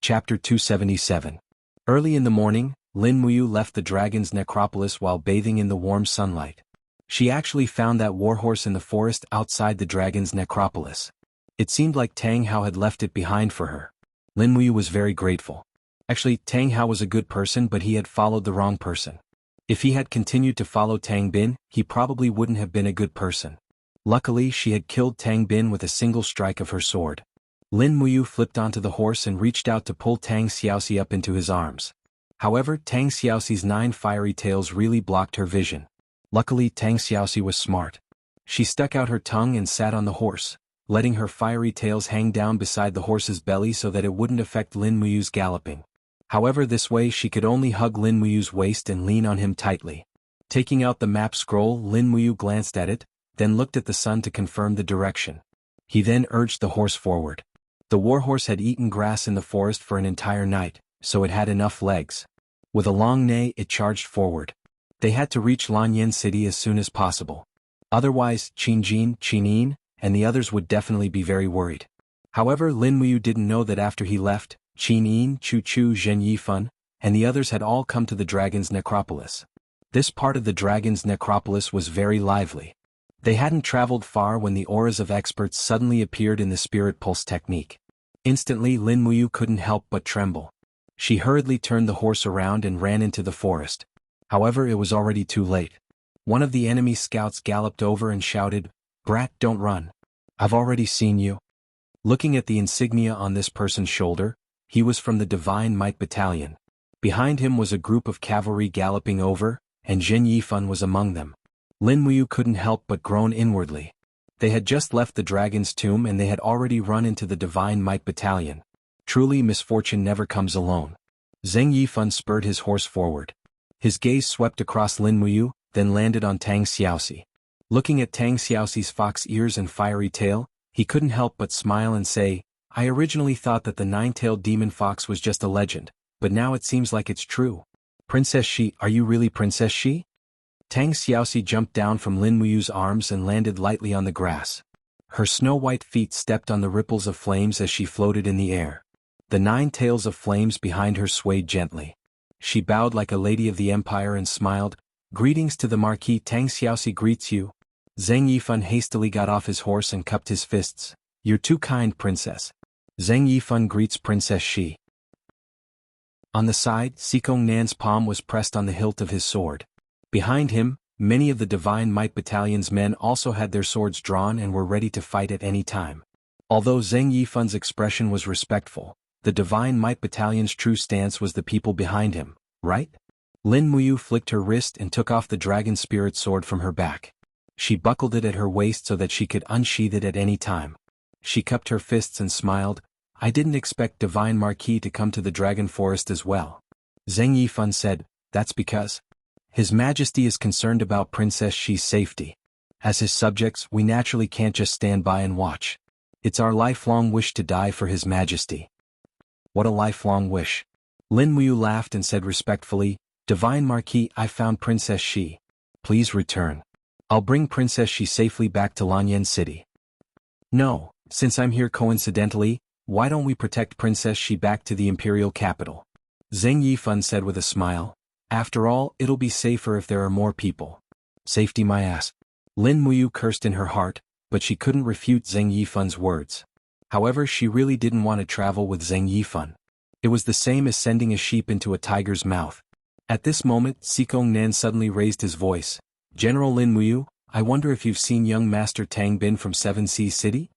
Chapter 277. Early in the morning, Lin Muyu left the dragon's necropolis while bathing in the warm sunlight. She actually found that warhorse in the forest outside the dragon's necropolis. It seemed like Tang Hao had left it behind for her. Lin Muyu was very grateful. Actually, Tang Hao was a good person, but he had followed the wrong person. If he had continued to follow Tang Bin, he probably wouldn't have been a good person. Luckily, she had killed Tang Bin with a single strike of her sword. Lin Muyu flipped onto the horse and reached out to pull Tang Xiaoxi up into his arms. However, Tang Xiaoxi's 9 fiery tails really blocked her vision. Luckily, Tang Xiaoxi was smart. She stuck out her tongue and sat on the horse, letting her fiery tails hang down beside the horse's belly so that it wouldn't affect Lin Muyu's galloping. However, this way she could only hug Lin Muyu's waist and lean on him tightly. Taking out the map scroll, Lin Muyu glanced at it, then looked at the sun to confirm the direction. He then urged the horse forward. The warhorse had eaten grass in the forest for an entire night, so it had enough legs. With a long neigh, it charged forward. They had to reach Lanyan City as soon as possible. Otherwise, Qinjin, Qinin, and the others would definitely be very worried. However, Lin Muyu didn't know that after he left, Qinin, Chu Chu, Zhen Yifan, and the others had all come to the dragon's necropolis. This part of the dragon's necropolis was very lively. They hadn't traveled far when the auras of experts suddenly appeared in the spirit pulse technique. Instantly, Lin Muyu couldn't help but tremble. She hurriedly turned the horse around and ran into the forest. However, it was already too late. One of the enemy scouts galloped over and shouted, "Brat, don't run. I've already seen you." Looking at the insignia on this person's shoulder, he was from the Divine Might Battalion. Behind him was a group of cavalry galloping over, and Zhen Yifan was among them. Lin Muyu couldn't help but groan inwardly. They had just left the dragon's tomb and they had already run into the Divine Might Battalion. Truly, misfortune never comes alone. Zheng Yifan spurred his horse forward. His gaze swept across Lin Muyu, then landed on Tang Xiaoxi. Looking at Tang Xiaoxi's fox ears and fiery tail, he couldn't help but smile and say, "I originally thought that the 9-tailed demon fox was just a legend, but now it seems like it's true. Princess Shi, are you really Princess Shi?" Tang Xiaoxi jumped down from Lin Muyu's arms and landed lightly on the grass. Her snow-white feet stepped on the ripples of flames as she floated in the air. The 9 tails of flames behind her swayed gently. She bowed like a lady of the empire and smiled, "Greetings to the Marquis. Tang Xiaoxi greets you." Zheng Yifan hastily got off his horse and cupped his fists. "You're too kind, Princess." Zheng Yifan greets Princess Shi. On the side, Sikong Nan's palm was pressed on the hilt of his sword. Behind him, many of the Divine Might Battalion's men also had their swords drawn and were ready to fight at any time. Although Zheng Yifan's expression was respectful, the Divine Might Battalion's true stance was the people behind him, right? Lin Muyu flicked her wrist and took off the dragon spirit sword from her back. She buckled it at her waist so that she could unsheath it at any time. She cupped her fists and smiled, "I didn't expect Divine Marquis to come to the Dragon Forest as well." Zheng Yifan said, "That's because His Majesty is concerned about Princess Shi's safety. As his subjects, we naturally can't just stand by and watch. It's our lifelong wish to die for His Majesty." "What a lifelong wish." Lin Muyu laughed and said respectfully, "Divine Marquis, I found Princess Shi. Please return. I'll bring Princess Shi safely back to Lanyan City." "No, since I'm here coincidentally, why don't we protect Princess Shi back to the imperial capital?" Zheng Yifan said with a smile. "After all, it'll be safer if there are more people." "Safety my ass." Lin Muyu cursed in her heart, but she couldn't refute Zheng Yifan's words. However, she really didn't want to travel with Zheng Yifan. It was the same as sending a sheep into a tiger's mouth. At this moment, Sikong Nan suddenly raised his voice. "General Lin Muyu, I wonder if you've seen young Master Tang Bin from 7 Seas City?"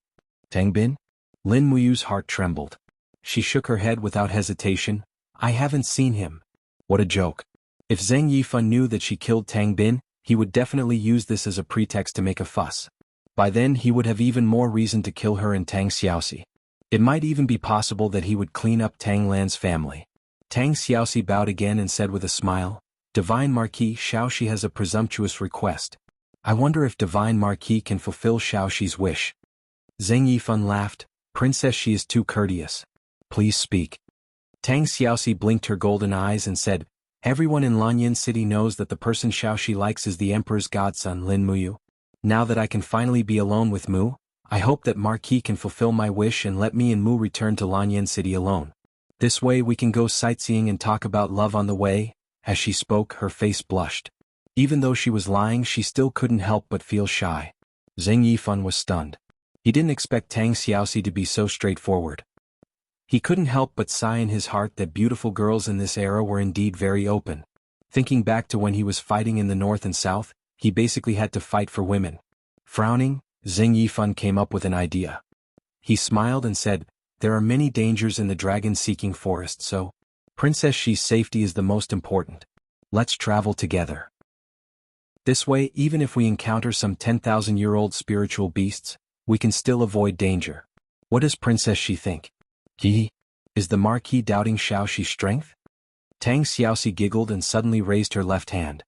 "Tang Bin?" Lin Muyu's heart trembled. She shook her head without hesitation. "I haven't seen him." What a joke. If Zheng Yifan knew that she killed Tang Bin, he would definitely use this as a pretext to make a fuss. By then he would have even more reason to kill her and Tang Xiaoxi. It might even be possible that he would clean up Tang Lan's family. Tang Xiaoxi bowed again and said with a smile, "Divine Marquis, Xiaoxi has a presumptuous request. I wonder if Divine Marquis can fulfill Xiaoxi's wish." Zheng Yifan laughed, "Princess Shi is too courteous. Please speak." Tang Xiaoxi blinked her golden eyes and said, "Everyone in Lanyan City knows that the person Xiaoxi likes is the Emperor's godson Lin Muyu. Now that I can finally be alone with Mu, I hope that Marquis can fulfill my wish and let me and Mu return to Lanyan City alone." This way we can go sightseeing and talk about love on the way." As she spoke, her face blushed. Even though she was lying, she still couldn't help but feel shy. Zheng Yifan was stunned. He didn't expect Tang Xiaoxi to be so straightforward. He couldn't help but sigh in his heart that beautiful girls in this era were indeed very open. Thinking back to when he was fighting in the north and south, he basically had to fight for women. Frowning, Zheng Yifan came up with an idea. He smiled and said, "There are many dangers in the dragon-seeking forest, so Princess Xi's safety is the most important. Let's travel together. This way, even if we encounter some 10,000-year-old spiritual beasts, we can still avoid danger. What does Princess Xi think?" "He? Is the Marquis doubting Xiaoxi's strength?" Tang Xiaoxi giggled and suddenly raised her left hand.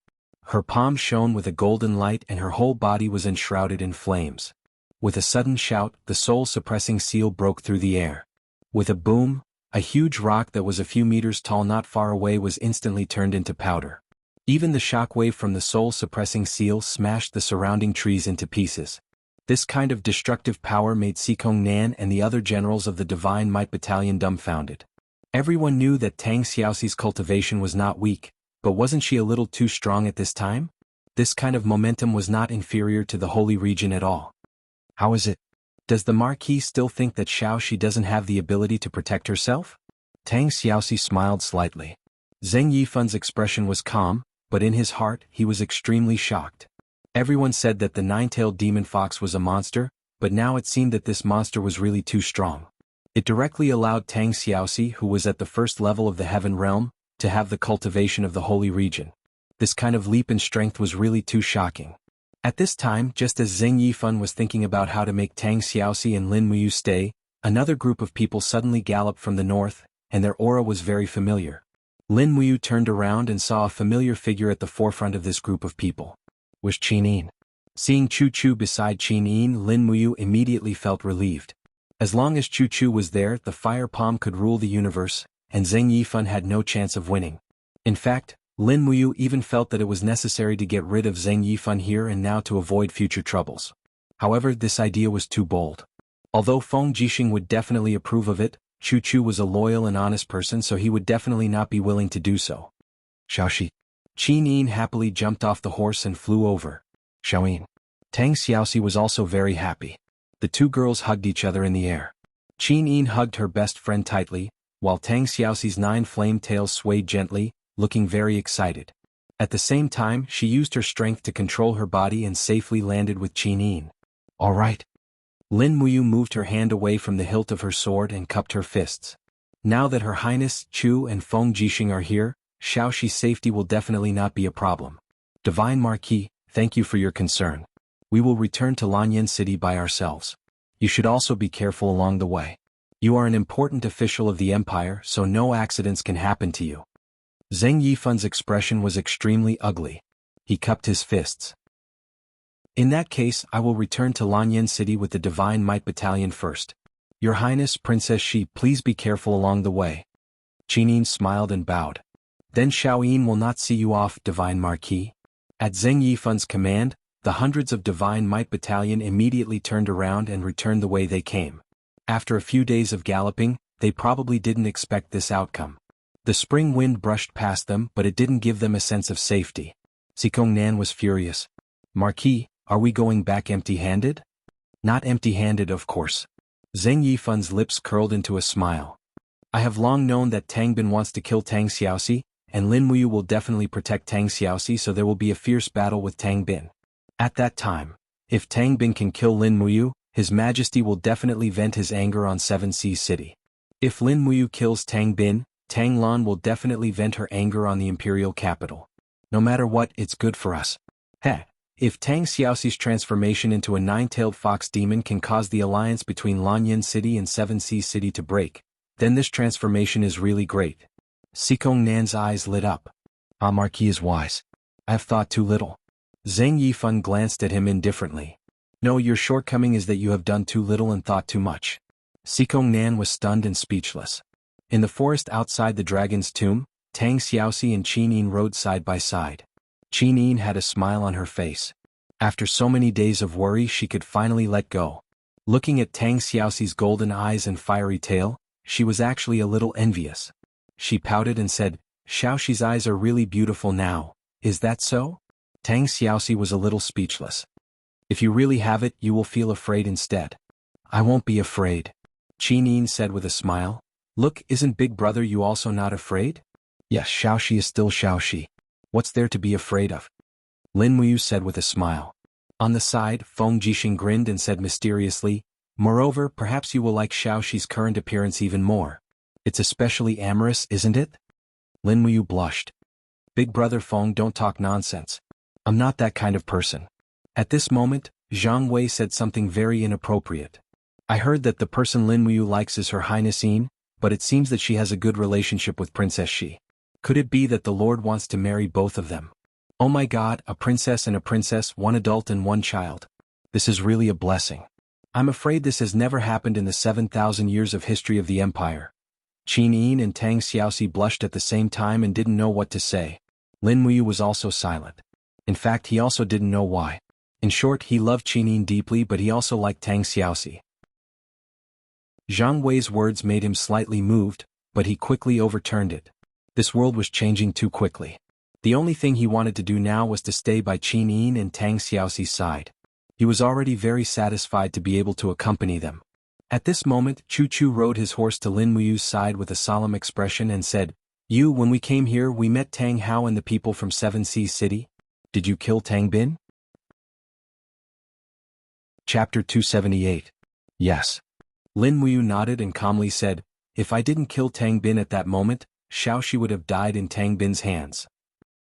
Her palm shone with a golden light and her whole body was enshrouded in flames. With a sudden shout, the soul-suppressing seal broke through the air. With a boom, a huge rock that was a few meters tall not far away was instantly turned into powder. Even the shockwave from the soul-suppressing seal smashed the surrounding trees into pieces. This kind of destructive power made Sikong Nan and the other generals of the Divine Might Battalion dumbfounded. Everyone knew that Tang Xiaoxi's cultivation was not weak, but wasn't she a little too strong at this time? This kind of momentum was not inferior to the Holy Region at all. "How is it? Does the Marquis still think that Xiaoxi doesn't have the ability to protect herself?" Tang Xiaoxi smiled slightly. Zheng Yifan's expression was calm, but in his heart he was extremely shocked. Everyone said that the nine-tailed demon fox was a monster, but now it seemed that this monster was really too strong. It directly allowed Tang Xiaoxi, who was at the first level of the Heaven Realm, to have the cultivation of the Holy Region. This kind of leap in strength was really too shocking. At this time, just as Zheng Yifan was thinking about how to make Tang Xiaoxi and Lin Muyu stay, another group of people suddenly galloped from the north, and their aura was very familiar. Lin Muyu turned around and saw a familiar figure at the forefront of this group of people. It was Qin Yin. Seeing Chu Chu beside Qin Yin, Lin Muyu immediately felt relieved. As long as Chu Chu was there, the fire palm could rule the universe, and Zheng Yifan had no chance of winning. In fact, Lin Muyu even felt that it was necessary to get rid of Zheng Yifan here and now to avoid future troubles. However, this idea was too bold. Although Feng Jixing would definitely approve of it, Chu Chu was a loyal and honest person, so he would definitely not be willing to do so. "Xiaoxi." Qin Yin happily jumped off the horse and flew over. "Xiaoyin." Tang Xiaoxi was also very happy. The two girls hugged each other in the air. Qin Yin hugged her best friend tightly, while Tang Xiaoxi's 9 flame tails swayed gently, looking very excited. At the same time, she used her strength to control her body and safely landed with Qin Yin. "All right." Lin Muyu moved her hand away from the hilt of her sword and cupped her fists. Now that Her Highness, Chu and Feng Jixing are here, Xiaoxi's safety will definitely not be a problem. Divine Marquis, thank you for your concern. We will return to Lanyan City by ourselves. You should also be careful along the way. You are an important official of the Empire, so no accidents can happen to you. Zheng Yifan's expression was extremely ugly. He cupped his fists. "In that case, I will return to Lanyan City with the Divine Might Battalion first. Your Highness Princess Xi, please be careful along the way." Qinin smiled and bowed. "Then Xiaoyin will not see you off, Divine Marquis." At Zheng Yifan's command, the hundreds of Divine Might Battalion immediately turned around and returned the way they came. After a few days of galloping, they probably didn't expect this outcome. The spring wind brushed past them, but it didn't give them a sense of safety. Sikong Nan was furious. "Marquis, are we going back empty-handed?" "Not empty-handed, of course." Zheng Yifan's lips curled into a smile. "I have long known that Tang Bin wants to kill Tang Xiaoxi, and Lin Muyu will definitely protect Tang Xiaoxi, so there will be a fierce battle with Tang Bin. At that time, if Tang Bin can kill Lin Muyu, His Majesty will definitely vent his anger on Seven Seas City. If Lin Muyu kills Tang Bin, Tang Lan will definitely vent her anger on the imperial capital. No matter what, it's good for us. Heh. If Tang Xiaoxi's transformation into a 9-tailed fox demon can cause the alliance between Lanyan City and Seven Seas City to break, then this transformation is really great. Sikong Nan's eyes lit up. Ah, Marquis is wise. I have thought too little. Zheng Yifan glanced at him indifferently. No, your shortcoming is that you have done too little and thought too much. Sikong Nan was stunned and speechless. In the forest outside the dragon's tomb, Tang Xiaoxi and Qin Yin rode side by side. Qin Yin had a smile on her face. After so many days of worry, she could finally let go. Looking at Tang Xiaoxi's golden eyes and fiery tail, she was actually a little envious. She pouted and said, Xiaoxi's eyes are really beautiful now, is that so? Tang Xiaoxi was a little speechless. If you really have it, you will feel afraid instead. I won't be afraid, Qin Yin said with a smile. Look, isn't big brother you also not afraid? Yes, Xiaoxi is still Xiaoxi. What's there to be afraid of? Lin Muyu said with a smile. On the side, Feng Jixing grinned and said mysteriously, Moreover, perhaps you will like Xiaoxi's current appearance even more. It's especially amorous, isn't it? Lin Muyu blushed. Big brother Feng, don't talk nonsense. I'm not that kind of person. At this moment, Zhang Wei said something very inappropriate. I heard that the person Lin Muyu likes is Her Highness Yin, but it seems that she has a good relationship with Princess Shi. Could it be that the Lord wants to marry both of them? Oh my God, a princess and a princess, one adult and one child. This is really a blessing. I'm afraid this has never happened in the 7,000 years of history of the empire. Qin Yin and Tang Xiaoxi blushed at the same time and didn't know what to say. Lin Muyu was also silent. In fact, he also didn't know why. In short, he loved Qin Yin deeply, but he also liked Tang Xiaoxi. Zhang Wei's words made him slightly moved, but he quickly overturned it. This world was changing too quickly. The only thing he wanted to do now was to stay by Qin Yin and Tang Xiaoxi's side. He was already very satisfied to be able to accompany them. At this moment, Chu Chu rode his horse to Lin Muyu's side with a solemn expression and said, when we came here we met Tang Hao and the people from Seven Seas City. Did you kill Tang Bin? Chapter 278. Yes. Lin Muyu nodded and calmly said, if I didn't kill Tang Bin at that moment, Xiaoxi would have died in Tang Bin's hands.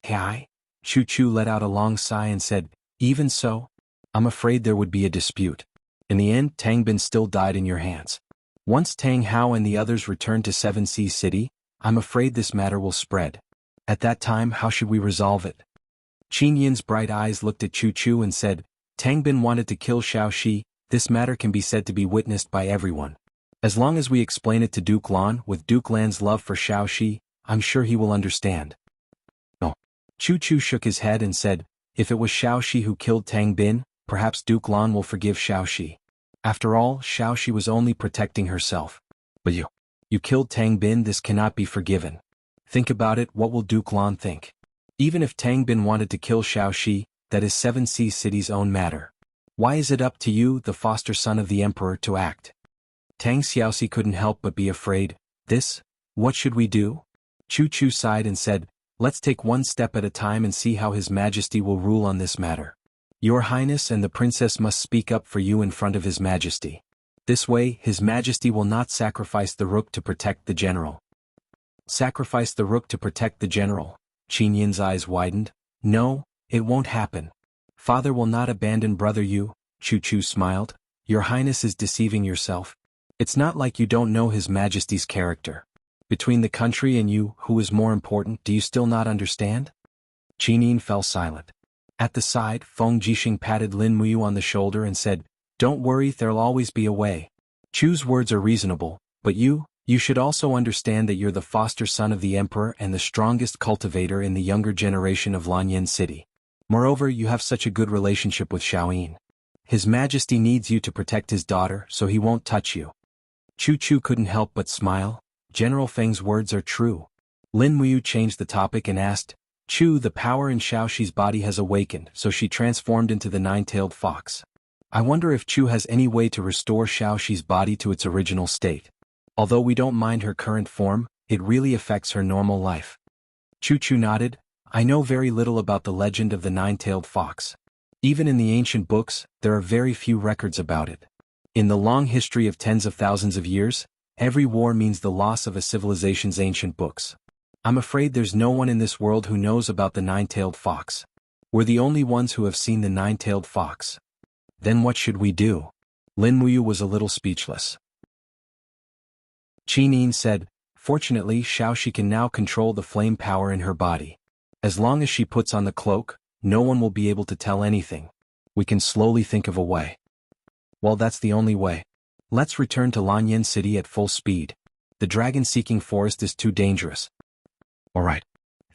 Hey? Chu Chu let out a long sigh and said, even so? I'm afraid there would be a dispute. In the end, Tang Bin still died in your hands. Once Tang Hao and the others return to Seven Seas City, I'm afraid this matter will spread. At that time, how should we resolve it? Qin Yin's bright eyes looked at Chu Chu and said, Tang Bin wanted to kill Xiaoxi, this matter can be said to be witnessed by everyone. As long as we explain it to Duke Lan with Duke Lan's love for Xiaoxi, I'm sure he will understand. No. Chu Chu shook his head and said, if it was Xiaoxi who killed Tang Bin, perhaps Duke Lan will forgive Xiaoxi. After all, Xiaoxi was only protecting herself. But you killed Tang Bin, this cannot be forgiven. Think about it, what will Duke Lan think? Even if Tang Bin wanted to kill Xiaoxi, that is Seven Seas City's own matter. Why is it up to you, the foster son of the emperor, to act? Tang Xiaoxi couldn't help but be afraid. What should we do? Chu Chu sighed and said, let's take one step at a time and see how His Majesty will rule on this matter. Your Highness and the princess must speak up for you in front of His Majesty. This way, His Majesty will not sacrifice the rook to protect the general. Sacrifice the rook to protect the general? Qin Yin's eyes widened. No, it won't happen. Father will not abandon brother you, Chu Chu smiled. Your Highness is deceiving yourself. It's not like you don't know His Majesty's character. Between the country and you, who is more important, do you still not understand? Qin Yin fell silent. At the side, Feng Jixing patted Lin Muyu on the shoulder and said, don't worry, there'll always be a way. Chu's words are reasonable, but you should also understand that you're the foster son of the emperor and the strongest cultivator in the younger generation of Lanyan City. Moreover, you have such a good relationship with Xiaoyin. His Majesty needs you to protect his daughter, so he won't touch you. Chu Chu couldn't help but smile. General Feng's words are true. Lin Muyu changed the topic and asked, Chu, the power in Xiaoxi's body has awakened, so she transformed into the nine-tailed fox. I wonder if Chu has any way to restore Xiaoxi's body to its original state. Although we don't mind her current form, it really affects her normal life. Chu Chu nodded. I know very little about the legend of the nine-tailed fox. Even in the ancient books, there are very few records about it. In the long history of tens of thousands of years, every war means the loss of a civilization's ancient books. I'm afraid there's no one in this world who knows about the nine-tailed fox. We're the only ones who have seen the nine-tailed fox. Then what should we do? Lin Muyu was a little speechless. Qin Yin said, fortunately Xiaoxi can now control the flame power in her body. As long as she puts on the cloak, no one will be able to tell anything. We can slowly think of a way. Well, that's the only way. Let's return to Lanyan City at full speed. The dragon-seeking forest is too dangerous. Alright.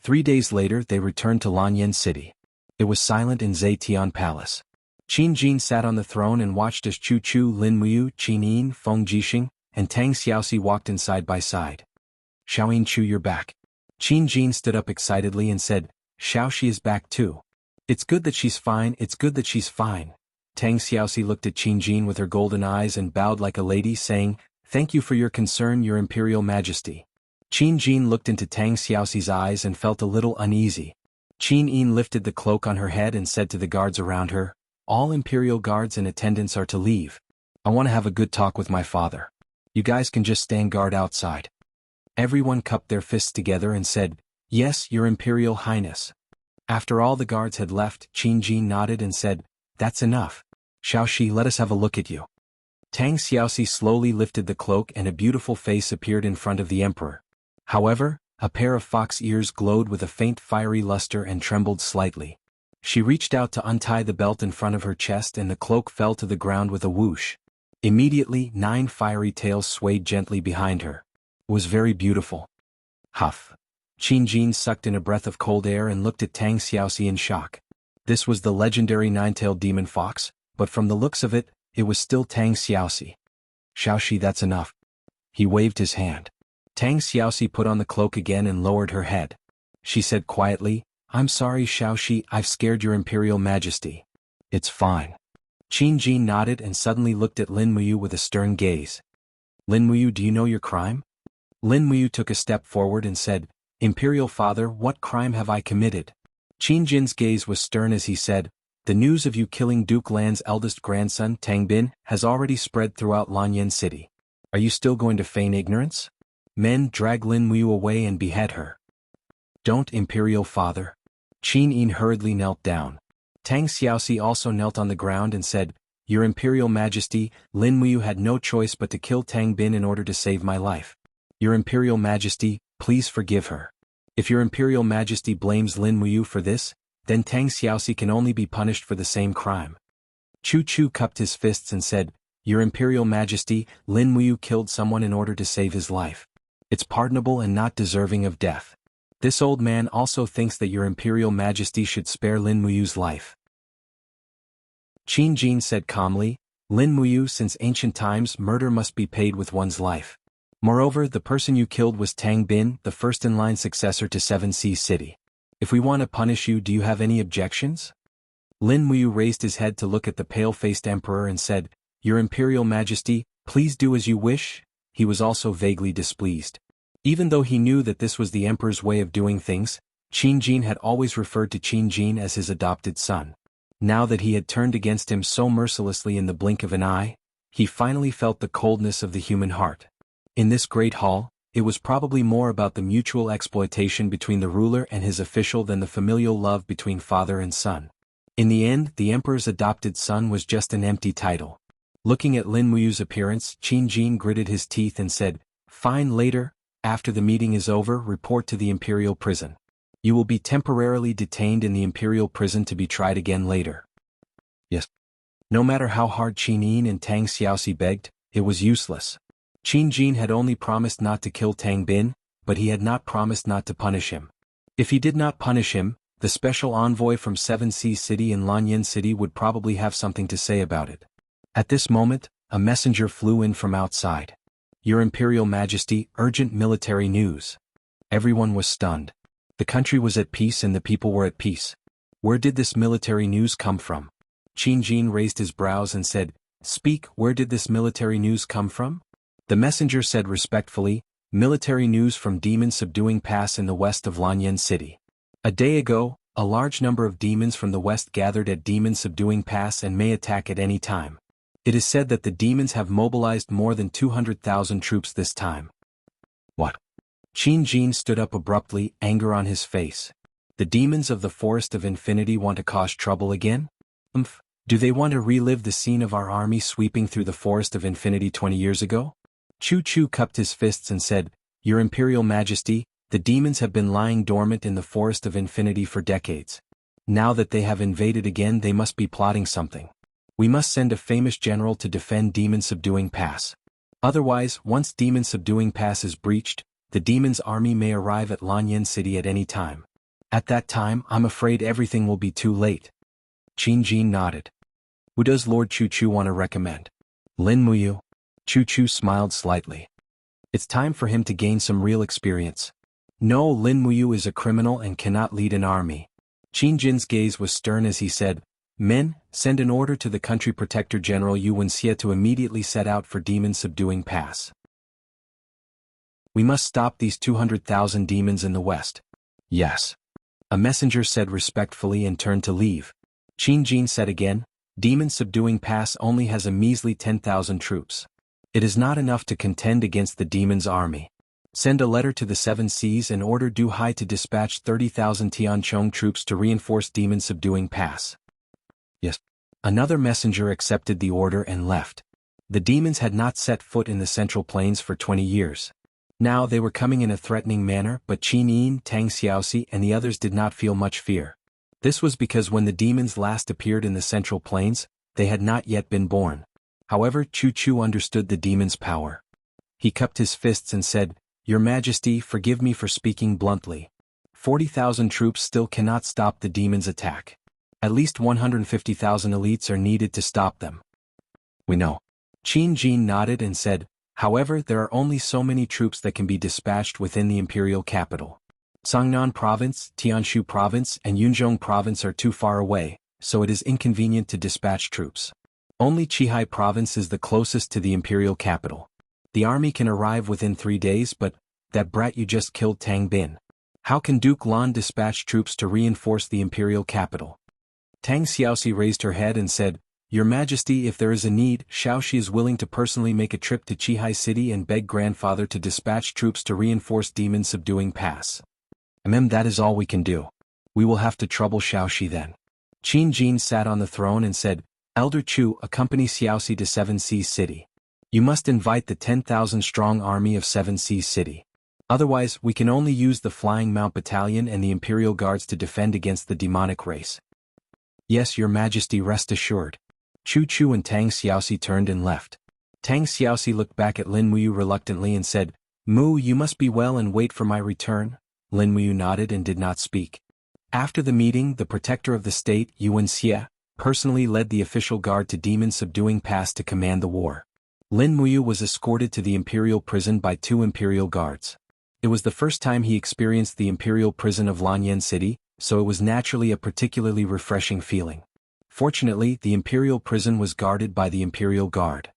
3 days later they returned to Lanyan City. It was silent in Zetian Palace. Qin Jin sat on the throne and watched as Chu Chu, Lin Muyu, Qin Yin, Feng Jixing, and Tang Xiaoxi walked in side by side. Xiaoyin Chu, you're back. Qin Jin stood up excitedly and said, Xiaoxi is back too. It's good that she's fine, it's good that she's fine. Tang Xiaoxi looked at Qin Jin with her golden eyes and bowed like a lady, saying, Thank you for your concern, your Imperial Majesty. Qin Jin looked into Tang Xiaoxi's eyes and felt a little uneasy. Qin Yin lifted the cloak on her head and said to the guards around her, All Imperial guards and attendants are to leave. I want to have a good talk with my father. You guys can just stand guard outside. Everyone cupped their fists together and said, Yes, your Imperial Highness. After all the guards had left, Qin Jin nodded and said, That's enough. Xiaoxi, let us have a look at you. Tang Xiaoxi slowly lifted the cloak and a beautiful face appeared in front of the emperor. However, a pair of fox ears glowed with a faint fiery luster and trembled slightly. She reached out to untie the belt in front of her chest and the cloak fell to the ground with a whoosh. Immediately, 9 fiery tails swayed gently behind her. It was very beautiful. Huff. Qin Jin sucked in a breath of cold air and looked at Tang Xiaoxi in shock. This was the legendary 9-tailed demon fox, but from the looks of it, it was still Tang Xiaoxi. Xiaoxi, that's enough. He waved his hand. Tang Xiaoxi put on the cloak again and lowered her head. She said quietly, I'm sorry Xiaoxi, I've scared your Imperial Majesty. It's fine. Qin Jin nodded and suddenly looked at Lin Muyu with a stern gaze. Lin Muyu, do you know your crime? Lin Muyu took a step forward and said, Imperial Father, what crime have I committed? Qin Jin's gaze was stern as he said, The news of you killing Duke Lan's eldest grandson, Tang Bin, has already spread throughout Lanyan City. Are you still going to feign ignorance? Men, drag Lin Muyu away and behead her. Don't, Imperial Father. Qin Yin hurriedly knelt down. Tang Xiaoxi also knelt on the ground and said, Your Imperial Majesty, Lin Muyu had no choice but to kill Tang Bin in order to save my life. Your Imperial Majesty, please forgive her. If your Imperial Majesty blames Lin Muyu for this, then Tang Xiaoxi can only be punished for the same crime. Chu Chu cupped his fists and said, Your Imperial Majesty, Lin Muyu killed someone in order to save his life. It's pardonable and not deserving of death. This old man also thinks that your Imperial Majesty should spare Lin Muyu's life. Qin Jin said calmly, Lin Muyu, since ancient times murder must be paid with one's life. Moreover, the person you killed was Tang Bin, the first-in-line successor to 7 Seas City. If we want to punish you, do you have any objections? Lin Muyu raised his head to look at the pale-faced emperor and said, Your Imperial Majesty, please do as you wish. He was also vaguely displeased. Even though he knew that this was the emperor's way of doing things, Qin Jin had always referred to Qin Jin as his adopted son. Now that he had turned against him so mercilessly in the blink of an eye, he finally felt the coldness of the human heart. In this great hall, it was probably more about the mutual exploitation between the ruler and his official than the familial love between father and son. In the end, the emperor's adopted son was just an empty title. Looking at Lin Muyu's appearance, Qin Jin gritted his teeth and said, Fine, later, after the meeting is over, report to the Imperial prison. You will be temporarily detained in the Imperial prison to be tried again later. Yes. No matter how hard Qin Yin and Tang Xiaoxi begged, it was useless. Qin Jin had only promised not to kill Tang Bin, but he had not promised not to punish him. If he did not punish him, the special envoy from 7 Seas City in Lanyan City would probably have something to say about it. At this moment, a messenger flew in from outside. Your Imperial Majesty, urgent military news. Everyone was stunned. The country was at peace and the people were at peace. Where did this military news come from? Qin Jin raised his brows and said, Speak, where did this military news come from? The messenger said respectfully, Military news from Demon Subduing Pass in the west of Lanyan City. A day ago, a large number of demons from the west gathered at Demon Subduing Pass and may attack at any time. It is said that the demons have mobilized more than 200,000 troops this time. What? Qin Jin stood up abruptly, anger on his face. The demons of the Forest of Infinity want to cause trouble again? Do they want to relive the scene of our army sweeping through the Forest of Infinity 20 years ago? Chu Chu cupped his fists and said, Your Imperial Majesty, the demons have been lying dormant in the Forest of Infinity for decades. Now that they have invaded again, they must be plotting something. We must send a famous general to defend Demon Subduing Pass. Otherwise, once Demon Subduing Pass is breached, the demon's army may arrive at Lanyan City at any time. At that time, I'm afraid everything will be too late. Qin Jin nodded. Who does Lord Chu Chu want to recommend? Lin Muyu? Chu Chu smiled slightly. It's time for him to gain some real experience. No, Lin Muyu is a criminal and cannot lead an army. Qin Jin's gaze was stern as he said, Men, send an order to the country protector General Wuxia to immediately set out for demon subduing pass. We must stop these 200,000 demons in the west. Yes. A messenger said respectfully and turned to leave. Qin Jin said again, Demon subduing pass only has a measly 10,000 troops. It is not enough to contend against the demon's army. Send a letter to the Seven Seas and order Du Hai to dispatch 30,000 Tianchong troops to reinforce demon subduing pass. Yes. Another messenger accepted the order and left. The demons had not set foot in the Central Plains for 20 years. Now they were coming in a threatening manner, but Qin Yin, Tang Xiaoxi and the others did not feel much fear. This was because when the demons last appeared in the Central Plains, they had not yet been born. However, Chu Chu understood the demon's power. He cupped his fists and said, Your Majesty, forgive me for speaking bluntly. 40,000 troops still cannot stop the demon's attack. At least 150,000 elites are needed to stop them. We know. Qin Jin nodded and said, However, there are only so many troops that can be dispatched within the imperial capital. Sangnan Province, Tianshu Province and Yunzhong Province are too far away, so it is inconvenient to dispatch troops. Only Qihai Province is the closest to the imperial capital. The army can arrive within 3 days, but that brat you just killed Tang Bin. How can Duke Lan dispatch troops to reinforce the imperial capital? Tang Xiaoxi raised her head and said, Your Majesty, if there is a need, Xiaoxi is willing to personally make a trip to Qihai City and beg grandfather to dispatch troops to reinforce demon subduing pass. That is all we can do. We will have to trouble Xiaoxi then. Qin Jin sat on the throne and said, Elder Chu, accompany Xiaoxi to Seven Seas City. You must invite the 10,000-strong army of Seven Seas City. Otherwise, we can only use the Flying Mount Battalion and the Imperial Guards to defend against the demonic race. Yes, Your Majesty, rest assured. Chu Chu and Tang Xiaoxi turned and left. Tang Xiaoxi looked back at Lin Muyu reluctantly and said, Mu, you must be well and wait for my return. Lin Muyu nodded and did not speak. After the meeting, the protector of the state, Yuan Xie, personally led the official guard to demon subduing pass to command the war. Lin Muyu was escorted to the imperial prison by 2 imperial guards. It was the first time he experienced the imperial prison of Lanyan City, so it was naturally a particularly refreshing feeling. Fortunately, the imperial prison was guarded by the imperial guard.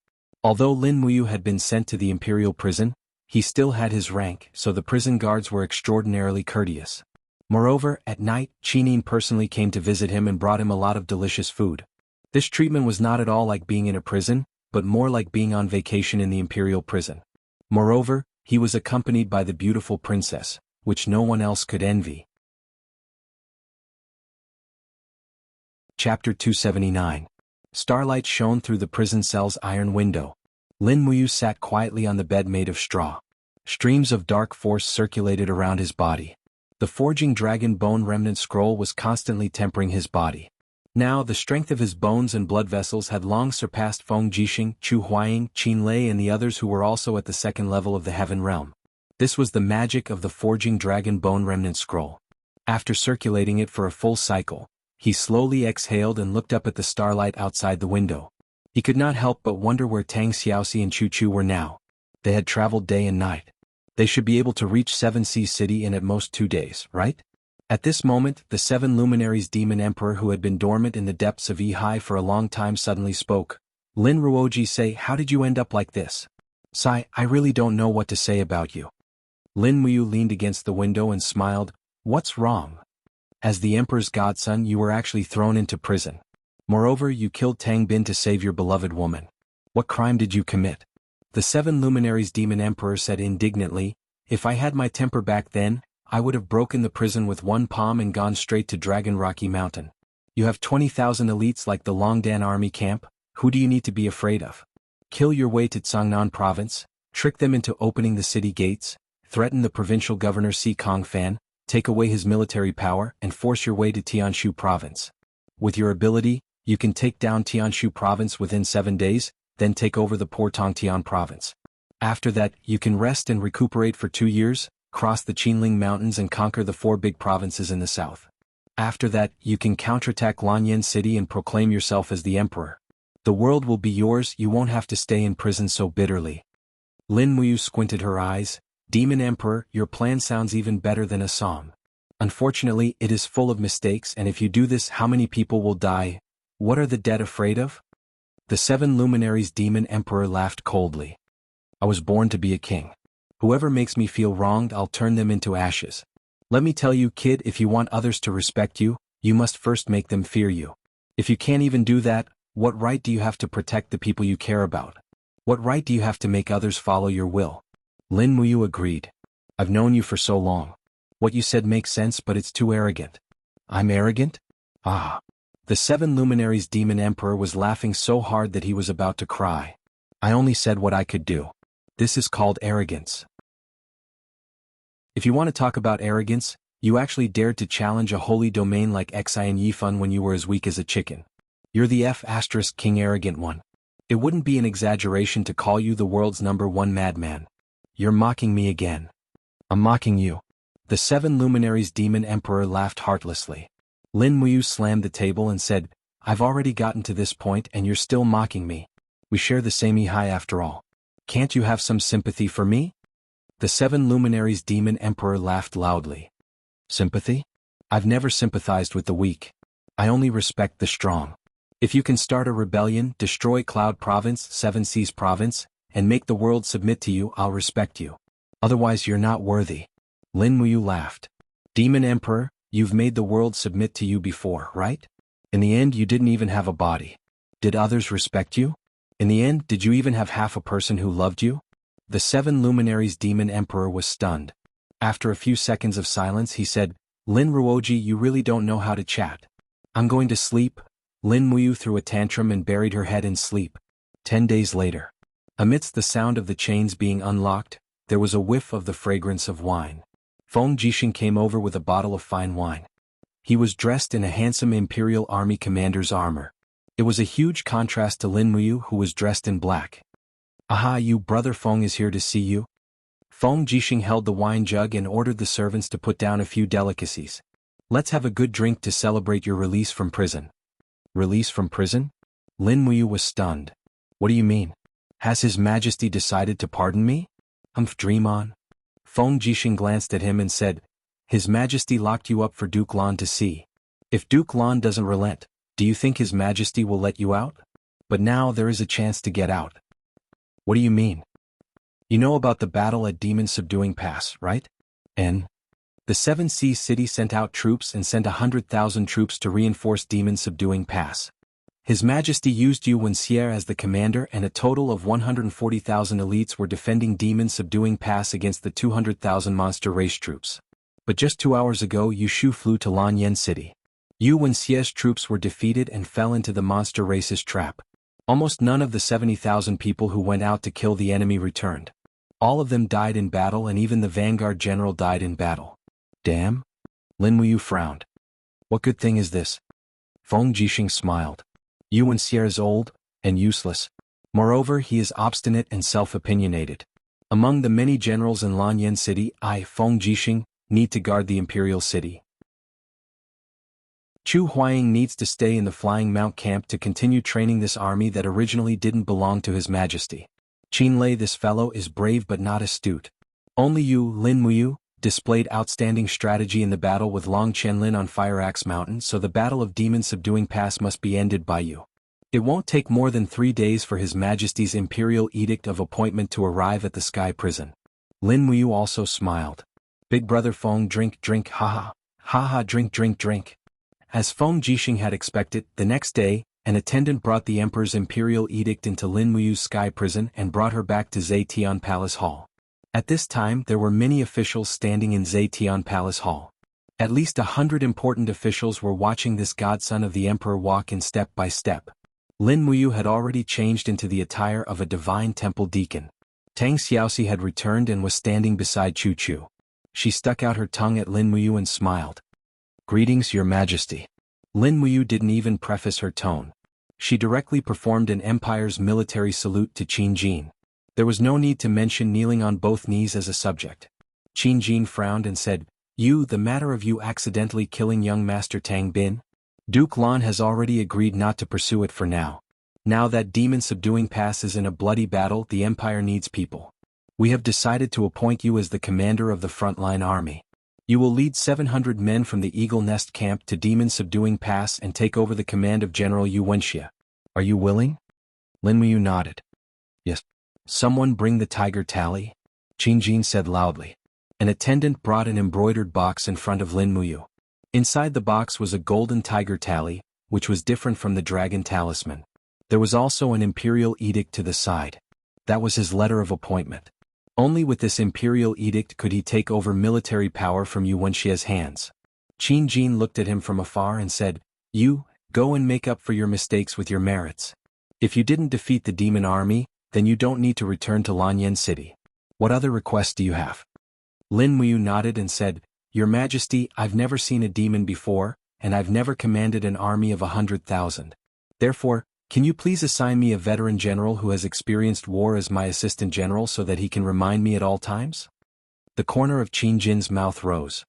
Although Lin Muyu had been sent to the imperial prison, he still had his rank, so the prison guards were extraordinarily courteous. Moreover, at night, Qinin personally came to visit him and brought him a lot of delicious food. This treatment was not at all like being in a prison, but more like being on vacation in the imperial prison. Moreover, he was accompanied by the beautiful princess, which no one else could envy. Chapter 279. Starlight shone through the prison cell's iron window. Lin Muyu sat quietly on the bed made of straw. Streams of dark force circulated around his body. The forging dragon bone remnant scroll was constantly tempering his body. Now the strength of his bones and blood vessels had long surpassed Feng Jixing, Chu Huaying, Qin Lei and the others who were also at the second level of the heaven realm. This was the magic of the forging dragon bone remnant scroll. After circulating it for a full cycle, he slowly exhaled and looked up at the starlight outside the window. He could not help but wonder where Tang Xiaoxi and Chu Chu were now. They had traveled day and night. They should be able to reach Seven Seas City in at most 2 days, right? At this moment, the 7 luminaries demon emperor who had been dormant in the depths of Yihai for a long time suddenly spoke. Lin Ruoji say, how did you end up like this? Sai, I really don't know what to say about you. Lin Muyu leaned against the window and smiled. What's wrong? As the emperor's godson, you were actually thrown into prison. Moreover, you killed Tang Bin to save your beloved woman. What crime did you commit? The 7 luminaries demon emperor said indignantly, if I had my temper back then, I would have broken the prison with one palm and gone straight to Dragon Rocky Mountain. You have 20,000 elites like the Longdan army camp, who do you need to be afraid of? Kill your way to Cangnan province, trick them into opening the city gates, threaten the provincial governor Si Kongfan, take away his military power and force your way to Tianshu province. With your ability, you can take down Tianshu province within 7 days, then take over the poor Tongtian province. After that, you can rest and recuperate for 2 years, cross the Qinling Mountains and conquer the 4 big provinces in the south. After that, you can counterattack Lanyan City and proclaim yourself as the emperor. The world will be yours, you won't have to stay in prison so bitterly. Lin Muyu squinted her eyes. Demon Emperor, your plan sounds even better than a psalm. Unfortunately, it is full of mistakes, and if you do this, how many people will die? What are the dead afraid of? The 7 luminaries. Demon Emperor laughed coldly. I was born to be a king. Whoever makes me feel wronged, I'll turn them into ashes. Let me tell you, kid, if you want others to respect you, you must first make them fear you. If you can't even do that, what right do you have to protect the people you care about? What right do you have to make others follow your will? Lin Muyu agreed. I've known you for so long. What you said makes sense, but it's too arrogant. I'm arrogant? Ah. The 7 luminaries. Demon Emperor was laughing so hard that he was about to cry. I only said what I could do. This is called arrogance. If you want to talk about arrogance, you actually dared to challenge a holy domain like Xian Yifan when you were as weak as a chicken. You're the King arrogant one. It wouldn't be an exaggeration to call you the world's #1 madman. You're mocking me again. I'm mocking you. The 7 luminaries. Demon Emperor laughed heartlessly. Lin Muyu slammed the table and said, I've already gotten to this point and you're still mocking me. We share the same Ihai after all. Can't you have some sympathy for me? The 7 luminaries. Demon Emperor laughed loudly. Sympathy? I've never sympathized with the weak. I only respect the strong. If you can start a rebellion, destroy Cloud Province, 7 Seas Province, and make the world submit to you, I'll respect you. Otherwise you're not worthy. Lin Muyu laughed. Demon Emperor, you've made the world submit to you before, right? In the end you didn't even have a body. Did others respect you? In the end, did you even have half a person who loved you? The 7 luminaries. Demon Emperor was stunned. After a few seconds of silence he said, Lin Ruoji, you really don't know how to chat. I'm going to sleep. Lin Muyu threw a tantrum and buried her head in sleep. 10 days later. Amidst the sound of the chains being unlocked, there was a whiff of the fragrance of wine. Feng Jixing came over with a bottle of fine wine. He was dressed in a handsome Imperial Army commander's armor. It was a huge contrast to Lin Muyu, who was dressed in black. Aha, you brother Feng is here to see you. Feng Jixing held the wine jug and ordered the servants to put down a few delicacies. Let's have a good drink to celebrate your release from prison. Release from prison? Lin Muyu was stunned. What do you mean? Has His Majesty decided to pardon me? Dream on. Feng Jixing glanced at him and said, His Majesty locked you up for Duke Lan to see. If Duke Lan doesn't relent, do you think His Majesty will let you out? But now there is a chance to get out. What do you mean? You know about the battle at Demon Subduing Pass, right? And the 7 Seas City sent out troops and sent 100,000 troops to reinforce Demon Subduing Pass. His Majesty used you Wuxia as the commander, and a total of 140,000 elites were defending Demon Subduing Pass against the 200,000 monster race troops. But just 2 hours ago Yu Shu flew to Lanyan City. Yu Wenxia's troops were defeated and fell into the monster race's trap. Almost none of the 70,000 people who went out to kill the enemy returned. All of them died in battle, and even the vanguard general died in battle. Damn? Lin Muyu frowned. What good thing is this? Feng Jixing smiled. Yu Wenxia is old and useless. Moreover, he is obstinate and self-opinionated. Among the many generals in Lanyan City, I, Feng Jixing, need to guard the imperial city. Chu Huaying needs to stay in the Flying Mount camp to continue training this army that originally didn't belong to His Majesty. Qin Lei, this fellow, is brave but not astute. Only you, Lin Muyu, displayed outstanding strategy in the battle with Long Qianlin on Fire Axe Mountain, so the Battle of Demon Subduing Pass must be ended by you. It won't take more than 3 days for His Majesty's Imperial Edict of Appointment to arrive at the Sky Prison. Lin Muyu also smiled. Big brother Feng, drink, haha. Haha, drink. As Feng Jixing had expected, the next day, an attendant brought the Emperor's Imperial Edict into Lin Muyu's Sky Prison and brought her back to Zetian Palace Hall. At this time there were many officials standing in Zetian Palace Hall. At least 100 important officials were watching this godson of the Emperor walk in step by step. Lin Muyu had already changed into the attire of a divine temple deacon. Tang Xiaoxi had returned and was standing beside Chu Chu. She stuck out her tongue at Lin Muyu and smiled. Greetings, Your Majesty. Lin Muyu didn't even preface her tone. She directly performed an empire's military salute to Qin Jin. There was no need to mention kneeling on both knees as a subject. Qin Jin frowned and said, the matter of you accidentally killing young Master Tang Bin? Duke Lan has already agreed not to pursue it for now. Now that demon-subduing pass is in a bloody battle, the Empire needs people. We have decided to appoint you as the commander of the frontline army. You will lead 700 men from the Eagle Nest camp to demon-subduing pass and take over the command of General Wuxia. Are you willing? Lin Muyu nodded. Yes. Someone bring the tiger tally? Qin Jin said loudly. An attendant brought an embroidered box in front of Lin Muyu. Inside the box was a golden tiger tally, which was different from the dragon talisman. There was also an imperial edict to the side. That was his letter of appointment. Only with this imperial edict could he take over military power from Wuxia's hands. Qin Jin looked at him from afar and said, "You, go and make up for your mistakes with your merits. If you didn't defeat the demon army, then you don't need to return to Lanyan City. What other requests do you have?" Lin Muyu nodded and said, "Your Majesty, I've never seen a demon before, and I've never commanded an army of 100,000. Therefore, can you please assign me a veteran general who has experienced war as my assistant general so that he can remind me at all times?" The corner of Qin Jin's mouth rose.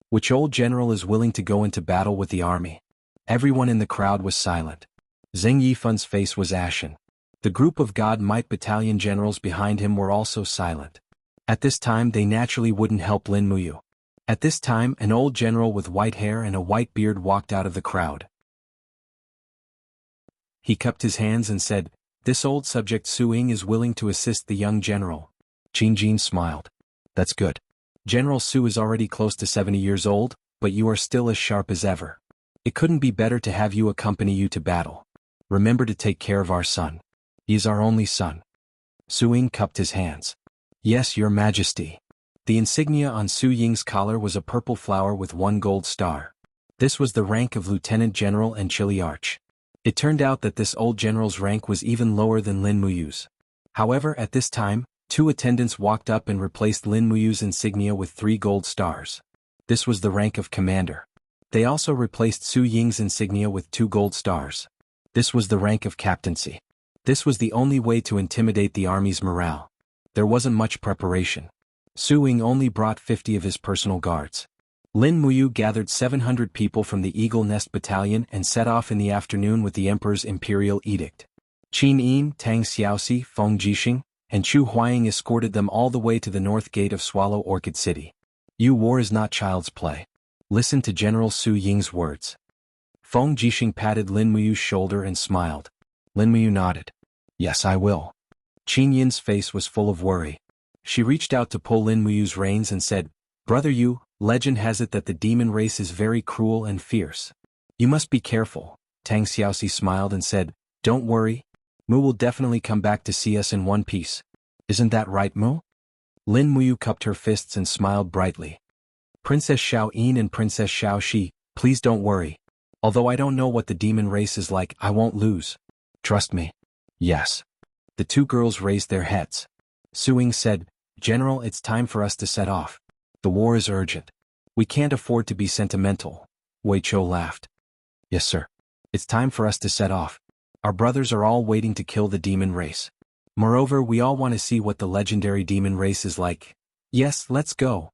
Which old general is willing to go into battle with the army? Everyone in the crowd was silent. Zheng Yifun's face was ashen. The group of God Might battalion generals behind him were also silent. At this time they naturally wouldn't help Lin Muyu. At this time an old general with white hair and a white beard walked out of the crowd. He cupped his hands and said, "This old subject Su Ying is willing to assist the young general." Qin Jin smiled. "That's good. General Su is already close to 70 years old, but you are still as sharp as ever. It couldn't be better to have you accompany you to battle. Remember to take care of our son. He is our only son." Su Ying cupped his hands. "Yes, Your Majesty." The insignia on Su Ying's collar was a purple flower with 1 gold star. This was the rank of Lieutenant General and Chiliarch. It turned out that this old general's rank was even lower than Lin Muyu's. However, at this time, 2 attendants walked up and replaced Lin Muyu's insignia with 3 gold stars. This was the rank of commander. They also replaced Su Ying's insignia with 2 gold stars. This was the rank of captaincy. This was the only way to intimidate the army's morale. There wasn't much preparation. Su Ying only brought 50 of his personal guards. Lin Muyu gathered 700 people from the Eagle Nest Battalion and set off in the afternoon with the Emperor's imperial edict. Qin Yin, Tang Xiaoxi, Feng Jixing, and Chu Huaying escorted them all the way to the north gate of Swallow Orchid City. War is not child's play. Listen to General Su Ying's words. Feng Jixing patted Lin Muyu's shoulder and smiled. Lin Muyu nodded. "Yes, I will." Qin Yin's face was full of worry. She reached out to pull Lin Muyu's reins and said, "Brother Yu, legend has it that the demon race is very cruel and fierce. You must be careful." Tang Xiaoxi smiled and said, "Don't worry. Mu will definitely come back to see us in one piece. Isn't that right, Mu?" Lin Muyu cupped her fists and smiled brightly. "Princess Xiao Yin and Princess Xiao Shi, please don't worry. Although I don't know what the demon race is like, I won't lose. Trust me." "Yes." The 2 girls raised their heads. Su Ying said, "General, it's time for us to set off. The war is urgent. We can't afford to be sentimental." Wei Chou laughed. "Yes, sir. It's time for us to set off. Our brothers are all waiting to kill the demon race. Moreover, we all want to see what the legendary demon race is like. Yes, let's go."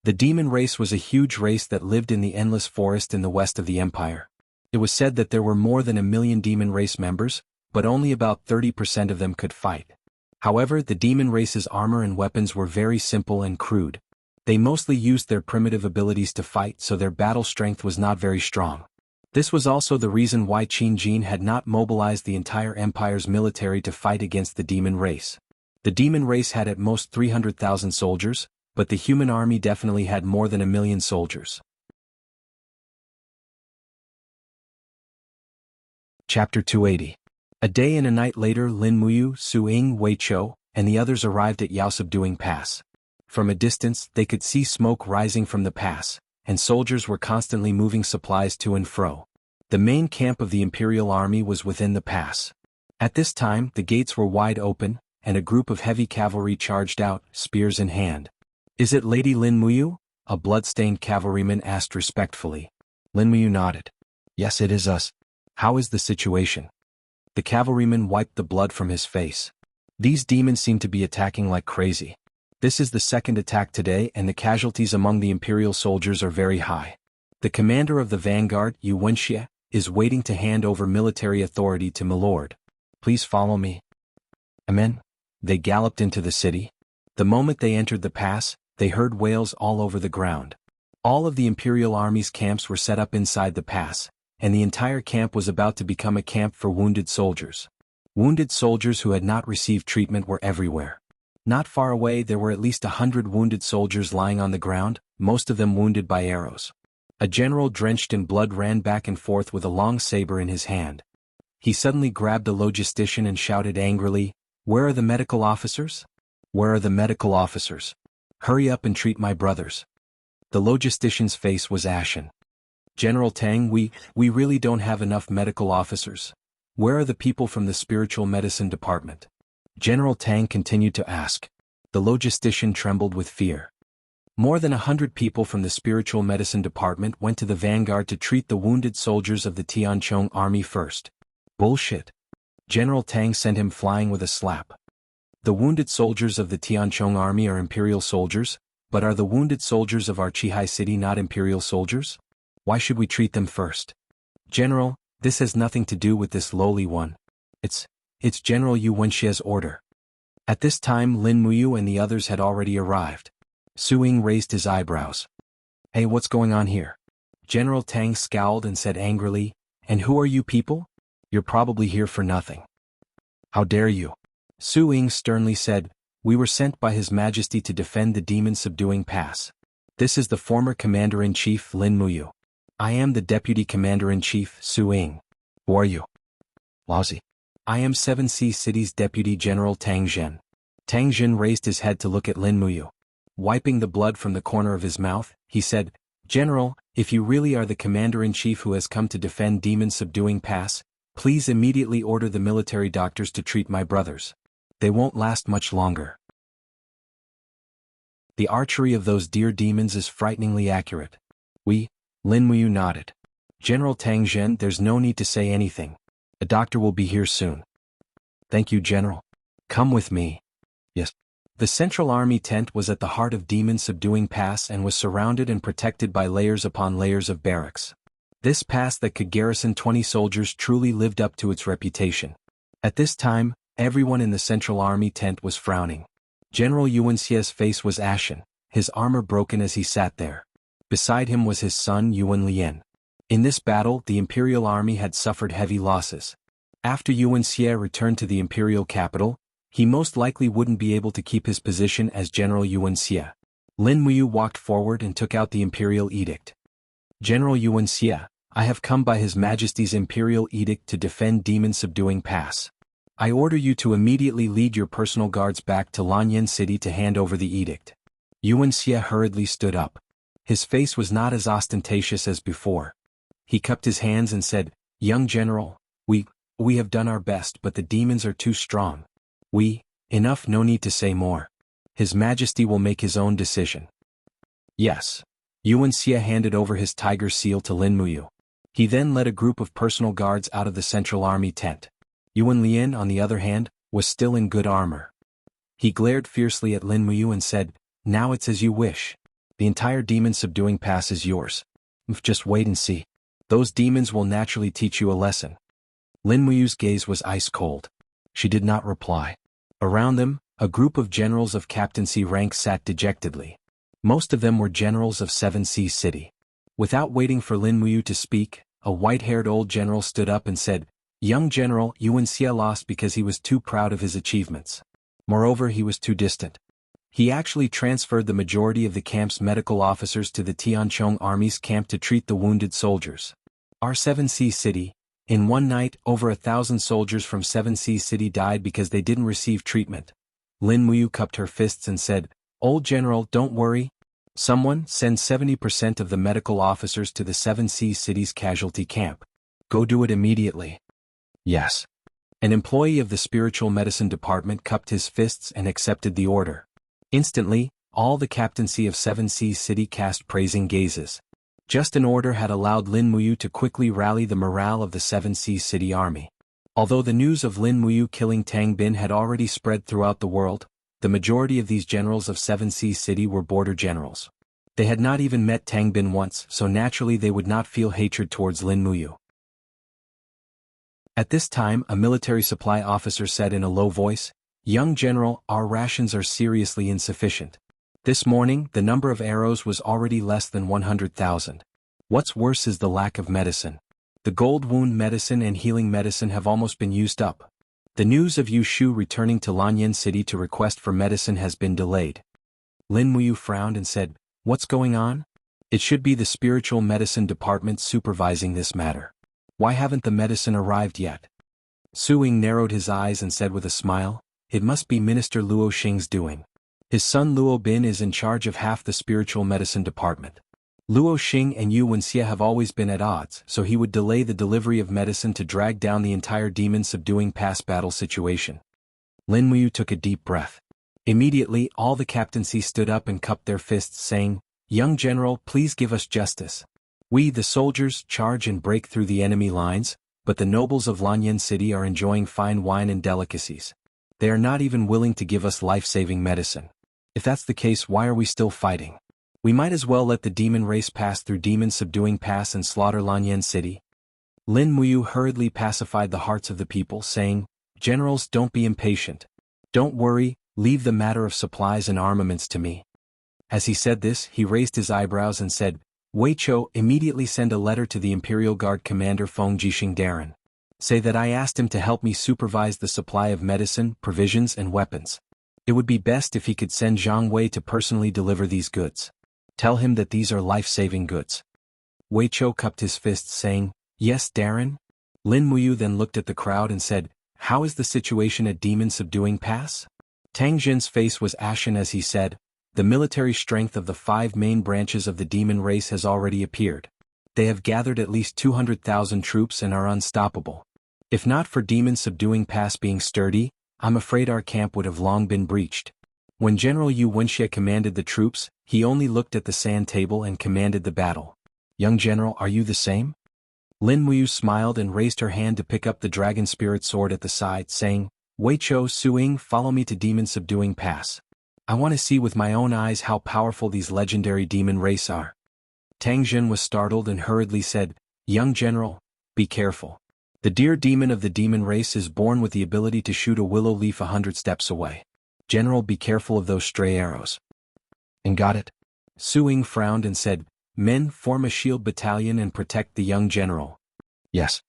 The demon race was a huge race that lived in the endless forest in the west of the empire. It was said that there were more than 1 million demon race members, but only about 30% of them could fight. However, the demon race's armor and weapons were very simple and crude. They mostly used their primitive abilities to fight, so their battle strength was not very strong. This was also the reason why Qin Jin had not mobilized the entire empire's military to fight against the demon race. The demon race had at most 300,000 soldiers, but the human army definitely had more than 1 million soldiers. Chapter 280. A day and a night later, Lin Muyu, Su Ying, Wei Chou, and the others arrived at Yao Subduing Pass. From a distance, they could see smoke rising from the pass, and soldiers were constantly moving supplies to and fro. The main camp of the Imperial Army was within the pass. At this time, the gates were wide open, and a group of heavy cavalry charged out, spears in hand. "Is it Lady Lin Muyu?" a blood-stained cavalryman asked respectfully. Lin Muyu nodded. "Yes, it is us. How is the situation?" The cavalryman wiped the blood from his face. "These demons seem to be attacking like crazy. This is the 2nd attack today and the casualties among the Imperial soldiers are very high. The commander of the vanguard, Wuxia, is waiting to hand over military authority to Milord. Please follow me. Amen. They galloped into the city. The moment they entered the pass, they heard wails all over the ground. All of the Imperial Army's camps were set up inside the pass, and the entire camp was about to become a camp for wounded soldiers. Wounded soldiers who had not received treatment were everywhere. Not far away there were at least 100 wounded soldiers lying on the ground, most of them wounded by arrows. A general drenched in blood ran back and forth with a long saber in his hand. He suddenly grabbed a logistician and shouted angrily, "Where are the medical officers? Where are the medical officers? Hurry up and treat my brothers." The logistician's face was ashen. "General Tang, we really don't have enough medical officers. Where are the people from the spiritual medicine department?" General Tang continued to ask. The logistician trembled with fear. More than 100 people from the spiritual medicine department went to the vanguard to treat the wounded soldiers of the Tianchong army first. Bullshit. General Tang sent him flying with a slap. The wounded soldiers of the Tianchong army are imperial soldiers, but are the wounded soldiers of our Qihai city not imperial soldiers? Why should we treat them first? General, this has nothing to do with this lowly one. It's General Yu Wenxia's order. At this time Lin Muyu and the others had already arrived. Su Ying raised his eyebrows. "Hey, what's going on here?" General Tang scowled and said angrily, "And who are you people? You're probably here for nothing." "How dare you?" Su Ying sternly said, "We were sent by His Majesty to defend the demon-subduing pass. This is the former Commander-in-Chief Lin Muyu. I am the Deputy Commander-in-Chief Su Ying. Who are you?" "Lousy. I am 7C City's Deputy General Tang Zhen." Tang Zhen raised his head to look at Lin Muyu. Wiping the blood from the corner of his mouth, he said, "General, if you really are the Commander-in-Chief who has come to defend demon-subduing pass, please immediately order the military doctors to treat my brothers. They won't last much longer. The archery of those dear demons is frighteningly accurate." Lin Muyu nodded. "General Tang Zhen, there's no need to say anything. A doctor will be here soon." "Thank you, General. Come with me." "Yes." The Central Army tent was at the heart of demon-subduing pass and was surrounded and protected by layers upon layers of barracks. This pass that could garrison 20 soldiers truly lived up to its reputation. At this time, everyone in the Central Army tent was frowning. General Yuanxia's face was ashen, his armor broken as he sat there. Beside him was his son Yuan Lian. In this battle the Imperial Army had suffered heavy losses. After Yuanxia returned to the Imperial capital, he most likely wouldn't be able to keep his position as General Yuanxia. Lin Muyu walked forward and took out the Imperial Edict. "General Yuanxia, I have come by His Majesty's Imperial Edict to defend demon-subduing pass. I order you to immediately lead your personal guards back to Lanyan City to hand over the edict." Yuanxia hurriedly stood up. His face was not as ostentatious as before. He cupped his hands and said, "Young General, we have done our best but the demons are too strong. Enough, no need to say more. His Majesty will make his own decision." "Yes." Yuanxia handed over his tiger seal to Lin Muyu. He then led a group of personal guards out of the Central Army tent. Yuan Lian, on the other hand, was still in good armor. He glared fiercely at Lin Muyu and said, "Now it's as you wish. The entire demon-subduing pass is yours. Just wait and see. Those demons will naturally teach you a lesson." Lin Muyu's gaze was ice-cold. She did not reply. Around them, a group of generals of captaincy rank sat dejectedly. Most of them were generals of 7C City. Without waiting for Lin Muyu to speak, a white-haired old general stood up and said, "Young General, Yuanxia lost because he was too proud of his achievements. Moreover, he was too distant. He actually transferred the majority of the camp's medical officers to the Tianchong Army's camp to treat the wounded soldiers. Our 7C City, in one night, over 1,000 soldiers from 7C City died because they didn't receive treatment." Lin Muyu cupped her fists and said, "Old General, don't worry. Someone send 70% of the medical officers to the 7C City's casualty camp. Go do it immediately." "Yes." An employee of the spiritual medicine department cupped his fists and accepted the order. Instantly, all the captaincy of 7C City cast praising gazes. Just an order had allowed Lin Muyu to quickly rally the morale of the 7C City army. Although the news of Lin Muyu killing Tang Bin had already spread throughout the world, the majority of these generals of 7C City were border generals. They had not even met Tang Bin once, so naturally they would not feel hatred towards Lin Muyu. At this time, a military supply officer said in a low voice, "Young General, our rations are seriously insufficient. This morning, the number of arrows was already less than 100,000. What's worse is the lack of medicine. The gold wound medicine and healing medicine have almost been used up. The news of Yu Shu returning to Lanyan City to request for medicine has been delayed." Lin Muyu frowned and said, "What's going on? It should be the spiritual medicine department supervising this matter. Why haven't the medicine arrived yet?" Su Ying narrowed his eyes and said with a smile, "It must be Minister Luo Xing's doing. His son Luo Bin is in charge of half the spiritual medicine department. Luo Xing and Yu Wuxia have always been at odds, so he would delay the delivery of medicine to drag down the entire demon-subduing pass battle situation." Lin Muyu took a deep breath. Immediately, all the captaincy stood up and cupped their fists, saying, "Young General, please give us justice. We, the soldiers, charge and break through the enemy lines, but the nobles of Lanyan City are enjoying fine wine and delicacies. They are not even willing to give us life-saving medicine. If that's the case, why are we still fighting? We might as well let the demon race pass through demon-subduing pass and slaughter Lanyan City." Lin Muyu hurriedly pacified the hearts of the people, saying, "Generals, don't be impatient. Don't worry, leave the matter of supplies and armaments to me." As he said this, he raised his eyebrows and said, "Wei Chou, immediately send a letter to the Imperial Guard Commander Feng Jixing Darren. Say that I asked him to help me supervise the supply of medicine, provisions and weapons. It would be best if he could send Zhang Wei to personally deliver these goods. Tell him that these are life-saving goods." Wei Chou cupped his fists, saying, "Yes, Darren." Lin Muyu then looked at the crowd and said, "How is the situation at Demon Subduing Pass?" Tang Jin's face was ashen as he said, "The military strength of the 5 main branches of the demon race has already appeared. They have gathered at least 200,000 troops and are unstoppable. If not for Demon Subduing Pass being sturdy, I'm afraid our camp would have long been breached." When General Yu Wuxia commanded the troops, he only looked at the sand table and commanded the battle. "Young General, are you the same?" Lin Muyu smiled and raised her hand to pick up the dragon spirit sword at the side, saying, "Wei Chou, Su Ying, follow me to Demon Subduing Pass. I want to see with my own eyes how powerful these legendary demon race are." Tang Jin was startled and hurriedly said, "Young General, be careful. The deer demon of the demon race is born with the ability to shoot a willow leaf 100 steps away. General, be careful of those stray arrows." "And got it?" Su Ying frowned and said, "Men, form a shield battalion and protect the young general." "Yes."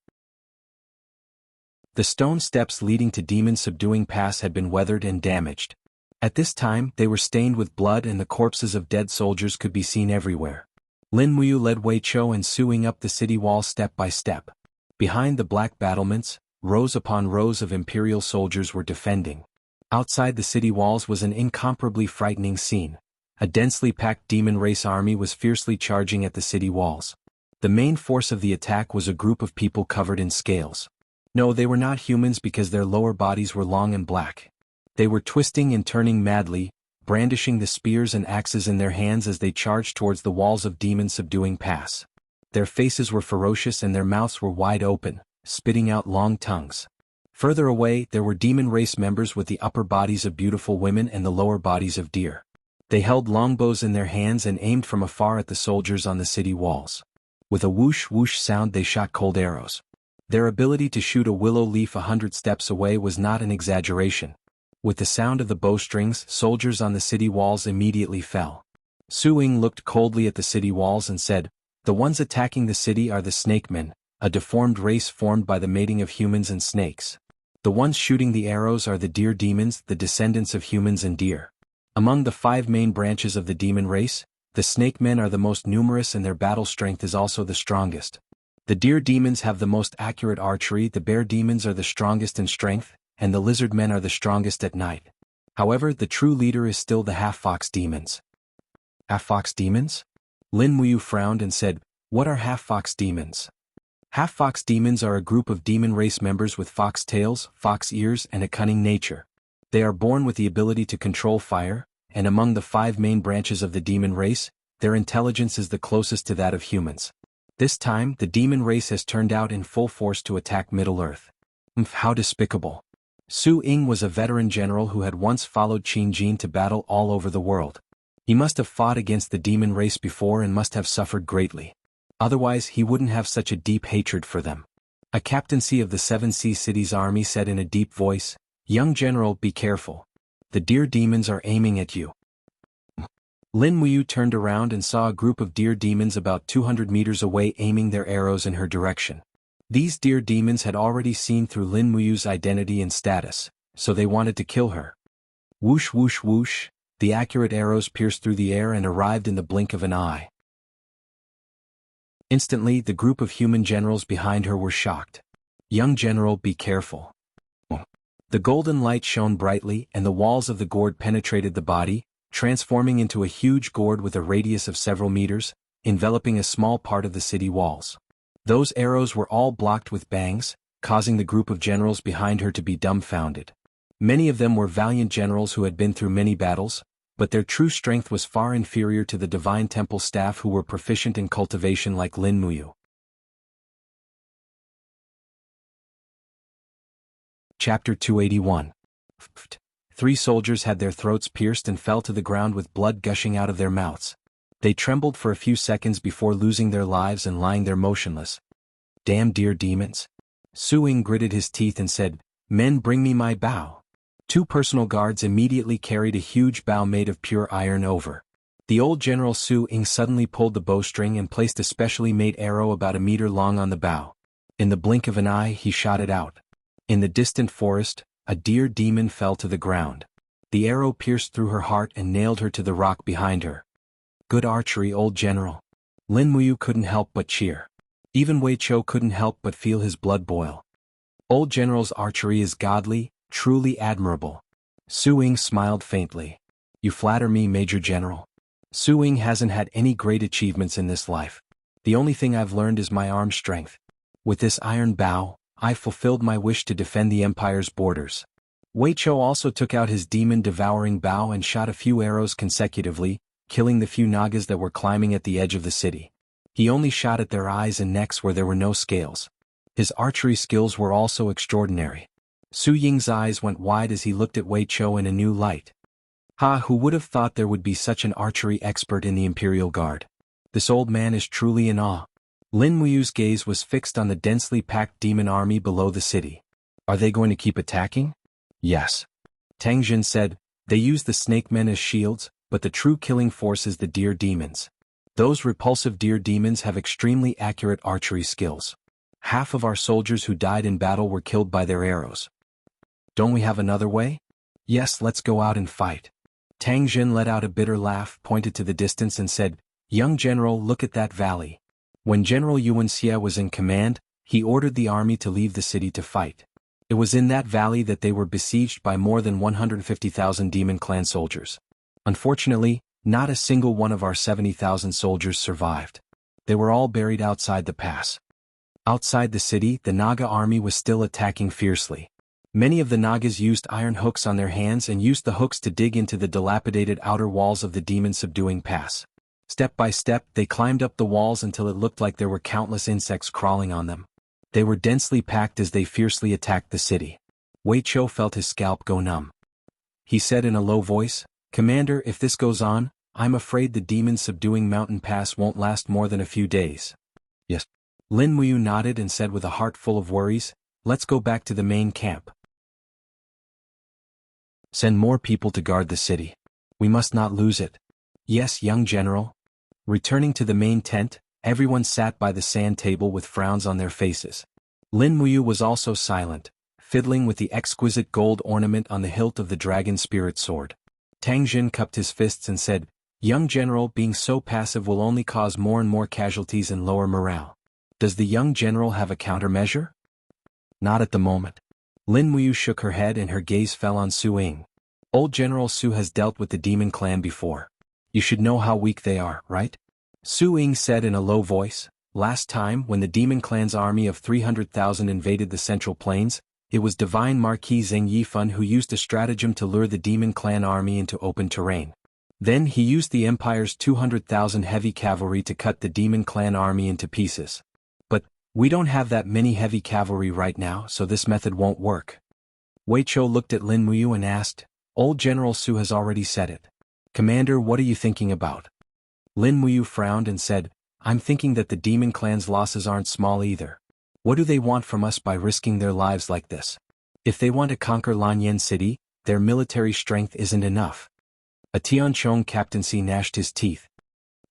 The stone steps leading to Demon Subduing Pass had been weathered and damaged. At this time, they were stained with blood and the corpses of dead soldiers could be seen everywhere. Lin Muyu led Wei Chou and Su Ying up the city wall step by step. Behind the black battlements, rows upon rows of imperial soldiers were defending. Outside the city walls was an incomparably frightening scene. A densely packed demon race army was fiercely charging at the city walls. The main force of the attack was a group of people covered in scales. No, they were not humans because their lower bodies were long and black. They were twisting and turning madly, brandishing the spears and axes in their hands as they charged towards the walls of Demon Subduing Pass. Their faces were ferocious and their mouths were wide open, spitting out long tongues. Further away, there were demon race members with the upper bodies of beautiful women and the lower bodies of deer. They held longbows in their hands and aimed from afar at the soldiers on the city walls. With a whoosh whoosh sound they shot cold arrows. Their ability to shoot a willow leaf 100 steps away was not an exaggeration. With the sound of the bowstrings, soldiers on the city walls immediately fell. Su Ying looked coldly at the city walls and said, "The ones attacking the city are the snakemen, a deformed race formed by the mating of humans and snakes. The ones shooting the arrows are the deer demons, the descendants of humans and deer. Among the 5 main branches of the demon race, the snake men are the most numerous and their battle strength is also the strongest. The deer demons have the most accurate archery, the bear demons are the strongest in strength, and the lizard men are the strongest at night. However, the true leader is still the half-fox demons." "Half-fox demons?" Lin Muyu frowned and said, "What are half-fox demons?" Half-fox demons are a group of demon race members with fox tails, fox ears, and a cunning nature. They are born with the ability to control fire, and among the 5 main branches of the demon race, their intelligence is the closest to that of humans. This time, the demon race has turned out in full force to attack Middle-earth. How despicable. Su Ying was a veteran general who had once followed Qin Jin to battle all over the world. He must have fought against the demon race before and must have suffered greatly. Otherwise he wouldn't have such a deep hatred for them. A captaincy of the Seven Sea Cities army said in a deep voice, "Young general, be careful. The deer demons are aiming at you." Lin Muyu turned around and saw a group of deer demons about 200 meters away aiming their arrows in her direction. These deer demons had already seen through Lin Muyu's identity and status, so they wanted to kill her. Whoosh whoosh whoosh, the accurate arrows pierced through the air and arrived in the blink of an eye. Instantly, the group of human generals behind her were shocked. "Young general, be careful." The golden light shone brightly and the walls of the gourd penetrated the body, transforming into a huge gourd with a radius of several meters, enveloping a small part of the city walls. Those arrows were all blocked with bangs, causing the group of generals behind her to be dumbfounded. Many of them were valiant generals who had been through many battles, but their true strength was far inferior to the Divine Temple staff who were proficient in cultivation like Lin Muyu. Chapter 281. 3 soldiers had their throats pierced and fell to the ground with blood gushing out of their mouths. They trembled for a few seconds before losing their lives and lying there motionless. "Damn deer demons." Su Ying gritted his teeth and said, "Men, bring me my bow." 2 personal guards immediately carried a huge bow made of pure iron over. The old General Su Ying suddenly pulled the bowstring and placed a specially made arrow about a meter long on the bow. In the blink of an eye he shot it out. In the distant forest, a deer demon fell to the ground. The arrow pierced through her heart and nailed her to the rock behind her. "Good archery, old general." Lin Muyu couldn't help but cheer. Even Wei Chou couldn't help but feel his blood boil. "Old general's archery is godly, truly admirable." Su Ying smiled faintly. "You flatter me, Major General." Su Ying hasn't had any great achievements in this life. The only thing I've learned is my arm strength. With this iron bow, I fulfilled my wish to defend the Empire's borders. Wei Chou also took out his demon-devouring bow and shot a few arrows consecutively, killing the few Nagas that were climbing at the edge of the city. He only shot at their eyes and necks where there were no scales. His archery skills were also extraordinary. Su Ying's eyes went wide as he looked at Wei Chou in a new light. Who would have thought there would be such an archery expert in the Imperial Guard? This old man is truly in awe. Lin Muyu's gaze was fixed on the densely packed demon army below the city. "Are they going to keep attacking?" "Yes." Tang Jin said, "They use the snake men as shields, but the true killing force is the deer demons. Those repulsive deer demons have extremely accurate archery skills. Half of our soldiers who died in battle were killed by their arrows. Don't we have another way? Yes, let's go out and fight." Tang Jin let out a bitter laugh, pointed to the distance and said, "Young general, look at that valley." When General Wuxia was in command, he ordered the army to leave the city to fight. It was in that valley that they were besieged by more than 150,000 demon clan soldiers. Unfortunately, not a single one of our 70,000 soldiers survived. They were all buried outside the pass. Outside the city, the Naga army was still attacking fiercely. Many of the Nagas used iron hooks on their hands and used the hooks to dig into the dilapidated outer walls of the demon-subduing pass. Step by step, they climbed up the walls until it looked like there were countless insects crawling on them. They were densely packed as they fiercely attacked the city. Wei Chou felt his scalp go numb. He said in a low voice, "Commander, if this goes on, I'm afraid the demon-subduing mountain pass won't last more than a few days." "Yes." Lin Muyu nodded and said with a heart full of worries, "Let's go back to the main camp. Send more people to guard the city. We must not lose it." "Yes, young general." Returning to the main tent, everyone sat by the sand table with frowns on their faces. Lin Muyu was also silent, fiddling with the exquisite gold ornament on the hilt of the dragon spirit sword. Tang Jin cupped his fists and said, "Young general, being so passive will only cause more and more casualties and lower morale. Does the young general have a countermeasure?" "Not at the moment." Lin Muyu shook her head and her gaze fell on Su Ying. "Old General Su has dealt with the demon clan before. You should know how weak they are, right?" Su Ying said in a low voice, "Last time, when the demon clan's army of 300,000 invaded the central plains, it was Divine Marquis Zheng Yifan who used a stratagem to lure the demon clan army into open terrain. Then he used the Empire's 200,000 heavy cavalry to cut the demon clan army into pieces. But we don't have that many heavy cavalry right now, so this method won't work." Wei Chou looked at Lin Muyu and asked, "Old General Su has already said it. Commander, what are you thinking about?" Lin Muyu frowned and said, "I'm thinking that the demon clan's losses aren't small either. What do they want from us by risking their lives like this? If they want to conquer Lanyan City, their military strength isn't enough. A Tianchong captaincy gnashed his teeth.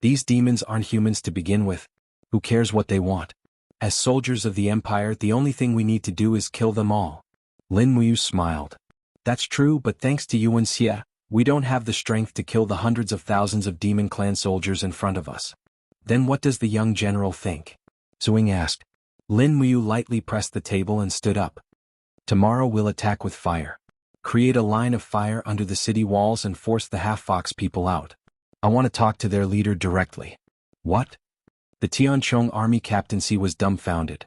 These demons aren't humans to begin with. Who cares what they want? As soldiers of the Empire, the only thing we need to do is kill them all. Lin Muyu smiled. That's true, but thanks to you and Xia, we don't have the strength to kill the hundreds of thousands of demon clan soldiers in front of us. Then what does the young general think? Suing asked. Lin Muyu lightly pressed the table and stood up. Tomorrow we'll attack with fire. Create a line of fire under the city walls and force the half-fox people out. I want to talk to their leader directly. What? The Tianchong army captaincy was dumbfounded.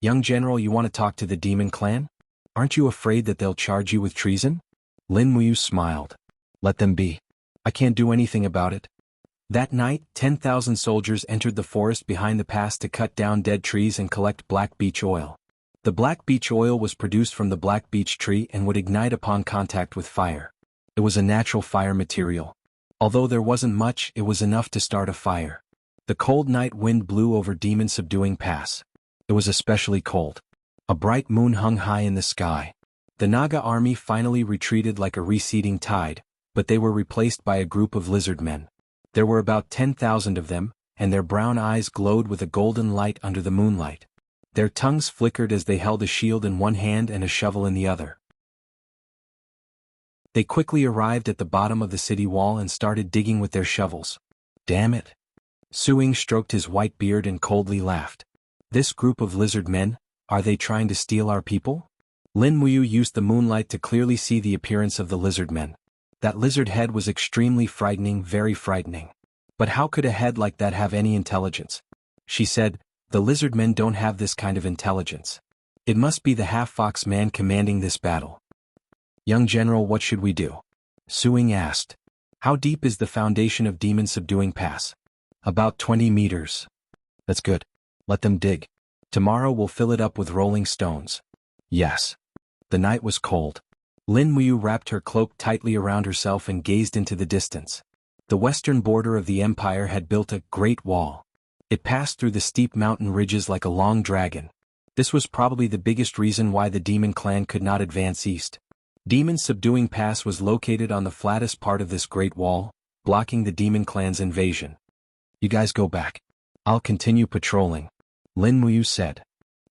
Young general, you want to talk to the demon clan? Aren't you afraid that they'll charge you with treason? Lin Muyu smiled. Let them be. I can't do anything about it. That night, 10,000 soldiers entered the forest behind the pass to cut down dead trees and collect black beech oil. The black beech oil was produced from the black beech tree and would ignite upon contact with fire. It was a natural fire material. Although there wasn't much, it was enough to start a fire. The cold night wind blew over demon-subduing pass. It was especially cold. A bright moon hung high in the sky. The Naga army finally retreated like a receding tide, but they were replaced by a group of lizard men. There were about 10,000 of them, and their brown eyes glowed with a golden light under the moonlight. Their tongues flickered as they held a shield in one hand and a shovel in the other. They quickly arrived at the bottom of the city wall and started digging with their shovels. Damn it. Suing stroked his white beard and coldly laughed. This group of lizard men, are they trying to steal our people? Lin Muyu used the moonlight to clearly see the appearance of the lizard men. That lizard head was extremely frightening, very frightening. But how could a head like that have any intelligence? She said, the lizard men don't have this kind of intelligence. It must be the half-fox man commanding this battle. Young general, what should we do? Suing asked. How deep is the foundation of demon-subduing pass? About 20 meters. That's good. Let them dig. Tomorrow we'll fill it up with rolling stones. Yes. The night was cold. Lin Muyu wrapped her cloak tightly around herself and gazed into the distance. The western border of the empire had built a great wall. It passed through the steep mountain ridges like a long dragon. This was probably the biggest reason why the demon clan could not advance east. Demon-subduing pass was located on the flattest part of this great wall, blocking the demon clan's invasion. You guys go back. I'll continue patrolling. Lin Muyu said.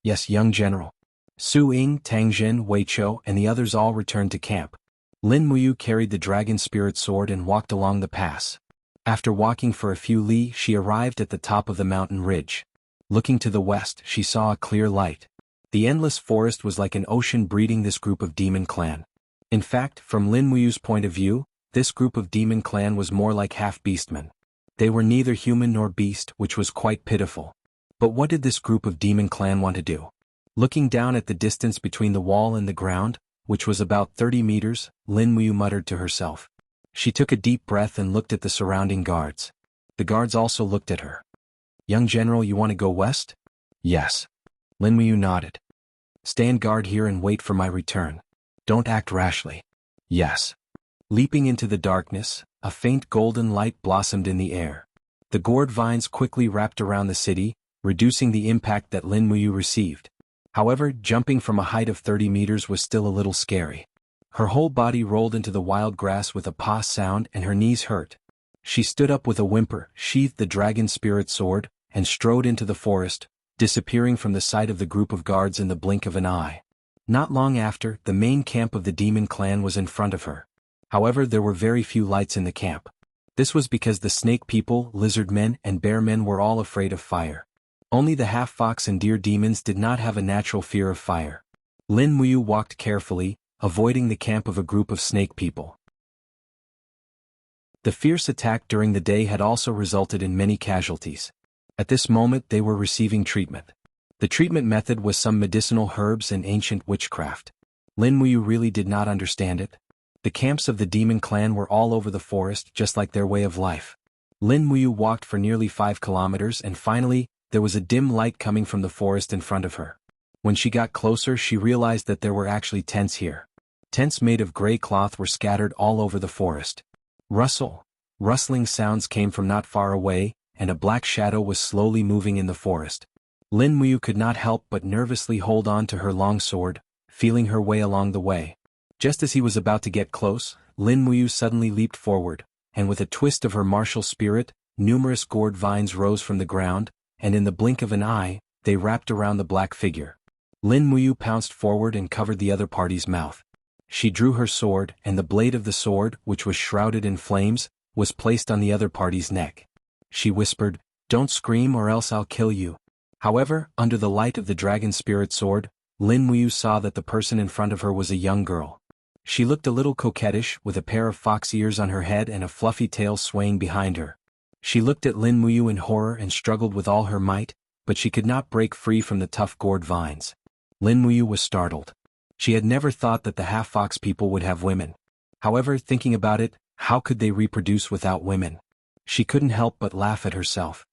Yes, young general. Su Ying, Tang Jin, Wei Chou, and the others all returned to camp. Lin Muyu carried the dragon spirit sword and walked along the pass. After walking for a few li, she arrived at the top of the mountain ridge. Looking to the west, she saw a clear light. The endless forest was like an ocean breeding this group of demon clan. In fact, from Lin Muyu's point of view, this group of demon clan was more like half-beastmen. They were neither human nor beast, which was quite pitiful. But what did this group of demon clan want to do? Looking down at the distance between the wall and the ground, which was about 30 meters, Lin Muyu muttered to herself. She took a deep breath and looked at the surrounding guards. The guards also looked at her. Young general, you want to go west? Yes. Lin Muyu nodded. Stand guard here and wait for my return. Don't act rashly. Yes. Leaping into the darkness, a faint golden light blossomed in the air. The gourd vines quickly wrapped around the city, reducing the impact that Lin Muyu received. However, jumping from a height of 30 meters was still a little scary. Her whole body rolled into the wild grass with a pah sound and her knees hurt. She stood up with a whimper, sheathed the dragon spirit sword, and strode into the forest, disappearing from the sight of the group of guards in the blink of an eye. Not long after, the main camp of the demon clan was in front of her. However, there were very few lights in the camp. This was because the snake people, lizard men, and bear men were all afraid of fire. Only the half-fox and deer demons did not have a natural fear of fire. Lin Muyu walked carefully, avoiding the camp of a group of snake people. The fierce attack during the day had also resulted in many casualties. At this moment they were receiving treatment. The treatment method was some medicinal herbs and ancient witchcraft. Lin Muyu really did not understand it. The camps of the demon clan were all over the forest, just like their way of life. Lin Muyu walked for nearly 5 kilometers and finally, there was a dim light coming from the forest in front of her. When she got closer, she realized that there were actually tents here. Tents made of gray cloth were scattered all over the forest. Rustling sounds came from not far away, and a black shadow was slowly moving in the forest. Lin Muyu could not help but nervously hold on to her long sword, feeling her way along the way. Just as he was about to get close, Lin Muyu suddenly leaped forward, and with a twist of her martial spirit, numerous gourd vines rose from the ground, and in the blink of an eye, they wrapped around the black figure. Lin Muyu pounced forward and covered the other party's mouth. She drew her sword, and the blade of the sword, which was shrouded in flames, was placed on the other party's neck. She whispered, "Don't scream or else I'll kill you." However, under the light of the dragon spirit sword, Lin Muyu saw that the person in front of her was a young girl. She looked a little coquettish, with a pair of fox ears on her head and a fluffy tail swaying behind her. She looked at Lin Muyu in horror and struggled with all her might, but she could not break free from the tough gourd vines. Lin Muyu was startled. She had never thought that the half-fox people would have women. However, thinking about it, how could they reproduce without women? She couldn't help but laugh at herself.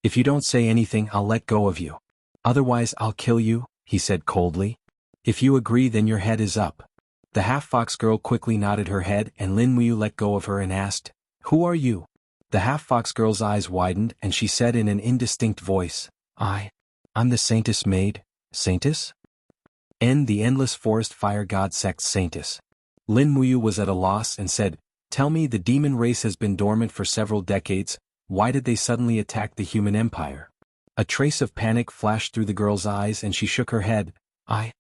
"If you don't say anything, I'll let go of you. Otherwise, I'll kill you," he said coldly. "If you agree, then your head is up." The half-fox girl quickly nodded her head, and Lin Muyu let go of her and asked, "Who are you?" The half-fox girl's eyes widened and she said in an indistinct voice, I'm the Saintess Maid, Saintess? The Endless Forest Fire God Sect Saintess. Lin Muyu was at a loss and said, "Tell me, the demon race has been dormant for several decades, why did they suddenly attack the human empire?" A trace of panic flashed through the girl's eyes and she shook her head. I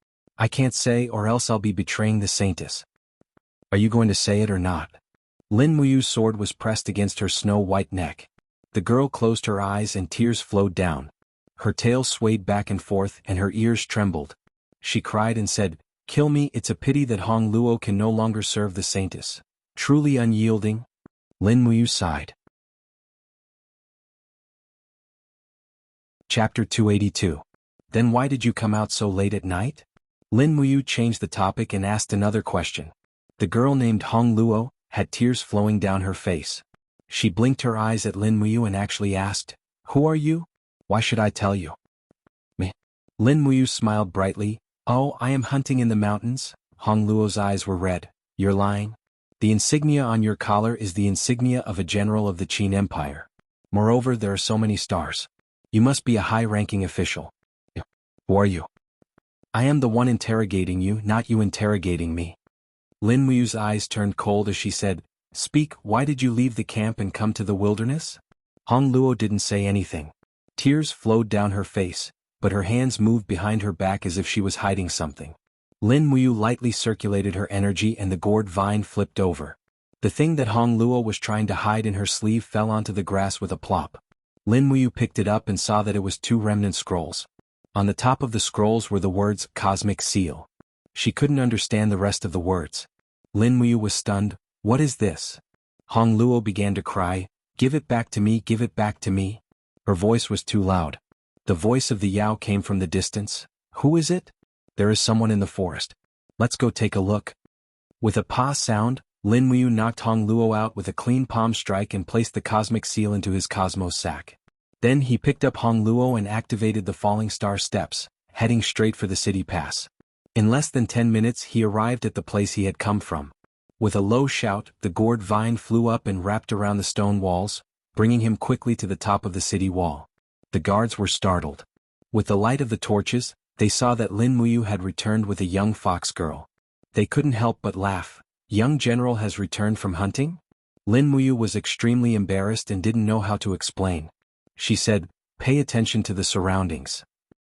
can't say, or else I'll be betraying the Saintess." "Are you going to say it or not?" Lin Muyu's sword was pressed against her snow-white neck. The girl closed her eyes and tears flowed down. Her tail swayed back and forth and her ears trembled. She cried and said, "Kill me, it's a pity that Hong Luo can no longer serve the Saintess. Truly unyielding." Lin Muyu sighed. Chapter 282. Then why did you come out so late at night? Lin Muyu changed the topic and asked another question. The girl named Hong Luo had tears flowing down her face. She blinked her eyes at Lin Muyu and actually asked, "Who are you? Why should I tell you?" "Me." Lin Muyu smiled brightly. "Oh, I am hunting in the mountains." Hong Luo's eyes were red. "You're lying. The insignia on your collar is the insignia of a general of the Qin Empire. Moreover, there are so many stars. You must be a high-ranking official." "Who are you?" "I am the one interrogating you, not you interrogating me." Lin Muyu's eyes turned cold as she said, "Speak, why did you leave the camp and come to the wilderness?" Hong Luo didn't say anything. Tears flowed down her face, but her hands moved behind her back as if she was hiding something. Lin Muyu lightly circulated her energy and the gourd vine flipped over. The thing that Hong Luo was trying to hide in her sleeve fell onto the grass with a plop. Lin Muyu picked it up and saw that it was 2 remnant scrolls. On the top of the scrolls were the words, "Cosmic Seal." She couldn't understand the rest of the words. Lin Muyu was stunned. "What is this?" Hong Luo began to cry, "Give it back to me, give it back to me." Her voice was too loud. The voice of the Yao came from the distance. "Who is it?" "There is someone in the forest. Let's go take a look." With a pa sound, Lin Muyu knocked Hong Luo out with a clean palm strike and placed the cosmic seal into his cosmos sack. Then he picked up Hong Luo and activated the falling star steps, heading straight for the city pass. In less than 10 minutes he arrived at the place he had come from. With a low shout, the gourd vine flew up and wrapped around the stone walls, bringing him quickly to the top of the city wall. The guards were startled. With the light of the torches, they saw that Lin Muyu had returned with a young fox girl. They couldn't help but laugh. "Young general has returned from hunting?" Lin Muyu was extremely embarrassed and didn't know how to explain. She said, "Pay attention to the surroundings."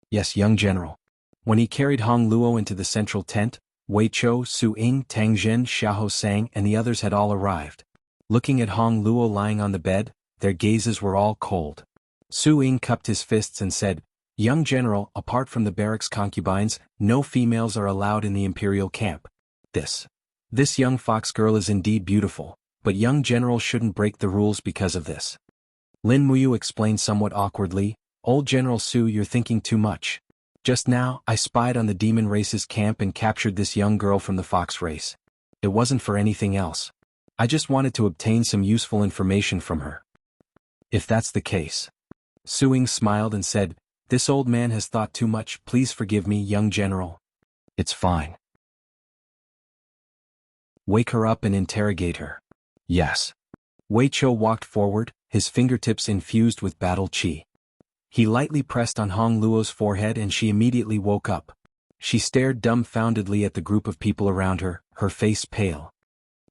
"Yes, young general." When he carried Hong Luo into the central tent, Wei Chou, Su Ying, Tang Zhen, Xiahou Sang and the others had all arrived. Looking at Hong Luo lying on the bed, their gazes were all cold. Su Ying cupped his fists and said, "Young general, apart from the barracks concubines, no females are allowed in the imperial camp. This young fox girl is indeed beautiful, but young general shouldn't break the rules because of this." Lin Muyu explained somewhat awkwardly, "Old General Su, you're thinking too much. Just now, I spied on the demon race's camp and captured this young girl from the fox race. It wasn't for anything else. I just wanted to obtain some useful information from her." "If that's the case." Su Ying smiled and said, "This old man has thought too much, please forgive me, young general." "It's fine. Wake her up and interrogate her." "Yes." Wei Chou walked forward, his fingertips infused with battle qi. He lightly pressed on Hong Luo's forehead and she immediately woke up. She stared dumbfoundedly at the group of people around her, her face pale.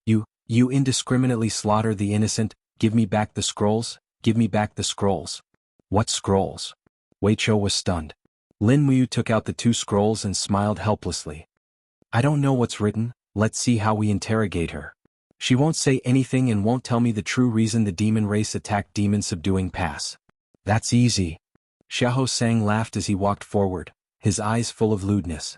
You indiscriminately slaughter the innocent, give me back the scrolls, give me back the scrolls. What scrolls? Wei Chou was stunned. Lin Muyu took out the 2 scrolls and smiled helplessly. I don't know what's written, let's see how we interrogate her. She won't say anything and won't tell me the true reason the demon race attacked demon subduing pass. That's easy. Xiahou Sang laughed as he walked forward, his eyes full of lewdness.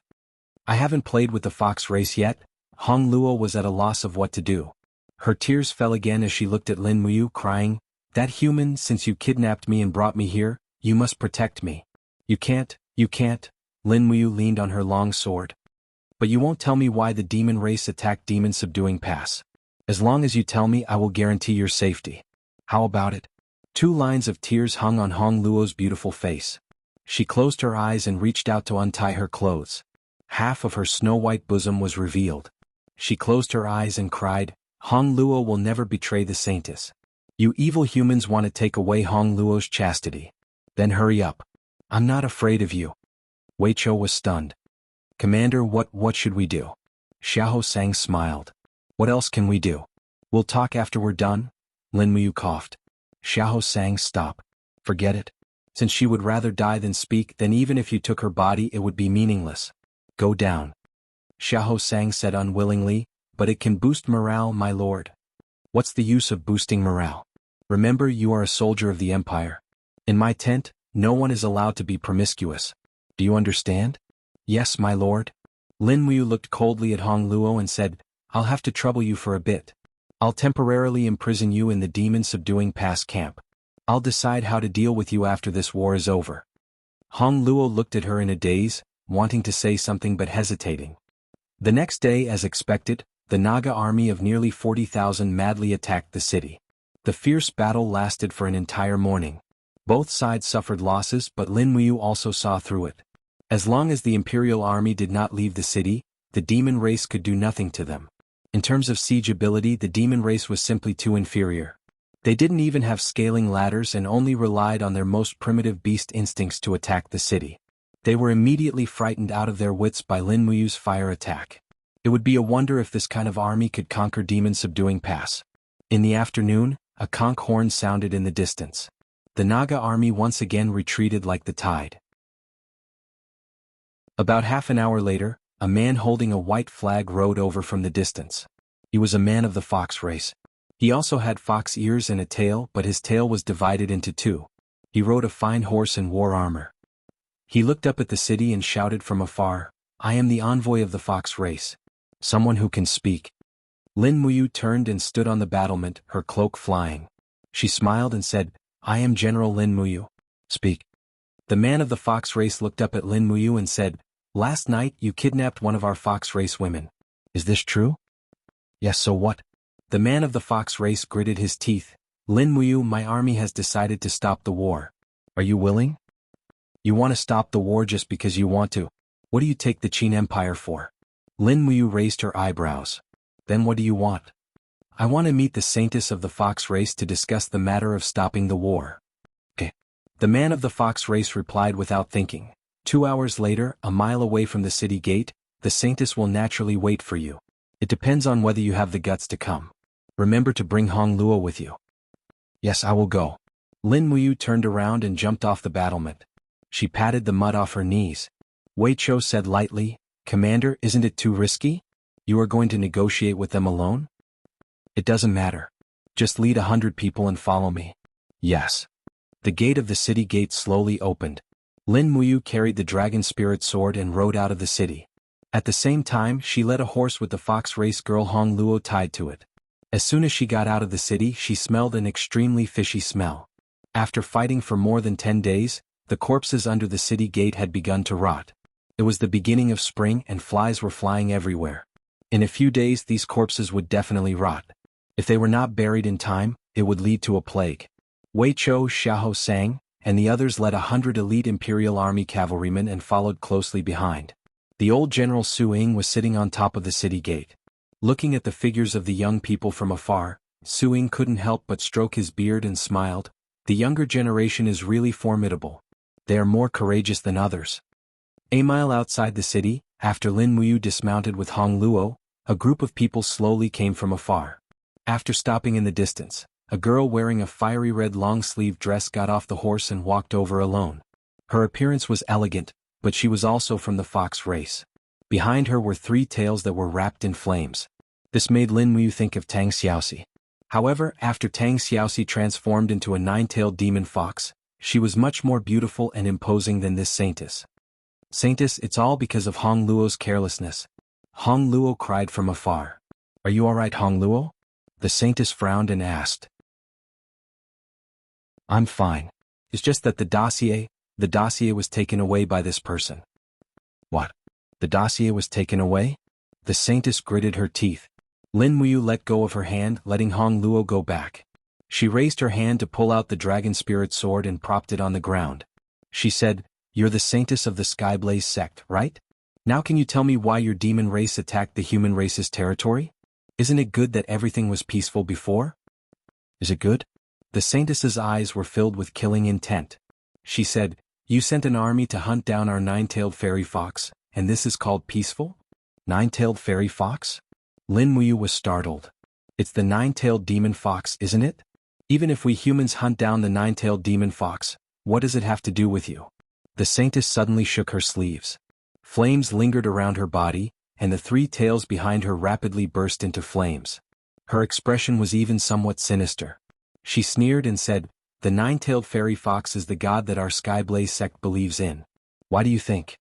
I haven't played with the fox race yet. Hong Luo was at a loss of what to do. Her tears fell again as she looked at Lin Muyu, crying, That human, since you kidnapped me and brought me here, you must protect me. You can't. Lin Muyu leaned on her long sword. But you won't tell me why the demon race attacked demon subduing pass. As long as you tell me, I will guarantee your safety. How about it? 2 lines of tears hung on Hong Luo's beautiful face. She closed her eyes and reached out to untie her clothes. Half of her snow-white bosom was revealed. She closed her eyes and cried, Hong Luo will never betray the saintess. You evil humans want to take away Hong Luo's chastity. Then hurry up. I'm not afraid of you. Wei Chou was stunned. Commander, what should we do? Xiahou Sang smiled. What else can we do? We'll talk after we're done? Lin Muyu coughed. Xiahou Sang, stop. Forget it. Since she would rather die than speak, then even if you took her body it would be meaningless. Go down. Xiahou Sang said unwillingly, but it can boost morale, my lord. What's the use of boosting morale? Remember, you are a soldier of the Empire. In my tent, no one is allowed to be promiscuous. Do you understand? Yes, my lord. Lin Muyu looked coldly at Hong Luo and said, I'll have to trouble you for a bit. I'll temporarily imprison you in the demon subduing pass camp. I'll decide how to deal with you after this war is over. Hong Luo looked at her in a daze, wanting to say something but hesitating. The next day, as expected, the Naga army of nearly 40,000 madly attacked the city. The fierce battle lasted for an entire morning. Both sides suffered losses, but Lin Muyu also saw through it. As long as the Imperial army did not leave the city, the demon race could do nothing to them. In terms of siege ability, the demon race was simply too inferior. They didn't even have scaling ladders and only relied on their most primitive beast instincts to attack the city. They were immediately frightened out of their wits by Lin Muyu's fire attack. It would be a wonder if this kind of army could conquer demon subduing pass. In the afternoon, a conch horn sounded in the distance. The Naga army once again retreated like the tide. About half an hour later, a man holding a white flag rode over from the distance. He was a man of the fox race. He also had fox ears and a tail, but his tail was divided into 2. He rode a fine horse and wore armor. He looked up at the city and shouted from afar, I am the envoy of the fox race. Someone who can speak. Lin Muyu turned and stood on the battlement, her cloak flying. She smiled and said, I am General Lin Muyu. Speak. The man of the fox race looked up at Lin Muyu and said, Last night you kidnapped one of our fox race women. Is this true? Yes, so what? The man of the fox race gritted his teeth. Lin Muyu, my army has decided to stop the war. Are you willing? You want to stop the war just because you want to. What do you take the Qin Empire for? Lin Muyu raised her eyebrows. Then what do you want? I want to meet the saintess of the fox race to discuss the matter of stopping the war. Okay. The man of the fox race replied without thinking. 2 hours later, a mile away from the city gate, the saintess will naturally wait for you. It depends on whether you have the guts to come. Remember to bring Hong Luo with you. Yes, I will go. Lin Muyu turned around and jumped off the battlement. She patted the mud off her knees. Wei Chou said lightly, Commander, isn't it too risky? You are going to negotiate with them alone? It doesn't matter. Just lead 100 people and follow me. Yes. The gate of the city gate slowly opened. Lin Muyu carried the dragon spirit sword and rode out of the city. At the same time, she led a horse with the fox race girl Hong Luo tied to it. As soon as she got out of the city, she smelled an extremely fishy smell. After fighting for more than 10 days, the corpses under the city gate had begun to rot. It was the beginning of spring and flies were flying everywhere. In a few days these corpses would definitely rot. If they were not buried in time, it would lead to a plague. Wei Chou, Xiahou Sang, and the others led 100 elite Imperial Army cavalrymen and followed closely behind. The old General Su Ying was sitting on top of the city gate. Looking at the figures of the young people from afar, Su Ying couldn't help but stroke his beard and smiled. The younger generation is really formidable. They are more courageous than others. A mile outside the city, after Lin Muyu dismounted with Hong Luo, a group of people slowly came from afar. After stopping in the distance, a girl wearing a fiery red long-sleeved dress got off the horse and walked over alone. Her appearance was elegant, but she was also from the fox race. Behind her were three tails that were wrapped in flames. This made Lin Muyu think of Tang Xiaoxi. However, after Tang Xiaoxi transformed into a nine-tailed demon fox, she was much more beautiful and imposing than this saintess. Saintess, it's all because of Hong Luo's carelessness. Hong Luo cried from afar. Are you alright, Hong Luo? The saintess frowned and asked. I'm fine. It's just that the dossier was taken away by this person. What? The dossier was taken away? The saintess gritted her teeth. Lin Muyu let go of her hand, letting Hong Luo go back. She raised her hand to pull out the dragon spirit sword and propped it on the ground. She said, You're the saintess of the Skyblaze sect, right? Now can you tell me why your demon race attacked the human race's territory? Isn't it good that everything was peaceful before? Is it good? The saintess's eyes were filled with killing intent. She said, You sent an army to hunt down our nine-tailed fairy fox, and this is called peaceful? Nine-tailed fairy fox? Lin Muyu was startled. It's the nine-tailed demon fox, isn't it? Even if we humans hunt down the nine-tailed demon fox, what does it have to do with you? The saintess suddenly shook her sleeves. Flames lingered around her body, and the three tails behind her rapidly burst into flames. Her expression was even somewhat sinister. She sneered and said, The nine-tailed fairy fox is the god that our Skyblaze sect believes in. Why do you think?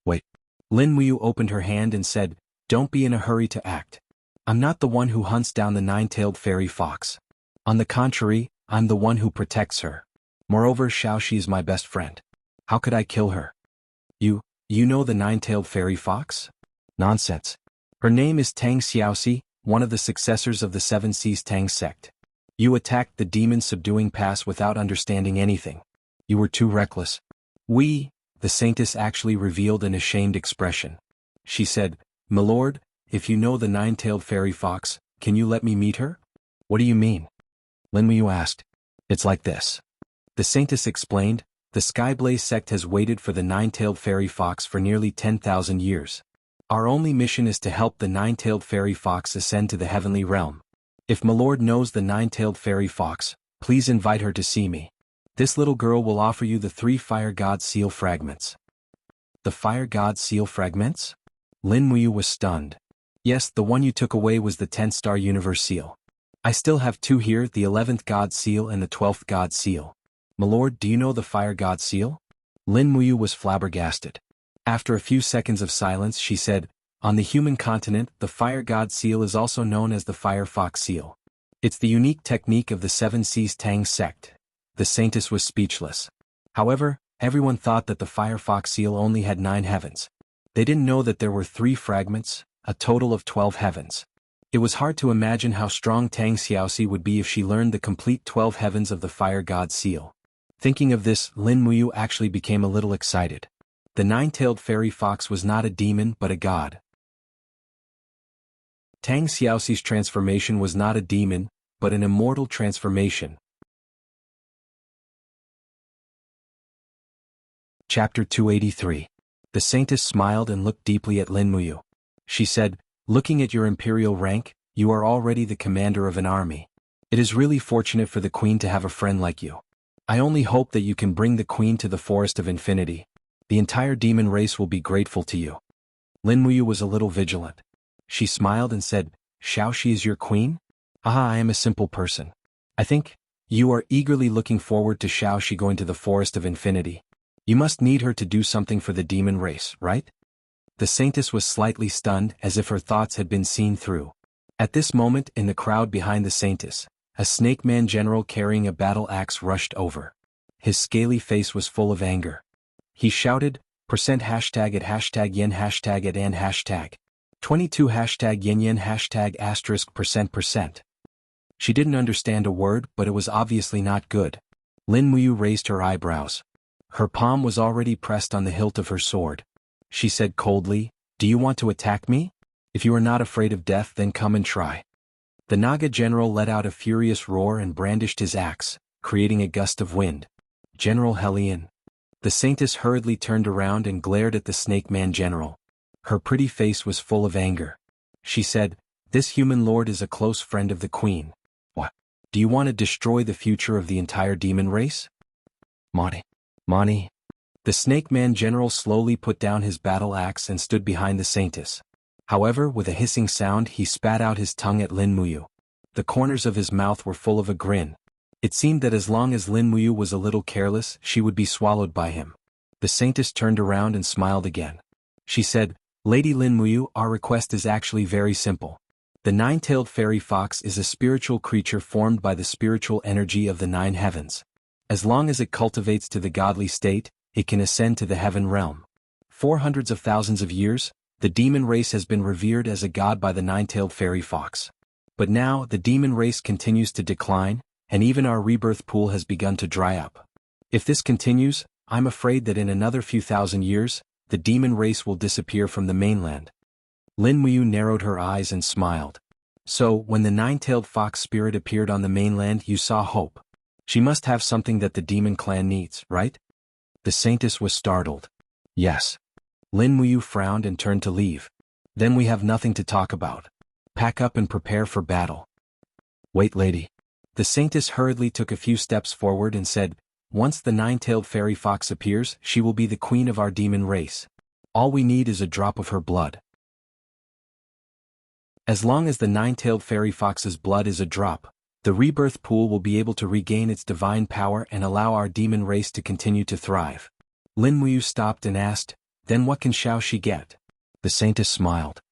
Wait. Lin Muyu opened her hand and said, Don't be in a hurry to act. I'm not the one who hunts down the nine-tailed fairy fox. On the contrary, I'm the one who protects her. Moreover, Xiaoxi is my best friend. How could I kill her? You know the nine-tailed fairy fox? Nonsense. Her name is Tang Xiaoxi, one of the successors of the Seven Seas Tang sect. You attacked the demon-subduing pass without understanding anything. You were too reckless. The saintess actually revealed an ashamed expression. She said, My lord, if you know the nine-tailed fairy fox, can you let me meet her? What do you mean? Lin Muyu asked. It's like this. The saintess explained, The Skyblaze sect has waited for the nine-tailed fairy fox for nearly 10,000 years. Our only mission is to help the nine-tailed fairy fox ascend to the heavenly realm. If my lord knows the nine-tailed fairy fox, please invite her to see me. This little girl will offer you the 3 Fire God Seal fragments. The Fire God Seal fragments? Lin Muyu was stunned. Yes, the one you took away was the 10-star universe seal. I still have 2 here, the 11th God Seal and the 12th God Seal. My lord, do you know the Fire God Seal? Lin Muyu was flabbergasted. After a few seconds of silence she said, On the human continent, the Fire God Seal is also known as the Fire Fox Seal. It's the unique technique of the Seven Seas Tang sect. The saintess was speechless. However, everyone thought that the Fire Fox Seal only had 9 heavens. They didn't know that there were 3 fragments, a total of 12 heavens. It was hard to imagine how strong Tang Xiaoxi would be if she learned the complete 12 heavens of the Fire God Seal. Thinking of this, Lin Muyu actually became a little excited. The nine-tailed fairy fox was not a demon but a god. Tang Xiaoxi's transformation was not a demon, but an immortal transformation. Chapter 283. The saintess smiled and looked deeply at Lin Muyu. She said, Looking at your imperial rank, you are already the commander of an army. It is really fortunate for the queen to have a friend like you. I only hope that you can bring the queen to the Forest of Infinity. The entire demon race will be grateful to you. Lin Muyu was a little vigilant. She smiled and said, Xiaoxi is your queen? I am a simple person. I think you are eagerly looking forward to Xiaoxi going to the Forest of Infinity. You must need her to do something for the demon race, right? The saintess was slightly stunned, as if her thoughts had been seen through. At this moment, in the crowd behind the saintess, a snake man general carrying a battle axe rushed over. His scaly face was full of anger. He shouted, hashtag at hashtag yen hashtag at and hashtag 22 hashtag yen yen hashtag asterisk %%. She didn't understand a word, but it was obviously not good. Lin Muyu raised her eyebrows. Her palm was already pressed on the hilt of her sword. She said coldly, Do you want to attack me? If you are not afraid of death, then come and try. The Naga general let out a furious roar and brandished his axe, creating a gust of wind. General Helion. The saintess hurriedly turned around and glared at the Snake Man General. Her pretty face was full of anger. She said, "This human lord is a close friend of the queen. What? Do you want to destroy the future of the entire demon race?" Monty. The Snake Man General slowly put down his battle axe and stood behind the saintess. However, with a hissing sound he spat out his tongue at Lin Muyu. The corners of his mouth were full of a grin. It seemed that as long as Lin Muyu was a little careless, she would be swallowed by him. The saintess turned around and smiled again. She said, "Lady Lin Muyu, our request is actually very simple. The nine-tailed fairy fox is a spiritual creature formed by the spiritual energy of the nine heavens. As long as it cultivates to the godly state, it can ascend to the heaven realm. For hundreds of thousands of years, the demon race has been revered as a god by the nine-tailed fairy fox. But now, the demon race continues to decline, and even our rebirth pool has begun to dry up. If this continues, I'm afraid that in another few thousand years, the demon race will disappear from the mainland." Lin Muyu narrowed her eyes and smiled. "So, when the nine-tailed fox spirit appeared on the mainland, you saw hope. She must have something that the demon clan needs, right?" The saintess was startled. "Yes." Lin Muyu frowned and turned to leave. "Then we have nothing to talk about. Pack up and prepare for battle." "Wait, lady." The saintess hurriedly took a few steps forward and said, "Once the nine-tailed fairy fox appears, she will be the queen of our demon race. All we need is a drop of her blood. As long as the nine-tailed fairy fox's blood is a drop, the rebirth pool will be able to regain its divine power and allow our demon race to continue to thrive." Lin Muyu stopped and asked, "Then what can Xiaoxi get?" The saintess smiled.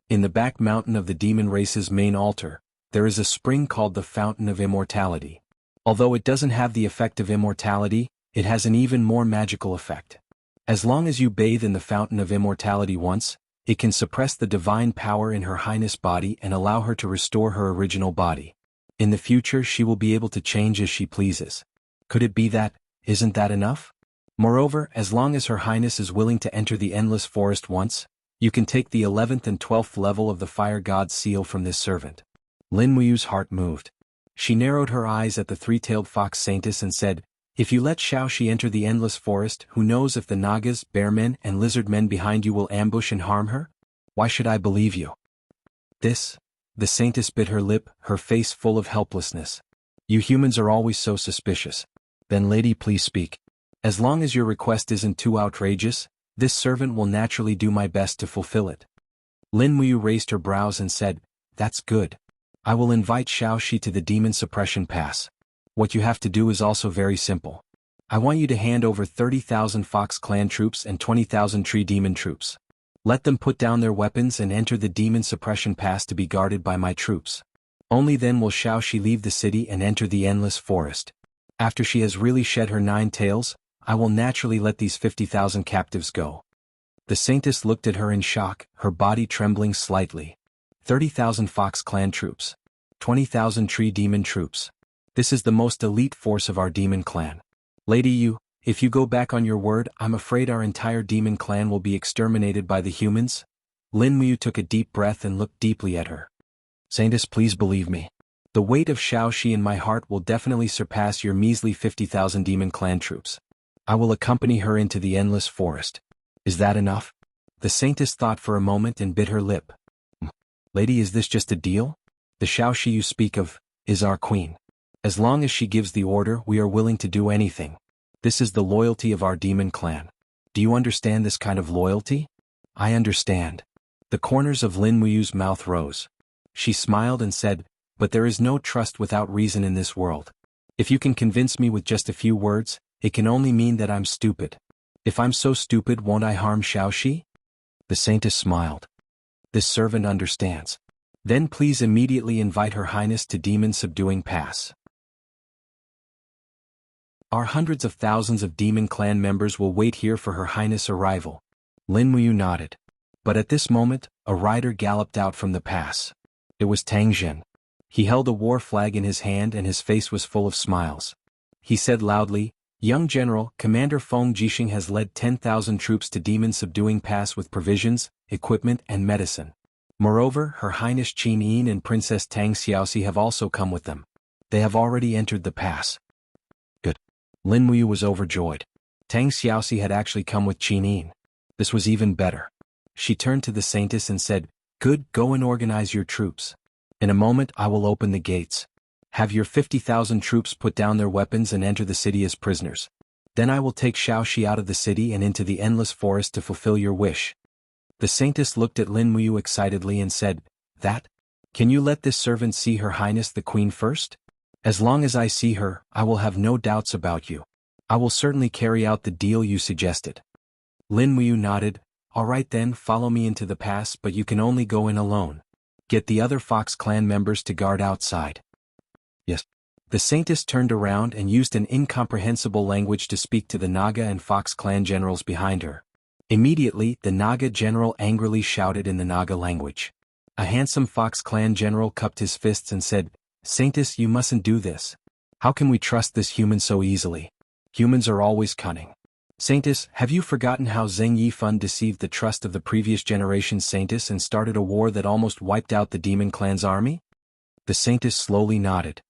"In the back mountain of the demon race's main altar, there is a spring called the Fountain of Immortality. Although it doesn't have the effect of immortality, it has an even more magical effect. As long as you bathe in the Fountain of Immortality once, it can suppress the divine power in Her Highness' body and allow her to restore her original body. In the future she will be able to change as she pleases. Could it be that, isn't that enough? Moreover, as long as Her Highness is willing to enter the Endless Forest once, you can take the 11th and 12th level of the Fire God's seal from this servant." Lin Muyu's heart moved. She narrowed her eyes at the three-tailed fox saintess and said, "If you let Xiaoxi enter the Endless Forest, who knows if the Nagas, bearmen and lizard men behind you will ambush and harm her? Why should I believe you?" "This?" The saintess bit her lip, her face full of helplessness. "You humans are always so suspicious. Then lady, please speak. As long as your request isn't too outrageous, this servant will naturally do my best to fulfill it." Lin Muyu raised her brows and said, "That's good. I will invite Xiaoxi to the Demon Suppression Pass. What you have to do is also very simple. I want you to hand over 30,000 Fox Clan troops and 20,000 Tree Demon troops. Let them put down their weapons and enter the Demon Suppression Pass to be guarded by my troops. Only then will Xiaoxi leave the city and enter the Endless Forest. After she has really shed her 9 tails, I will naturally let these 50,000 captives go." The saintess looked at her in shock, her body trembling slightly. 30,000 Fox Clan troops. 20,000 Tree Demon troops. This is the most elite force of our demon clan. Lady, if you go back on your word, I'm afraid our entire demon clan will be exterminated by the humans." Lin Muyu took a deep breath and looked deeply at her. "Saintess, please believe me. The weight of Xiaoxi in my heart will definitely surpass your measly 50,000 demon clan troops. I will accompany her into the Endless Forest. Is that enough?" The saintess thought for a moment and bit her lip. "Lady, is this just a deal? The Xiaoxi you speak of is our queen. As long as she gives the order, we are willing to do anything. This is the loyalty of our demon clan. Do you understand this kind of loyalty?" "I understand." The corners of Lin Muyu's mouth rose. She smiled and said, "But there is no trust without reason in this world. If you can convince me with just a few words, it can only mean that I'm stupid. If I'm so stupid, won't I harm Xiaoxi?" The saintess smiled. "This servant understands. Then please immediately invite Her Highness to Demon Subduing Pass. Our hundreds of thousands of demon clan members will wait here for Her Highness' arrival." Lin Muyu nodded. But at this moment, a rider galloped out from the pass. It was Tang Jin. He held a war flag in his hand and his face was full of smiles. He said loudly, "Young General, Commander Feng Jixing has led 10,000 troops to Demon Subduing Pass with provisions, equipment and medicine. Moreover, Her Highness Qin Yin and Princess Tang Xiaoxi have also come with them. They have already entered the pass." "Good." Lin Muyu was overjoyed. Tang Xiaoxi had actually come with Qinin. This was even better. She turned to the saintess and said, "Good, go and organize your troops. In a moment I will open the gates. Have your 50,000 troops put down their weapons and enter the city as prisoners. Then I will take Xiaoxi out of the city and into the endless forest to fulfill your wish." The saintess looked at Lin Muyu excitedly and said, "That? Can you let this servant see Her Highness the Queen first? As long as I see her, I will have no doubts about you. I will certainly carry out the deal you suggested." Lin Muyu nodded. "All right then, follow me into the pass, but you can only go in alone. Get the other Fox clan members to guard outside." "Yes." The saintess turned around and used an incomprehensible language to speak to the Naga and Fox clan generals behind her. Immediately, the Naga general angrily shouted in the Naga language. A handsome Fox clan general cupped his fists and said, "Saintess, you mustn't do this. How can we trust this human so easily? Humans are always cunning. Saintess, have you forgotten how Zheng Yifan deceived the trust of the previous generation's saintess and started a war that almost wiped out the demon clan's army?" The saintess slowly nodded.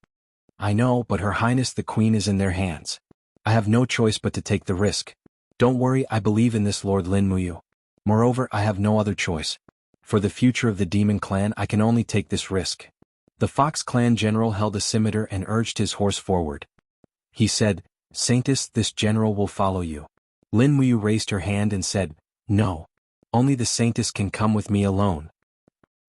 "I know, but Her Highness the Queen is in their hands. I have no choice but to take the risk. Don't worry, I believe in this Lord Lin Muyu. Moreover, I have no other choice. For the future of the demon clan I can only take this risk." The Fox clan general held a scimitar and urged his horse forward. He said, "Saintess, this general will follow you." Lin Muyu raised her hand and said, "No. Only the saintess can come with me alone."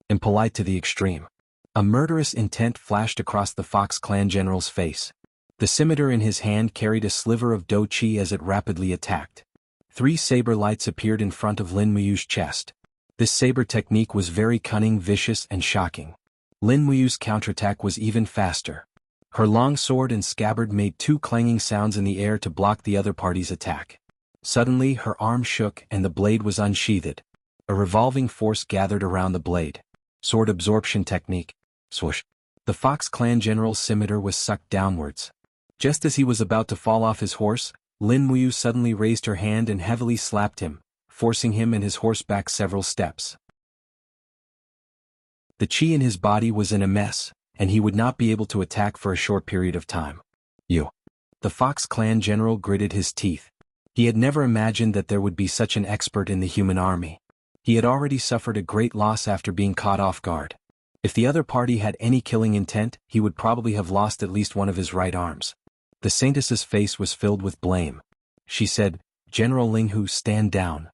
Impolite to the extreme. A murderous intent flashed across the Fox clan general's face. The scimitar in his hand carried a sliver of Do Chi as it rapidly attacked. 3 saber lights appeared in front of Lin Muyu's chest. This saber technique was very cunning, vicious, and shocking. Lin Muyu's counterattack was even faster. Her long sword and scabbard made 2 clanging sounds in the air to block the other party's attack. Suddenly her arm shook and the blade was unsheathed. A revolving force gathered around the blade. Sword absorption technique. Swoosh. The Fox clan general's scimitar was sucked downwards. Just as he was about to fall off his horse, Lin Muyu suddenly raised her hand and heavily slapped him, forcing him and his horse back several steps. The chi in his body was in a mess, and he would not be able to attack for a short period of time. "You." The Fox clan general gritted his teeth. He had never imagined that there would be such an expert in the human army. He had already suffered a great loss after being caught off guard. If the other party had any killing intent, he would probably have lost at least one of his right arms. The saintess's face was filled with blame. She said, "General Linghu, stand down."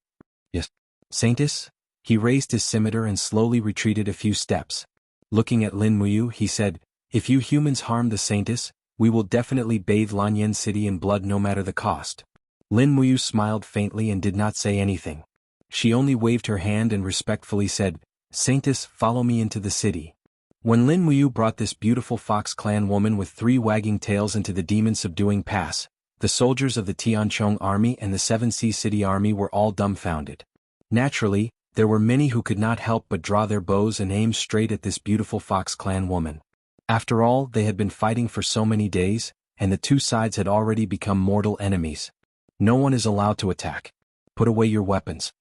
"Yes." "Saintess?" He raised his scimitar and slowly retreated a few steps. Looking at Lin Muyu, he said, "If you humans harm the saintess, we will definitely bathe Lanyan City in blood no matter the cost." Lin Muyu smiled faintly and did not say anything. She only waved her hand and respectfully said, "Saintess, follow me into the city." When Lin Muyu brought this beautiful Fox clan woman with 3 wagging tails into the demon-subduing pass, the soldiers of the Tianchong army and the 7 Sea City army were all dumbfounded. Naturally, there were many who could not help but draw their bows and aim straight at this beautiful Fox clan woman. After all, they had been fighting for so many days, and the 2 sides had already become mortal enemies. No one is allowed to attack. Put away your weapons.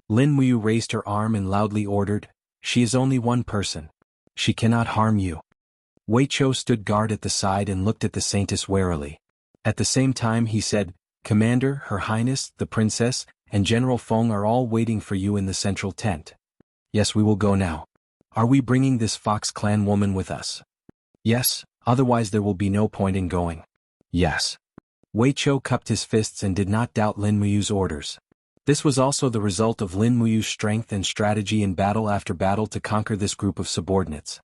Lin Muyu raised her arm and loudly ordered, "She is only one person. She cannot harm you." Wei Chou stood guard at the side and looked at the saintess warily. At the same time he said, "Commander, Her Highness, the Princess, and General Feng are all waiting for you in the central tent." "Yes, we will go now." "Are we bringing this Fox clan woman with us?" "Yes, otherwise there will be no point in going." "Yes." Wei Chou cupped his fists and did not doubt Lin Muyu's orders. This was also the result of Lin Muyu's strength and strategy in battle after battle to conquer this group of subordinates.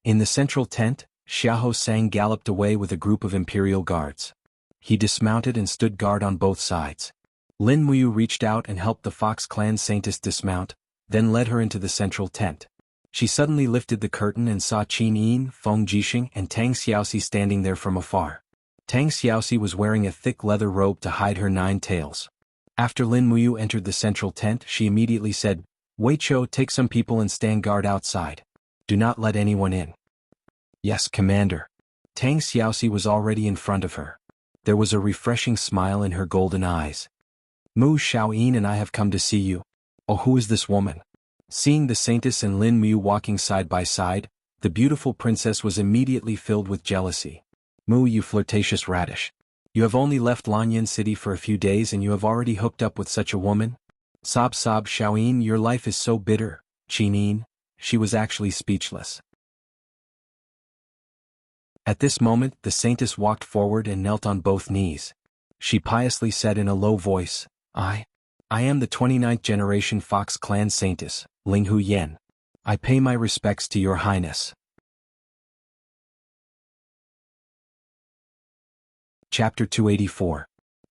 In the central tent, Xiahou Sang galloped away with a group of imperial guards. He dismounted and stood guard on both sides. Lin Muyu reached out and helped the Fox clan saintess dismount, then led her into the central tent. She suddenly lifted the curtain and saw Qin Yin, Feng Jixing, and Tang Xiaoxi standing there from afar. Tang Xiaoxi was wearing a thick leather robe to hide her 9 tails. After Lin Muyu entered the central tent, she immediately said, "Wei Chou, take some people and stand guard outside. Do not let anyone in." "Yes, Commander." Tang Xiaoxi was already in front of her. There was a refreshing smile in her golden eyes. "Mu Xiaoyin and I have come to see you." "Oh, who is this woman?" Seeing the saintess and Lin Muyu walking side by side, the beautiful princess was immediately filled with jealousy. "Mu, you flirtatious radish. You have only left Lanyan City for a few days and you have already hooked up with such a woman? Sob Xiaoyin, your life is so bitter, Qinin. She was actually speechless. At this moment, the saintess walked forward and knelt on both knees. She piously said in a low voice, I am the 29th generation Fox Clan saintess, Linghu Yen. I pay my respects to your highness. Chapter 284.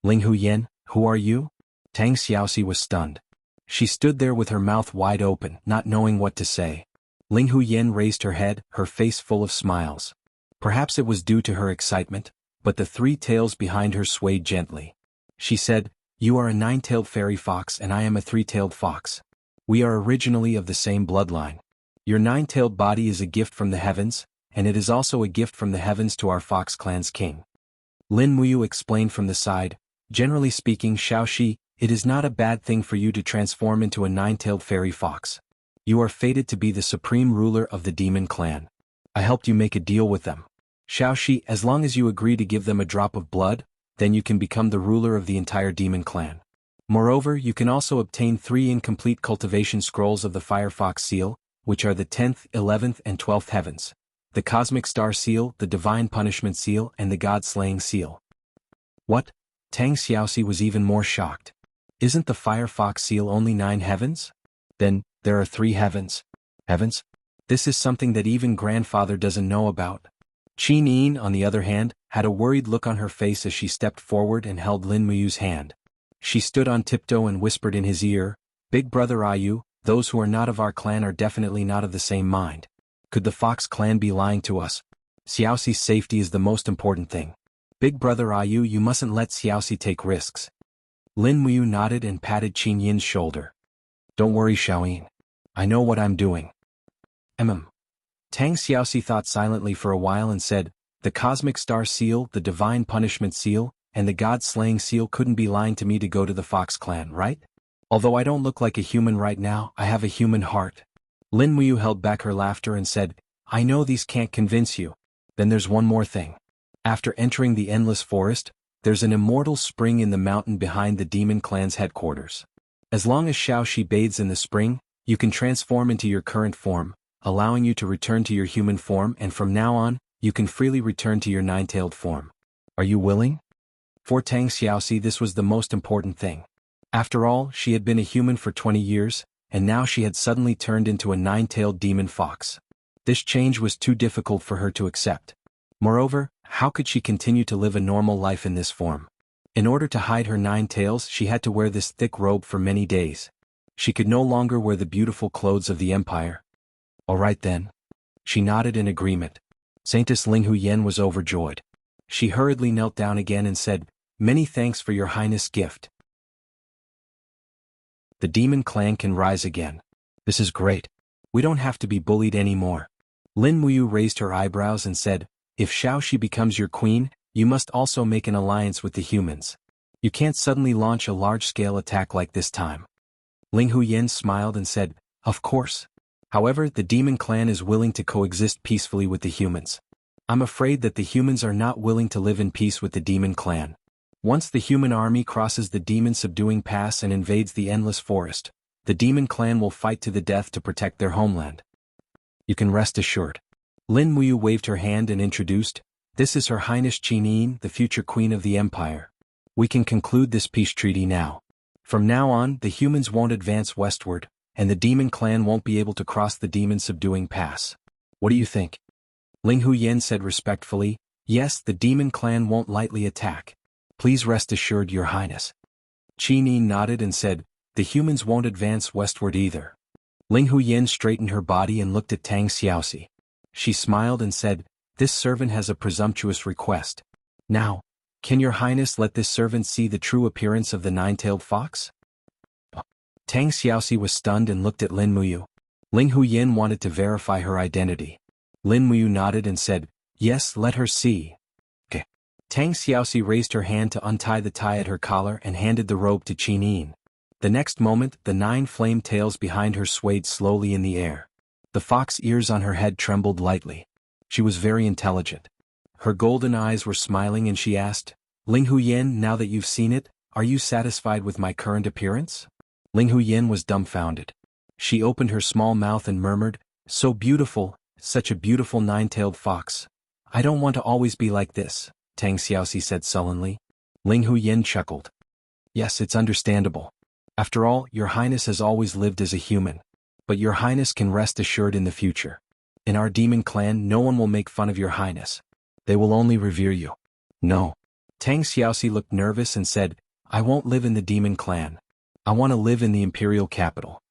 Linghu Yen, who are you? Tang Xiaoxi was stunned. She stood there with her mouth wide open, not knowing what to say. Linghu Yen raised her head, her face full of smiles. Perhaps it was due to her excitement, but the three tails behind her swayed gently. She said, You are a nine-tailed fairy fox and I am a three-tailed fox. We are originally of the same bloodline. Your nine-tailed body is a gift from the heavens, and it is also a gift from the heavens to our Fox Clan's king. Lin Muyu explained from the side, Generally speaking, Xiaoxi, it is not a bad thing for you to transform into a nine-tailed fairy fox. You are fated to be the supreme ruler of the demon clan. I helped you make a deal with them. Xiaoxi, as long as you agree to give them a drop of blood, then you can become the ruler of the entire demon clan. Moreover, you can also obtain 3 incomplete cultivation scrolls of the Firefox seal, which are the 10th, 11th and 12th heavens, the Cosmic Star seal, the Divine Punishment seal and the God-Slaying seal. What? Tang Xiaoxi was even more shocked. Isn't the Firefox seal only 9 heavens? Then, there are 3 heavens. Heavens? This is something that even grandfather doesn't know about. Qinin, on the other hand, had a worried look on her face as she stepped forward and held Lin Muyu's hand. She stood on tiptoe and whispered in his ear, Big brother Ayu, those who are not of our clan are definitely not of the same mind. Could the Fox clan be lying to us? Xiaoxi's safety is the most important thing. Big brother Ayu, you mustn't let Xiaoxi take risks. Lin Muyu nodded and patted Qin Yin's shoulder. Don't worry, Xiaoyin. I know what I'm doing. Tang Xiaoxi thought silently for a while and said, The Cosmic Star seal, the Divine Punishment seal, and the God-Slaying seal couldn't be lying to me to go to the Fox clan, right? Although I don't look like a human right now, I have a human heart. Lin Muyu held back her laughter and said, I know these can't convince you. Then there's one more thing. After entering the Endless Forest, there's an immortal spring in the mountain behind the demon clan's headquarters. As long as Xiaoxi bathes in the spring, you can transform into your current form, allowing you to return to your human form, and from now on, you can freely return to your nine-tailed form. Are you willing? For Tang Xiaoxi, this was the most important thing. After all, she had been a human for 20 years, and now she had suddenly turned into a nine-tailed demon fox. This change was too difficult for her to accept. Moreover, how could she continue to live a normal life in this form? In order to hide her 9 tails, she had to wear this thick robe for many days. She could no longer wear the beautiful clothes of the empire. All right then. She nodded in agreement. Saintess Linghu Yen was overjoyed. She hurriedly knelt down again and said, Many thanks for your highness' gift. The demon clan can rise again. This is great. We don't have to be bullied anymore. Lin Muyu raised her eyebrows and said, If Xiaoxi becomes your queen, you must also make an alliance with the humans. You can't suddenly launch a large-scale attack like this time. Linghu Yen smiled and said, Of course. However, the demon clan is willing to coexist peacefully with the humans. I'm afraid that the humans are not willing to live in peace with the demon clan. Once the human army crosses the demon-subduing pass and invades the Endless Forest, the demon clan will fight to the death to protect their homeland. You can rest assured. Lin Muyu waved her hand and introduced, This is Her Highness Qinin, the future queen of the empire. We can conclude this peace treaty now. From now on, the humans won't advance westward, and the demon clan won't be able to cross the demon-subduing pass. What do you think? Linghu Yen said respectfully, Yes, the demon clan won't lightly attack. Please rest assured, Your Highness. Qinin nodded and said, The humans won't advance westward either. Linghu Yen straightened her body and looked at Tang Xiaoxi. She smiled and said, This servant has a presumptuous request. Now, can Your Highness let this servant see the true appearance of the nine-tailed fox? Tang Xiaoxi was stunned and looked at Lin Muyu. Linghu Yen wanted to verify her identity. Lin Muyu nodded and said, Yes, let her see. Okay. Tang Xiaoxi raised her hand to untie the tie at her collar and handed the robe to Qinin. The next moment, the 9 flame tails behind her swayed slowly in the air. The fox ears on her head trembled lightly. She was very intelligent. Her golden eyes were smiling and she asked, Ling Huyen, now that you've seen it, are you satisfied with my current appearance? Ling Huyen was dumbfounded. She opened her small mouth and murmured, so beautiful, such a beautiful nine-tailed fox. I don't want to always be like this, Tang Xiaoxi said sullenly. Ling Huyen chuckled. Yes, it's understandable. After all, your highness has always lived as a human. But your highness can rest assured in the future. In our demon clan, no one will make fun of your highness. They will only revere you. No. Tang Xiaoxi looked nervous and said, I won't live in the demon clan. I want to live in the imperial capital.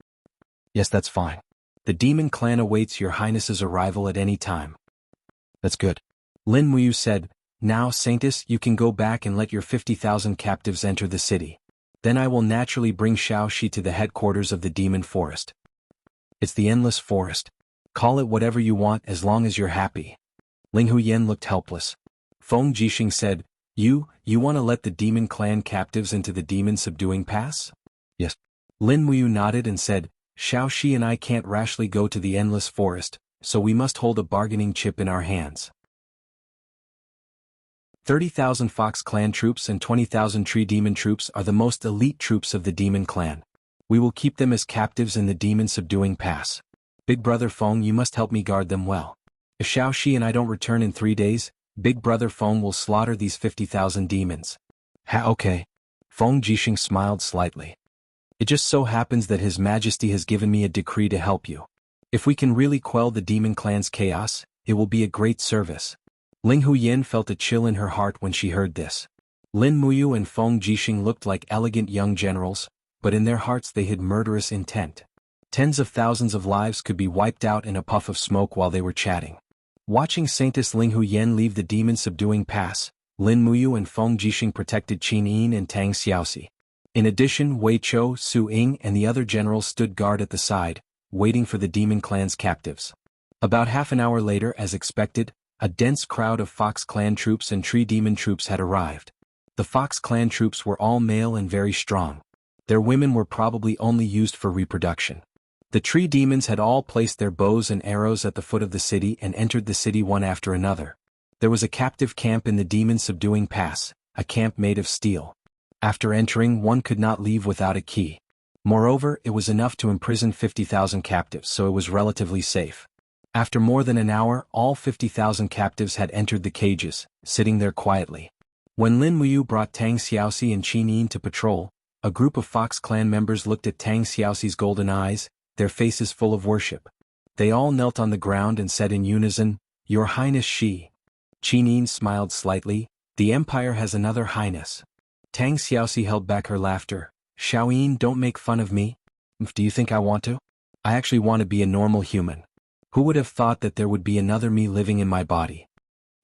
Yes, that's fine. The demon clan awaits your highness's arrival at any time. That's good. Lin Muyu said, now, Saintess, you can go back and let your 50,000 captives enter the city. Then I will naturally bring Xiaoxi to the headquarters of the demon forest. It's the endless forest. Call it whatever you want as long as you're happy. Ling Huyen looked helpless. Feng Jixing said, You want to let the demon clan captives into the demon subduing pass? Yes. Lin Muyu nodded and said, Xiaoxi and I can't rashly go to the endless forest, so we must hold a bargaining chip in our hands. 30,000 Fox clan troops and 20,000 Tree Demon troops are the most elite troops of the demon clan. We will keep them as captives in the demon subduing pass. Big Brother Feng, you must help me guard them well. If Xiaoxi and I don't return in 3 days, Big Brother Feng will slaughter these 50,000 demons. Okay. Feng Jixing smiled slightly. It just so happens that His Majesty has given me a decree to help you. If we can really quell the demon clan's chaos, it will be a great service. Ling Huyen felt a chill in her heart when she heard this. Lin Muyu and Feng Jixing looked like elegant young generals, but in their hearts they hid murderous intent. Tens of thousands of lives could be wiped out in a puff of smoke while they were chatting. Watching Saintess Ling Huyen leave the demon subduing pass, Lin Muyu and Feng Jixing protected Qin Yin and Tang Xiaoxi. In addition, Wei Chou, Su Ying and the other generals stood guard at the side, waiting for the demon clan's captives. About half an hour later, as expected, a dense crowd of Fox clan troops and Tree Demon troops had arrived. The Fox clan troops were all male and very strong. Their women were probably only used for reproduction. The Tree Demons had all placed their bows and arrows at the foot of the city and entered the city one after another. There was a captive camp in the demon subduing pass, a camp made of steel. After entering, one could not leave without a key. Moreover, it was enough to imprison 50,000 captives, so it was relatively safe. After more than an hour, all 50,000 captives had entered the cages, sitting there quietly. When Lin Muyu brought Tang Xiaoxi and Qin Yin to patrol, a group of Fox clan members looked at Tang Xiaoxi's golden eyes, their faces full of worship. They all knelt on the ground and said in unison, Your Highness Qin Yin smiled slightly, the Empire has another highness. Tang Xiaoxi held back her laughter. Xiaoyin, don't make fun of me. Do you think I want to? I actually want to be a normal human. Who would have thought that there would be another me living in my body?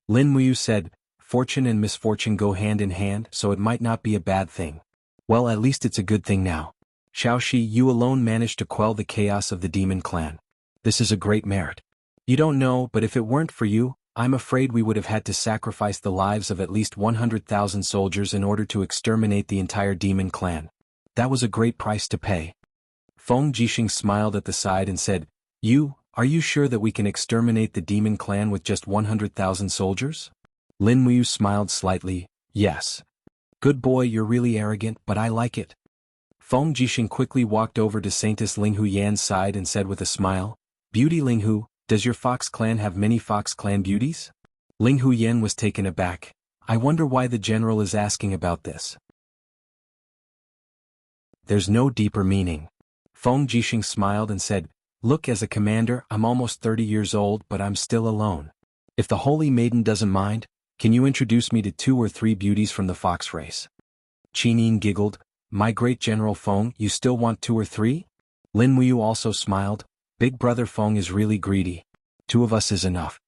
Lin Muyu said, Fortune and misfortune go hand in hand, so it might not be a bad thing. Well, at least it's a good thing now. Xiaoxi, you alone managed to quell the chaos of the demon clan. This is a great merit. You don't know, but if it weren't for you, I'm afraid we would have had to sacrifice the lives of at least 100,000 soldiers in order to exterminate the entire demon clan. That was a great price to pay. Feng Jixing smiled at the side and said, Are you sure that we can exterminate the demon clan with just 100,000 soldiers? Lin Muyu smiled slightly, yes. Good boy, you're really arrogant, but I like it. Feng Jixing quickly walked over to Saintess Ling Huyan's side and said with a smile, Beauty Ling Hu, does your Fox clan have many Fox clan beauties? Ling Huyan was taken aback. I wonder why the general is asking about this. There's no deeper meaning. Feng Jixing smiled and said, Look, as a commander, I'm almost 30 years old, but I'm still alone. If the Holy Maiden doesn't mind, can you introduce me to 2 or 3 beauties from the Fox race? Qin Yin giggled, My great General Feng, you still want 2 or 3? Lin Muyu also smiled, Big Brother Feng is really greedy. 2 of us is enough.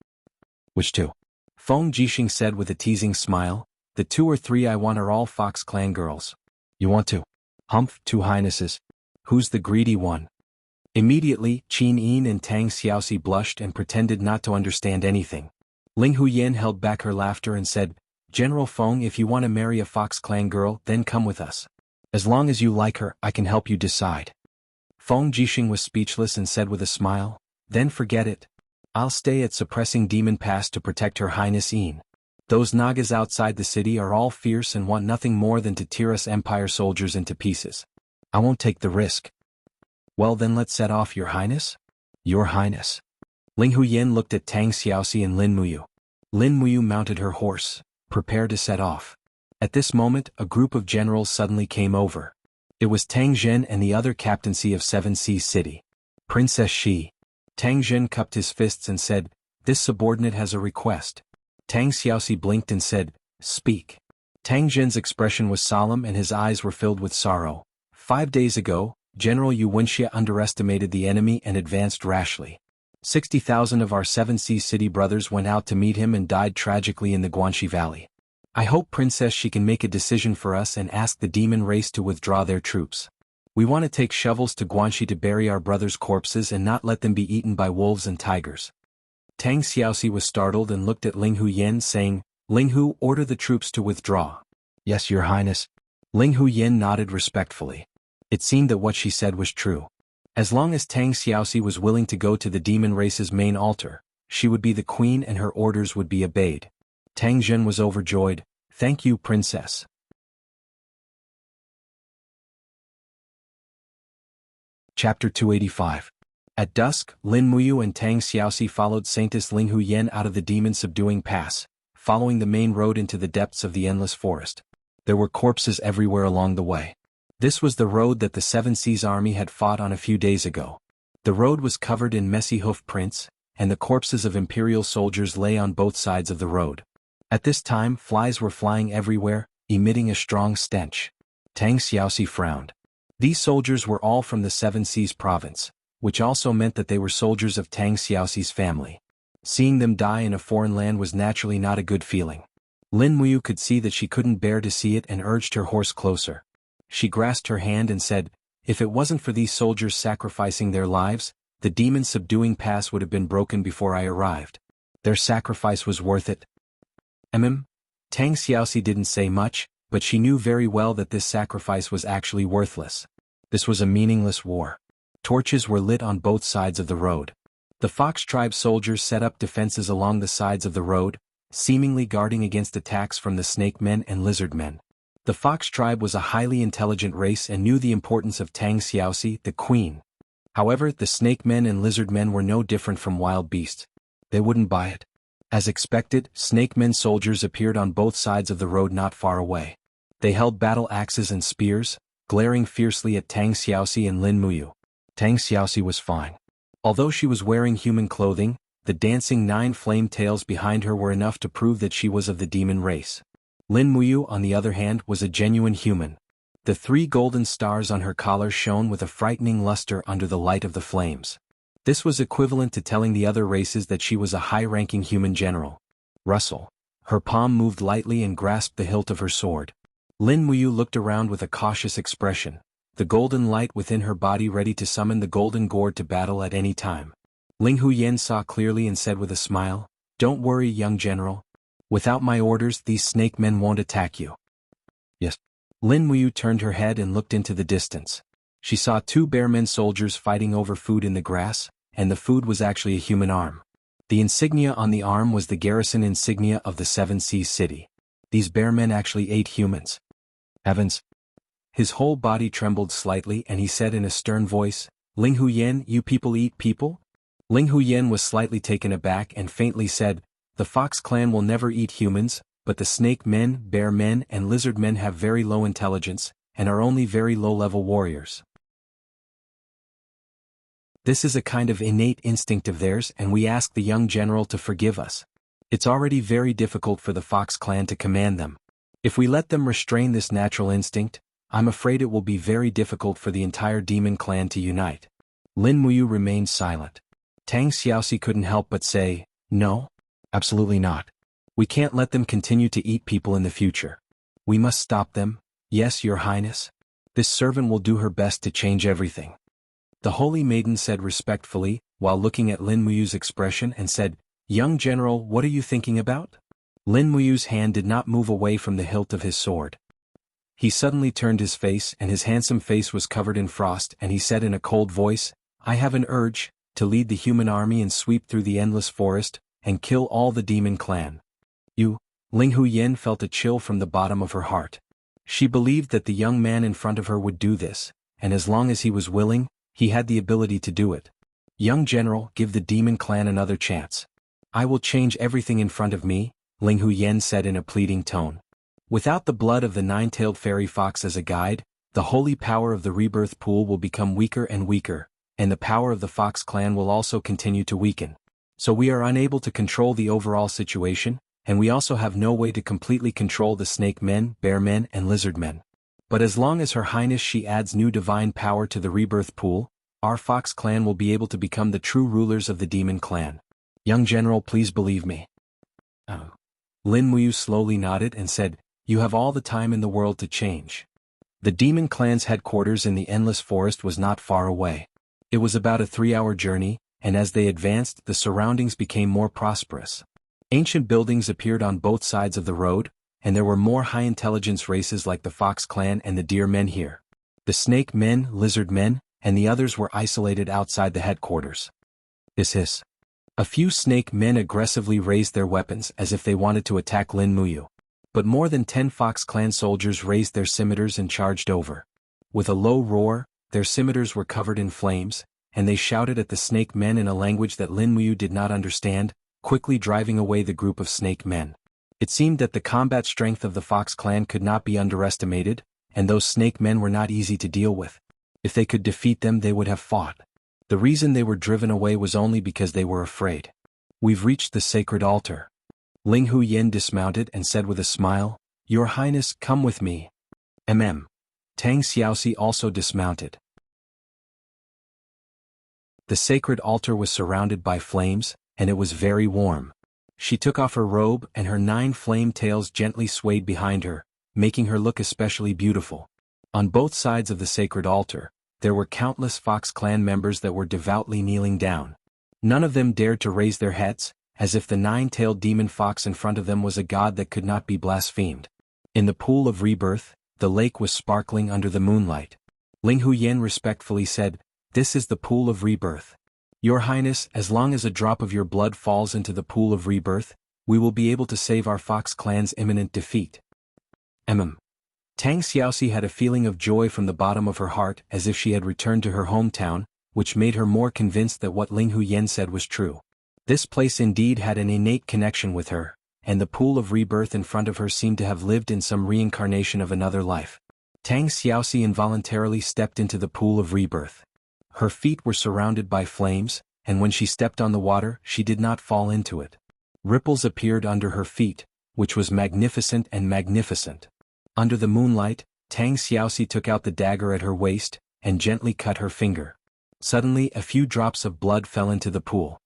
Which 2? Feng Jixing said with a teasing smile, The 2 or 3 I want are all Fox clan girls. You want to? Humph, 2 highnesses. Who's the greedy one? Immediately, Qin Yin and Tang Xiaoxi blushed and pretended not to understand anything. Ling Huyen held back her laughter and said, General Feng, if you want to marry a Fox clan girl, then come with us. As long as you like her, I can help you decide. Feng Jixing was speechless and said with a smile, Then forget it. I'll stay at Suppressing Demon Pass to protect Her Highness Yin. Those Nagas outside the city are all fierce and want nothing more than to tear us Empire soldiers into pieces. I won't take the risk. Well then let's set off, Your Highness? Your Highness. Ling Huyen looked at Tang Xiaoxi and Lin Muyu. Lin Muyu mounted her horse, prepared to set off. At this moment, a group of generals suddenly came over. It was Tang Zhen and the other captaincy of Seven Seas City. Princess Shi. Tang Zhen cupped his fists and said, "This subordinate has a request." Tang Xiaoxi blinked and said, "Speak." Tang Zhen's expression was solemn and his eyes were filled with sorrow. 5 days ago, General Wuxia underestimated the enemy and advanced rashly. 60,000 of our Seven Seas City brothers went out to meet him and died tragically in the Guanxi Valley. I hope Princess Shi can make a decision for us and ask the demon race to withdraw their troops. We want to take shovels to Guanxi to bury our brothers' corpses and not let them be eaten by wolves and tigers. Tang Xiaoxi was startled and looked at Ling Huyen saying, "Ling Hu, order the troops to withdraw." "Yes, Your Highness." Ling Huyen nodded respectfully. It seemed that what she said was true. As long as Tang Xiaoxi was willing to go to the demon race's main altar, she would be the queen and her orders would be obeyed. Tang Zhen was overjoyed. "Thank you, Princess." Chapter 285. At dusk, Lin Muyu and Tang Xiaoxi followed Saintess Ling Huyen out of the demon-subduing pass, following the main road into the depths of the endless forest. There were corpses everywhere along the way. This was the road that the Seven Seas Army had fought on a few days ago. The road was covered in messy hoof prints, and the corpses of Imperial soldiers lay on both sides of the road. At this time, flies were flying everywhere, emitting a strong stench. Tang Xiaoxi frowned. These soldiers were all from the Seven Seas province, which also meant that they were soldiers of Tang Xiaoxi's family. Seeing them die in a foreign land was naturally not a good feeling. Lin Muyu could see that she couldn't bear to see it and urged her horse closer. She grasped her hand and said, "If it wasn't for these soldiers sacrificing their lives, the demon-subduing pass would have been broken before I arrived. Their sacrifice was worth it." Tang Xiaoxi didn't say much, but she knew very well that this sacrifice was actually worthless. This was a meaningless war. Torches were lit on both sides of the road. The Fox tribe soldiers set up defenses along the sides of the road, seemingly guarding against attacks from the snake men and lizard men. The Fox tribe was a highly intelligent race and knew the importance of Tang Xiaoxi, the queen. However, the snake men and lizard men were no different from wild beasts. They wouldn't buy it. As expected, snake men soldiers appeared on both sides of the road not far away. They held battle axes and spears, glaring fiercely at Tang Xiaoxi and Lin Muyu. Tang Xiaoxi was fine. Although she was wearing human clothing, the dancing 9 flame tails behind her were enough to prove that she was of the demon race. Lin Muyu, on the other hand, was a genuine human. The 3 golden stars on her collar shone with a frightening luster under the light of the flames. This was equivalent to telling the other races that she was a high-ranking human general. Rustle. Her palm moved lightly and grasped the hilt of her sword. Lin Muyu looked around with a cautious expression, the golden light within her body ready to summon the golden gourd to battle at any time. Ling Huyen saw clearly and said with a smile, "Don't worry, young general. Without my orders, these snake men won't attack you." "Yes." Lin Muyu turned her head and looked into the distance. She saw 2 bearmen soldiers fighting over food in the grass, and the food was actually a human arm. The insignia on the arm was the garrison insignia of the Seven Seas City. These bearmen actually ate humans. Heavens! His whole body trembled slightly and he said in a stern voice, "Ling Huyen, you people eat people?" Ling Huyen was slightly taken aback and faintly said, "The Fox clan will never eat humans, but the snake men, bear men and lizard men have very low intelligence, and are only very low-level warriors. This is a kind of innate instinct of theirs and we ask the young general to forgive us. It's already very difficult for the Fox clan to command them. If we let them restrain this natural instinct, I'm afraid it will be very difficult for the entire demon clan to unite." Lin Muyu remained silent. Tang Xiaoxi couldn't help but say, "No? Absolutely not. We can't let them continue to eat people in the future. We must stop them. Yes, Your Highness. This servant will do her best to change everything." The holy maiden said respectfully, while looking at Lin Muyu's expression and said, "Young general, what are you thinking about?" Lin Muyu's hand did not move away from the hilt of his sword. He suddenly turned his face and his handsome face was covered in frost and he said in a cold voice, "I have an urge, to lead the human army and sweep through the endless forest, and kill all the demon clan." You, Ling Huyen felt a chill from the bottom of her heart. She believed that the young man in front of her would do this, and as long as he was willing, he had the ability to do it. Young general, give the demon clan another chance. I will change everything in front of me, Ling Huyen said in a pleading tone. Without the blood of the nine-tailed fairy fox as a guide, the holy power of the rebirth pool will become weaker and weaker, and the power of the Fox clan will also continue to weaken. So we are unable to control the overall situation, and we also have no way to completely control the snake men, bear men, and lizard men. But as long as Her Highness she adds new divine power to the rebirth pool, our Fox clan will be able to become the true rulers of the demon clan. Young general, please believe me. Oh. Lin Muyu slowly nodded and said, you have all the time in the world to change. The demon clan's headquarters in the endless forest was not far away. It was about a 3-hour journey, and as they advanced, the surroundings became more prosperous. Ancient buildings appeared on both sides of the road, and there were more high-intelligence races like the Fox clan and the Deer men here. The Snake men, Lizard men, and the others were isolated outside the headquarters. Hiss. A few Snake men aggressively raised their weapons as if they wanted to attack Lin Muyu. But more than 10 Fox clan soldiers raised their scimitars and charged over. With a low roar, their scimitars were covered in flames, and they shouted at the Snake men in a language that Lin Muyu did not understand, quickly driving away the group of Snake men. It seemed that the combat strength of the Fox clan could not be underestimated, and those Snake men were not easy to deal with. If they could defeat them, they would have fought. The reason they were driven away was only because they were afraid. We've reached the sacred altar. Ling Huyen dismounted and said with a smile, Your Highness, come with me. Tang Xiaoxi also dismounted. The sacred altar was surrounded by flames, and it was very warm. She took off her robe and her 9 flame tails gently swayed behind her, making her look especially beautiful. On both sides of the sacred altar, there were countless Fox clan members that were devoutly kneeling down. None of them dared to raise their heads, as if the 9-tailed demon fox in front of them was a god that could not be blasphemed. In the pool of rebirth, the lake was sparkling under the moonlight. Ling Huyen respectfully said, This is the pool of rebirth. Your Highness, as long as a drop of your blood falls into the pool of rebirth, we will be able to save our Fox clan's imminent defeat. Tang Xiaoxi had a feeling of joy from the bottom of her heart as if she had returned to her hometown, which made her more convinced that what Ling Huyen said was true. This place indeed had an innate connection with her, and the pool of rebirth in front of her seemed to have lived in some reincarnation of another life. Tang Xiaoxi involuntarily stepped into the pool of rebirth. Her feet were surrounded by flames, and when she stepped on the water, she did not fall into it. Ripples appeared under her feet, which was magnificent and magnificent. Under the moonlight, Tang Xiaoxi took out the dagger at her waist, and gently cut her finger. Suddenly a few drops of blood fell into the pool.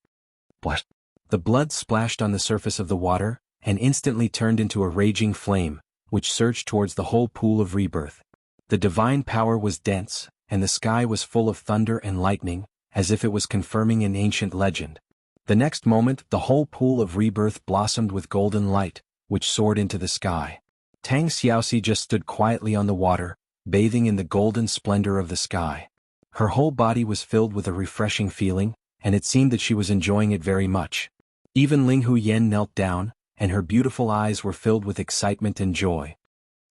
What? The blood splashed on the surface of the water, and instantly turned into a raging flame, which surged towards the whole pool of rebirth. The divine power was dense, and the sky was full of thunder and lightning, as if it was confirming an ancient legend. The next moment, the whole pool of rebirth blossomed with golden light, which soared into the sky. Tang Xiaoxi just stood quietly on the water, bathing in the golden splendor of the sky. Her whole body was filled with a refreshing feeling, and it seemed that she was enjoying it very much. Even Ling Huyen knelt down, and her beautiful eyes were filled with excitement and joy.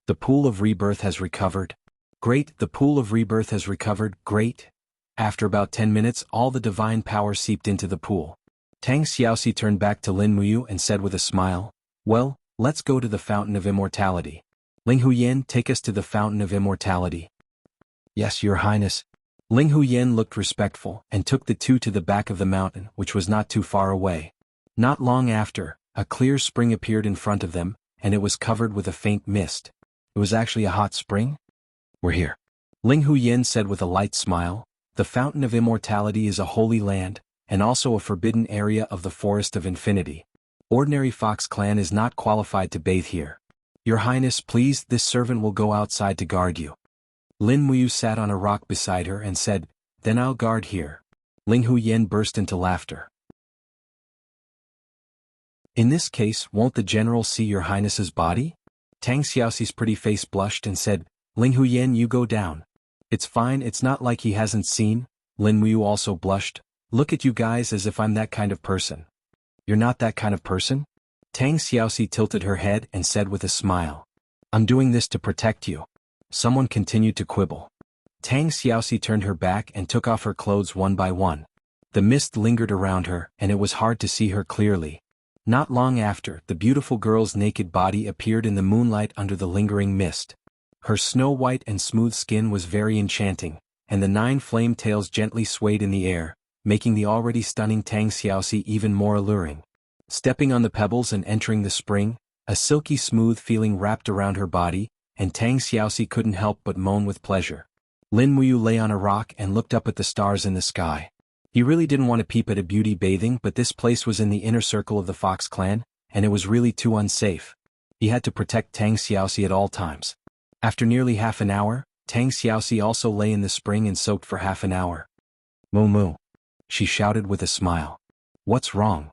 The pool of rebirth has recovered. Great, the pool of rebirth has recovered, great. After about 10 minutes, all the divine power seeped into the pool. Tang Xiaoxi turned back to Lin Muyu and said with a smile, Well, let's go to the Fountain of Immortality. Ling Huyen, take us to the Fountain of Immortality. Yes, Your Highness. Ling Huyen looked respectful and took the two to the back of the mountain, which was not too far away. Not long after, a clear spring appeared in front of them, and it was covered with a faint mist. It was actually a hot spring? We're here. Ling Huyen said with a light smile, The Fountain of Immortality is a holy land, and also a forbidden area of the Forest of Infinity. Ordinary Fox clan is not qualified to bathe here. Your Highness, please, this servant will go outside to guard you. Lin Muyu sat on a rock beside her and said, Then I'll guard here. Ling Huyen burst into laughter. In this case, won't the general see Your Highness's body? Tang Xiaoxi's pretty face blushed and said, Ling Huyen, you go down. It's fine, it's not like he hasn't seen. Lin Muyu also blushed. Look at you guys as if I'm that kind of person. You're not that kind of person? Tang Xiaoxi tilted her head and said with a smile. I'm doing this to protect you. Someone continued to quibble. Tang Xiaoxi turned her back and took off her clothes one by one. The mist lingered around her and it was hard to see her clearly. Not long after, the beautiful girl's naked body appeared in the moonlight under the lingering mist. Her snow-white and smooth skin was very enchanting, and the 9 flame tails gently swayed in the air, making the already stunning Tang Xiaoxi even more alluring. Stepping on the pebbles and entering the spring, a silky smooth feeling wrapped around her body, and Tang Xiaoxi couldn't help but moan with pleasure. Lin Muyu lay on a rock and looked up at the stars in the sky. He really didn't want to peep at a beauty bathing, but this place was in the inner circle of the Fox clan, and it was really too unsafe. He had to protect Tang Xiaoxi at all times. After nearly half an hour, Tang Xiaoxi also lay in the spring and soaked for half an hour. Moo moo, she shouted with a smile. What's wrong?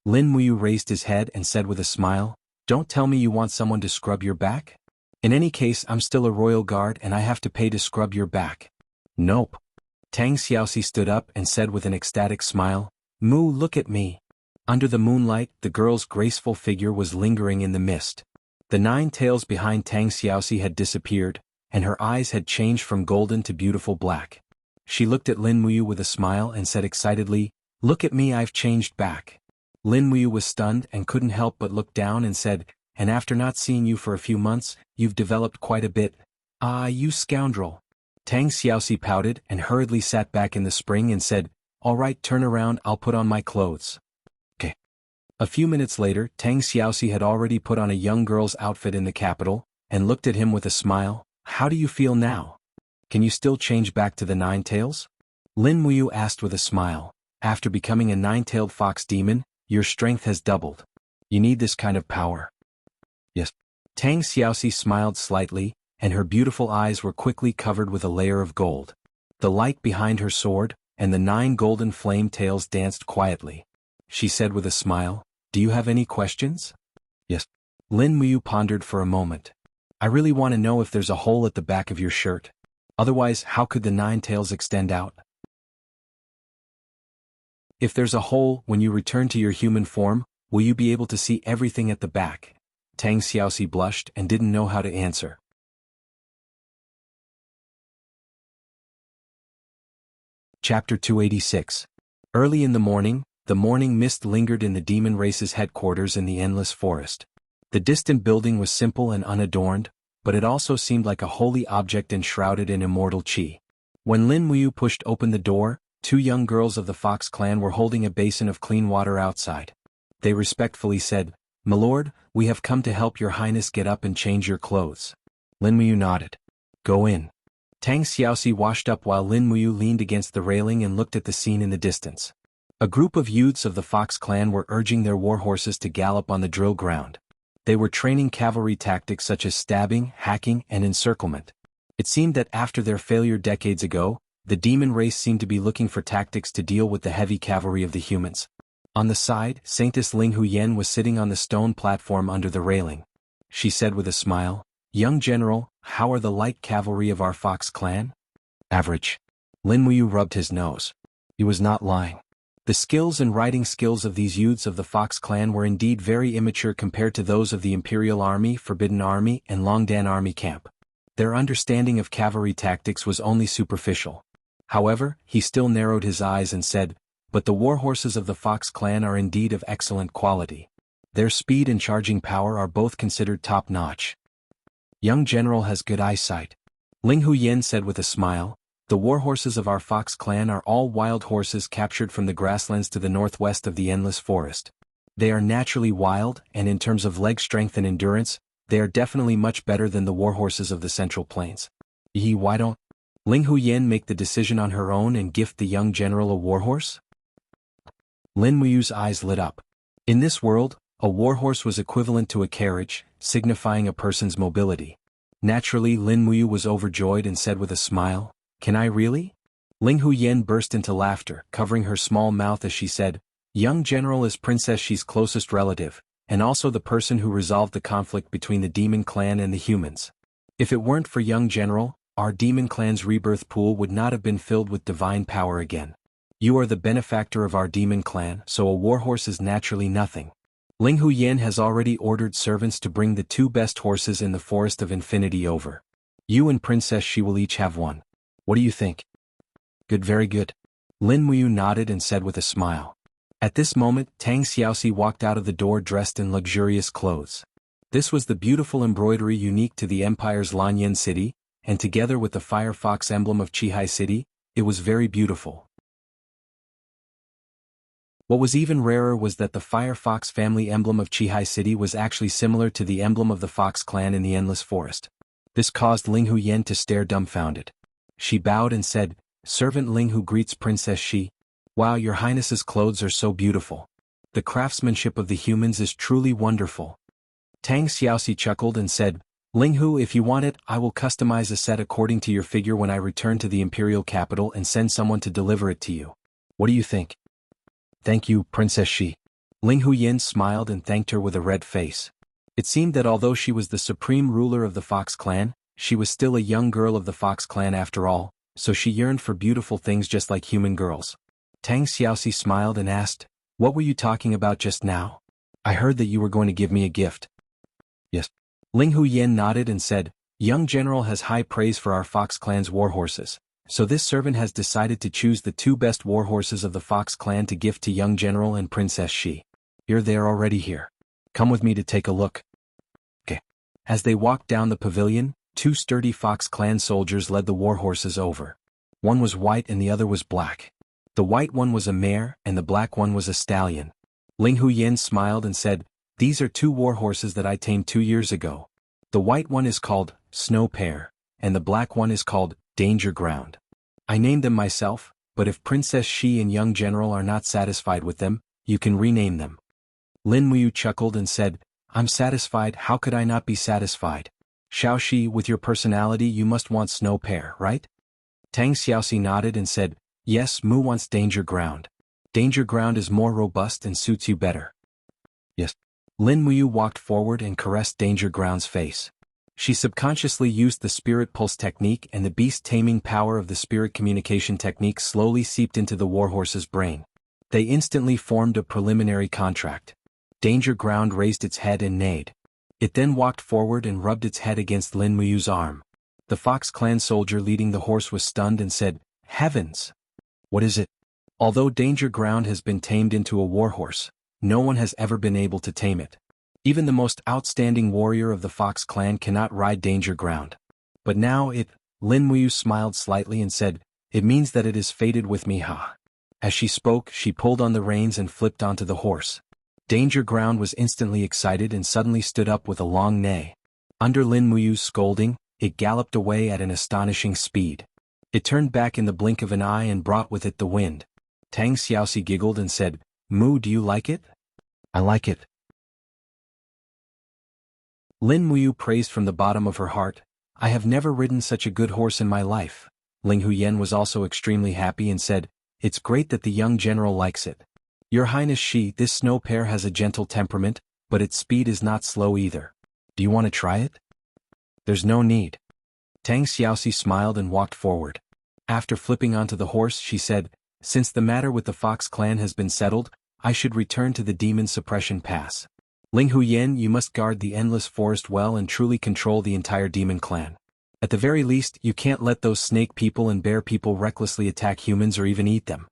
Lin Muyu raised his head and said with a smile, don't tell me you want someone to scrub your back? In any case, I'm still a royal guard and I have to pay to scrub your back. Nope. Tang Xiaoxi stood up and said with an ecstatic smile, Moo, look at me. Under the moonlight, the girl's graceful figure was lingering in the mist. The 9 tails behind Tang Xiaoxi had disappeared, and her eyes had changed from golden to beautiful black. She looked at Lin Muyu with a smile and said excitedly, look at me, I've changed back. Lin Muyu was stunned and couldn't help but look down and said, and after not seeing you for a few months, you've developed quite a bit. Ah, you scoundrel. Tang Xiaoxi pouted and hurriedly sat back in the spring and said, all right, turn around, I'll put on my clothes. Okay. A few minutes later, Tang Xiaoxi had already put on a young girl's outfit in the capital, and looked at him with a smile. How do you feel now? Can you still change back to the 9 tails? Lin Muyu asked with a smile. After becoming a 9-tailed fox demon, your strength has doubled. You need this kind of power. Yes. Tang Xiaoxi smiled slightly, and her beautiful eyes were quickly covered with a layer of gold. The light behind her soared, and the 9 golden flame tails danced quietly. She said with a smile, do you have any questions? Yes. Lin Muyu pondered for a moment. I really want to know if there's a hole at the back of your shirt. Otherwise, how could the 9 tails extend out? If there's a hole, when you return to your human form, will you be able to see everything at the back? Tang Xiaoxi blushed and didn't know how to answer. Chapter 286. Early in the morning mist lingered in the demon race's headquarters in the endless forest. The distant building was simple and unadorned, but it also seemed like a holy object enshrouded in immortal qi. When Lin Muyu pushed open the door, 2 young girls of the Fox clan were holding a basin of clean water outside. They respectfully said, My lord, we have come to help your highness get up and change your clothes. Lin Muyu nodded. Go in. Tang Xiaoxi washed up while Lin Muyu leaned against the railing and looked at the scene in the distance. A group of youths of the Fox clan were urging their warhorses to gallop on the drill ground. They were training cavalry tactics such as stabbing, hacking, and encirclement. It seemed that after their failure decades ago, the demon race seemed to be looking for tactics to deal with the heavy cavalry of the humans. On the side, Saintess Linghu Yen was sitting on the stone platform under the railing. She said with a smile, Young general, how are the light cavalry of our Fox clan? Average. Lin Muyu rubbed his nose. He was not lying. The skills and riding skills of these youths of the Fox clan were indeed very immature compared to those of the Imperial Army, Forbidden Army, and Longdan Army camp. Their understanding of cavalry tactics was only superficial. However, he still narrowed his eyes and said, But the warhorses of the Fox clan are indeed of excellent quality. Their speed and charging power are both considered top-notch. Young general has good eyesight. Linghu Yen said with a smile, The warhorses of our Fox clan are all wild horses captured from the grasslands to the northwest of the endless forest. They are naturally wild, and in terms of leg strength and endurance, they are definitely much better than the warhorses of the Central Plains. Why don't Linghu Yen make the decision on her own and gift the young general a warhorse? Lin Muyu's eyes lit up. In this world, a warhorse was equivalent to a carriage, signifying a person's mobility. Naturally, Lin Muyu was overjoyed and said with a smile, Can I really? Linghu Yen burst into laughter, covering her small mouth as she said, Young general is Princess Xi's closest relative, and also the person who resolved the conflict between the demon clan and the humans. If it weren't for young general, our demon clan's rebirth pool would not have been filled with divine power again. You are the benefactor of our demon clan, so a warhorse is naturally nothing. Ling Huyen has already ordered servants to bring the 2 best horses in the Forest of Infinity over. You and Princess Shi will each have one. What do you think? Good, very good. Lin Muyu nodded and said with a smile. At this moment, Tang Xiaoxi walked out of the door dressed in luxurious clothes. This was the beautiful embroidery unique to the Empire's Lanyan city, and together with the Firefox emblem of Qihai City, it was very beautiful. What was even rarer was that the Firefox family emblem of Qihai City was actually similar to the emblem of the Fox clan in the Endless Forest. This caused Ling Huyen to stare dumbfounded. She bowed and said, "Servant Ling who greets Princess Shi. Wow, your highness's clothes are so beautiful. The craftsmanship of the humans is truly wonderful." Tang Xiaoxi chuckled and said, "Ling Hu, if you want it, I will customize a set according to your figure when I return to the imperial capital and send someone to deliver it to you. What do you think?" "Thank you, Princess Shi." Ling Huyen smiled and thanked her with a red face. It seemed that although she was the supreme ruler of the Fox clan, she was still a young girl of the Fox clan after all, so she yearned for beautiful things just like human girls. Tang Xiaoxi smiled and asked, "What were you talking about just now? I heard that you were going to give me a gift." "Yes." Ling Huyen nodded and said, "Young General has high praise for our Fox clan's warhorses. So this servant has decided to choose the 2 best warhorses of the Fox clan to gift to young General and Princess Shi. Here they are already here. Come with me to take a look." Okay. As they walked down the pavilion, 2 sturdy Fox clan soldiers led the warhorses over. One was white and the other was black. The white one was a mare and the black one was a stallion. Ling Huyen smiled and said, "These are 2 warhorses that I tamed 2 years ago. The white one is called Snow Pear, and the black one is called Danger Ground. I named them myself, but if Princess Shi and young General are not satisfied with them, you can rename them." Lin Muyu chuckled and said, "I'm satisfied, how could I not be satisfied? Xiao Shi, with your personality you must want Snow Pear, right?" Tang Xiaoxi nodded and said, "Yes, Mu wants Danger Ground. Danger Ground is more robust and suits you better." "Yes." Lin Muyu walked forward and caressed Danger Ground's face. She subconsciously used the spirit pulse technique, and the beast-taming power of the spirit communication technique slowly seeped into the warhorse's brain. They instantly formed a preliminary contract. Danger Ground raised its head and neighed. It then walked forward and rubbed its head against Lin Muyu's arm. The Fox clan soldier leading the horse was stunned and said, "Heavens! What is it?" Although Danger Ground has been tamed into a warhorse, no one has ever been able to tame it. Even the most outstanding warrior of the Fox clan cannot ride Danger Ground. But now Lin Muyu smiled slightly and said, "It means that it is fated with me, ha." As she spoke, she pulled on the reins and flipped onto the horse. Danger Ground was instantly excited and suddenly stood up with a long neigh. Under Lin Muyu's scolding, it galloped away at an astonishing speed. It turned back in the blink of an eye and brought with it the wind. Tang Xiaoxi giggled and said, "Mu, do you like it?" "I like it." Lin Muyu praised from the bottom of her heart, "I have never ridden such a good horse in my life." Ling Huyen was also extremely happy and said, "It's great that the young general likes it. Your Highness Shi, this Snow Pear has a gentle temperament, but its speed is not slow either. Do you want to try it?" "There's no need." Tang Xiaoxi smiled and walked forward. After flipping onto the horse, she said, "Since the matter with the Fox clan has been settled, I should return to the Demon Suppression Pass. Ling Huyen, you must guard the Endless Forest well and truly control the entire demon clan. At the very least, you can't let those snake people and bear people recklessly attack humans or even eat them."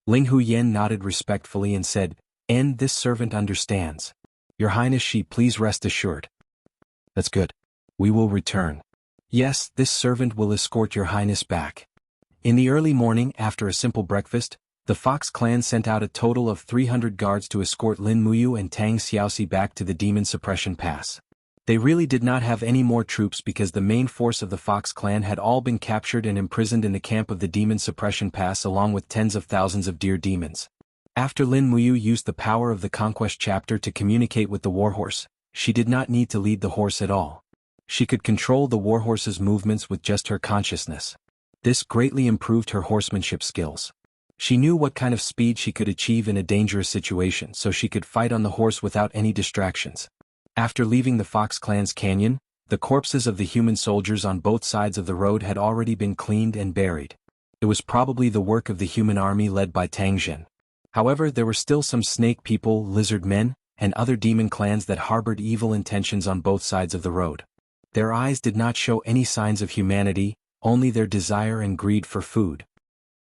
Ling Huyen nodded respectfully and said, This servant understands. Your Highness Shi, please rest assured." "That's good. We will return." "Yes, this servant will escort your Highness back." In the early morning, after a simple breakfast, the Fox clan sent out a total of 300 guards to escort Lin Muyu and Tang Xiaoxi back to the Demon Suppression Pass. They really did not have any more troops because the main force of the Fox clan had all been captured and imprisoned in the camp of the Demon Suppression Pass along with tens of thousands of deer demons. After Lin Muyu used the power of the Conquest chapter to communicate with the warhorse, she did not need to lead the horse at all. She could control the warhorse's movements with just her consciousness. This greatly improved her horsemanship skills. She knew what kind of speed she could achieve in a dangerous situation, so she could fight on the horse without any distractions. After leaving the Fox clan's canyon, the corpses of the human soldiers on both sides of the road had already been cleaned and buried. It was probably the work of the human army led by Tang Zhen. However, there were still some snake people, lizard men, and other demon clans that harbored evil intentions on both sides of the road. Their eyes did not show any signs of humanity, only their desire and greed for food.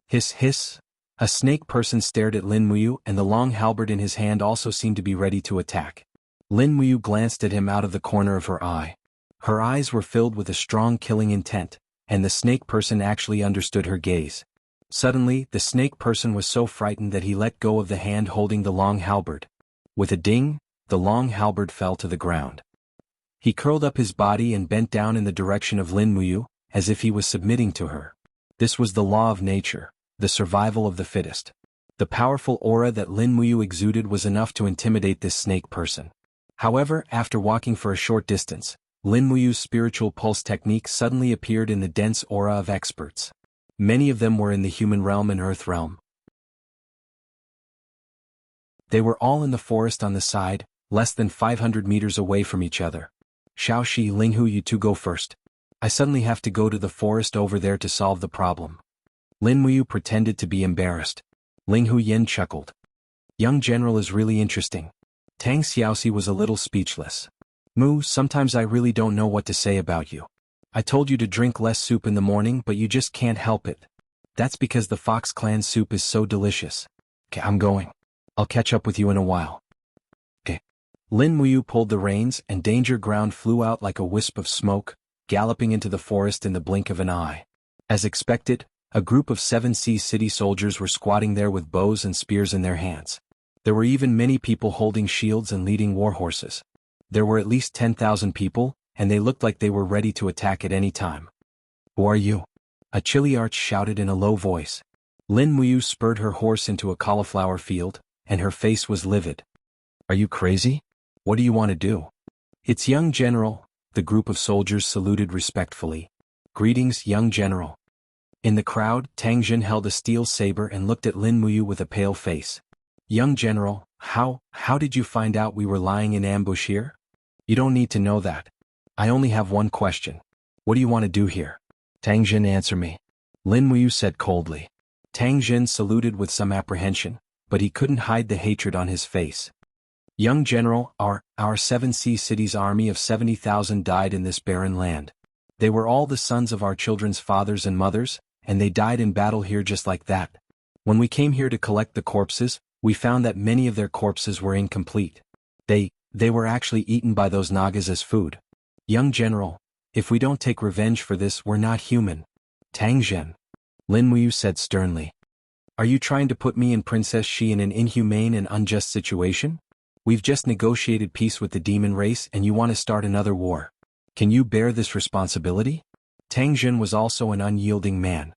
Hiss hiss. A snake person stared at Lin Muyu, and the long halberd in his hand also seemed to be ready to attack. Lin Muyu glanced at him out of the corner of her eye. Her eyes were filled with a strong killing intent, and the snake person actually understood her gaze. Suddenly, the snake person was so frightened that he let go of the hand holding the long halberd. With a ding, the long halberd fell to the ground. He curled up his body and bent down in the direction of Lin Muyu, as if he was submitting to her. This was the law of nature, the survival of the fittest. The powerful aura that Lin Muyu exuded was enough to intimidate this snake person. However, after walking for a short distance, Lin Muyu's spiritual pulse technique suddenly appeared in the dense aura of experts. Many of them were in the human realm and earth realm. They were all in the forest on the side, less than 500 meters away from each other. Xiaoxi, Linghu, you two go first. I suddenly have to go to the forest over there to solve the problem. Lin Muyu pretended to be embarrassed. Linghu Yen chuckled. Young general is really interesting. Tang Xiaoxi was a little speechless. Mu, sometimes I really don't know what to say about you. I told you to drink less soup in the morning, but you just can't help it. That's because the Fox Clan soup is so delicious. Okay, I'm going. I'll catch up with you in a while. Okay. Lin Muyu pulled the reins and Danger Ground flew out like a wisp of smoke, galloping into the forest in the blink of an eye. As expected, a group of 7 Sea City soldiers were squatting there with bows and spears in their hands. There were even many people holding shields and leading war horses. There were at least 10,000 people, and they looked like they were ready to attack at any time. Who are you? A Chiliarch shouted in a low voice. Lin Muyu spurred her horse into a cauliflower field, and her face was livid. Are you crazy? What do you want to do? It's young general, the group of soldiers saluted respectfully. Greetings, young general. In the crowd, Tang Jin held a steel saber and looked at Lin Muyu with a pale face. Young general, how did you find out we were lying in ambush here? You don't need to know that. I only have one question. What do you want to do here? Tang Jin, answer me. Lin Muyu said coldly. Tang Jin saluted with some apprehension, but he couldn't hide the hatred on his face. Young general, our 7 Sea Cities army of 70,000 died in this barren land. They were all the sons of our children's fathers and mothers, and they died in battle here just like that. When we came here to collect the corpses, we found that many of their corpses were incomplete. They were actually eaten by those Nagas as food. Young general, if we don't take revenge for this, we're not human. Tang Zhen. Lin Muyu said sternly. Are you trying to put me and Princess Shi in an inhumane and unjust situation? We've just negotiated peace with the demon race and you want to start another war. Can you bear this responsibility? Tang Zhen was also an unyielding man.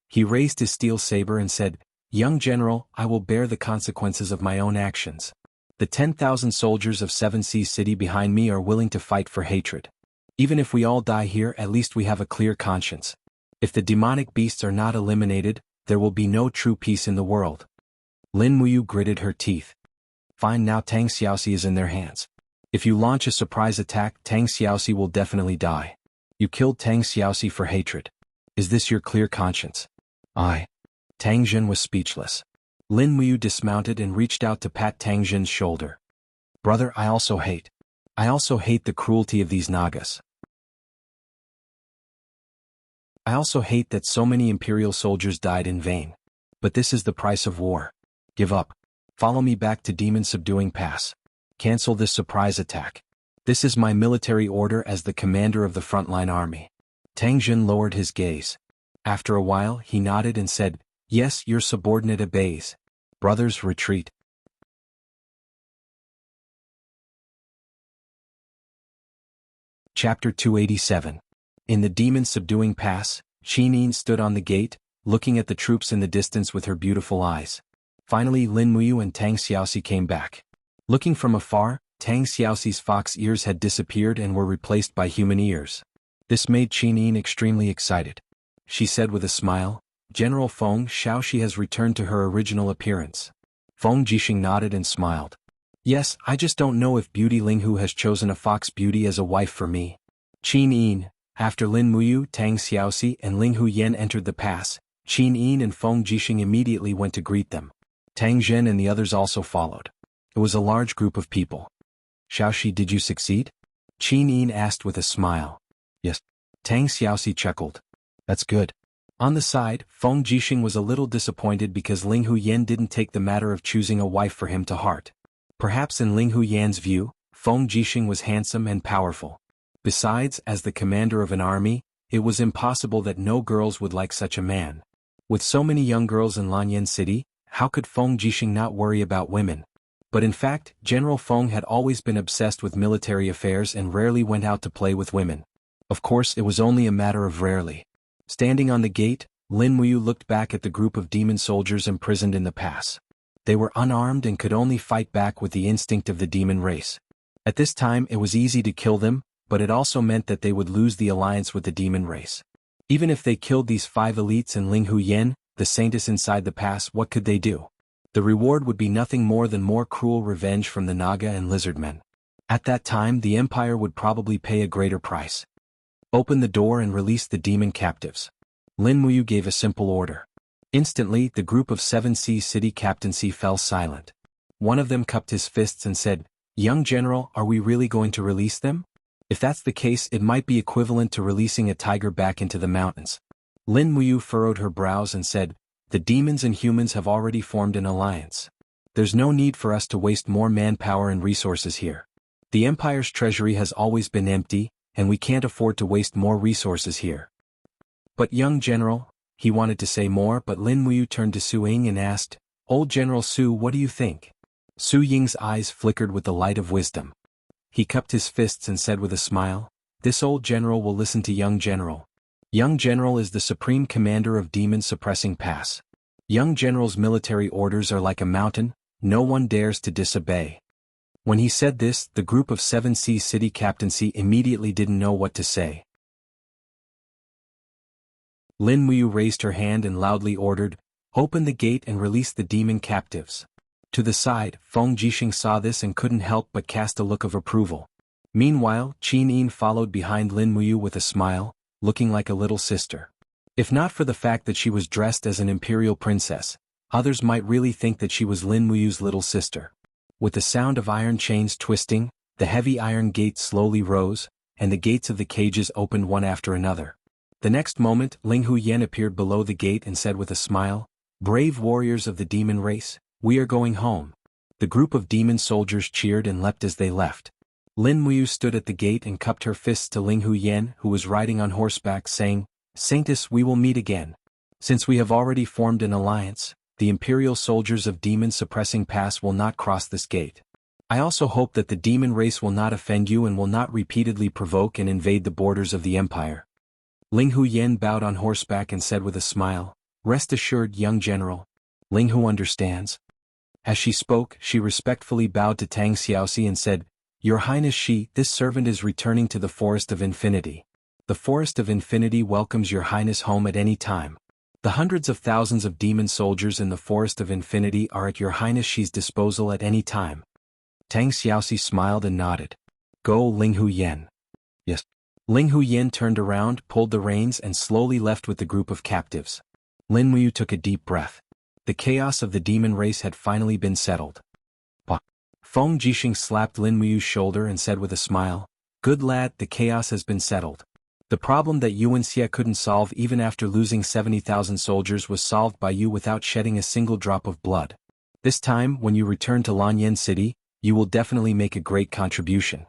He raised his steel saber and said, Young general, I will bear the consequences of my own actions. The 10,000 soldiers of 7 Sea City behind me are willing to fight for hatred. Even if we all die here, at least we have a clear conscience. If the demonic beasts are not eliminated, there will be no true peace in the world. Lin Muyu gritted her teeth. Fine, now Tang Xiaoxi is in their hands. If you launch a surprise attack, Tang Xiaoxi will definitely die. You killed Tang Xiaoxi for hatred. Is this your clear conscience? Tang Jin was speechless. Lin Muyu dismounted and reached out to pat Tang Jin's shoulder. Brother, I also hate the cruelty of these Nagas. I also hate that so many Imperial soldiers died in vain. But this is the price of war. Give up. Follow me back to Demon Subduing Pass. Cancel this surprise attack. This is my military order as the commander of the frontline army. Tang Jin lowered his gaze. After a while, he nodded and said, Yes, your subordinate obeys. Brothers, retreat. Chapter 287. In the Demon Subduing Pass, Qinyin stood on the gate, looking at the troops in the distance with her beautiful eyes. Finally, Lin Muyu and Tang Xiaoxi came back. Looking from afar, Tang Xiaoxi's fox ears had disappeared and were replaced by human ears. This made Qinyin extremely excited. She said with a smile, General Feng Xiaoxi has returned to her original appearance. Feng Jixing nodded and smiled. Yes, I just don't know if Beauty Linghu has chosen a fox beauty as a wife for me. Qinyin. After Lin Muyu, Tang Xiaoxi, and Linghu Yan entered the pass, Qinyin and Feng Jixing immediately went to greet them. Tang Zhen and the others also followed. It was a large group of people. Xiaoxi, did you succeed? Qin Yin asked with a smile. Yes. Tang Xiaoxi chuckled. That's good. On the side, Feng Jixing was a little disappointed because Ling Huyan didn't take the matter of choosing a wife for him to heart. Perhaps in Ling Huyan's view, Feng Jixing was handsome and powerful. Besides, as the commander of an army, it was impossible that no girls would like such a man. With so many young girls in Lanyan City, how could Feng Jixing not worry about women? But in fact, General Feng had always been obsessed with military affairs and rarely went out to play with women. Of course, it was only a matter of rarely. Standing on the gate, Lin Muyu looked back at the group of demon soldiers imprisoned in the pass. They were unarmed and could only fight back with the instinct of the demon race. At this time it was easy to kill them, but it also meant that they would lose the alliance with the demon race. Even if they killed these 5 elites and Ling Huyan, the saintess inside the pass, what could they do? The reward would be nothing more than more cruel revenge from the Naga and Lizardmen. At that time the Empire would probably pay a greater price. Open the door and release the demon captives. Lin Muyu gave a simple order. Instantly, the group of 7 Seas City captaincy fell silent. One of them cupped his fists and said, "Young General, are we really going to release them? If that's the case, it might be equivalent to releasing a tiger back into the mountains." Lin Muyu furrowed her brows and said, "The demons and humans have already formed an alliance. There's no need for us to waste more manpower and resources here. The Empire's treasury has always been empty, and we can't afford to waste more resources here." "But young General," he wanted to say more, but Lin Muyu turned to Su Ying and asked, "Old General Su, what do you think?" Su Ying's eyes flickered with the light of wisdom. He cupped his fists and said with a smile, "This old general will listen to young General. Young General is the supreme commander of Demon Suppressing Pass. Young General's military orders are like a mountain, no one dares to disobey." When he said this, the group of 7 Seas City captaincy immediately didn't know what to say. Lin Muyu raised her hand and loudly ordered, "Open the gate and release the demon captives." To the side, Feng Jixing saw this and couldn't help but cast a look of approval. Meanwhile, Qin Yin followed behind Lin Muyu with a smile, looking like a little sister. If not for the fact that she was dressed as an imperial princess, others might really think that she was Lin Muyu's little sister. With the sound of iron chains twisting, the heavy iron gate slowly rose, and the gates of the cages opened one after another. The next moment, Ling Huyan appeared below the gate and said with a smile, "Brave warriors of the demon race, we are going home." The group of demon soldiers cheered and leapt as they left. Lin Muyu stood at the gate and cupped her fists to Ling Huyan, who was riding on horseback, saying, "Saintess, we will meet again. Since we have already formed an alliance, the imperial soldiers of Demon Suppressing Pass will not cross this gate. I also hope that the demon race will not offend you and will not repeatedly provoke and invade the borders of the Empire." Ling Huyan bowed on horseback and said with a smile, "Rest assured, young General. Ling Hu understands." As she spoke, she respectfully bowed to Tang Xiaoxi and said, "Your Highness, this servant is returning to the Forest of Infinity. The Forest of Infinity welcomes your Highness home at any time. The hundreds of thousands of demon soldiers in the Forest of Infinity are at your Highness Shi's disposal at any time." Tang Xiaoxi smiled and nodded. "Go, Ling Huyan." "Yes." Ling Huyan turned around, pulled the reins and slowly left with the group of captives. Lin Muyu took a deep breath. The chaos of the demon race had finally been settled. Feng Jixing slapped Lin Muyu's shoulder and said with a smile, "Good lad, the chaos has been settled. The problem that Wuxia couldn't solve even after losing 70,000 soldiers was solved by you without shedding a single drop of blood. This time, when you return to Lanyan City, you will definitely make a great contribution.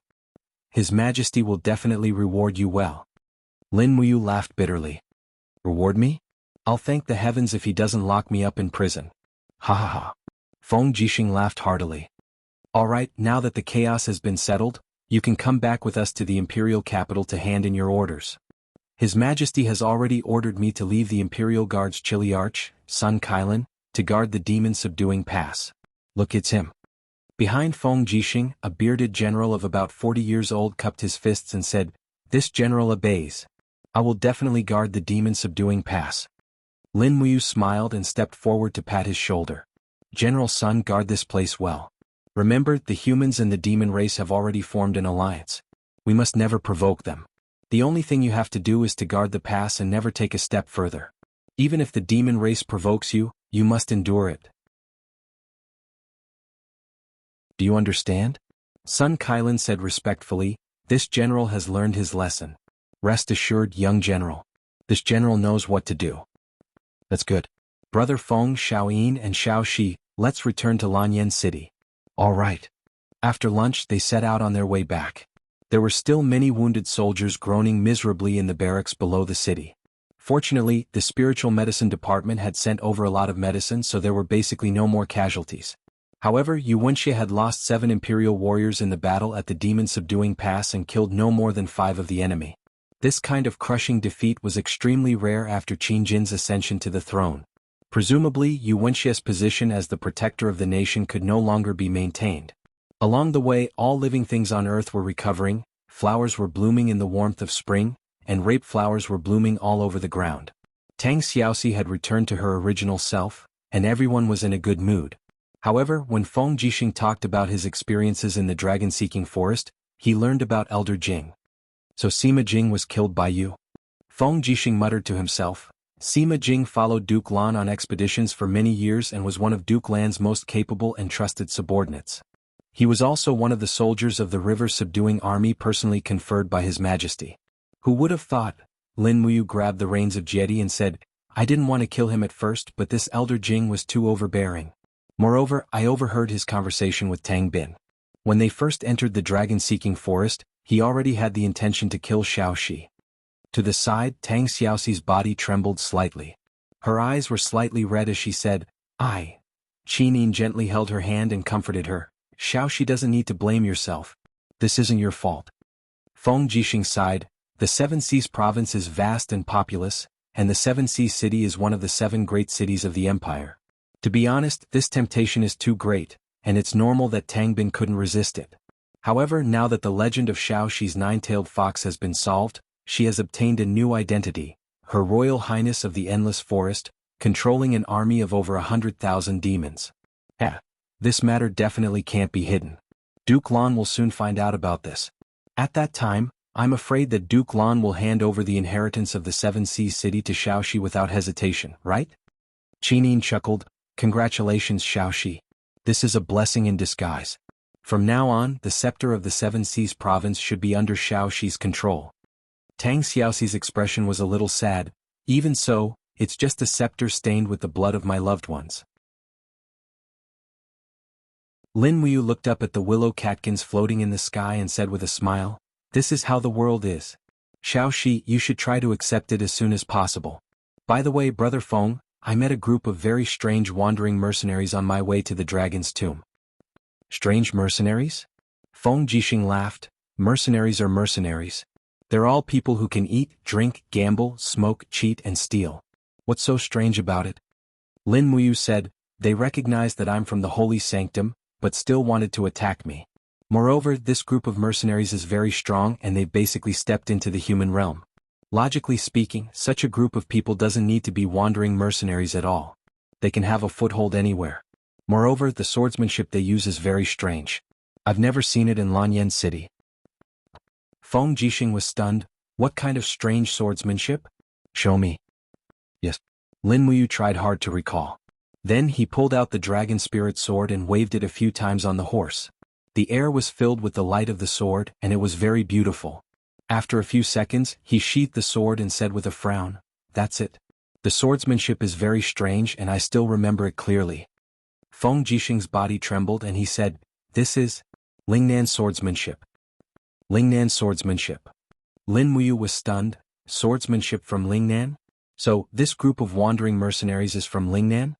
His Majesty will definitely reward you well." Lin Muyu laughed bitterly. "Reward me? I'll thank the heavens if he doesn't lock me up in prison." "Ha ha ha." Feng Jixing laughed heartily. "All right, now that the chaos has been settled, you can come back with us to the imperial capital to hand in your orders. His Majesty has already ordered me to leave the Imperial Guard's Chiliarch, Sun Kailan, to guard the demon-subduing pass. Look, it's him." Behind Feng Jixing, a bearded general of about 40 years old cupped his fists and said, "This general obeys. I will definitely guard the demon-subduing pass." Lin Muyu smiled and stepped forward to pat his shoulder. "General Sun, guard this place well. Remember, the humans and the demon race have already formed an alliance. We must never provoke them. The only thing you have to do is to guard the pass and never take a step further. Even if the demon race provokes you, you must endure it." Do you understand? Sun Kailan said respectfully, this general has learned his lesson. Rest assured, young general. This general knows what to do. That's good. Brother Feng, Xiaoyin and Xiao Shi, let's return to Lanyan City. All right. After lunch they set out on their way back. There were still many wounded soldiers groaning miserably in the barracks below the city. Fortunately, the spiritual medicine department had sent over a lot of medicine, so there were basically no more casualties. However, Wuxia had lost 7 imperial warriors in the battle at the Demon Subduing Pass and killed no more than 5 of the enemy. This kind of crushing defeat was extremely rare after Qin Jin's ascension to the throne. Presumably, Wuxia's position as the protector of the nation could no longer be maintained. Along the way, all living things on Earth were recovering, flowers were blooming in the warmth of spring, and rape flowers were blooming all over the ground. Tang Xiaoxi had returned to her original self, and everyone was in a good mood. However, when Feng Jixing talked about his experiences in the dragon-seeking forest, he learned about Elder Jing. So Sima Jing was killed by you? Feng Jixing muttered to himself. Sima Jing followed Duke Lan on expeditions for many years and was one of Duke Lan's most capable and trusted subordinates. He was also one of the soldiers of the river subduing army personally conferred by His Majesty. Who would have thought? Lin Muyu grabbed the reins of Jedi and said, I didn't want to kill him at first, but this Elder Jing was too overbearing. Moreover, I overheard his conversation with Tang Bin. When they first entered the dragon-seeking forest, he already had the intention to kill Xiao Shi. To the side, Tang Xiaoxi's body trembled slightly. Her eyes were slightly red as she said, I. Qinin gently held her hand and comforted her. Xiao Shi doesn't need to blame yourself. This isn't your fault. Feng Jixing sighed. The Seven Seas province is vast and populous, and the Seven Seas city is one of the 7 great cities of the empire. To be honest, this temptation is too great, and it's normal that Tang Bin couldn't resist it. However, now that the legend of Xiao Shi's 9-tailed fox has been solved, she has obtained a new identity, Her Royal Highness of the Endless Forest, controlling an army of over 100,000 demons. This matter definitely can't be hidden. Duke Lan will soon find out about this. At that time, I'm afraid that Duke Lan will hand over the inheritance of the Seven Seas city to Xiao Shi without hesitation, right? Qinin chuckled. Congratulations, Xiao Shi. This is a blessing in disguise. From now on, the scepter of the Seven Seas province should be under Xiao Shi's control. Tang Xiaoxi's expression was a little sad. Even so, it's just a scepter stained with the blood of my loved ones. Lin Muyu looked up at the willow catkins floating in the sky and said with a smile, this is how the world is. Xiao Shi, you should try to accept it as soon as possible. By the way, Brother Feng, I met a group of very strange wandering mercenaries on my way to the dragon's tomb. Strange mercenaries? Feng Jixing laughed. Mercenaries are mercenaries. They're all people who can eat, drink, gamble, smoke, cheat and steal. What's so strange about it? Lin Muyu said, they recognized that I'm from the holy sanctum, but still wanted to attack me. Moreover, this group of mercenaries is very strong and they've basically stepped into the human realm. Logically speaking, such a group of people doesn't need to be wandering mercenaries at all. They can have a foothold anywhere. Moreover, the swordsmanship they use is very strange. I've never seen it in Lanyan City. Feng Jixing was stunned. What kind of strange swordsmanship? Show me. Yes. Lin Muyu tried hard to recall. Then he pulled out the dragon spirit sword and waved it a few times on the horse. The air was filled with the light of the sword, and it was very beautiful. After a few seconds, he sheathed the sword and said with a frown, that's it. The swordsmanship is very strange and I still remember it clearly. Feng Jixing's body trembled and he said, this is Lingnan swordsmanship. Lingnan swordsmanship. Lin Muyu was stunned. Swordsmanship from Lingnan? So, this group of wandering mercenaries is from Lingnan?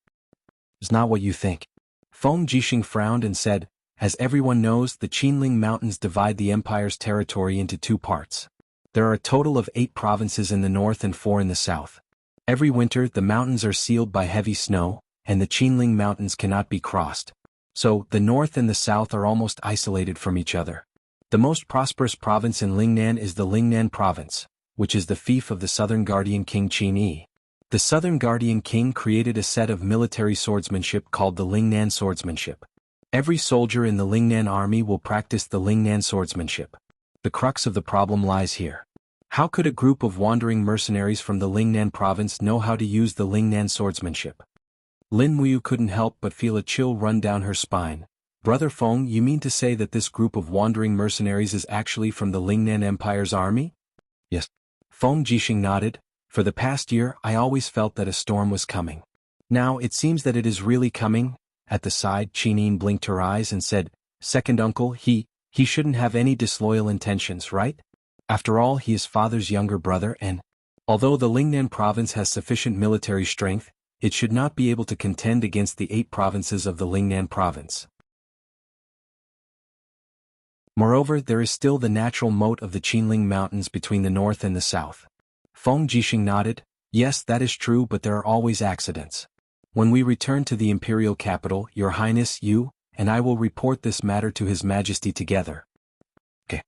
It's not what you think. Feng Jixing frowned and said, as everyone knows, the Qinling Mountains divide the empire's territory into 2 parts. There are a total of 8 provinces in the north and 4 in the south. Every winter, the mountains are sealed by heavy snow, and the Qinling Mountains cannot be crossed. So, the north and the south are almost isolated from each other. The most prosperous province in Lingnan is the Lingnan province, which is the fief of the Southern Guardian King Qin Yi. The Southern Guardian King created a set of military swordsmanship called the Lingnan swordsmanship. Every soldier in the Lingnan army will practice the Lingnan swordsmanship. The crux of the problem lies here. How could a group of wandering mercenaries from the Lingnan province know how to use the Lingnan swordsmanship? Lin Muyu couldn't help but feel a chill run down her spine. Brother Feng, you mean to say that this group of wandering mercenaries is actually from the Lingnan Empire's army? Yes. Feng Jixing nodded. For the past year I always felt that a storm was coming. Now it seems that it is really coming. At the side, Qinyin blinked her eyes and said, Second uncle, he shouldn't have any disloyal intentions, right? After all, he is father's younger brother and, although the Lingnan province has sufficient military strength, it should not be able to contend against the 8 provinces of the Lingnan province. Moreover, there is still the natural moat of the Qinling Mountains between the north and the south. Feng Jixing nodded. Yes, that is true, but there are always accidents. When we return to the imperial capital, Your Highness, you and I will report this matter to His Majesty together. Okay.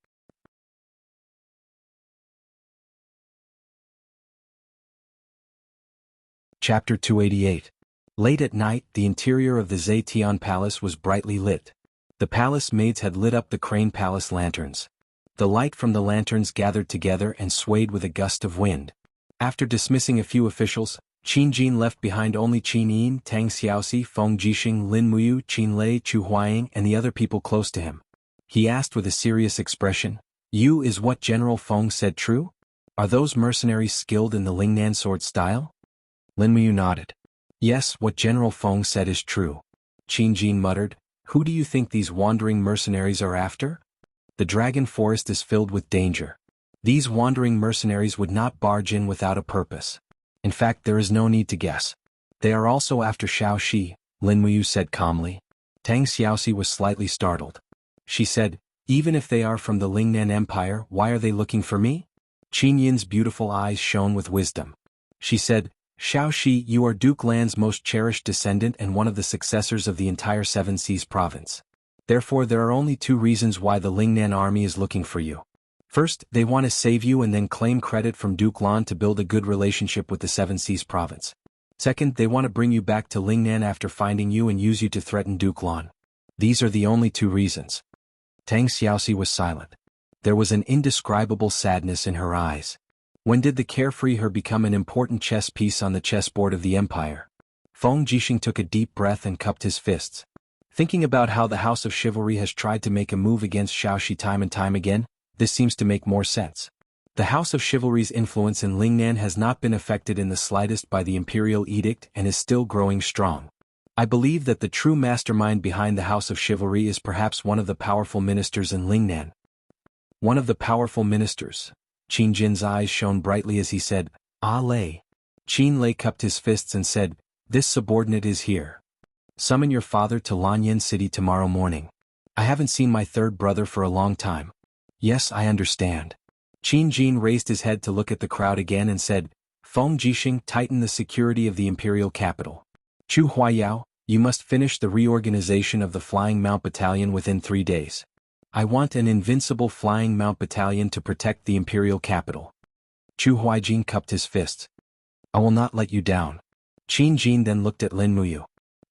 Chapter 288. Late at night, the interior of the Zetian Palace was brightly lit. The palace maids had lit up the Crane Palace lanterns. The light from the lanterns gathered together and swayed with a gust of wind. After dismissing a few officials, Qin Jin left behind only Qin Yin, Tang Xiaoxi, Feng Jixing, Lin Muyu, Qin Lei, Chu Huaying, and the other people close to him. He asked with a serious expression, "You is what General Feng said true? Are those mercenaries skilled in the Lingnan sword style?" Lin Muyu nodded. Yes, what General Feng said is true. Qin Jin muttered, Who do you think these wandering mercenaries are after? The dragon forest is filled with danger. These wandering mercenaries would not barge in without a purpose. In fact, there is no need to guess. They are also after Xiao Shi, Lin Muyu said calmly. Tang Xiaoxi was slightly startled. She said, Even if they are from the Lingnan Empire, why are they looking for me? Qin Yin's beautiful eyes shone with wisdom. She said, Xiao Shi, you are Duke Lan's most cherished descendant and one of the successors of the entire Seven Seas province. Therefore there are only 2 reasons why the Lingnan army is looking for you. First, they want to save you and then claim credit from Duke Lan to build a good relationship with the Seven Seas province. Second, they want to bring you back to Lingnan after finding you and use you to threaten Duke Lan. These are the only 2 reasons. Tang Xiaoxi was silent. There was an indescribable sadness in her eyes. When did the carefree her become an important chess piece on the chessboard of the empire? Feng Jixing took a deep breath and cupped his fists. Thinking about how the House of Chivalry has tried to make a move against Xiaoxi time and time again, this seems to make more sense. The House of Chivalry's influence in Lingnan has not been affected in the slightest by the imperial edict and is still growing strong. I believe that the true mastermind behind the House of Chivalry is perhaps one of the powerful ministers in Lingnan. One of the powerful ministers. Qin Jin's eyes shone brightly as he said, Ah Lei. Qin Lei cupped his fists and said, This subordinate is here. Summon your father to Lanyan City tomorrow morning. I haven't seen my 3rd brother for a long time. Yes, I understand. Qin Jin raised his head to look at the crowd again and said, Feng Jixing, tighten the security of the imperial capital. Chu Huayao, you must finish the reorganization of the Flying Mount Battalion within 3 days. I want an invincible Flying Mount Battalion to protect the imperial capital. Chu Huaijin cupped his fists. I will not let you down. Qin Jin then looked at Lin Muyu.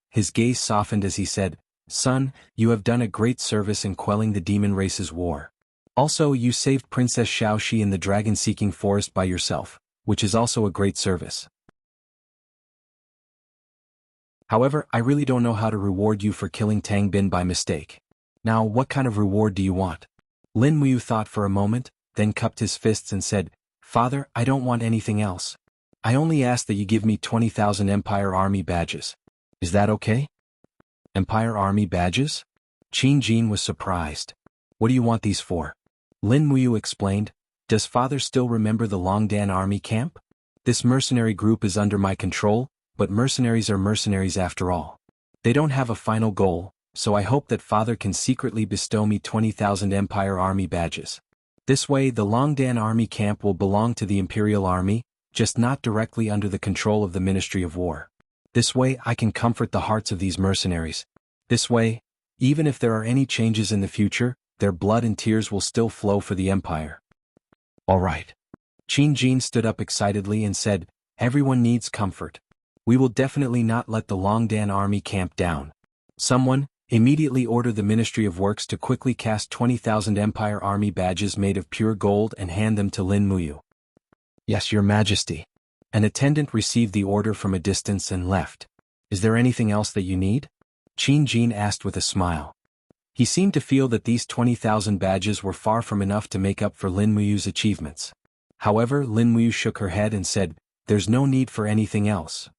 His gaze softened as he said, Son, you have done a great service in quelling the demon race's war. Also, you saved Princess Xiaoxi in the dragon-seeking forest by yourself, which is also a great service. However, I really don't know how to reward you for killing Tang Bin by mistake. Now, what kind of reward do you want? Lin Muyu thought for a moment, then cupped his fists and said, Father, I don't want anything else. I only ask that you give me 20,000 Empire Army badges. Is that okay? Empire Army badges? Qin Jin was surprised. What do you want these for? Lin Muyu explained, Does father still remember the Longdan army camp? This mercenary group is under my control, but mercenaries are mercenaries after all. They don't have a final goal, so I hope that father can secretly bestow me 20,000 Empire Army badges. This way the Longdan army camp will belong to the Imperial Army, just not directly under the control of the Ministry of War. This way I can comfort the hearts of these mercenaries. This way, even if there are any changes in the future, their blood and tears will still flow for the Empire. All right. Qin Jin stood up excitedly and said, Everyone needs comfort. We will definitely not let the Longdan army camp down. Someone, immediately order the Ministry of Works to quickly cast 20,000 Empire Army badges made of pure gold and hand them to Lin Muyu. Yes, Your Majesty. An attendant received the order from a distance and left. Is there anything else that you need? Qin Jin asked with a smile. He seemed to feel that these 20,000 badges were far from enough to make up for Lin Muyu's achievements. However, Lin Muyu shook her head and said, "There's no need for anything else."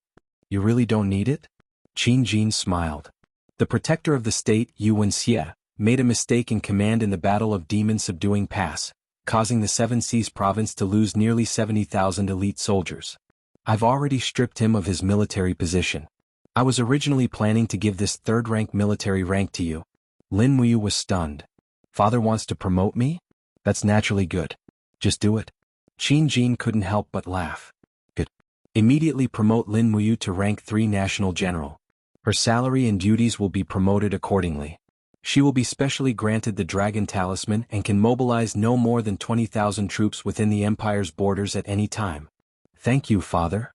"You really don't need it?" Qin Jin smiled. The protector of the state, Wuxia, made a mistake in command in the Battle of Demon Subduing Pass, causing the Seven Seas province to lose nearly 70,000 elite soldiers. I've already stripped him of his military position. I was originally planning to give this third-rank military rank to you. Lin Muyu was stunned. Father wants to promote me? That's naturally good. Just do it. Qin Jin couldn't help but laugh. Good. Immediately promote Lin Muyu to rank 3 national general. Her salary and duties will be promoted accordingly. She will be specially granted the Dragon Talisman and can mobilize no more than 20,000 troops within the Empire's borders at any time. Thank you, Father.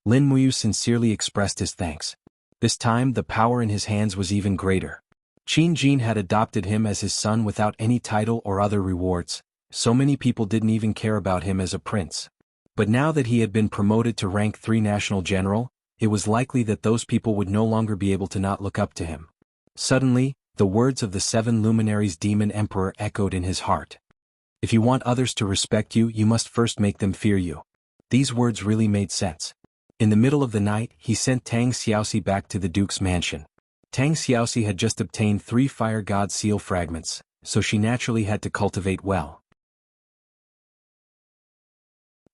Lin Muyu sincerely expressed his thanks. This time the power in his hands was even greater. Qin Jin had adopted him as his son without any title or other rewards, so many people didn't even care about him as a prince. But now that he had been promoted to rank 3 national general, it was likely that those people would no longer be able to not look up to him. Suddenly, the words of the 7 luminaries demon emperor echoed in his heart. If you want others to respect you, you must first make them fear you. These words really made sense. In the middle of the night, he sent Tang Xiaoxi back to the duke's mansion. Tang Xiaoxi had just obtained 3 fire god seal fragments, so she naturally had to cultivate well.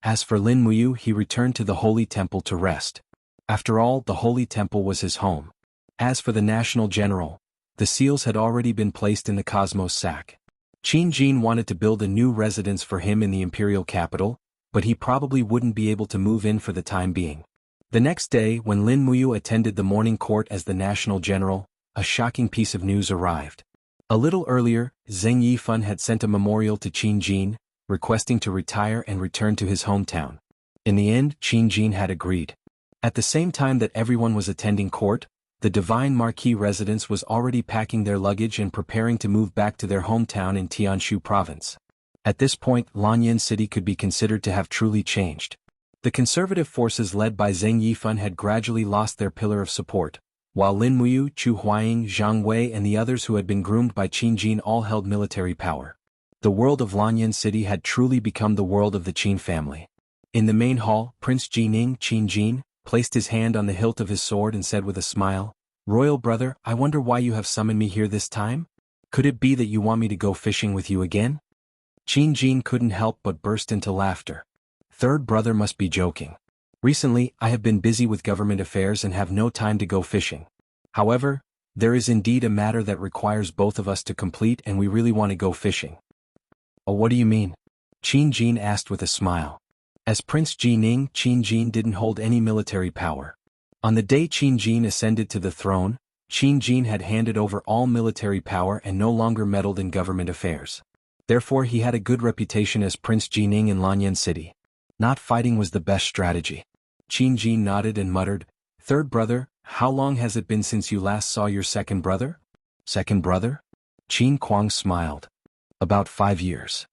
As for Lin Muyu, he returned to the Holy Temple to rest. After all, the Holy Temple was his home. As for the national general, the seals had already been placed in the Cosmos sack. Qin Jin wanted to build a new residence for him in the imperial capital, but he probably wouldn't be able to move in for the time being. The next day, when Lin Muyu attended the morning court as the national general, a shocking piece of news arrived. A little earlier, Zheng Yifan had sent a memorial to Qin Jin, requesting to retire and return to his hometown. In the end, Qin Jin had agreed. At the same time that everyone was attending court, the Divine Marquis residence was already packing their luggage and preparing to move back to their hometown in Tianshu province. At this point, Lanyan City could be considered to have truly changed. The conservative forces led by Zheng Yifan had gradually lost their pillar of support, while Lin Muyu, Chu Huaying, Zhang Wei and the others who had been groomed by Qin Jin all held military power. The world of Lanyan City had truly become the world of the Qin family. In the main hall, Prince Jining, Qin Jin, placed his hand on the hilt of his sword and said with a smile, "Royal brother, I wonder why you have summoned me here this time? Could it be that you want me to go fishing with you again?" Qin Jin couldn't help but burst into laughter. Third brother must be joking. Recently, I have been busy with government affairs and have no time to go fishing. However, there is indeed a matter that requires both of us to complete and we really want to go fishing. Oh, what do you mean? Qin Jin asked with a smile. As Prince Jining, Qin Jin didn't hold any military power. On the day Qin Jin ascended to the throne, Qin Jin had handed over all military power and no longer meddled in government affairs. Therefore he had a good reputation as Prince Jining in Lanyan City. Not fighting was the best strategy. Qin Jin nodded and muttered, "Third brother, how long has it been since you last saw your second brother?" "Second brother?" Qin Kuang smiled. "About 5 years."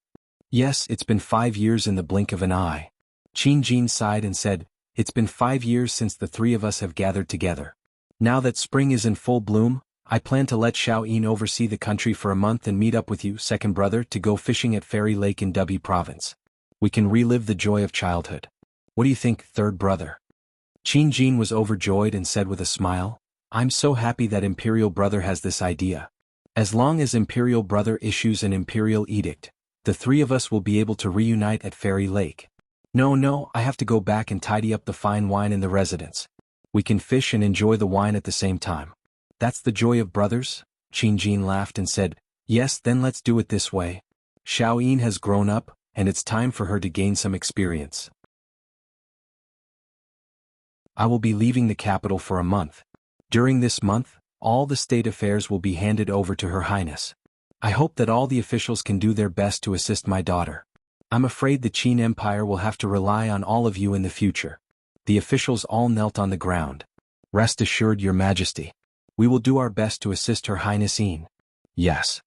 "Yes, it's been 5 years in the blink of an eye." Qin Jin sighed and said, "It's been 5 years since the 3 of us have gathered together. Now that spring is in full bloom, I plan to let Xiao Yin oversee the country for a month and meet up with you, second brother, to go fishing at Fairy Lake in Dubi province. We can relive the joy of childhood. What do you think, third brother?" Qin Jin was overjoyed and said with a smile, "I'm so happy that Imperial Brother has this idea. As long as Imperial Brother issues an Imperial Edict, the 3 of us will be able to reunite at Fairy Lake. No, I have to go back and tidy up the fine wine in the residence. We can fish and enjoy the wine at the same time. That's the joy of brothers?" Qin Jin laughed and said, "Yes, then let's do it this way. Xiao Yin has grown up, and it's time for her to gain some experience. I will be leaving the capital for a month. During this month, all the state affairs will be handed over to Her Highness. I hope that all the officials can do their best to assist my daughter. I'm afraid the Qin Empire will have to rely on all of you in the future." The officials all knelt on the ground. "Rest assured, Your Majesty. We will do our best to assist Her Highness Yin." "Yes."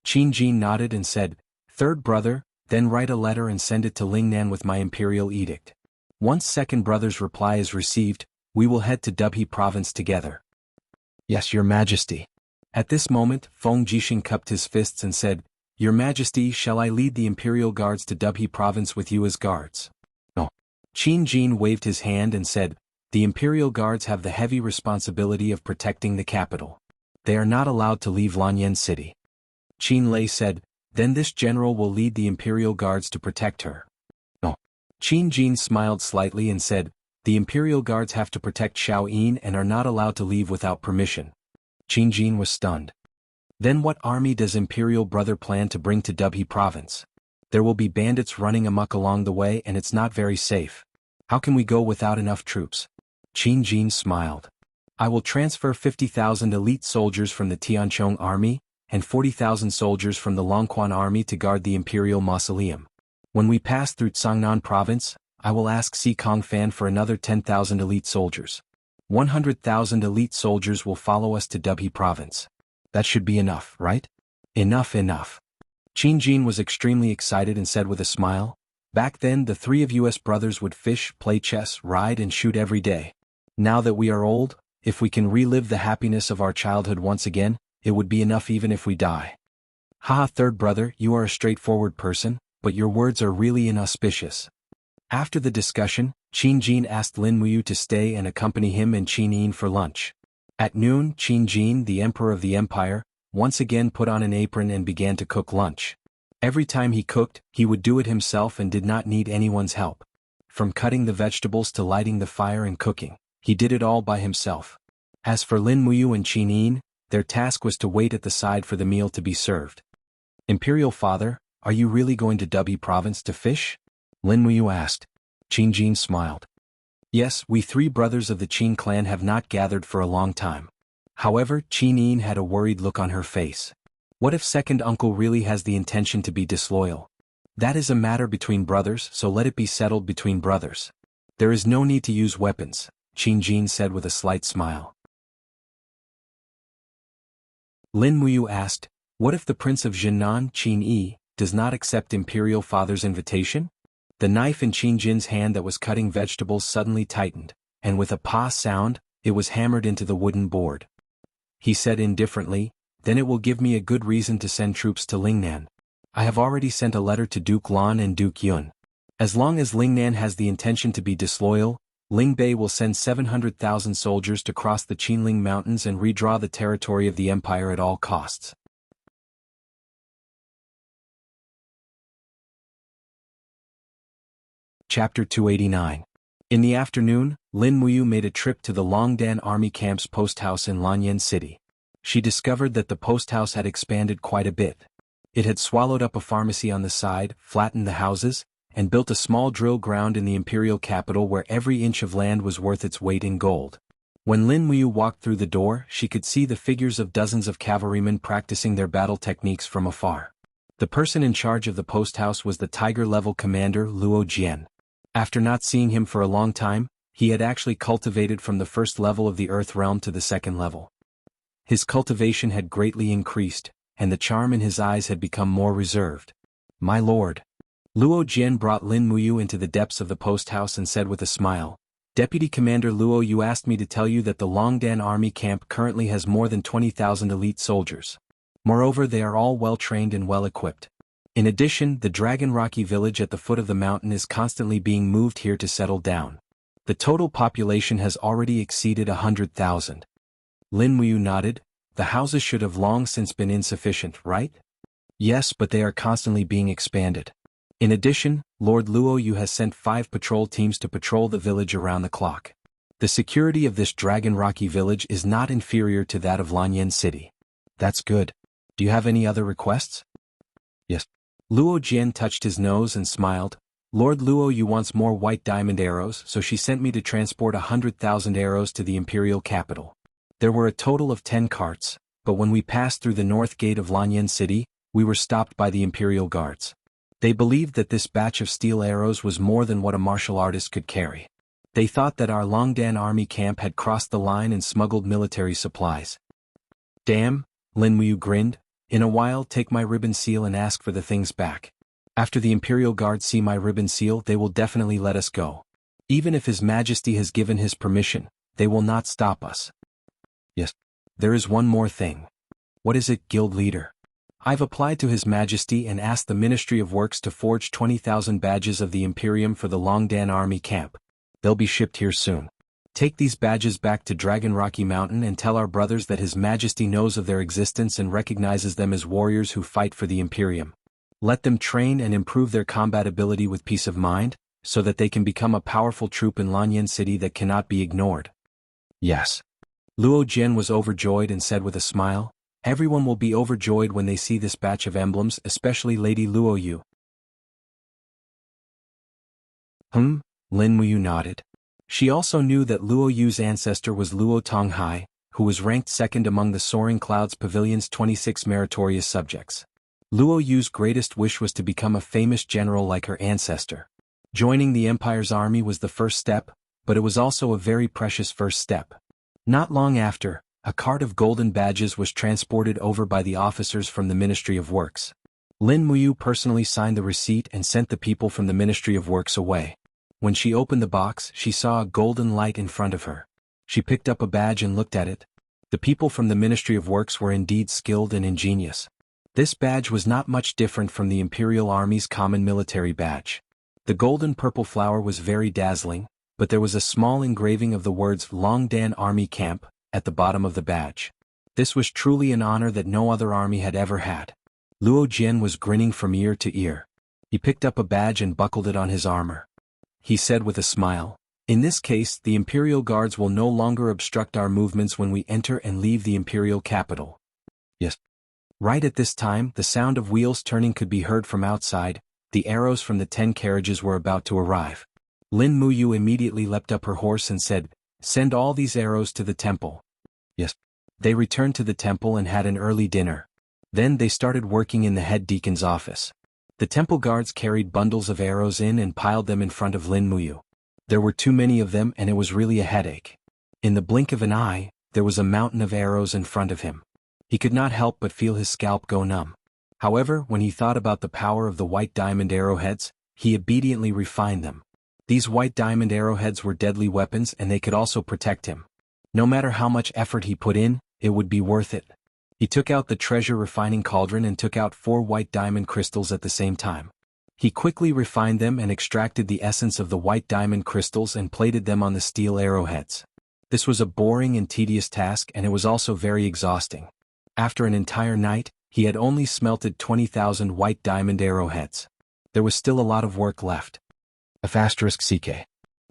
Qin Jin nodded and said, "Third brother, then write a letter and send it to Lingnan with my imperial edict. Once second brother's reply is received, we will head to Dubhe province together." "Yes, Your Majesty." At this moment, Feng Jixing cupped his fists and said, "Your Majesty, shall I lead the Imperial Guards to Dubhe Province with you as guards?" "No." Qin Jin waved his hand and said, "The Imperial Guards have the heavy responsibility of protecting the capital. They are not allowed to leave Lanyan City." Qin Lei said, "Then this general will lead the Imperial Guards to protect her." "No." Qin Jin smiled slightly and said, "The Imperial Guards have to protect Xiao Yin and are not allowed to leave without permission." Qin Jin was stunned. "Then what army does Imperial Brother plan to bring to Dubhe Province? There will be bandits running amok along the way and it's not very safe. How can we go without enough troops?" Qin Jin smiled. "I will transfer 50,000 elite soldiers from the Tianchong army, and 40,000 soldiers from the Longquan army to guard the Imperial Mausoleum. When we pass through Tsangnan Province, I will ask Si Kongfan for another 10,000 elite soldiers. 100,000 elite soldiers will follow us to Dubhe Province. That should be enough, right?" "Enough, enough." Qin Jin was extremely excited and said with a smile, "Back then the three of us brothers would fish, play chess, ride and shoot every day. Now that we are old, if we can relive the happiness of our childhood once again, it would be enough even if we die." "Haha, third brother, you are a straightforward person, but your words are really inauspicious." After the discussion, Qin Jin asked Lin Muyu to stay and accompany him and Qin Yin for lunch. At noon, Qin Jin, the emperor of the empire, once again put on an apron and began to cook lunch. Every time he cooked, he would do it himself and did not need anyone's help. From cutting the vegetables to lighting the fire and cooking, he did it all by himself. As for Lin Muyu and Qin Yin, their task was to wait at the side for the meal to be served. "Imperial Father, are you really going to Dubhe Province to fish?" Lin Muyu asked. Qin Jin smiled. "Yes, we three brothers of the Qin clan have not gathered for a long time." However, Qin Yin had a worried look on her face. What if second uncle really has the intention to be disloyal? That is a matter between brothers, so let it be settled between brothers. There is no need to use weapons, Qin Jin said with a slight smile. Lin Muyu asked, "What if the Prince of Jinan, Qin Yi, does not accept Imperial Father's invitation?" The knife in Qin Jin's hand that was cutting vegetables suddenly tightened, and with a pa sound, it was hammered into the wooden board. He said indifferently, "Then it will give me a good reason to send troops to Lingnan. I have already sent a letter to Duke Lan and Duke Yun. As long as Lingnan has the intention to be disloyal, Lingbei will send 700,000 soldiers to cross the Qinling Mountains and redraw the territory of the empire at all costs." Chapter 289. In the afternoon, Lin Muyu made a trip to the Longdan Army Camp's post house in Lanyan City. She discovered that the post house had expanded quite a bit. It had swallowed up a pharmacy on the side, flattened the houses, and built a small drill ground in the imperial capital where every inch of land was worth its weight in gold. When Lin Muyu walked through the door, she could see the figures of dozens of cavalrymen practicing their battle techniques from afar. The person in charge of the post house was the tiger-level commander Luo Jian. After not seeing him for a long time, he had actually cultivated from the first level of the Earth realm to the second level. His cultivation had greatly increased, and the charm in his eyes had become more reserved. "My lord." Luo Jian brought Lin Muyu into the depths of the post house and said with a smile, "Deputy Commander Luo, you asked me to tell you that the Longdan Army Camp currently has more than 20,000 elite soldiers. Moreover, they are all well-trained and well-equipped. In addition, the Dragon Rocky village at the foot of the mountain is constantly being moved here to settle down. The total population has already exceeded 100,000. Lin Muyu nodded. "The houses should have long since been insufficient, right?" "Yes, but they are constantly being expanded. In addition, Lord Luo Yu has sent 5 patrol teams to patrol the village around the clock. The security of this Dragon Rocky village is not inferior to that of Lanyan City." "That's good. Do you have any other requests?" "Yes." Luo Jian touched his nose and smiled. "Lord Luo Yu wants more white diamond arrows, so she sent me to transport 100,000 arrows to the imperial capital. There were a total of 10 carts, but when we passed through the north gate of Lanyan City, we were stopped by the imperial guards. They believed that this batch of steel arrows was more than what a martial artist could carry. They thought that our Longdan army camp had crossed the line and smuggled military supplies." "Damn," Lin Muyu grinned. "In a while take my ribbon seal and ask for the things back. After the Imperial Guards see my ribbon seal they will definitely let us go. Even if His Majesty has given his permission, they will not stop us." "Yes. There is one more thing." What is it, guild leader? I've applied to His Majesty and asked the Ministry of Works to forge 20,000 badges of the Imperium for the Longdan army camp. They'll be shipped here soon. Take these badges back to Dragon Rocky Mountain and tell our brothers that His Majesty knows of their existence and recognizes them as warriors who fight for the Imperium. Let them train and improve their combat ability with peace of mind, so that they can become a powerful troop in Lanyan City that cannot be ignored. Yes. Luo Jian was overjoyed and said with a smile, everyone will be overjoyed when they see this batch of emblems, especially Lady Luo Yu. Lin Muyu nodded. She also knew that Luo Yu's ancestor was Luo Tonghai, who was ranked second among the Soaring Clouds Pavilion's 26 meritorious subjects. Luo Yu's greatest wish was to become a famous general like her ancestor. Joining the Empire's army was the first step, but it was also a very precious first step. Not long after, a cart of golden badges was transported over by the officers from the Ministry of Works. Lin Muyu personally signed the receipt and sent the people from the Ministry of Works away. When she opened the box, she saw a golden light in front of her. She picked up a badge and looked at it. The people from the Ministry of Works were indeed skilled and ingenious. This badge was not much different from the Imperial Army's common military badge. The golden purple flower was very dazzling, but there was a small engraving of the words Longdan Army Camp at the bottom of the badge. This was truly an honor that no other army had ever had. Luo Jian was grinning from ear to ear. He picked up a badge and buckled it on his armor. He said with a smile, in this case, the Imperial Guards will no longer obstruct our movements when we enter and leave the Imperial capital. Yes. Right at this time, the sound of wheels turning could be heard from outside. The arrows from the 10 carriages were about to arrive. Lin Muyu immediately leapt up her horse and said, send all these arrows to the temple. Yes. They returned to the temple and had an early dinner. Then they started working in the head deacon's office. The temple guards carried bundles of arrows in and piled them in front of Lin Muyu. There were too many of them and it was really a headache. In the blink of an eye, there was a mountain of arrows in front of him. He could not help but feel his scalp go numb. However, when he thought about the power of the white diamond arrowheads, he obediently refined them. These white diamond arrowheads were deadly weapons and they could also protect him. No matter how much effort he put in, it would be worth it. He took out the treasure refining cauldron and took out 4 white diamond crystals at the same time. He quickly refined them and extracted the essence of the white diamond crystals and plated them on the steel arrowheads. This was a boring and tedious task and it was also very exhausting. After an entire night, he had only smelted 20,000 white diamond arrowheads. There was still a lot of work left. *CK.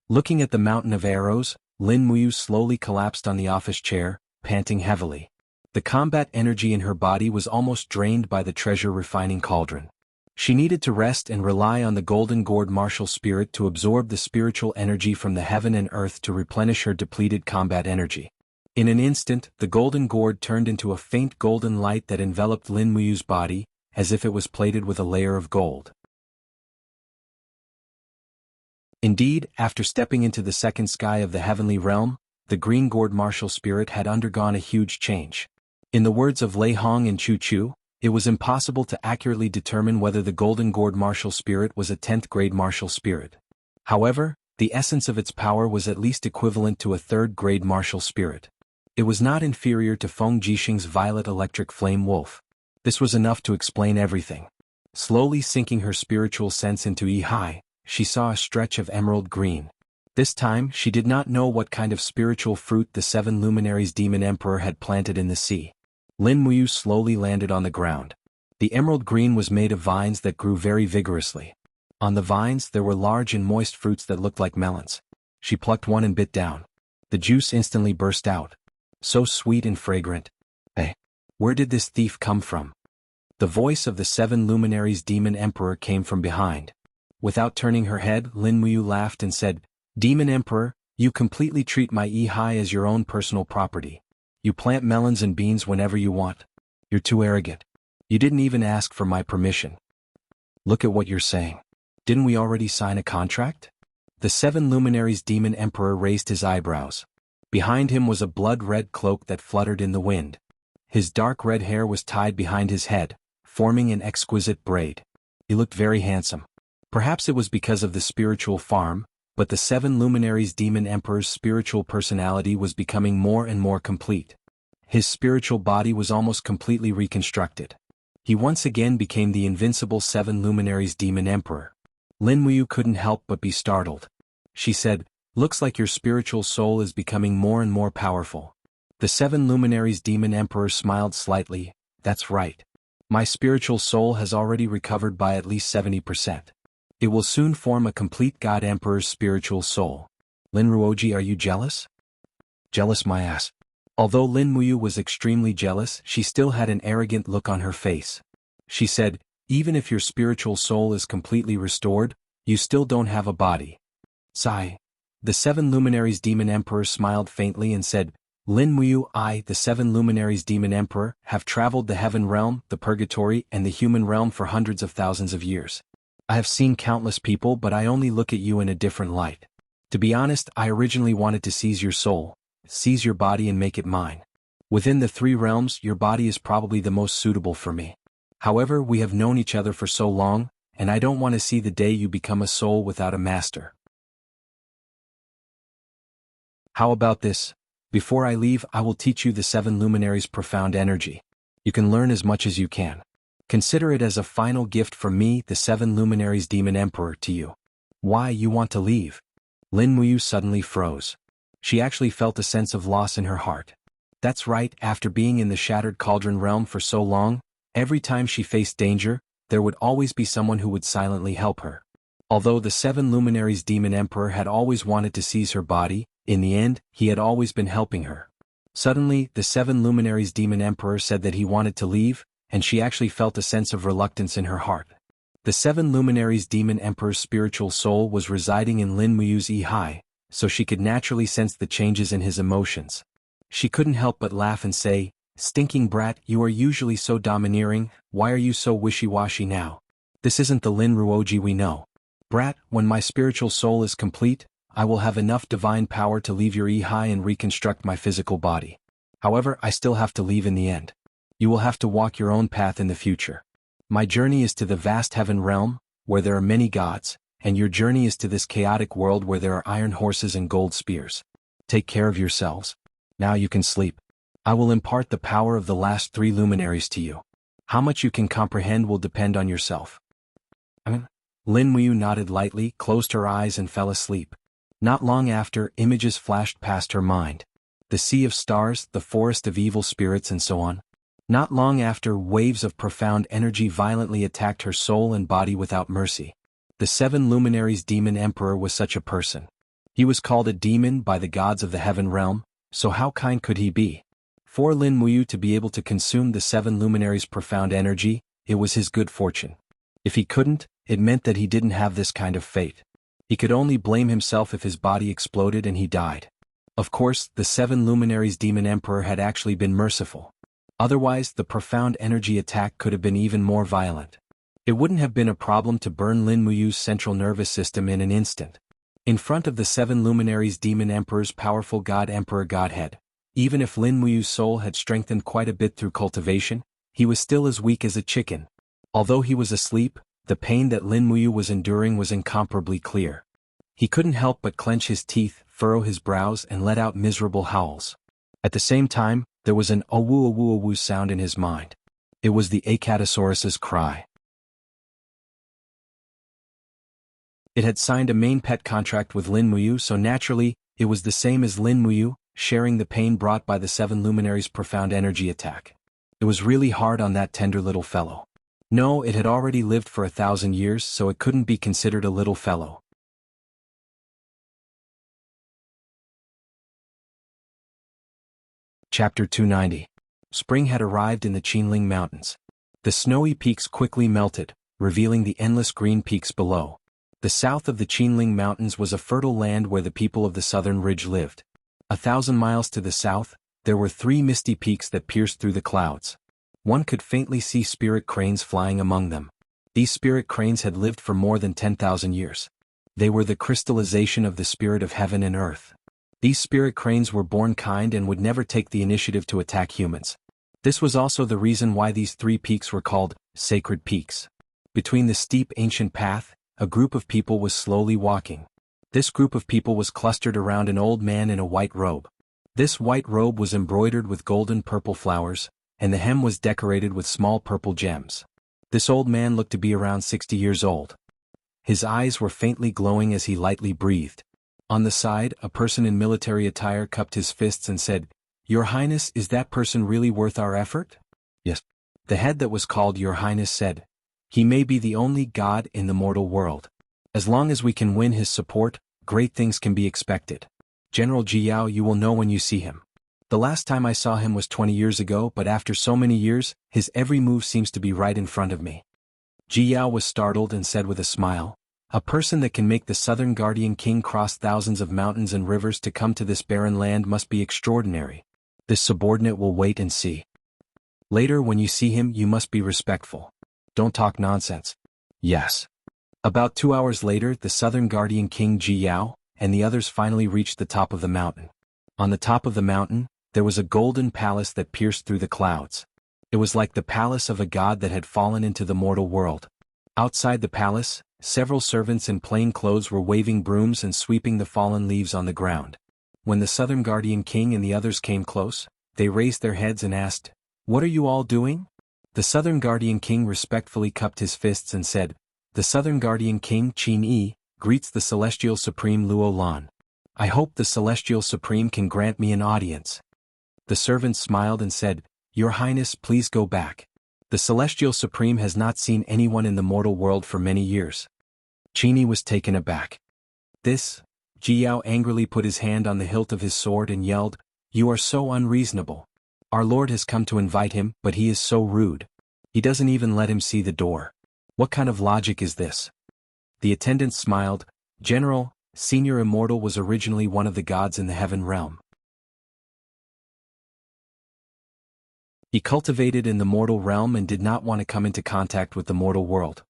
Looking at the mountain of arrows, Lin Muyu slowly collapsed on the office chair, panting heavily. The combat energy in her body was almost drained by the treasure refining cauldron. She needed to rest and rely on the golden gourd martial spirit to absorb the spiritual energy from the heaven and earth to replenish her depleted combat energy. In an instant, the golden gourd turned into a faint golden light that enveloped Lin Muyu's body, as if it was plated with a layer of gold. Indeed, after stepping into the second sky of the heavenly realm, the green gourd martial spirit had undergone a huge change. In the words of Lei Hong and Chu Chu, it was impossible to accurately determine whether the golden gourd martial spirit was a 10th grade martial spirit. However, the essence of its power was at least equivalent to a 3rd grade martial spirit. It was not inferior to Feng Jixing's violet electric flame wolf. This was enough to explain everything. Slowly sinking her spiritual sense into Yi, she saw a stretch of emerald green. This time she did not know what kind of spiritual fruit the 7 luminaries demon emperor had planted in the sea. Lin Muyu slowly landed on the ground. The emerald green was made of vines that grew very vigorously. On the vines there were large and moist fruits that looked like melons. She plucked one and bit down. The juice instantly burst out. So sweet and fragrant. Hey, where did this thief come from? The voice of the 7 luminaries demon emperor came from behind. Without turning her head, Lin Muyu laughed and said, Demon Emperor, you completely treat my Yi as your own personal property. You plant melons and beans whenever you want. You're too arrogant. You didn't even ask for my permission. Look at what you're saying. Didn't we already sign a contract? The 7 luminaries demon emperor raised his eyebrows. Behind him was a blood-red cloak that fluttered in the wind. His dark red hair was tied behind his head, forming an exquisite braid. He looked very handsome. Perhaps it was because of the spiritual farm, but the 7 luminaries demon emperor's spiritual personality was becoming more and more complete. His spiritual body was almost completely reconstructed. He once again became the invincible Seven Luminaries Demon Emperor. Lin Muyu couldn't help but be startled. She said, "Looks like your spiritual soul is becoming more and more powerful." The Seven Luminaries Demon Emperor smiled slightly. "That's right. My spiritual soul has already recovered by at least 70%. It will soon form a complete God Emperor's spiritual soul." "Lin Ruoji, are you jealous?" "Jealous my ass." Although Lin Muyu was extremely jealous, she still had an arrogant look on her face. She said, "Even if your spiritual soul is completely restored, you still don't have a body." Sigh. The Seven Luminaries Demon Emperor smiled faintly and said, "Lin Muyu, I, the Seven Luminaries Demon Emperor, have traveled the heaven realm, the purgatory, and the human realm for hundreds of thousands of years. I have seen countless people, but I only look at you in a different light. To be honest, I originally wanted to seize your soul, seize your body and make it mine. Within the three realms, your body is probably the most suitable for me. However, we have known each other for so long, and I don't want to see the day you become a soul without a master. How about this? Before I leave, I will teach you the Seven Luminaries' profound energy. You can learn as much as you can. Consider it as a final gift from me, the Seven Luminaries Demon Emperor, to you." "Why, you want to leave?" Lin Muyu suddenly froze. She actually felt a sense of loss in her heart. That's right, after being in the Shattered Cauldron realm for so long, every time she faced danger, there would always be someone who would silently help her. Although the Seven Luminaries Demon Emperor had always wanted to seize her body, in the end, he had always been helping her. Suddenly, the Seven Luminaries Demon Emperor said that he wanted to leave, and she actually felt a sense of reluctance in her heart. The Seven Luminaries Demon Emperor's spiritual soul was residing in Lin Muyu's Yi, so she could naturally sense the changes in his emotions. She couldn't help but laugh and say, "Stinking brat, you are usually so domineering, why are you so wishy-washy now? This isn't the Lin Ruoji we know. Brat, when my spiritual soul is complete, I will have enough divine power to leave your Yi and reconstruct my physical body. However, I still have to leave in the end. You will have to walk your own path in the future. My journey is to the vast heaven realm, where there are many gods, and your journey is to this chaotic world where there are iron horses and gold spears. Take care of yourselves. Now you can sleep. I will impart the power of the last three luminaries to you. How much you can comprehend will depend on yourself." Lin Muyu nodded lightly, closed her eyes and fell asleep. Not long after, images flashed past her mind. The sea of stars, the forest of evil spirits and so on. Not long after, waves of profound energy violently attacked her soul and body without mercy. The Seven Luminaries Demon Emperor was such a person. He was called a demon by the gods of the heaven realm, so how kind could he be? For Lin Muyu to be able to consume the Seven Luminaries' profound energy, it was his good fortune. If he couldn't, it meant that he didn't have this kind of fate. He could only blame himself if his body exploded and he died. Of course, the Seven Luminaries Demon Emperor had actually been merciful. Otherwise, the profound energy attack could have been even more violent. It wouldn't have been a problem to burn Lin Muyu's central nervous system in an instant. In front of the Seven Luminaries Demon Emperor's powerful God Emperor Godhead, even if Lin Muyu's soul had strengthened quite a bit through cultivation, he was still as weak as a chicken. Although he was asleep, the pain that Lin Muyu was enduring was incomparably clear. He couldn't help but clench his teeth, furrow his brows and let out miserable howls. At the same time, there was an "owu owu owu" sound in his mind. It was the Acatosaurus's cry. It had signed a main pet contract with Lin Muyu, so naturally, it was the same as Lin Muyu, sharing the pain brought by the Seven Luminaries' profound energy attack. It was really hard on that tender little fellow. No, it had already lived for 1,000 years, so it couldn't be considered a little fellow. Chapter 290. Spring had arrived in the Qinling Mountains. The snowy peaks quickly melted, revealing the endless green peaks below. The south of the Qinling Mountains was a fertile land where the people of the southern ridge lived. 1,000 miles to the south, there were 3 misty peaks that pierced through the clouds. One could faintly see spirit cranes flying among them. These spirit cranes had lived for more than 10,000 years. They were the crystallization of the spirit of heaven and earth. These spirit cranes were born kind and would never take the initiative to attack humans. This was also the reason why these 3 peaks were called sacred peaks. Between the steep ancient path, a group of people was slowly walking. This group of people was clustered around an old man in a white robe. This white robe was embroidered with golden purple flowers, and the hem was decorated with small purple gems. This old man looked to be around 60 years old. His eyes were faintly glowing as he lightly breathed. On the side, a person in military attire cupped his fists and said, "Your Highness, is that person really worth our effort?" "Yes." The head that was called Your Highness said, "He may be the only god in the mortal world. As long as we can win his support, great things can be expected. General Jiao, you will know when you see him. The last time I saw him was 20 years ago, but after so many years, his every move seems to be right in front of me." Jiao was startled and said with a smile, "A person that can make the Southern Guardian King cross thousands of mountains and rivers to come to this barren land must be extraordinary. This subordinate will wait and see. Later when you see him you must be respectful. Don't talk nonsense." "Yes." About 2 hours later the Southern Guardian King Jiao and the others finally reached the top of the mountain. On the top of the mountain, there was a golden palace that pierced through the clouds. It was like the palace of a god that had fallen into the mortal world. Outside the palace, several servants in plain clothes were waving brooms and sweeping the fallen leaves on the ground. When the Southern Guardian King and the others came close, they raised their heads and asked, "What are you all doing?" The Southern Guardian King respectfully cupped his fists and said, "The Southern Guardian King Qin Yi greets the Celestial Supreme Luo Lan. I hope the Celestial Supreme can grant me an audience." The servant smiled and said, "Your Highness, please go back. The Celestial Supreme has not seen anyone in the mortal world for many years." Qin Yi was taken aback. "This?" Jiao angrily put his hand on the hilt of his sword and yelled, "You are so unreasonable. Our Lord has come to invite him, but he is so rude. He doesn't even let him see the door. What kind of logic is this?" The attendant smiled, "General, Senior Immortal was originally one of the gods in the heaven realm. He cultivated in the mortal realm and did not want to come into contact with the mortal world.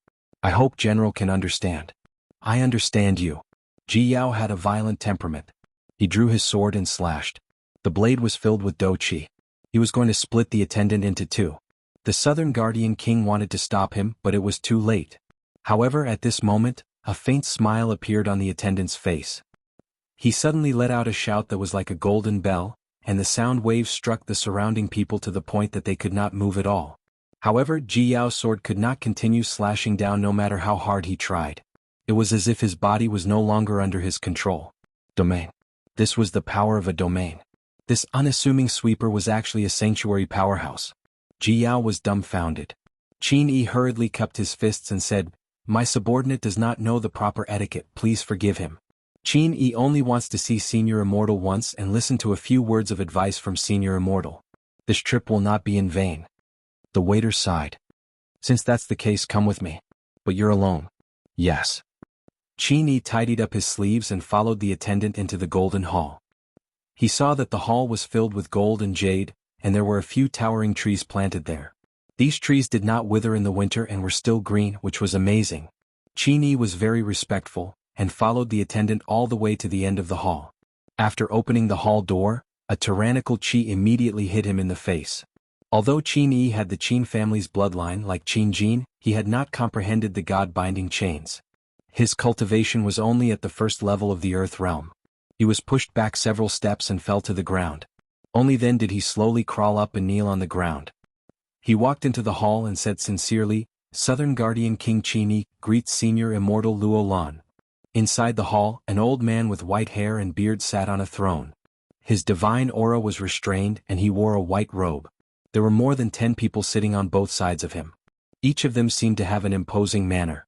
I hope General can understand." "I understand you." Jiao had a violent temperament. He drew his sword and slashed. The blade was filled with dou qi. He was going to split the attendant into two. The Southern Guardian King wanted to stop him, but it was too late. However, at this moment, a faint smile appeared on the attendant's face. He suddenly let out a shout that was like a golden bell, and the sound waves struck the surrounding people to the point that they could not move at all. However, Jiao's sword could not continue slashing down no matter how hard he tried. It was as if his body was no longer under his control. Domain. This was the power of a domain. This unassuming sweeper was actually a sanctuary powerhouse. Jiao was dumbfounded. Qin Yi hurriedly cupped his fists and said, "My subordinate does not know the proper etiquette, please forgive him. Qin Yi only wants to see Senior Immortal once and listen to a few words of advice from Senior Immortal. This trip will not be in vain." The waiter sighed. "Since that's the case, come with me. But you're alone." "Yes." Qin Yi tidied up his sleeves and followed the attendant into the golden hall. He saw that the hall was filled with gold and jade, and there were a few towering trees planted there. These trees did not wither in the winter and were still green, which was amazing. Qin Yi was very respectful, and followed the attendant all the way to the end of the hall. After opening the hall door, a tyrannical Qi immediately hit him in the face. Although Qin Yi had the Qin family's bloodline like Qin Jin, he had not comprehended the god-binding chains. His cultivation was only at the first level of the earth realm. He was pushed back several steps and fell to the ground. Only then did he slowly crawl up and kneel on the ground. He walked into the hall and said sincerely, "Southern Guardian King Qin Yi greets Senior Immortal Luo Lan." Inside the hall, an old man with white hair and beard sat on a throne. His divine aura was restrained and he wore a white robe. There were more than 10 people sitting on both sides of him. Each of them seemed to have an imposing manner.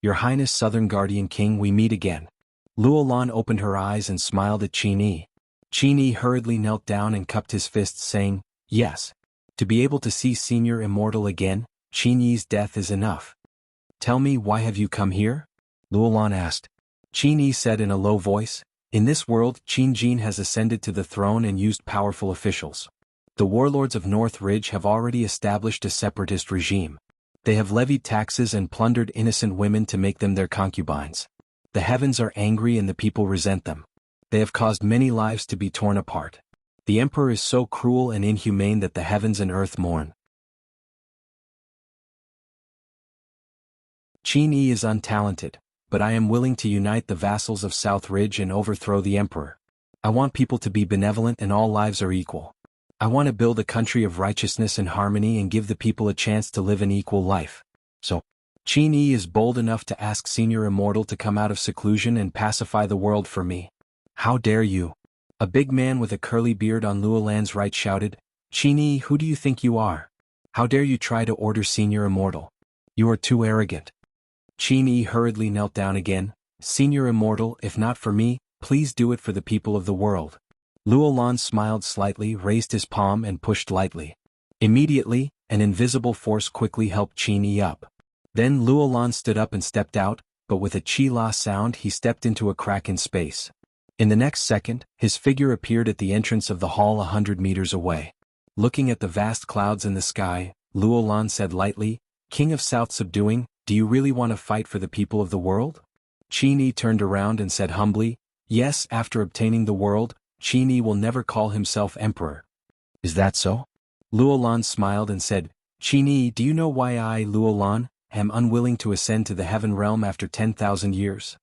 "Your Highness Southern Guardian King, we meet again." Luo Lan opened her eyes and smiled at Qin Yi. Qin Yi hurriedly knelt down and cupped his fists saying, "Yes. To be able to see Senior Immortal again, Qin Yi's death is enough." "Tell me, why have you come here?" Luo Lan asked. Qin Yi said in a low voice, "In this world, Qin Jin has ascended to the throne and used powerful officials. The warlords of North Ridge have already established a separatist regime. They have levied taxes and plundered innocent women to make them their concubines. The heavens are angry and the people resent them. They have caused many lives to be torn apart. The emperor is so cruel and inhumane that the heavens and earth mourn. Qin Yi is untalented, but I am willing to unite the vassals of South Ridge and overthrow the emperor. I want people to be benevolent and all lives are equal. I want to build a country of righteousness and harmony and give the people a chance to live an equal life. So, Qin Yi is bold enough to ask Senior Immortal to come out of seclusion and pacify the world for me. How dare you? A big man with a curly beard on Luolan's right shouted, Qin Yi, who do you think you are? How dare you try to order Senior Immortal? You are too arrogant. Qin Yi hurriedly knelt down again. Senior Immortal, if not for me, please do it for the people of the world. Luolan smiled slightly, raised his palm and pushed lightly. Immediately, an invisible force quickly helped Qin Yi up. Then Luolan stood up and stepped out, but with a chi-la sound he stepped into a crack in space. In the next second, his figure appeared at the entrance of the hall 100 meters away. Looking at the vast clouds in the sky, Luolan said lightly, King of South Subduing, do you really want to fight for the people of the world? Qin Yi turned around and said humbly, yes, after obtaining the world, Qin Yi will never call himself emperor. Is that so? Luolan smiled and said, Qin Yi, do you know why I, Luolan, am unwilling to ascend to the heaven realm after 10,000 years?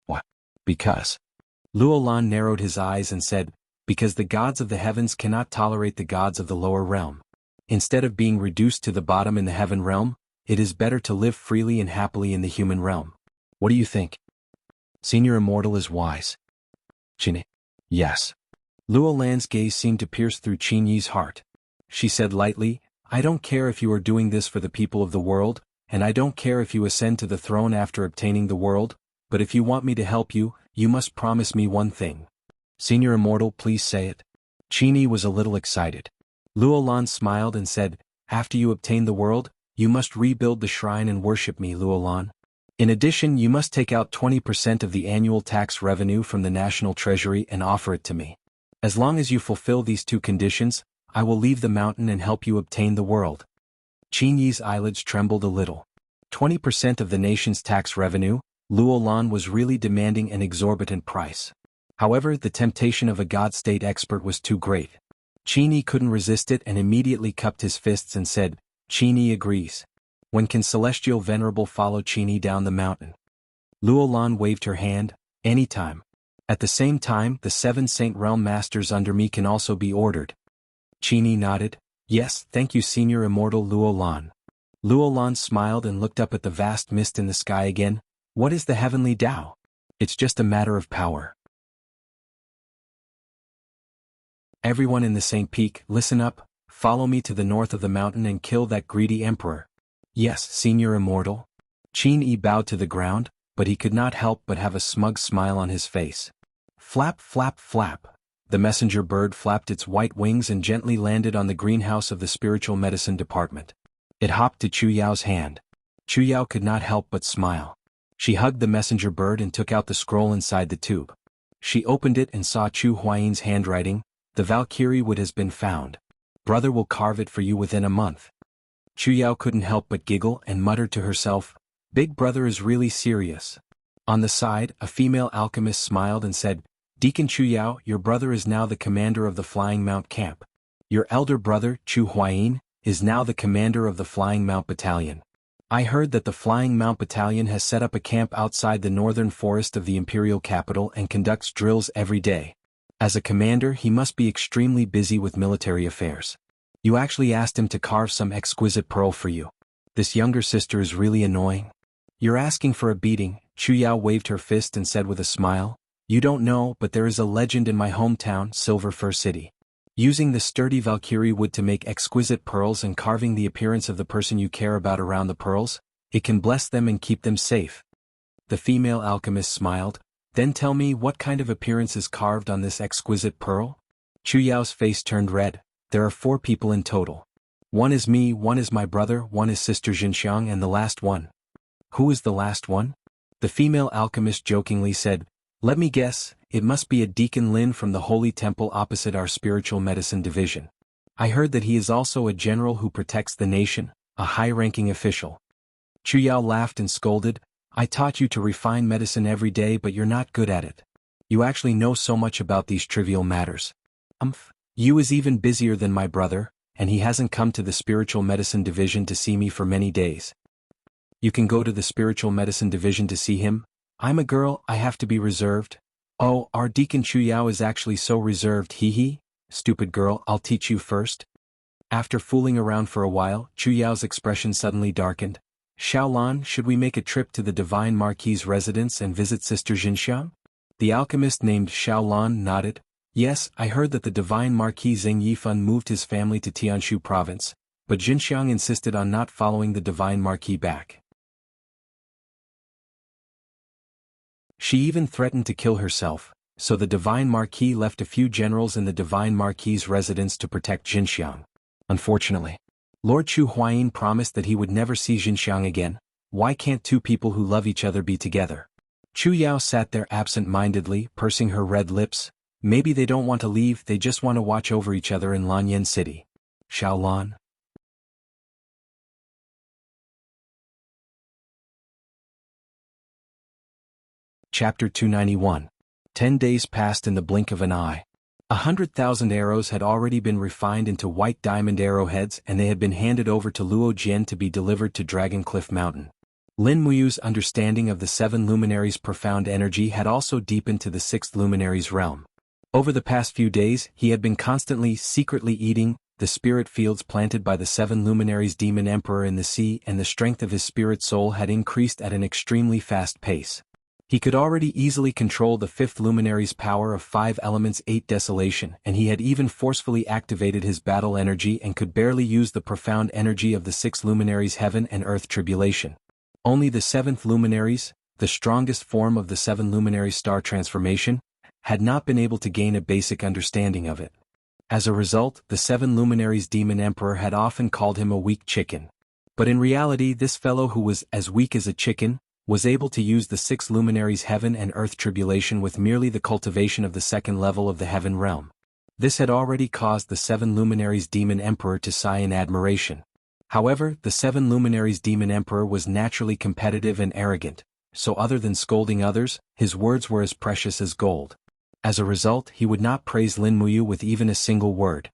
What? Because. Luolan narrowed his eyes and said, because the gods of the heavens cannot tolerate the gods of the lower realm. Instead of being reduced to the bottom in the heaven realm, it is better to live freely and happily in the human realm. What do you think? Senior Immortal is wise. Qin Yi. Yes. Luolan's gaze seemed to pierce through Qin Yi's heart. She said lightly, I don't care if you are doing this for the people of the world, and I don't care if you ascend to the throne after obtaining the world, but if you want me to help you, you must promise me one thing. Senior Immortal, please say it. Qin Yi was a little excited. Luolan smiled and said, after you obtain the world, you must rebuild the shrine and worship me, Luolan. In addition, you must take out 20% of the annual tax revenue from the national treasury and offer it to me. As long as you fulfill these two conditions, I will leave the mountain and help you obtain the world. Qin Yi's eyelids trembled a little. 20% of the nation's tax revenue, Luolan was really demanding an exorbitant price. However, the temptation of a God-state expert was too great. Qin Yi couldn't resist it and immediately cupped his fists and said, Qin Yi agrees. When can Celestial Venerable follow Qin Yi down the mountain? Luolan waved her hand, anytime. At the same time, the 7 Saint Realm Masters under me can also be ordered. Qin Yi nodded, yes, thank you Senior Immortal Luolan. Luolan smiled and looked up at the vast mist in the sky again. What is the heavenly Tao? It's just a matter of power. Everyone in the Saint Peak, listen up, follow me to the north of the mountain and kill that greedy emperor. Yes, Senior Immortal. Qin Yi bowed to the ground, but he could not help but have a smug smile on his face. Flap, flap, flap. The messenger bird flapped its white wings and gently landed on the greenhouse of the spiritual medicine department. It hopped to Chu Yao's hand. Chu Yao could not help but smile. She hugged the messenger bird and took out the scroll inside the tube. She opened it and saw Chu Huayin's handwriting. The Valkyrie wood has been found. Brother will carve it for you within a month. Chu Yao couldn't help but giggle and muttered to herself, Big brother is really serious. On the side, a female alchemist smiled and said, Deacon Chu Yao, your brother is now the commander of the Flying Mount Camp. Your elder brother, Chu Huayin, is now the commander of the Flying Mount Battalion. I heard that the Flying Mount Battalion has set up a camp outside the northern forest of the imperial capital and conducts drills every day. As a commander, he must be extremely busy with military affairs. You actually asked him to carve some exquisite pearl for you. This younger sister is really annoying. You're asking for a beating, Chu Yao waved her fist and said with a smile. You don't know, but there is a legend in my hometown, Silver Fir City. Using the sturdy Valkyrie wood to make exquisite pearls and carving the appearance of the person you care about around the pearls, it can bless them and keep them safe. The female alchemist smiled. Then tell me what kind of appearance is carved on this exquisite pearl? Chu Yao's face turned red. There are 4 people in total. One is me, one is my brother, one is Sister Jinxiang, and the last one. Who is the last one? The female alchemist jokingly said, Let me guess, it must be a Deacon Lin from the Holy Temple opposite our spiritual medicine division. I heard that he is also a general who protects the nation, a high-ranking official. Chu Yao laughed and scolded, I taught you to refine medicine every day but you're not good at it. You actually know so much about these trivial matters. You is even busier than my brother, and he hasn't come to the spiritual medicine division to see me for many days. You can go to the spiritual medicine division to see him. I'm a girl, I have to be reserved. Oh, our Deacon Chu Yao is actually so reserved, hee hee. Stupid girl, I'll teach you first. After fooling around for a while, Chu Yao's expression suddenly darkened. Xiaolan, should we make a trip to the Divine Marquis's residence and visit Sister Jinxiang? The alchemist named Xiaolan nodded. Yes, I heard that the Divine Marquis Zheng Yifan moved his family to Tianshu province, but Jinxiang insisted on not following the Divine Marquis back. She even threatened to kill herself, so the Divine Marquis left a few generals in the Divine Marquis's residence to protect Jinxiang. Unfortunately, Lord Chu Huayin promised that he would never see Jinxiang again. Why can't two people who love each other be together? Chu Yao sat there absent-mindedly, pursing her red lips. Maybe they don't want to leave, they just want to watch over each other in Lanyan City. Xiaolan. Chapter 291. 10 days passed in the blink of an eye. 100,000 arrows had already been refined into white diamond arrowheads and they had been handed over to Luo Jian to be delivered to Dragon Cliff Mountain. Lin Muyu's understanding of the seven luminaries' profound energy had also deepened to the sixth luminary's realm. Over the past few days, he had been constantly, secretly eating the spirit fields planted by the seven luminaries' demon emperor in the sea, and the strength of his spirit soul had increased at an extremely fast pace. He could already easily control the fifth luminary's power of 5 elements 8 desolation, and he had even forcefully activated his battle energy and could barely use the profound energy of the 6 luminaries' heaven and earth tribulation. Only the 7th luminaries, the strongest form of the 7 luminary star transformation, had not been able to gain a basic understanding of it. As a result, the 7 luminaries' demon emperor had often called him a weak chicken. But in reality, this fellow who was as weak as a chicken, was able to use the 6 luminaries' heaven and earth tribulation with merely the cultivation of the 2nd level of the heaven realm. This had already caused the 7 luminaries' demon emperor to sigh in admiration. However, the 7 luminaries' demon emperor was naturally competitive and arrogant, so other than scolding others, his words were as precious as gold. As a result, he would not praise Lin Muyu with even a single word.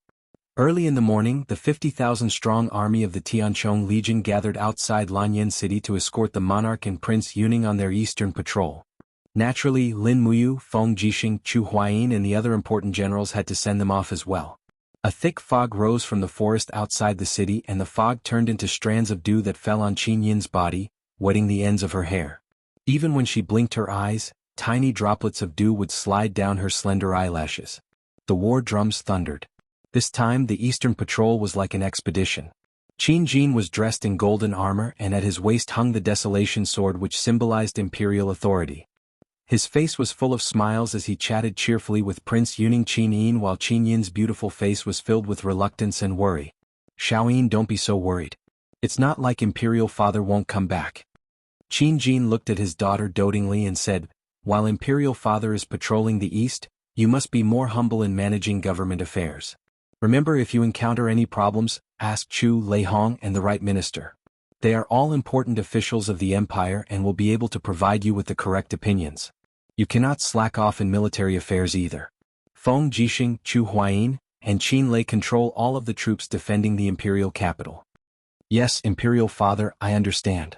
Early in the morning, the 50,000-strong army of the Tianchong Legion gathered outside Lanyan City to escort the monarch and Prince Yuning on their eastern patrol. Naturally, Lin Muyu, Feng Jixing, Chu Huayin and the other important generals had to send them off as well. A thick fog rose from the forest outside the city and the fog turned into strands of dew that fell on Qin Yin's body, wetting the ends of her hair. Even when she blinked her eyes, tiny droplets of dew would slide down her slender eyelashes. The war drums thundered. This time the Eastern Patrol was like an expedition. Qin Jin was dressed in golden armor and at his waist hung the Desolation Sword which symbolized imperial authority. His face was full of smiles as he chatted cheerfully with Prince Yuning Qin Yin while Qin Yin's beautiful face was filled with reluctance and worry. Xiaoyin, don't be so worried. It's not like Imperial Father won't come back. Qin Jin looked at his daughter dotingly and said, while Imperial Father is patrolling the east, you must be more humble in managing government affairs. Remember, if you encounter any problems, ask Chu Leihong and the right minister. They are all important officials of the empire and will be able to provide you with the correct opinions. You cannot slack off in military affairs either. Feng Jixing, Chu Huayin, and Qin Lei control all of the troops defending the imperial capital. Yes, Imperial Father, I understand.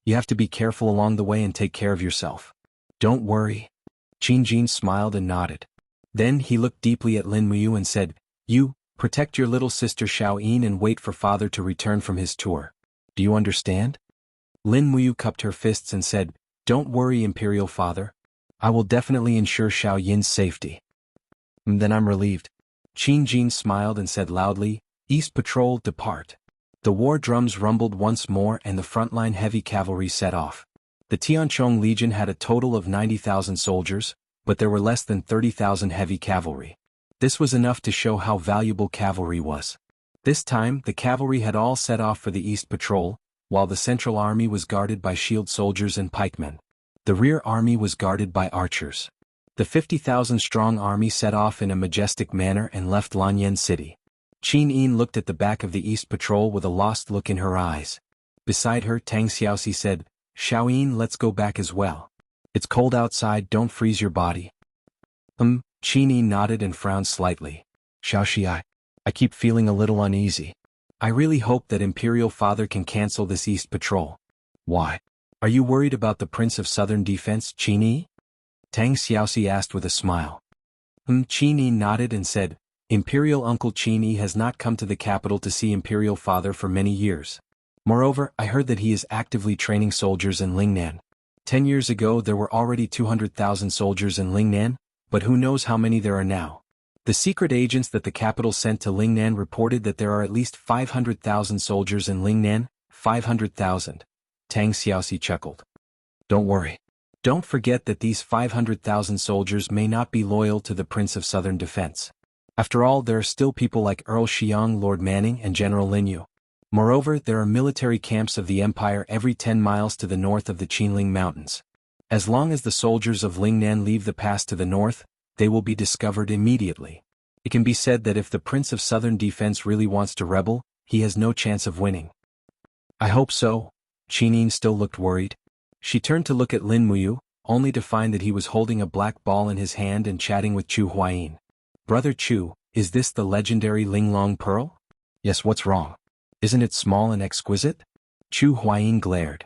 You have to be careful along the way and take care of yourself. Don't worry. Qin Jin smiled and nodded. Then he looked deeply at Lin Muyu and said, you, protect your little sister Xiaoyin and wait for father to return from his tour. Do you understand? Lin Muyu cupped her fists and said, don't worry, Imperial Father. I will definitely ensure Xiaoyin's safety. Then I'm relieved. Qin Jin smiled and said loudly, East Patrol, depart. The war drums rumbled once more and the frontline heavy cavalry set off. The Tianchong Legion had a total of 90,000 soldiers, but there were less than 30,000 heavy cavalry. This was enough to show how valuable cavalry was. This time, the cavalry had all set off for the East Patrol, while the Central Army was guarded by shield soldiers and pikemen. The rear army was guarded by archers. The 50,000-strong army set off in a majestic manner and left Lanyan City. Qin Yin looked at the back of the East Patrol with a lost look in her eyes. Beside her, Tang Xiaoxi said, Xiaoyin, let's go back as well. It's cold outside, don't freeze your body. Qin Yin nodded and frowned slightly. Xiaoxi, I keep feeling a little uneasy. I really hope that Imperial Father can cancel this East Patrol. Why? Are you worried about the Prince of Southern Defense, Qini? Tang Xiaoxi asked with a smile. Qini nodded and said, Imperial Uncle Qini has not come to the capital to see Imperial Father for many years. Moreover, I heard that he is actively training soldiers in Lingnan. 10 years ago there were already 200,000 soldiers in Lingnan, but who knows how many there are now. The secret agents that the capital sent to Lingnan reported that there are at least 500,000 soldiers in Lingnan. 500,000. Tang Xiaoxi chuckled. Don't worry. Don't forget that these 500,000 soldiers may not be loyal to the Prince of Southern Defense. After all, there are still people like Earl Xiang, Lord Manning, and General Lin Yu. Moreover, there are military camps of the Empire every 10 miles to the north of the Qinling Mountains. As long as the soldiers of Lingnan leave the pass to the north, they will be discovered immediately. It can be said that if the Prince of Southern Defense really wants to rebel, he has no chance of winning. I hope so. Qinin still looked worried. She turned to look at Lin Muyu, only to find that he was holding a black ball in his hand and chatting with Chu Huayin. Brother Chu, is this the legendary Linglong Pearl? Yes, what's wrong? Isn't it small and exquisite? Chu Huayin glared.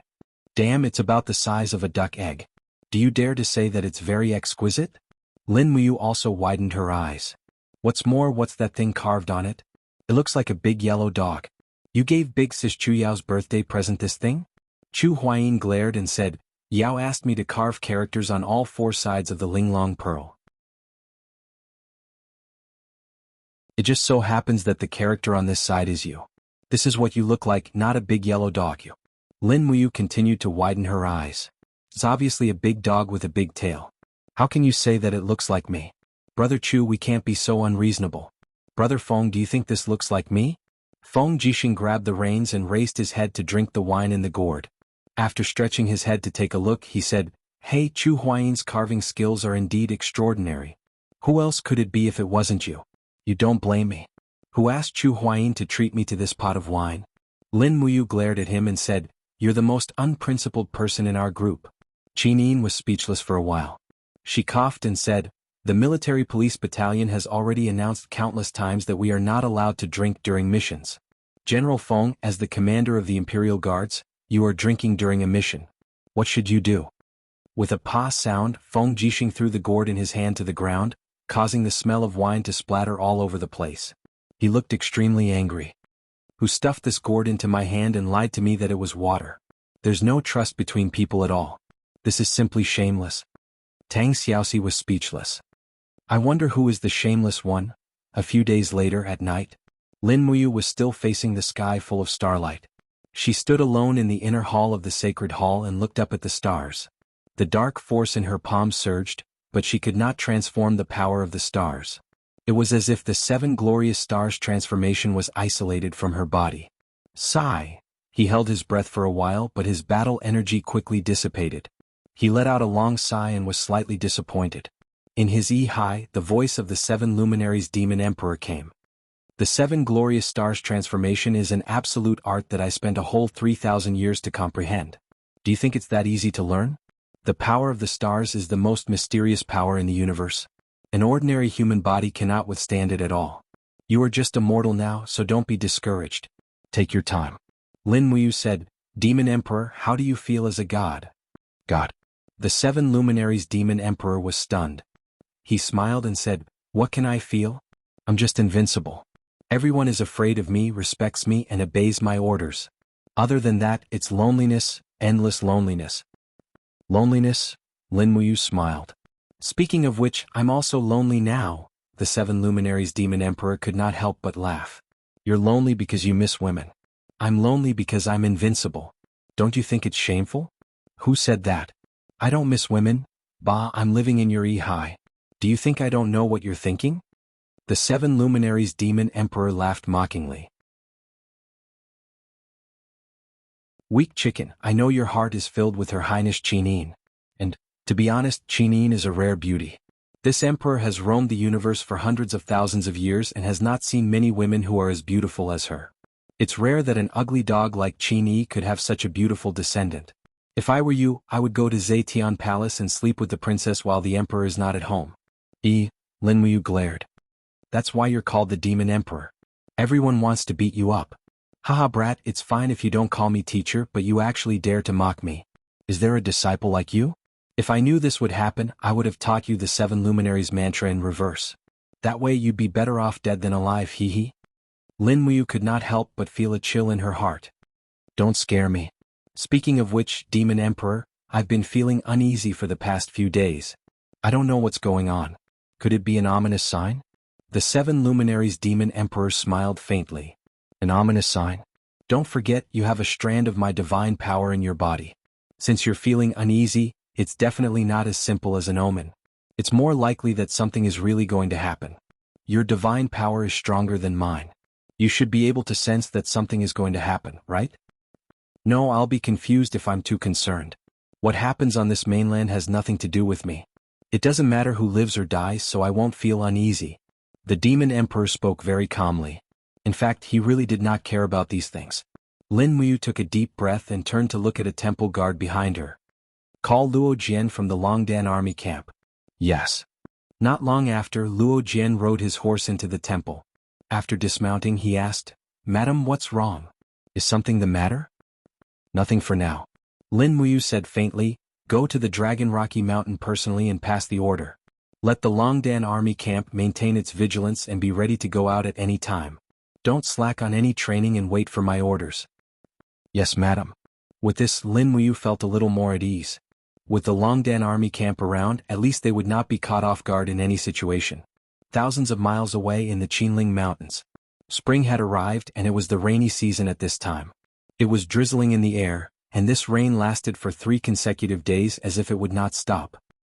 Damn, it's about the size of a duck egg. Do you dare to say that it's very exquisite? Lin Muyu also widened her eyes. What's more, what's that thing carved on it? It looks like a big yellow dog. You gave Big Sis Chu Yao's birthday present this thing? Chu Huayin glared and said, Yao asked me to carve characters on all 4 sides of the Linglong Pearl. It just so happens that the character on this side is you. This is what you look like, not a big yellow dog. You. Lin Muyu continued to widen her eyes. It's obviously a big dog with a big tail. How can you say that it looks like me? Brother Chu, we can't be so unreasonable. Brother Feng, do you think this looks like me? Feng Jixing grabbed the reins and raised his head to drink the wine in the gourd. After stretching his head to take a look, he said, Hey, Chu Huayin's carving skills are indeed extraordinary. Who else could it be if it wasn't you? You don't blame me. Who asked Chu Huayin to treat me to this pot of wine? Lin Muyu glared at him and said, You're the most unprincipled person in our group. Qinin was speechless for a while. She coughed and said, The military police battalion has already announced countless times that we are not allowed to drink during missions. General Feng, as the commander of the Imperial Guards, you are drinking during a mission. What should you do? With a pa sound, Feng Jixing threw the gourd in his hand to the ground, causing the smell of wine to splatter all over the place. He looked extremely angry. Who stuffed this gourd into my hand and lied to me that it was water? There's no trust between people at all. This is simply shameless. Tang Xiaoxi was speechless. I wonder who is the shameless one? A few days later at night, Lin Muyu was still facing the sky full of starlight. She stood alone in the inner hall of the sacred hall and looked up at the stars. The dark force in her palms surged, but she could not transform the power of the stars. It was as if the 7 glorious stars' transformation was isolated from her body. Sigh. He held his breath for a while, but his battle energy quickly dissipated. He let out a long sigh and was slightly disappointed. In his Yi-Hai, the voice of the 7 luminaries Demon Emperor came. The 7 glorious stars transformation is an absolute art that I spent a whole 3,000 years to comprehend. Do you think it's that easy to learn? The power of the stars is the most mysterious power in the universe. An ordinary human body cannot withstand it at all. You are just a mortal now, so don't be discouraged. Take your time. Lin Muyu said, Demon Emperor, how do you feel as a god? God. The 7 luminaries Demon Emperor was stunned. He smiled and said, What can I feel? I'm just invincible. Everyone is afraid of me, respects me, and obeys my orders. Other than that, it's loneliness, endless loneliness. Loneliness? Lin Muyu smiled. Speaking of which, I'm also lonely now. The 7 luminaries Demon Emperor could not help but laugh. You're lonely because you miss women. I'm lonely because I'm invincible. Don't you think it's shameful? Who said that? I don't miss women. Bah, I'm living in your Yi-Hai. Do you think I don't know what you're thinking? The 7 luminaries Demon Emperor laughed mockingly. Weak chicken, I know your heart is filled with Her Highness Qinin. And, to be honest, Qinin is a rare beauty. This emperor has roamed the universe for hundreds of thousands of years and has not seen many women who are as beautiful as her. It's rare that an ugly dog like Qini could have such a beautiful descendant. If I were you, I would go to Zetian Palace and sleep with the princess while the emperor is not at home. Lin Muyu glared. That's why you're called the Demon Emperor. Everyone wants to beat you up. Haha brat, it's fine if you don't call me teacher, but you actually dare to mock me. Is there a disciple like you? If I knew this would happen, I would have taught you the 7 luminaries mantra in reverse. That way you'd be better off dead than alive, hee hee. Lin Muyu could not help but feel a chill in her heart. Don't scare me. Speaking of which, Demon Emperor, I've been feeling uneasy for the past few days. I don't know what's going on. Could it be an ominous sign? The 7 luminaries Demon Emperor smiled faintly. An ominous sign? Don't forget you have a strand of my divine power in your body. Since you're feeling uneasy, it's definitely not as simple as an omen. It's more likely that something is really going to happen. Your divine power is stronger than mine. You should be able to sense that something is going to happen, right? No, I'll be confused if I'm too concerned. What happens on this mainland has nothing to do with me. It doesn't matter who lives or dies, so I won't feel uneasy. The Demon Emperor spoke very calmly. In fact, he really did not care about these things. Lin Muyu took a deep breath and turned to look at a temple guard behind her. Call Luo Jian from the Longdan army camp. Yes. Not long after, Luo Jian rode his horse into the temple. After dismounting, he asked, Madam, what's wrong? Is something the matter? Nothing for now. Lin Muyu said faintly, go to the Dragon Rocky Mountain personally and pass the order. Let the Longdan army camp maintain its vigilance and be ready to go out at any time. Don't slack on any training and wait for my orders. Yes, madam. With this, Lin Muyu felt a little more at ease. With the Longdan army camp around, at least they would not be caught off guard in any situation. Thousands of miles away in the Qinling Mountains. Spring had arrived and it was the rainy season at this time. It was drizzling in the air, and this rain lasted for 3 consecutive days as if it would not stop.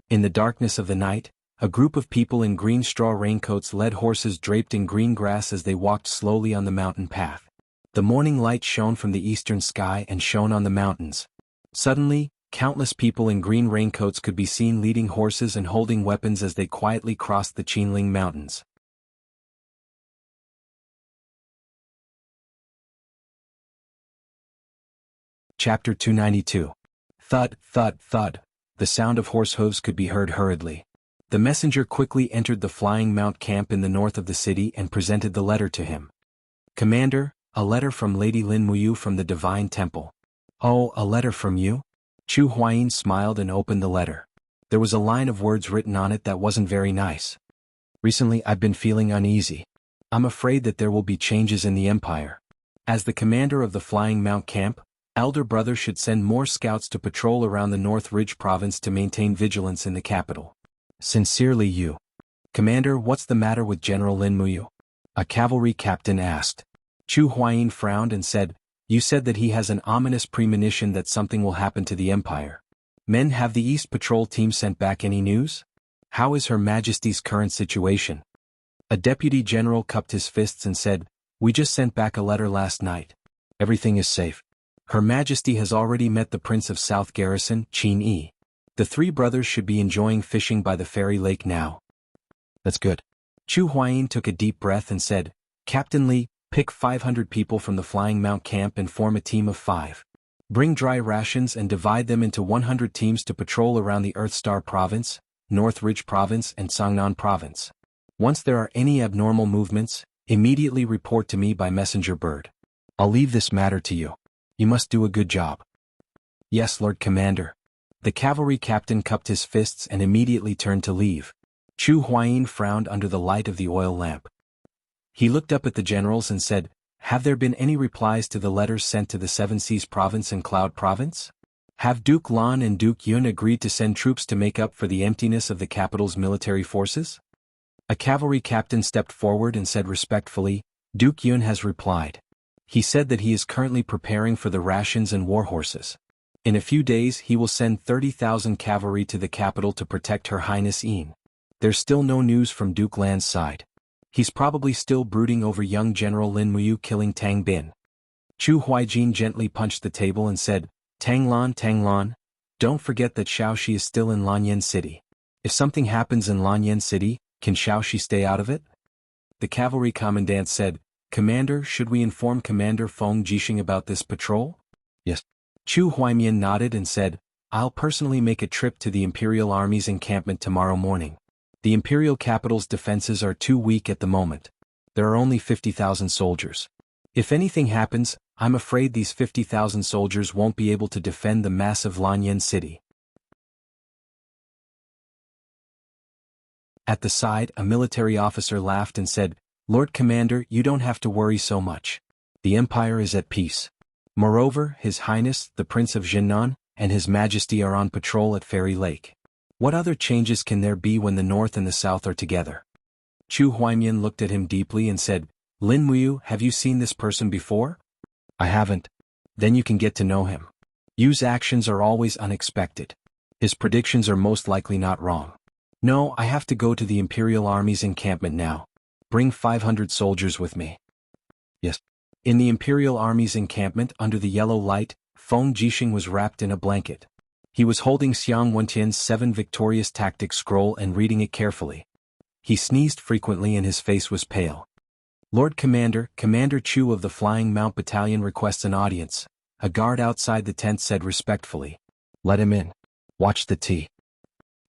In the darkness of the night, a group of people in green straw raincoats led horses draped in green grass as they walked slowly on the mountain path. The morning light shone from the eastern sky and shone on the mountains. Suddenly, countless people in green raincoats could be seen leading horses and holding weapons as they quietly crossed the Qinling Mountains. Chapter 292. Thud, thud, thud. The sound of horse hooves could be heard hurriedly. The messenger quickly entered the Flying Mount camp in the north of the city and presented the letter to him. Commander, a letter from Lady Lin Muyu from the Divine Temple. Oh, a letter from you? Chu Huayin smiled and opened the letter. There was a line of words written on it that wasn't very nice. Recently I've been feeling uneasy. I'm afraid that there will be changes in the empire. As the commander of the Flying Mount camp, Elder Brother should send more scouts to patrol around the North Ridge province to maintain vigilance in the capital. Sincerely you. Commander, what's the matter with General Lin Muyu? A cavalry captain asked. Chu Huayin frowned and said, you said that he has an ominous premonition that something will happen to the empire. Men, have the East Patrol team sent back any news? How is Her Majesty's current situation? A deputy general cupped his fists and said, we just sent back a letter last night. Everything is safe. Her Majesty has already met the Prince of South Garrison, Qin Yi. The 3 brothers should be enjoying fishing by the fairy lake now. That's good. Chu Huayin took a deep breath and said, Captain Li, pick 500 people from the Flying Mount camp and form a team of 5. Bring dry rations and divide them into 100 teams to patrol around the Earthstar Province, North Ridge Province and Sangnan Province. Once there are any abnormal movements, immediately report to me by messenger bird. I'll leave this matter to you. You must do a good job. Yes, Lord Commander. The cavalry captain cupped his fists and immediately turned to leave. Chu Huayin frowned under the light of the oil lamp. He looked up at the generals and said, have there been any replies to the letters sent to the Seven Seas Province and Cloud Province? Have Duke Lan and Duke Yun agreed to send troops to make up for the emptiness of the capital's military forces? A cavalry captain stepped forward and said respectfully, Duke Yun has replied. He said that he is currently preparing for the rations and war horses. In a few days he will send 30,000 cavalry to the capital to protect Her Highness Yin. There's still no news from Duke Lan's side. He's probably still brooding over young General Lin Muyu killing Tang Bin. Chu Huaijin gently punched the table and said, Tang Lan, don't forget that Shaoxi is still in Lanyan City. If something happens in Lanyan City, can Shaoxi stay out of it? The cavalry commandant said, Commander, should we inform Commander Feng Jixing about this patrol? Yes. Chu Huaimian nodded and said, I'll personally make a trip to the Imperial Army's encampment tomorrow morning. The Imperial capital's defenses are too weak at the moment. There are only 50,000 soldiers. If anything happens, I'm afraid these 50,000 soldiers won't be able to defend the massive Lanyan city. At the side, a military officer laughed and said, Lord Commander, you don't have to worry so much. The Empire is at peace. Moreover, His Highness, the Prince of Jinnan, and His Majesty are on patrol at Fairy Lake. What other changes can there be when the North and the South are together? Chu Huaimian looked at him deeply and said, Lin Muyu, have you seen this person before? I haven't. Then you can get to know him. Yu's actions are always unexpected. His predictions are most likely not wrong. No, I have to go to the Imperial Army's encampment now. Bring 500 soldiers with me. Yes. In the Imperial Army's encampment under the yellow light, Feng Jixing was wrapped in a blanket. He was holding Xiang Wentian's 7 Victorious Tactics scroll and reading it carefully. He sneezed frequently and his face was pale. Lord Commander, Commander Chu of the Flying Mount Battalion requests an audience, a guard outside the tent said respectfully. Let him in. Watch the tea.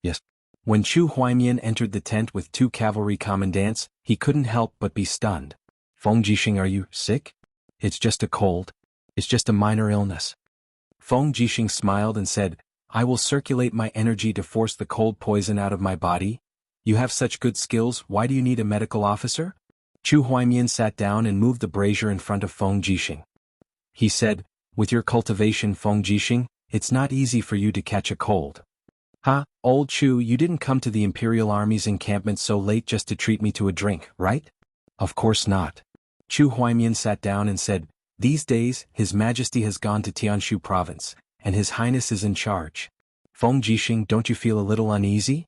Yes. When Chu Huaimian entered the tent with 2 cavalry commandants, he couldn't help but be stunned. Feng Jixing, are you sick? It's just a cold. It's just a minor illness. Feng Jixing smiled and said, I will circulate my energy to force the cold poison out of my body. You have such good skills, why do you need a medical officer? Chu Huaimian sat down and moved the brazier in front of Feng Jixing. He said, with your cultivation, Feng Jixing, it's not easy for you to catch a cold. Old Chu, you didn't come to the Imperial Army's encampment so late just to treat me to a drink, right? Of course not. Chu Huaimian sat down and said, these days, His Majesty has gone to Tianshu province, and His Highness is in charge. Feng Jixing, don't you feel a little uneasy?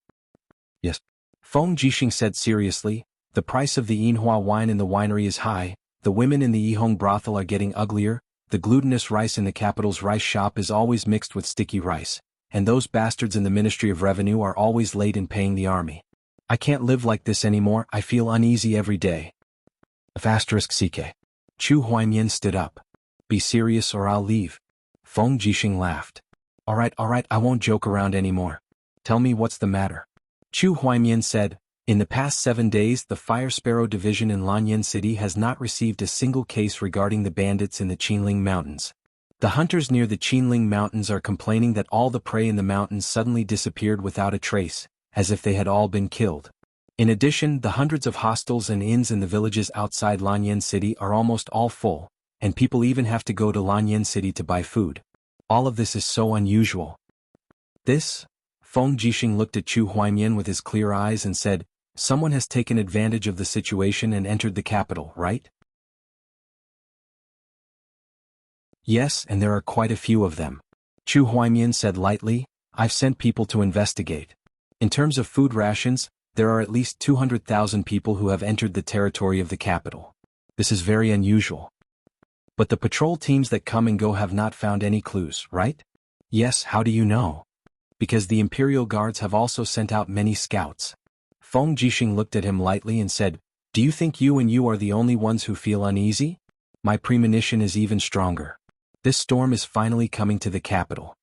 Yes. Feng Jixing said seriously, the price of the Yinhua wine in the winery is high, the women in the Yihong brothel are getting uglier, the glutinous rice in the capital's rice shop is always mixed with sticky rice, and those bastards in the Ministry of Revenue are always late in paying the army. I can't live like this anymore, I feel uneasy every day. *CK. Chu Huaimian stood up. Be serious or I'll leave. Feng Jixing laughed. Alright, I won't joke around anymore. Tell me what's the matter. Chu Huaimian said, in the past 7 days the Fire Sparrow Division in Lanyan City has not received a single case regarding the bandits in the Qinling Mountains. The hunters near the Qinling Mountains are complaining that all the prey in the mountains suddenly disappeared without a trace, as if they had all been killed. In addition, the hundreds of hostels and inns in the villages outside Lanyan City are almost all full, and people even have to go to Lanyan City to buy food. All of this is so unusual. This? Feng Jixing looked at Chu Huaimian with his clear eyes and said, someone has taken advantage of the situation and entered the capital, right? Yes, and there are quite a few of them. Chu Huaimian said lightly, I've sent people to investigate. In terms of food rations, there are at least 200,000 people who have entered the territory of the capital. This is very unusual. But the patrol teams that come and go have not found any clues, right? Yes, how do you know? Because the Imperial Guards have also sent out many scouts. Feng Jixing looked at him lightly and said, do you think you are the only ones who feel uneasy? My premonition is even stronger. This storm is finally coming to the capital.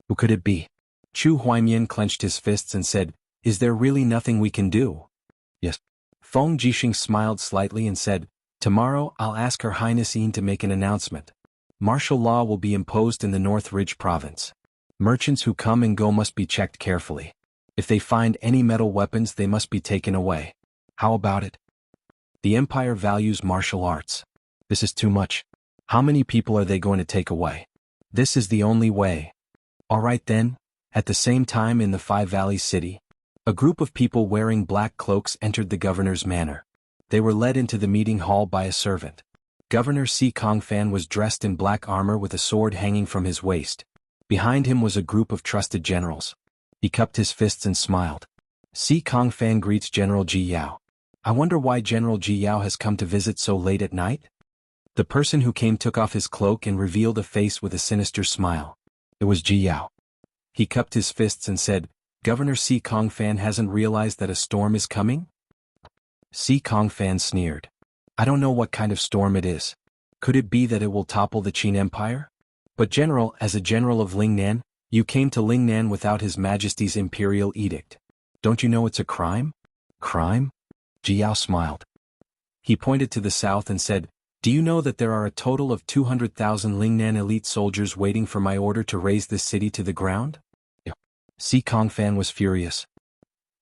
Who could it be? Chu Huaimian clenched his fists and said, is there really nothing we can do? Yes. Feng Jixing smiled slightly and said, tomorrow I'll ask Her Highness Yin to make an announcement. Martial law will be imposed in the North Ridge province. Merchants who come and go must be checked carefully. If they find any metal weapons, they must be taken away. How about it? The Empire values martial arts. This is too much. How many people are they going to take away? This is the only way. All right then. At the same time in the Five Valleys city, a group of people wearing black cloaks entered the governor's manor. They were led into the meeting hall by a servant. Governor Si Kongfan was dressed in black armor with a sword hanging from his waist. Behind him was a group of trusted generals. He cupped his fists and smiled. Si Kongfan greets General Ji Yao. I wonder why General Ji Yao has come to visit so late at night? The person who came took off his cloak and revealed a face with a sinister smile. It was Ji Yao. He cupped his fists and said, Governor Si Kongfan hasn't realized that a storm is coming? Si Kongfan sneered. I don't know what kind of storm it is. Could it be that it will topple the Qin Empire? But General, as a general of Lingnan, you came to Lingnan without His Majesty's imperial edict. Don't you know it's a crime? Crime? Ji Yao smiled. He pointed to the south and said, Do you know that there are a total of 200,000 Lingnan elite soldiers waiting for my order to raze this city to the ground? Si Kongfan was furious.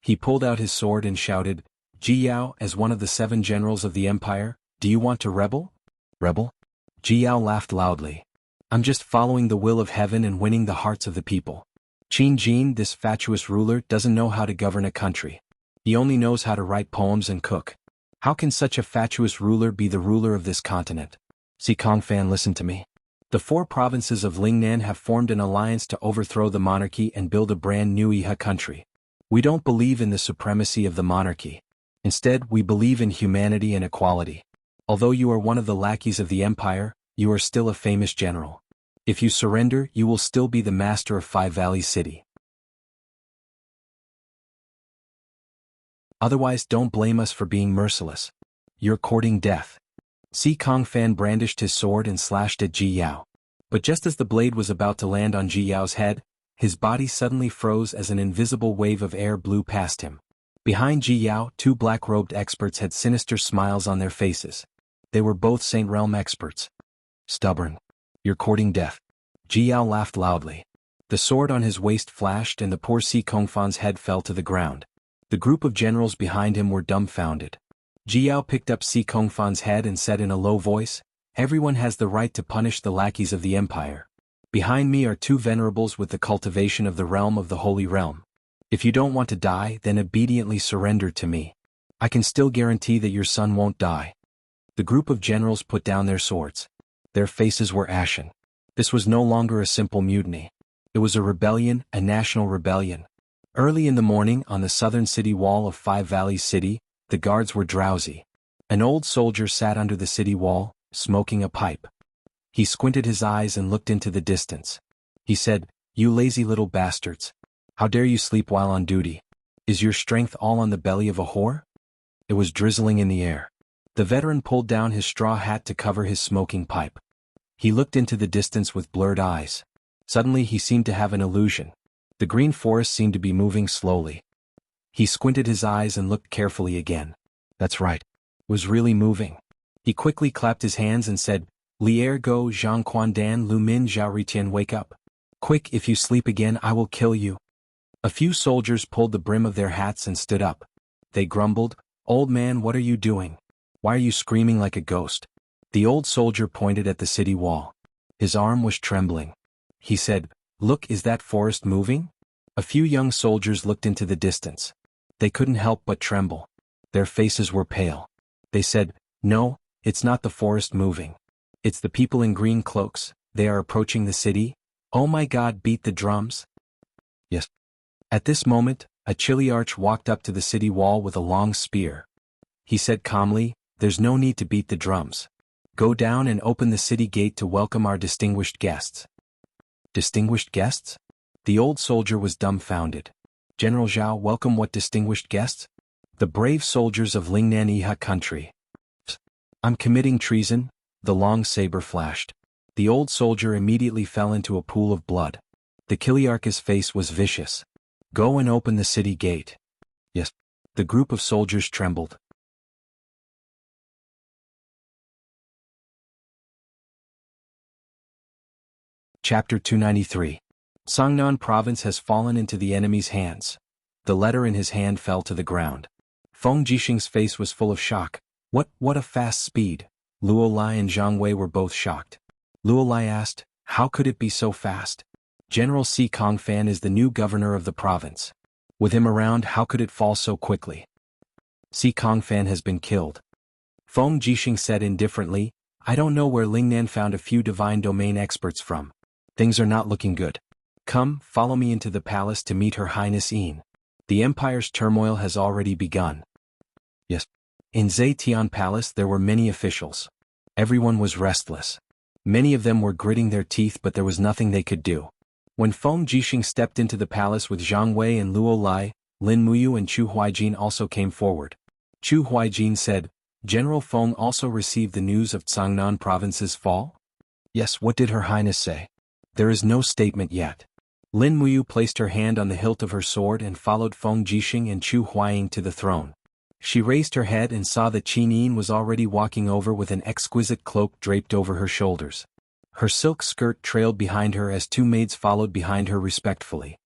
He pulled out his sword and shouted, Ji Yao, as one of the 7 generals of the empire, do you want to rebel? Rebel? Ji Yao laughed loudly. I'm just following the will of heaven and winning the hearts of the people. Qin Jin, this fatuous ruler, doesn't know how to govern a country. He only knows how to write poems and cook. How can such a fatuous ruler be the ruler of this continent? Si Kongfan, listen to me. The 4 provinces of Lingnan have formed an alliance to overthrow the monarchy and build a brand new Iha country. We don't believe in the supremacy of the monarchy. Instead, we believe in humanity and equality. Although you are one of the lackeys of the empire, you are still a famous general. If you surrender, you will still be the master of Five Valleys City. Otherwise, don't blame us for being merciless. You're courting death. Si Kongfan brandished his sword and slashed at Ji Yao. But just as the blade was about to land on Ji Yao's head, his body suddenly froze as an invisible wave of air blew past him. Behind Ji Yao, 2 black-robed experts had sinister smiles on their faces. They were both Saint Realm experts. Stubborn. You're courting death. Ji Yao laughed loudly. The sword on his waist flashed and the poor Si Kongfan's head fell to the ground. The group of generals behind him were dumbfounded. Ji Yao picked up Si Kongfan's head and said in a low voice, Everyone has the right to punish the lackeys of the empire. Behind me are 2 venerables with the cultivation of the realm of the Holy Realm. If you don't want to die, then obediently surrender to me. I can still guarantee that your son won't die. The group of generals put down their swords. Their faces were ashen. This was no longer a simple mutiny. It was a rebellion, a national rebellion. Early in the morning, on the southern city wall of Five Valleys City, the guards were drowsy. An old soldier sat under the city wall, smoking a pipe. He squinted his eyes and looked into the distance. He said, You lazy little bastards. How dare you sleep while on duty? Is your strength all on the belly of a whore? It was drizzling in the air. The veteran pulled down his straw hat to cover his smoking pipe. He looked into the distance with blurred eyes. Suddenly he seemed to have an illusion. The green forest seemed to be moving slowly. He squinted his eyes and looked carefully again. That's right. It was really moving. He quickly clapped his hands and said, Lier go Zhang Quan Dan Lu Min Zhao Ritian, wake up. Quick, if you sleep again I will kill you. A few soldiers pulled the brim of their hats and stood up. They grumbled, Old man, what are you doing? Why are you screaming like a ghost? The old soldier pointed at the city wall. His arm was trembling. He said, Look, is that forest moving? A few young soldiers looked into the distance. They couldn't help but tremble. Their faces were pale. They said, No, it's not the forest moving. It's the people in green cloaks. They are approaching the city. Oh my God, beat the drums. Yes. At this moment, a Chiliarch walked up to the city wall with a long spear. He said calmly, There's no need to beat the drums. Go down and open the city gate to welcome our distinguished guests. Distinguished guests? The old soldier was dumbfounded. General Zhao, welcome what distinguished guests? The brave soldiers of Lingnan Iha country. I'm committing treason, the long saber flashed. The old soldier immediately fell into a pool of blood. The Chiliarch's face was vicious. Go and open the city gate. Yes. The group of soldiers trembled. Chapter 293. Songnan province has fallen into the enemy's hands. The letter in his hand fell to the ground. Feng Jixing's face was full of shock. What a fast speed. Luo Lai and Zhang Wei were both shocked. Luo Lai asked, How could it be so fast? General Si Kongfan is the new governor of the province. With him around, how could it fall so quickly? Si Kongfan has been killed. Feng Jixing said indifferently, I don't know where Lingnan found a few divine domain experts from. Things are not looking good. Come, follow me into the palace to meet Her Highness Yin. The empire's turmoil has already begun. Yes. In Zetian Palace there were many officials. Everyone was restless. Many of them were gritting their teeth, but there was nothing they could do. When Feng Jixing stepped into the palace with Zhang Wei and Luo Lai, Lin Muyu and Chu Huaijin also came forward. Chu Huaijin said, General Feng also received the news of Songnan province's fall? Yes, what did Her Highness say? There is no statement yet. Lin Muyu placed her hand on the hilt of her sword and followed Feng Jixing and Chu Huaiying to the throne. She raised her head and saw that Qin Yin was already walking over with an exquisite cloak draped over her shoulders. Her silk skirt trailed behind her as two maids followed behind her respectfully.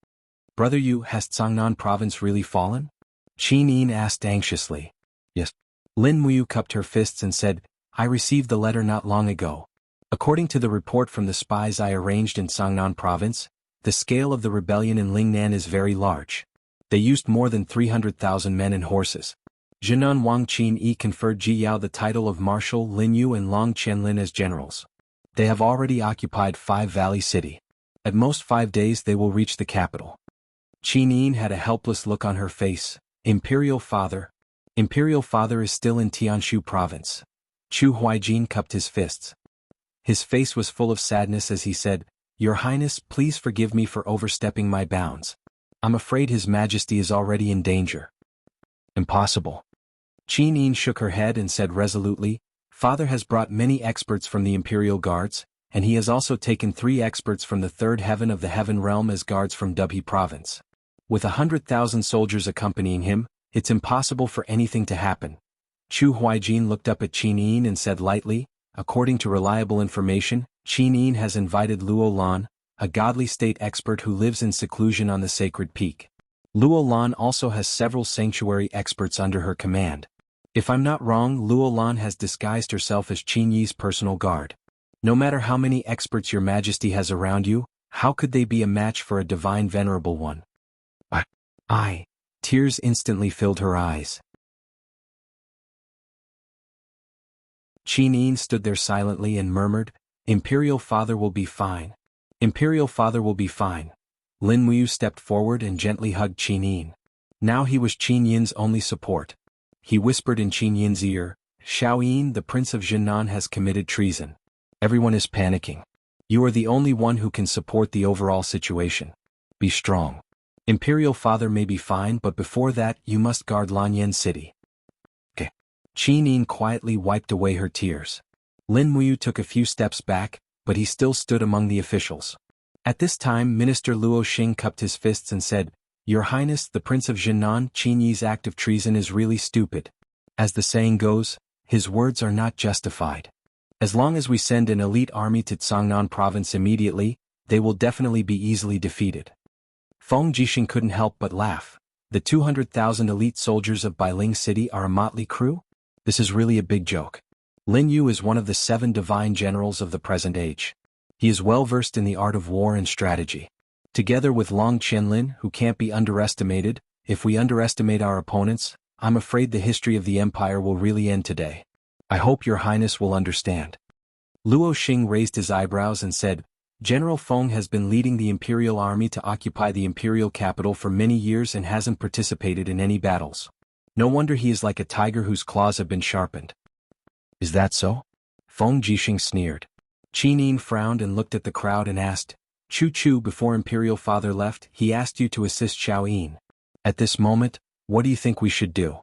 "Brother Yu, has Cangnan province really fallen?" Qin Yin asked anxiously. "Yes." Lin Muyu cupped her fists and said, "I received the letter not long ago. According to the report from the spies I arranged in Cangnan province, the scale of the rebellion in Lingnan is very large. They used more than 300,000 men and horses. Jinan Wang Qin Yi conferred Ji Yao the title of Marshal, Lin Yu and Long Qianlin as generals. They have already occupied Five Valley City. At most 5 days they will reach the capital." Qin Yin had a helpless look on her face. Imperial father is still in Tianshu province." Chu Huaijin cupped his fists. His face was full of sadness as he said, "Your Highness, please forgive me for overstepping my bounds. I'm afraid His Majesty is already in danger." "Impossible." Qin Yin shook her head and said resolutely, "Father has brought many experts from the Imperial Guards, and he has also taken 3 experts from the third heaven of the Heaven Realm as guards from Dubhe province. With 100,000 soldiers accompanying him, it's impossible for anything to happen." Chu Huaijin looked up at Qin Yin and said lightly, "According to reliable information, Qin Yin has invited Luo Lan, a godly state expert who lives in seclusion on the sacred peak. Luo Lan also has several sanctuary experts under her command. If I'm not wrong, Luo Lan has disguised herself as Qin Yi's personal guard. No matter how many experts your majesty has around you, how could they be a match for a divine venerable one?" I. Tears instantly filled her eyes. Qin Yin stood there silently and murmured, "Imperial father will be fine. Imperial father will be fine." Lin Muyu stepped forward and gently hugged Qin Yin. Now he was Qin Yin's only support. He whispered in Qin Yin's ear, "Xiao Yin, the Prince of Jinan has committed treason. Everyone is panicking. You are the only one who can support the overall situation. Be strong. Imperial father may be fine, but before that you must guard Lanyan City." "Okay." Qin Yin quietly wiped away her tears. Lin Muyu took a few steps back, but he still stood among the officials. At this time Minister Luo Xing cupped his fists and said, "Your Highness, the Prince of Jinan, Qin Yi's act of treason is really stupid. As the saying goes, his words are not justified. As long as we send an elite army to Cangnan province immediately, they will definitely be easily defeated." Feng Jixing couldn't help but laugh. The 200,000 elite soldiers of Bailing City are a motley crew? This is really a big joke. Lin Yu is one of the 7 divine generals of the present age. He is well versed in the art of war and strategy. Together with Long Qianlin, who can't be underestimated, if we underestimate our opponents, I'm afraid the history of the empire will really end today. I hope your highness will understand." Luo Xing raised his eyebrows and said, "General Feng has been leading the imperial army to occupy the imperial capital for many years and hasn't participated in any battles. No wonder he is like a tiger whose claws have been sharpened." "Is that so?" Feng Jixing sneered. Qin Yin frowned and looked at the crowd and asked, "Chu, before Imperial Father left, he asked you to assist Xiao Yin. At this moment, what do you think we should do?"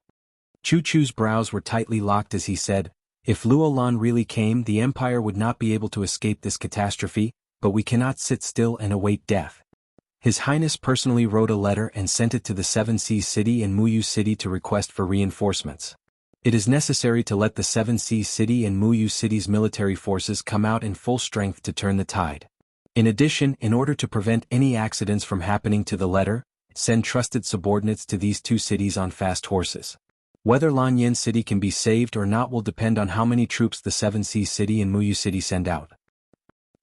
Chu's brows were tightly locked as he said, "If Luo Lan really came, the Empire would not be able to escape this catastrophe, but we cannot sit still and await death. His Highness personally wrote a letter and sent it to the Seven Seas City and Muyu City to request for reinforcements. It is necessary to let the Seven Seas City and Muyu City's military forces come out in full strength to turn the tide. In addition, in order to prevent any accidents from happening to the letter, send trusted subordinates to these 2 cities on fast horses. Whether Lanyan City can be saved or not will depend on how many troops the Seven Seas City and Muyu City send out.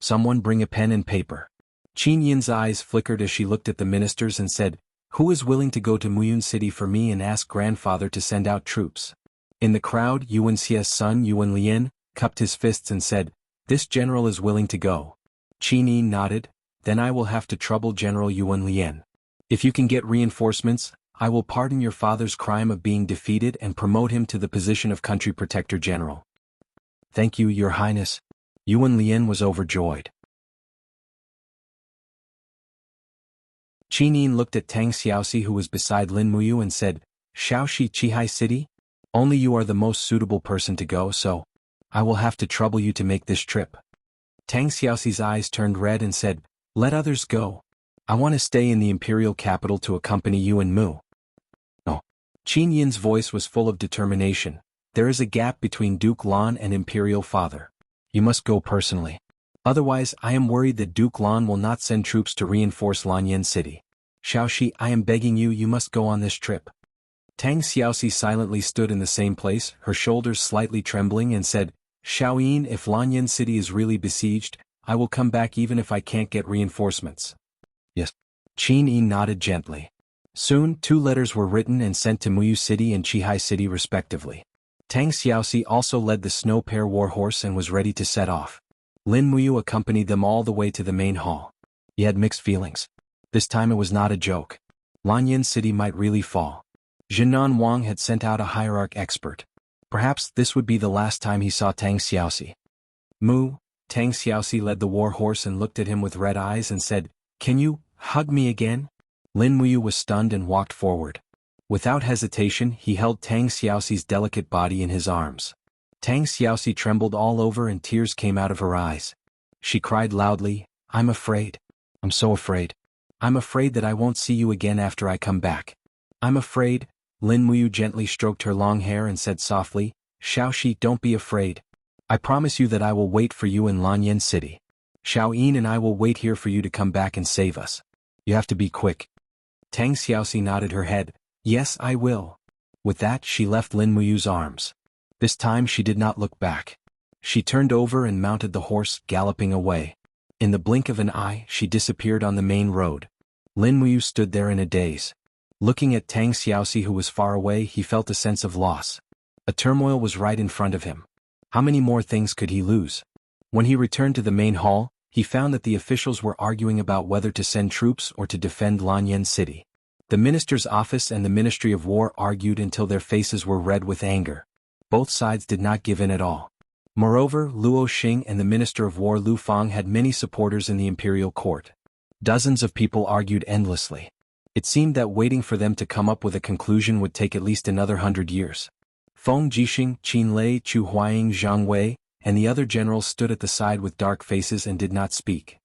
Someone bring a pen and paper." Qin Yin's eyes flickered as she looked at the ministers and said, "Who is willing to go to Muyun City for me and ask grandfather to send out troops?" In the crowd, Yuan Xia's son Yuan Lian cupped his fists and said, "This general is willing to go." Qin Yin nodded, "Then I will have to trouble General Yuan Lian. If you can get reinforcements, I will pardon your father's crime of being defeated and promote him to the position of country protector general." "Thank you, your highness." Yuan Lian was overjoyed. Qin Yin looked at Tang Xiaoxi who was beside Lin Muyu and said, "Shaoxi Qihai City? Only you are the most suitable person to go, so I will have to trouble you to make this trip." Tang Xiaoxi's eyes turned red and said, "Let others go. I want to stay in the imperial capital to accompany you and Mu." "No." Qin Yin's voice was full of determination. There is a gap between Duke Lan and Imperial Father. You must go personally. Otherwise, I am worried that Duke Lan will not send troops to reinforce Lanyan City. Xiaoxi, I am begging you, you must go on this trip. Tang Xiaoxi silently stood in the same place, her shoulders slightly trembling, and said, Xiaoyin, if Lanyan City is really besieged, I will come back even if I can't get reinforcements. Yes. Qin Yi nodded gently. Soon, 2 letters were written and sent to Muyu City and Qihai City respectively. Tang Xiaoxi also led the Snow Pair warhorse and was ready to set off. Lin Muyu accompanied them all the way to the main hall. He had mixed feelings. This time it was not a joke. Lanyan City might really fall. Jinan Wang had sent out a hierarch expert. Perhaps this would be the last time he saw Tang Xiaoxi. Tang Xiaoxi led the warhorse and looked at him with red eyes and said, Can you hug me again? Lin Muyu was stunned and walked forward. Without hesitation, he held Tang Xiaoxi's delicate body in his arms. Tang Xiaoxi trembled all over and tears came out of her eyes. She cried loudly, I'm afraid. I'm so afraid. I'm afraid that I won't see you again after I come back. I'm afraid. Lin Muyu gently stroked her long hair and said softly, Xiaoxi, don't be afraid. I promise you that I will wait for you in Lanyan City. Xiaoyin and I will wait here for you to come back and save us. You have to be quick. Tang Xiaoxi nodded her head. Yes, I will. With that, she left Lin Muyu's arms. This time she did not look back. She turned over and mounted the horse, galloping away. In the blink of an eye, she disappeared on the main road. Lin Muyu stood there in a daze. Looking at Tang Xiaoxi, who was far away, he felt a sense of loss. A turmoil was right in front of him. How many more things could he lose? When he returned to the main hall, he found that the officials were arguing about whether to send troops or to defend Lanyan City. The minister's office and the Ministry of War argued until their faces were red with anger. Both sides did not give in at all. Moreover, Luo Xing and the Minister of War Lu Fang had many supporters in the imperial court. Dozens of people argued endlessly. It seemed that waiting for them to come up with a conclusion would take at least another 100 years. Feng Jixing, Qin Lei, Chu Huaying, Zhang Wei, and the other generals stood at the side with dark faces and did not speak.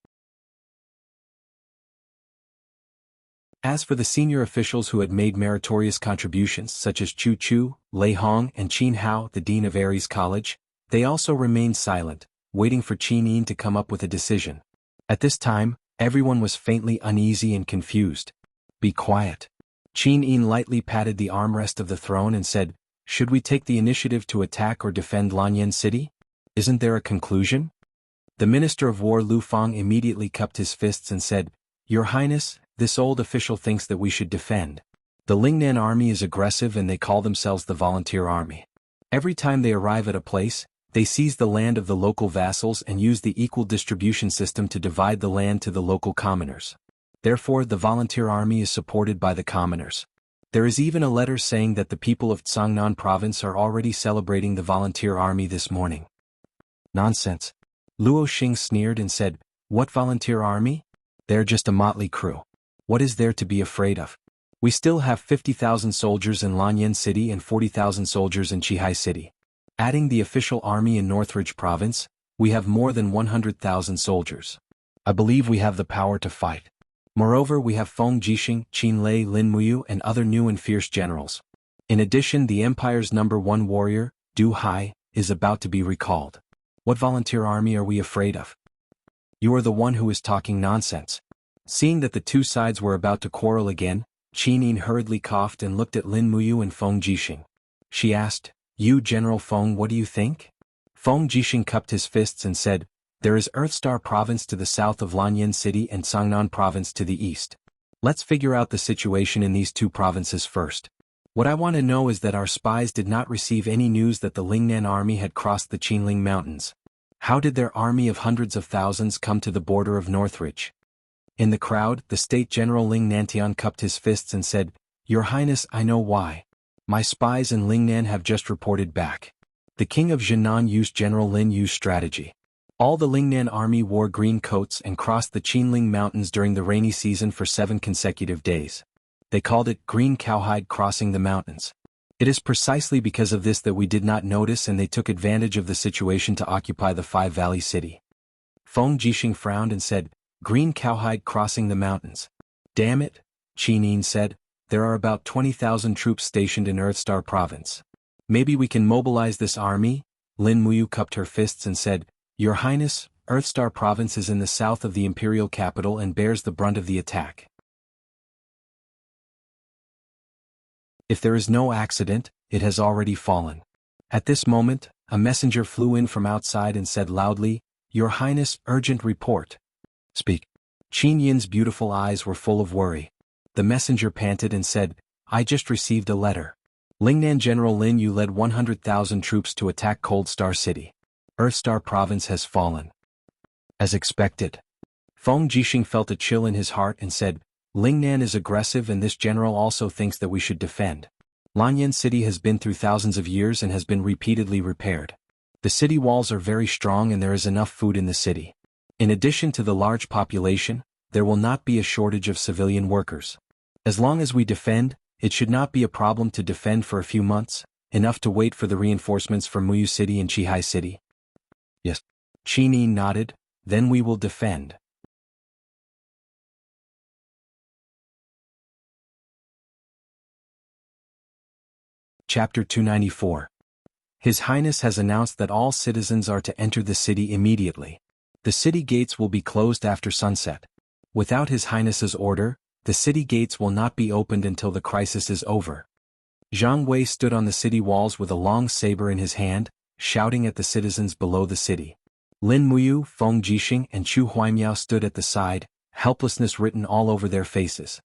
As for the senior officials who had made meritorious contributions such as Chu Chu, Lei Hong and Qin Hao, the dean of Ares College, they also remained silent, waiting for Qin Yin to come up with a decision. At this time, everyone was faintly uneasy and confused. Be quiet. Qin Yin lightly patted the armrest of the throne and said, Should we take the initiative to attack or defend Lanyan City? Isn't there a conclusion? The Minister of War Lu Fang immediately cupped his fists and said, Your Highness, this old official thinks that we should defend. The Lingnan army is aggressive and they call themselves the Volunteer Army. Every time they arrive at a place, they seize the land of the local vassals and use the equal distribution system to divide the land to the local commoners. Therefore, the Volunteer Army is supported by the commoners. There is even a letter saying that the people of Tsangnan province are already celebrating the Volunteer Army this morning. Nonsense. Luo Xing sneered and said, What Volunteer Army? They're just a motley crew. What is there to be afraid of? We still have 50,000 soldiers in Lanyan City and 40,000 soldiers in Qihai City. Adding the official army in Northridge province, we have more than 100,000 soldiers. I believe we have the power to fight. Moreover, we have Feng Jixing, Qin Lei, Lin Muyu and other new and fierce generals. In addition, the Empire's #1 warrior, Du Hai, is about to be recalled. What volunteer army are we afraid of? You are the one who is talking nonsense. Seeing that the two sides were about to quarrel again, Qin Yin hurriedly coughed and looked at Lin Muyu and Feng Jixing. She asked, You General Feng, what do you think? Feng Jixing cupped his fists and said, There is Earthstar province to the south of Lanyan City and Sangnan province to the east. Let's figure out the situation in these two provinces first. What I want to know is that our spies did not receive any news that the Lingnan army had crossed the Qinling Mountains. How did their army of hundreds of thousands come to the border of Northridge? In the crowd, the State General Ling Nantian cupped his fists and said, Your Highness, I know why. My spies in Lingnan have just reported back. The King of Jinan used General Lin Yu's strategy. All the Lingnan army wore green coats and crossed the Qinling Mountains during the rainy season for 7 consecutive days. They called it Green Cowhide Crossing the Mountains. It is precisely because of this that we did not notice and they took advantage of the situation to occupy the Five Valley City. Feng Jixing frowned and said, Green Cowhide Crossing the Mountains. Damn it, Qin Yin said. there are about 20,000 troops stationed in Earthstar Province. Maybe we can mobilize this army? Lin Muyu cupped her fists and said, Your Highness, Earthstar Province is in the south of the imperial capital and bears the brunt of the attack. If there is no accident, it has already fallen. At this moment, a messenger flew in from outside and said loudly, Your Highness, urgent report. Speak. Qin Yin's beautiful eyes were full of worry. The messenger panted and said, I just received a letter. Lingnan General Lin Yu led 100,000 troops to attack Cold Star City. Earthstar Province has fallen. As expected. Feng Jixing felt a chill in his heart and said, Lingnan is aggressive and this general also thinks that we should defend. Lanyan City has been through thousands of years and has been repeatedly repaired. The city walls are very strong and there is enough food in the city. In addition to the large population, there will not be a shortage of civilian workers. As long as we defend, it should not be a problem to defend for a few months, enough to wait for the reinforcements from Muyu City and Qihai City. Yes. Qin Yi nodded, then we will defend. Chapter 294. His Highness has announced that all citizens are to enter the city immediately. The city gates will be closed after sunset. Without His Highness's order, the city gates will not be opened until the crisis is over. Zhang Wei stood on the city walls with a long saber in his hand, shouting at the citizens below the city. Lin Muyu, Feng Jixing and Chu Huaimiao stood at the side, helplessness written all over their faces.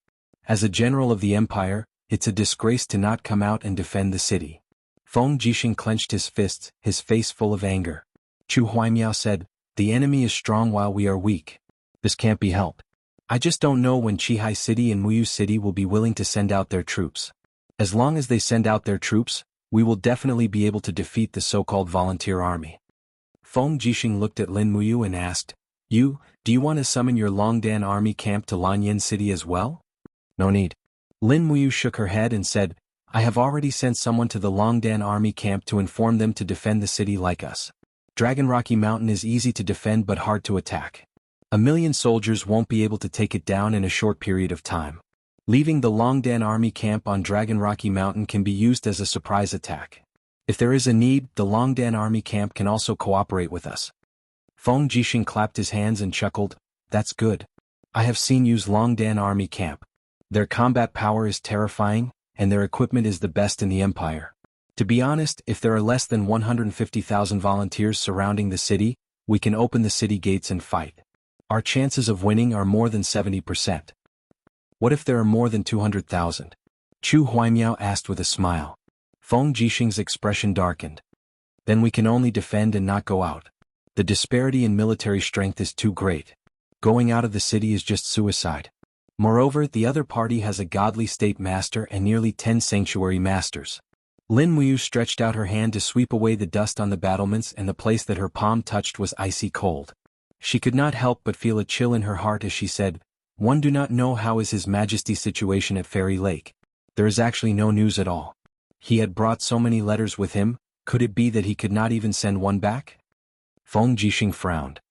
As a general of the empire, it's a disgrace to not come out and defend the city. Feng Jixing clenched his fists, his face full of anger. Chu Huaimiao said, The enemy is strong while we are weak. This can't be helped. I just don't know when Qihai City and Muyu City will be willing to send out their troops. As long as they send out their troops, we will definitely be able to defeat the so-called volunteer army. Feng Jixing looked at Lin Muyu and asked, Do you want to summon your Longdan army camp to Lanyan City as well? No need. Lin Muyu shook her head and said, I have already sent someone to the Longdan army camp to inform them to defend the city like us. Dragon Rocky Mountain is easy to defend but hard to attack. 1,000,000 soldiers won't be able to take it down in a short period of time. Leaving the Longdan army camp on Dragon Rocky Mountain can be used as a surprise attack. If there is a need, the Longdan army camp can also cooperate with us. Feng Jixing clapped his hands and chuckled, That's good. I have seen use Longdan army camp. Their combat power is terrifying, and their equipment is the best in the empire. To be honest, if there are less than 150,000 volunteers surrounding the city, we can open the city gates and fight. Our chances of winning are more than 70%. What if there are more than 200,000? Chu Huaimiao asked with a smile. Feng Jixing's expression darkened. Then we can only defend and not go out. The disparity in military strength is too great. Going out of the city is just suicide. Moreover, the other party has a godly state master and nearly 10 sanctuary masters. Lin Muyu stretched out her hand to sweep away the dust on the battlements, and the place that her palm touched was icy cold. She could not help but feel a chill in her heart as she said, One do not know how is His Majesty's situation at Fairy Lake. There is actually no news at all. He had brought so many letters with him, could it be that he could not even send one back? Feng Jixing frowned.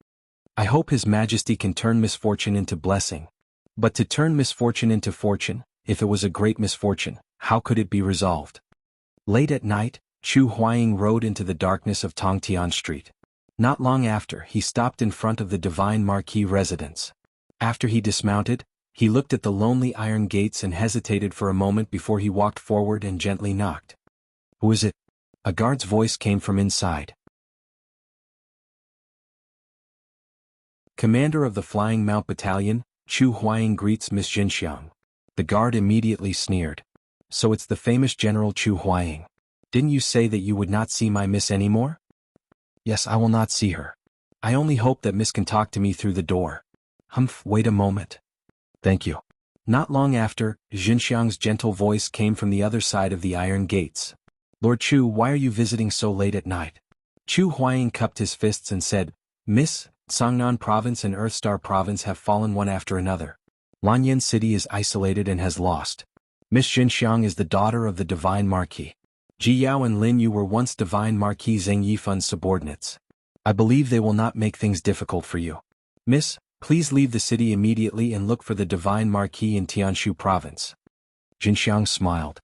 I hope His Majesty can turn misfortune into blessing. But to turn misfortune into fortune, if it was a great misfortune, how could it be resolved? Late at night, Chu Huaying rode into the darkness of Tongtian Street. Not long after, he stopped in front of the Divine Marquis residence. After he dismounted, he looked at the lonely iron gates and hesitated for a moment before he walked forward and gently knocked. Who is it? A guard's voice came from inside. Commander of the Flying Mount Battalion, Chu Huaying greets Miss Jinxiang. The guard immediately sneered. So it's the famous General Chu Huaying. Didn't you say that you would not see my miss anymore? Yes, I will not see her. I only hope that Miss can talk to me through the door. Humph, wait a moment. Thank you. Not long after, Jinxiang's gentle voice came from the other side of the iron gates. Lord Chu, why are you visiting so late at night? Chu Huaying cupped his fists and said, Miss, Songnan Province and Earthstar Province have fallen one after another. Lanyan City is isolated and has lost. Miss Jinxiang is the daughter of the Divine Marquis. Ji Yao and Lin Yu were once Divine Marquis Zheng Yifun's subordinates. I believe they will not make things difficult for you. Miss, please leave the city immediately and look for the Divine Marquis in Tianshu Province. Jinxiang smiled.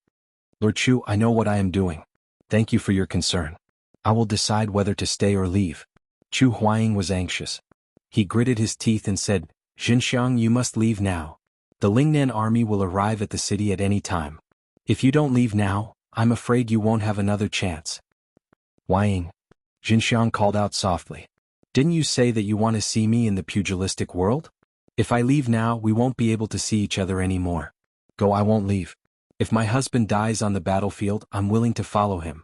Lord Chu, I know what I am doing. Thank you for your concern. I will decide whether to stay or leave. Chu Huaying was anxious. He gritted his teeth and said, Jinxiang, you must leave now. The Lingnan army will arrive at the city at any time. If you don't leave now, I'm afraid you won't have another chance. Huaying. Jinxiang called out softly. Didn't you say that you want to see me in the pugilistic world? If I leave now, we won't be able to see each other anymore. Go, I won't leave. If my husband dies on the battlefield, I'm willing to follow him.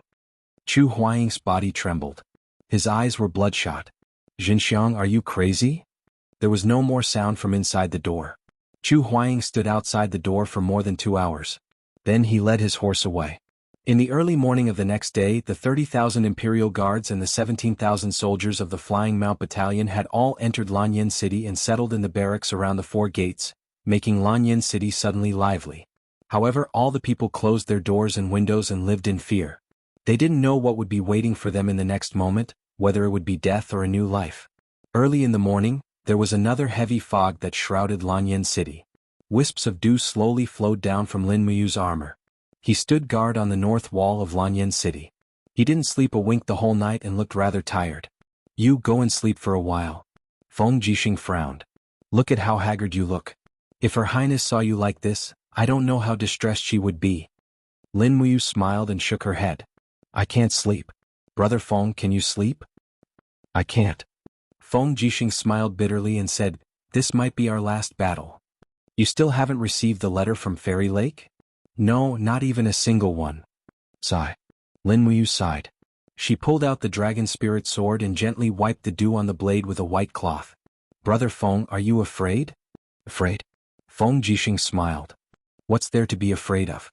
Chu Huaying's body trembled. His eyes were bloodshot. Jinxiang, are you crazy? There was no more sound from inside the door. Chu Huaying stood outside the door for more than 2 hours. Then he led his horse away. In the early morning of the next day, the 30,000 Imperial Guards and the 17,000 soldiers of the Flying Mount Battalion had all entered Lanyan City and settled in the barracks around the 4 gates, making Lanyan City suddenly lively. However, all the people closed their doors and windows and lived in fear. They didn't know what would be waiting for them in the next moment, whether it would be death or a new life. Early in the morning, there was another heavy fog that shrouded Lanyan City. Wisps of dew slowly flowed down from Lin Muyu's armor. He stood guard on the north wall of Lanyan City. He didn't sleep a wink the whole night and looked rather tired. You go and sleep for a while. Feng Jixing frowned. Look at how haggard you look. If Her Highness saw you like this, I don't know how distressed she would be. Lin Muyu smiled and shook her head. I can't sleep. Brother Feng, can you sleep? I can't. Feng Jixing smiled bitterly and said, this might be our last battle. You still haven't received the letter from Fairy Lake? No, not even a single one. Sigh. Lin Muyu sighed. She pulled out the dragon spirit sword and gently wiped the dew on the blade with a white cloth. Brother Feng, are you afraid? Afraid? Feng Jixing smiled. What's there to be afraid of?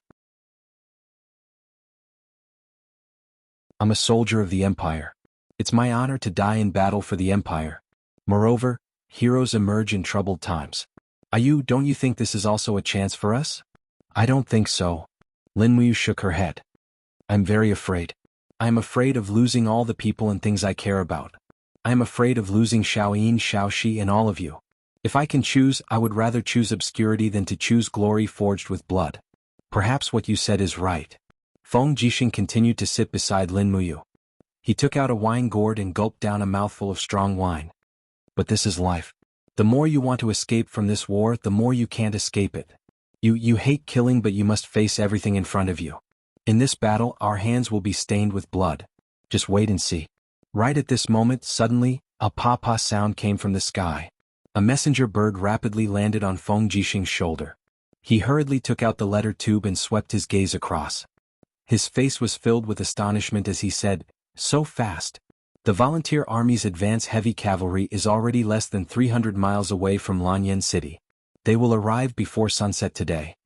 I'm a soldier of the Empire. It's my honor to die in battle for the Empire. Moreover, heroes emerge in troubled times. Don't you think this is also a chance for us? I don't think so. Lin Muyu shook her head. I'm very afraid. I am afraid of losing all the people and things I care about. I am afraid of losing Xiaoyin, Xiaoxi and all of you. If I can choose, I would rather choose obscurity than to choose glory forged with blood. Perhaps what you said is right. Feng Jixing continued to sit beside Lin Muyu. He took out a wine gourd and gulped down a mouthful of strong wine. But this is life. The more you want to escape from this war, the more you can't escape it. You hate killing, but you must face everything in front of you. In this battle, our hands will be stained with blood. Just wait and see. Right at this moment, suddenly, a pa-pa sound came from the sky. A messenger bird rapidly landed on Feng Jixing's shoulder. He hurriedly took out the letter tube and swept his gaze across. His face was filled with astonishment as he said, so fast. The volunteer army's advance heavy cavalry is already less than 300 miles away from Lanyan City. They will arrive before sunset today.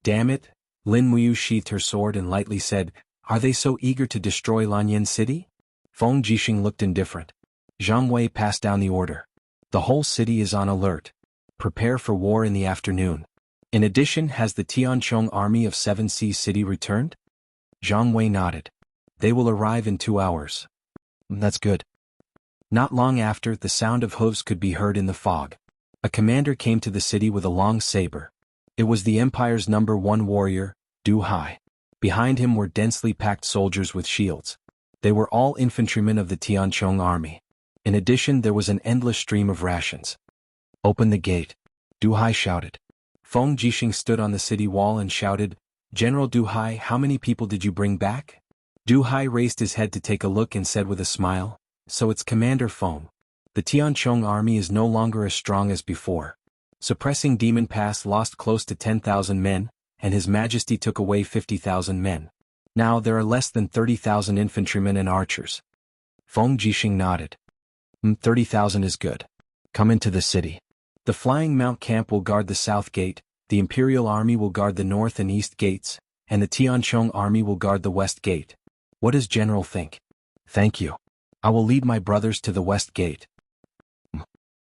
Damn it, Lin Muyu sheathed her sword and lightly said, are they so eager to destroy Lanyan City? Feng Jixing looked indifferent. Zhang Wei passed down the order. The whole city is on alert. Prepare for war in the afternoon. In addition, has the Tianchong army of 7 Seas City returned? Zhang Wei nodded. They will arrive in 2 hours. That's good. Not long after, the sound of hooves could be heard in the fog. A commander came to the city with a long saber. It was the Empire's #1 warrior, Du Hai. Behind him were densely packed soldiers with shields. They were all infantrymen of the Tianchong army. In addition, there was an endless stream of rations. Open the gate. Du Hai shouted. Feng Jixing stood on the city wall and shouted, General Du Hai, how many people did you bring back? Du Hai raised his head to take a look and said with a smile, so it's Commander Feng. The Tianchong army is no longer as strong as before. Suppressing Demon Pass lost close to 10,000 men, and His Majesty took away 50,000 men. Now there are less than 30,000 infantrymen and archers. Feng Jixing nodded. 30,000 is good. Come into the city. The Flying Mount camp will guard the south gate, the Imperial army will guard the north and east gates, and the Tianchong army will guard the west gate. What does General think? Thank you. I will lead my brothers to the west gate.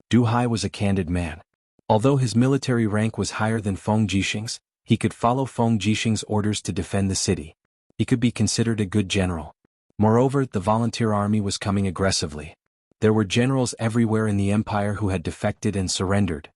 Du Hai was a candid man. Although his military rank was higher than Feng Jixing's, he could follow Feng Jixing's orders to defend the city. He could be considered a good general. Moreover, the volunteer army was coming aggressively. There were generals everywhere in the empire who had defected and surrendered.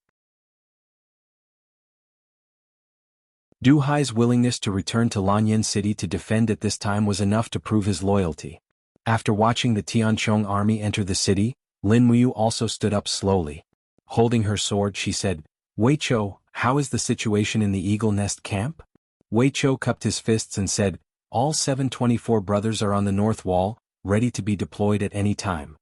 Du Hai's willingness to return to Lanyan City to defend at this time was enough to prove his loyalty. After watching the Tianchong army enter the city, Lin Muyu also stood up slowly. Holding her sword, she said, "Wei Chou, how is the situation in the Eagle Nest camp?" Wei Chou cupped his fists and said, "All 724 brothers are on the north wall, ready to be deployed at any time."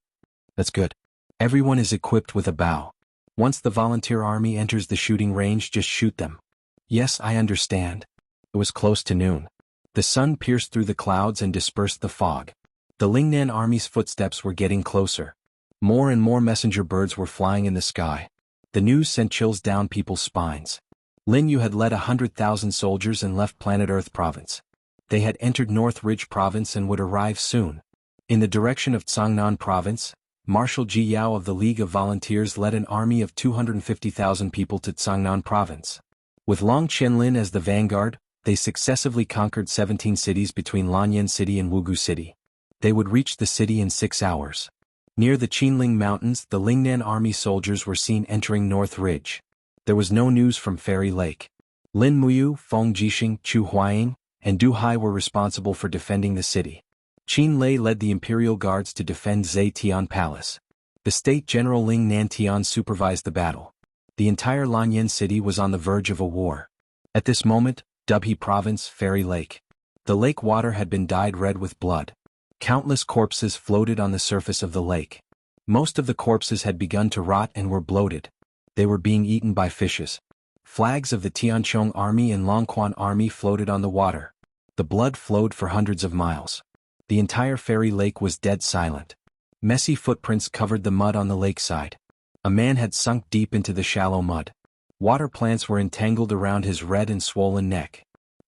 "That's good. Everyone is equipped with a bow. Once the volunteer army enters the shooting range, just shoot them." "Yes, I understand." It was close to noon. The sun pierced through the clouds and dispersed the fog. The Lingnan army's footsteps were getting closer. More and more messenger birds were flying in the sky. The news sent chills down people's spines. Lin Yu had led 100,000 soldiers and left Planet Earth Province. They had entered North Ridge Province and would arrive soon. In the direction of Cangnan Province, Marshal Ji Yao of the League of Volunteers led an army of 250,000 people to Cangnan Province. With Long Qianlin as the vanguard, they successively conquered 17 cities between Lanyan City and Wugu City. They would reach the city in 6 hours. Near the Qinling Mountains, the Lingnan army soldiers were seen entering North Ridge. There was no news from Fairy Lake. Lin Muyu, Feng Jixing, Chu Huaying, and Du Hai were responsible for defending the city. Qin Lei led the Imperial Guards to defend Zetian Palace. The State General Ling Nantian supervised the battle. The entire Lanyan City was on the verge of a war. At this moment, Dubhe Province, Fairy Lake. The lake water had been dyed red with blood. Countless corpses floated on the surface of the lake. Most of the corpses had begun to rot and were bloated. They were being eaten by fishes. Flags of the Tianchong army and Longquan army floated on the water. The blood flowed for hundreds of miles. The entire Fairy Lake was dead silent. Messy footprints covered the mud on the lakeside. A man had sunk deep into the shallow mud. Water plants were entangled around his red and swollen neck.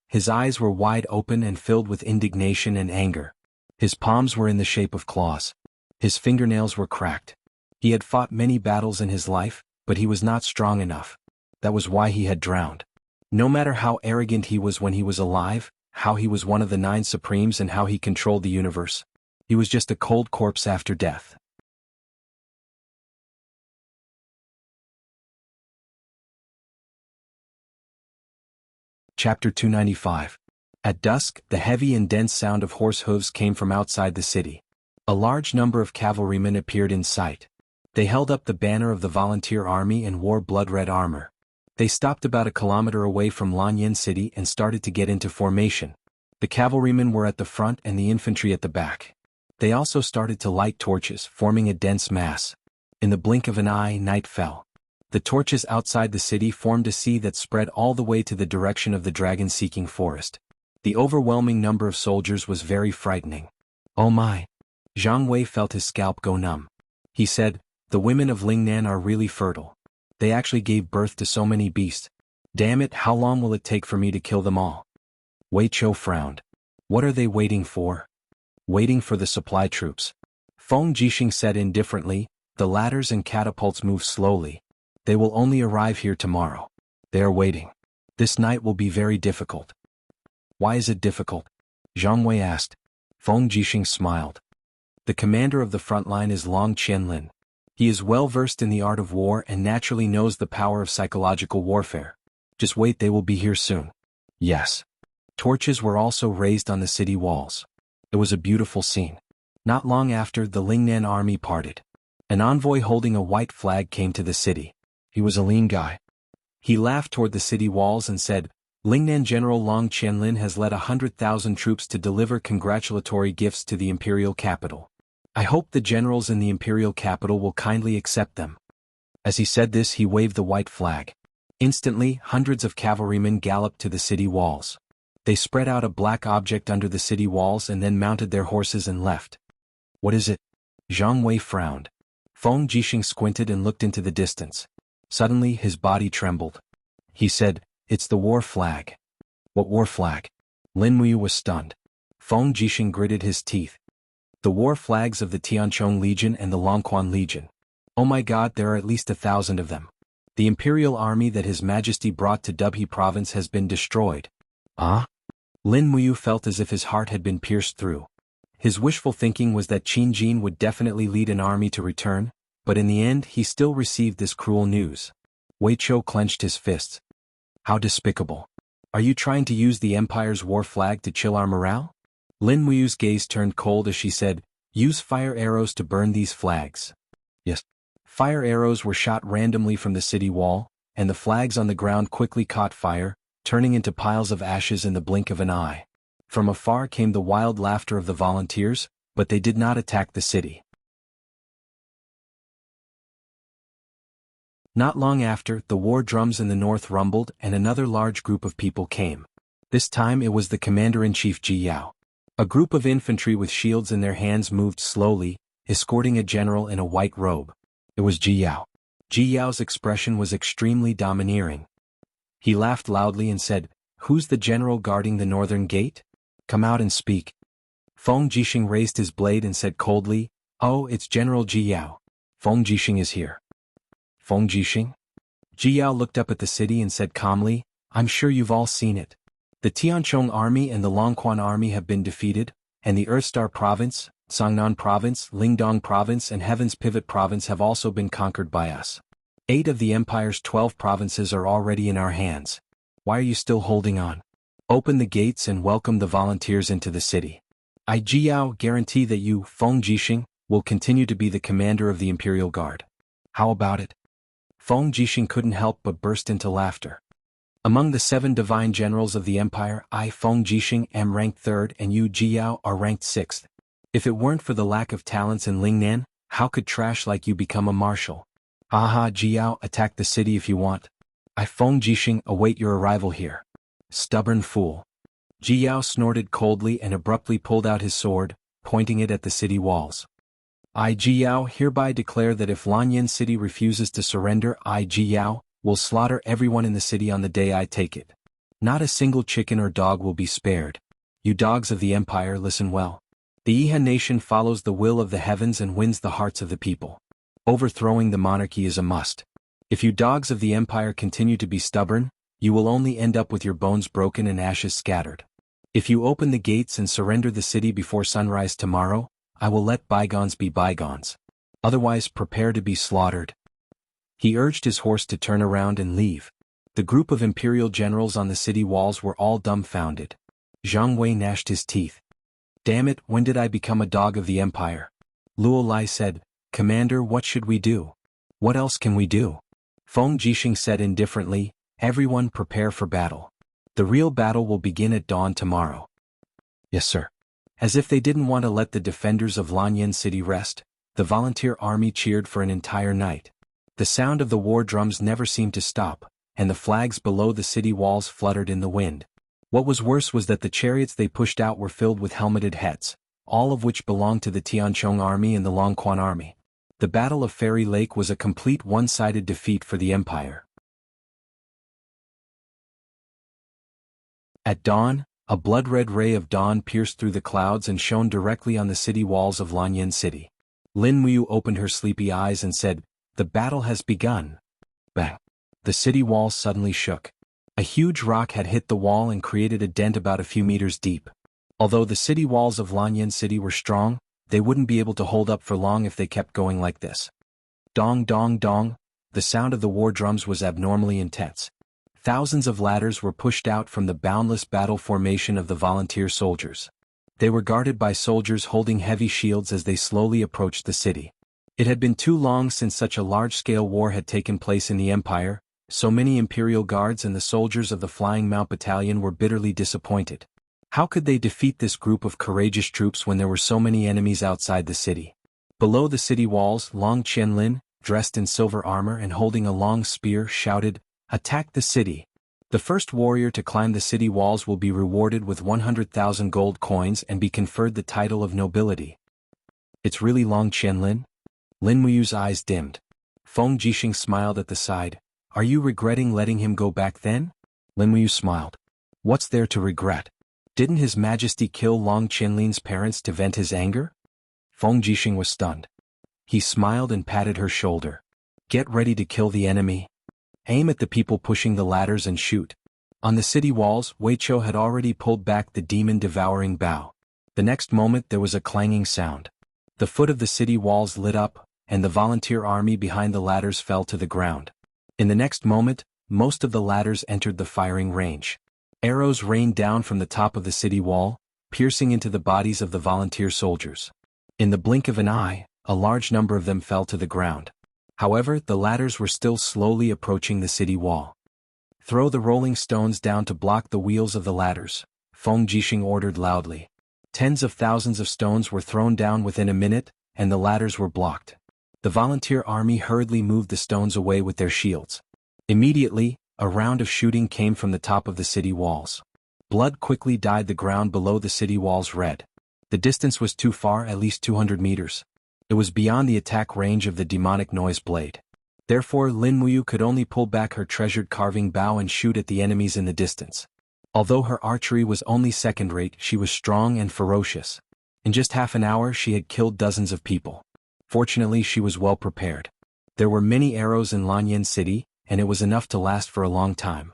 His eyes were wide open and filled with indignation and anger. His palms were in the shape of claws. His fingernails were cracked. He had fought many battles in his life, but he was not strong enough. That was why he had drowned. No matter how arrogant he was when he was alive, how he was one of the 9 Supremes and how he controlled the universe, he was just a cold corpse after death. Chapter 295. At dusk, the heavy and dense sound of horse hooves came from outside the city. A large number of cavalrymen appeared in sight. They held up the banner of the volunteer army and wore blood-red armor. They stopped about a kilometer away from Lanyan City and started to get into formation. The cavalrymen were at the front and the infantry at the back. They also started to light torches, forming a dense mass. In the blink of an eye, night fell. The torches outside the city formed a sea that spread all the way to the direction of the dragon-seeking forest. The overwhelming number of soldiers was very frightening. "Oh my!" Zhang Wei felt his scalp go numb. He said, "The women of Lingnan are really fertile. They actually gave birth to so many beasts. Damn it, how long will it take for me to kill them all?" Wei Chou frowned. "What are they waiting for?" "Waiting for the supply troops." Feng Jixing said indifferently, "The ladders and catapults move slowly. They will only arrive here tomorrow. They are waiting. This night will be very difficult." "Why is it difficult?" Zhang Wei asked. Feng Jixing smiled. "The commander of the front line is Long Qianlin. He is well versed in the art of war and naturally knows the power of psychological warfare. Just wait, they will be here soon." "Yes." Torches were also raised on the city walls. It was a beautiful scene. Not long after, the Lingnan army parted. An envoy holding a white flag came to the city. He was a lean guy. He laughed toward the city walls and said, "Lingnan General Long Qianlin has led 100,000 troops to deliver congratulatory gifts to the imperial capital. I hope the generals in the imperial capital will kindly accept them." As he said this, he waved the white flag. Instantly, hundreds of cavalrymen galloped to the city walls. They spread out a black object under the city walls and then mounted their horses and left. "What is it?" Zhang Wei frowned. Feng Jixing squinted and looked into the distance. Suddenly, his body trembled. He said, "It's the war flag." "What war flag?" Lin Muyu was stunned. Feng Jixing gritted his teeth. "The war flags of the Tianchong Legion and the Longquan Legion. Oh my god, there are at least 1,000 of them. The imperial army that His Majesty brought to Dubhe province has been destroyed." "Ah?" Lin Muyu felt as if his heart had been pierced through. His wishful thinking was that Qin Jin would definitely lead an army to return, but in the end he still received this cruel news. Wei Chou clenched his fists. How despicable. Are you trying to use the Empire's war flag to chill our morale? Lin Muyu's gaze turned cold as she said, use fire arrows to burn these flags. Yes. Fire arrows were shot randomly from the city wall, and the flags on the ground quickly caught fire, turning into piles of ashes in the blink of an eye. From afar came the wild laughter of the volunteers, but they did not attack the city. Not long after, the war drums in the north rumbled and another large group of people came. This time it was the commander-in-chief Jianghu. A group of infantry with shields in their hands moved slowly, escorting a general in a white robe. It was Jianghu. Jianghu's expression was extremely domineering. He laughed loudly and said, "Who's the general guarding the northern gate? Come out and speak." Feng Jixing raised his blade and said coldly, "Oh, it's General Jianghu. Feng Jixing is here." Feng Jixing? Jianghu looked up at the city and said calmly, "I'm sure you've all seen it. The Tianchong army and the Longquan army have been defeated, and the Earthstar province, Songnan province, Lingdong province and Heaven's Pivot province have also been conquered by us. 8 of the Empire's 12 provinces are already in our hands. Why are you still holding on? Open the gates and welcome the volunteers into the city. I Jianghu guarantee that you, Feng Jixing, will continue to be the commander of the Imperial Guard. How about it?" Feng Jixing couldn't help but burst into laughter. "Among the 7 divine generals of the Empire, I Feng Jixing am ranked 3rd and you Jianghu are ranked 6th. If it weren't for the lack of talents in Lingnan, how could trash like you become a marshal? Aha Jianghu, attack the city if you want. I Feng Jixing await your arrival here. Stubborn fool." Jianghu snorted coldly and abruptly pulled out his sword, pointing it at the city walls. "I Jianghu hereby declare that if Lanyan City refuses to surrender, I Jianghu will slaughter everyone in the city on the day I take it. Not a single chicken or dog will be spared. You dogs of the Empire, listen well. The Iha nation follows the will of the heavens and wins the hearts of the people. Overthrowing the monarchy is a must. If you dogs of the Empire continue to be stubborn, you will only end up with your bones broken and ashes scattered. If you open the gates and surrender the city before sunrise tomorrow, I will let bygones be bygones. Otherwise prepare to be slaughtered." He urged his horse to turn around and leave. The group of imperial generals on the city walls were all dumbfounded. Zhang Wei gnashed his teeth. "Damn it, when did I become a dog of the Empire?" Luo Lai said, "Commander, what should we do? What else can we do?" Feng Jixing said indifferently, "Everyone prepare for battle. The real battle will begin at dawn tomorrow." "Yes, sir." As if they didn't want to let the defenders of Lanyan City rest, the volunteer army cheered for an entire night. The sound of the war drums never seemed to stop, and the flags below the city walls fluttered in the wind. What was worse was that the chariots they pushed out were filled with helmeted heads, all of which belonged to the Tianchong army and the Longquan army. The Battle of Fairy Lake was a complete one-sided defeat for the Empire. At dawn, a blood-red ray of dawn pierced through the clouds and shone directly on the city walls of Lanyan City. Lin Muyu opened her sleepy eyes and said, "The battle has begun." Bang! The city walls suddenly shook. A huge rock had hit the wall and created a dent about a few meters deep. Although the city walls of Lanyan City were strong, they wouldn't be able to hold up for long if they kept going like this. Dong dong dong, the sound of the war drums was abnormally intense. Thousands of ladders were pushed out from the boundless battle formation of the volunteer soldiers. They were guarded by soldiers holding heavy shields as they slowly approached the city. It had been too long since such a large-scale war had taken place in the Empire. So many Imperial Guards and the soldiers of the Flying Mount Battalion were bitterly disappointed. How could they defeat this group of courageous troops when there were so many enemies outside the city? Below the city walls, Long Qianlin, dressed in silver armor and holding a long spear, shouted, "Attack the city! The first warrior to climb the city walls will be rewarded with 100,000 gold coins and be conferred the title of nobility." "It's really Long Qianlin?" Lin Muyu's eyes dimmed. Feng Jixing smiled at the side. "Are you regretting letting him go back then?" Lin Muyu smiled. "What's there to regret? Didn't His Majesty kill Long Qianlin's parents to vent his anger?" Feng Jixing was stunned. He smiled and patted her shoulder. "Get ready to kill the enemy. Aim at the people pushing the ladders and shoot." On the city walls, Weiqiu had already pulled back the demon-devouring bow. The next moment there was a clanging sound. The foot of the city walls lit up, and the volunteer army behind the ladders fell to the ground. In the next moment, most of the ladders entered the firing range. Arrows rained down from the top of the city wall, piercing into the bodies of the volunteer soldiers. In the blink of an eye, a large number of them fell to the ground. However, the ladders were still slowly approaching the city wall. "Throw the rolling stones down to block the wheels of the ladders," Feng Jixing ordered loudly. Tens of thousands of stones were thrown down within a minute, and the ladders were blocked. The volunteer army hurriedly moved the stones away with their shields. Immediately, a round of shooting came from the top of the city walls. Blood quickly dyed the ground below the city walls red. The distance was too far, at least 200 meters. It was beyond the attack range of the demonic noise blade. Therefore Lin Muyu could only pull back her treasured carving bow and shoot at the enemies in the distance. Although her archery was only second-rate, she was strong and ferocious. In just half an hour she had killed dozens of people. Fortunately she was well prepared. There were many arrows in Lanyan City, and it was enough to last for a long time.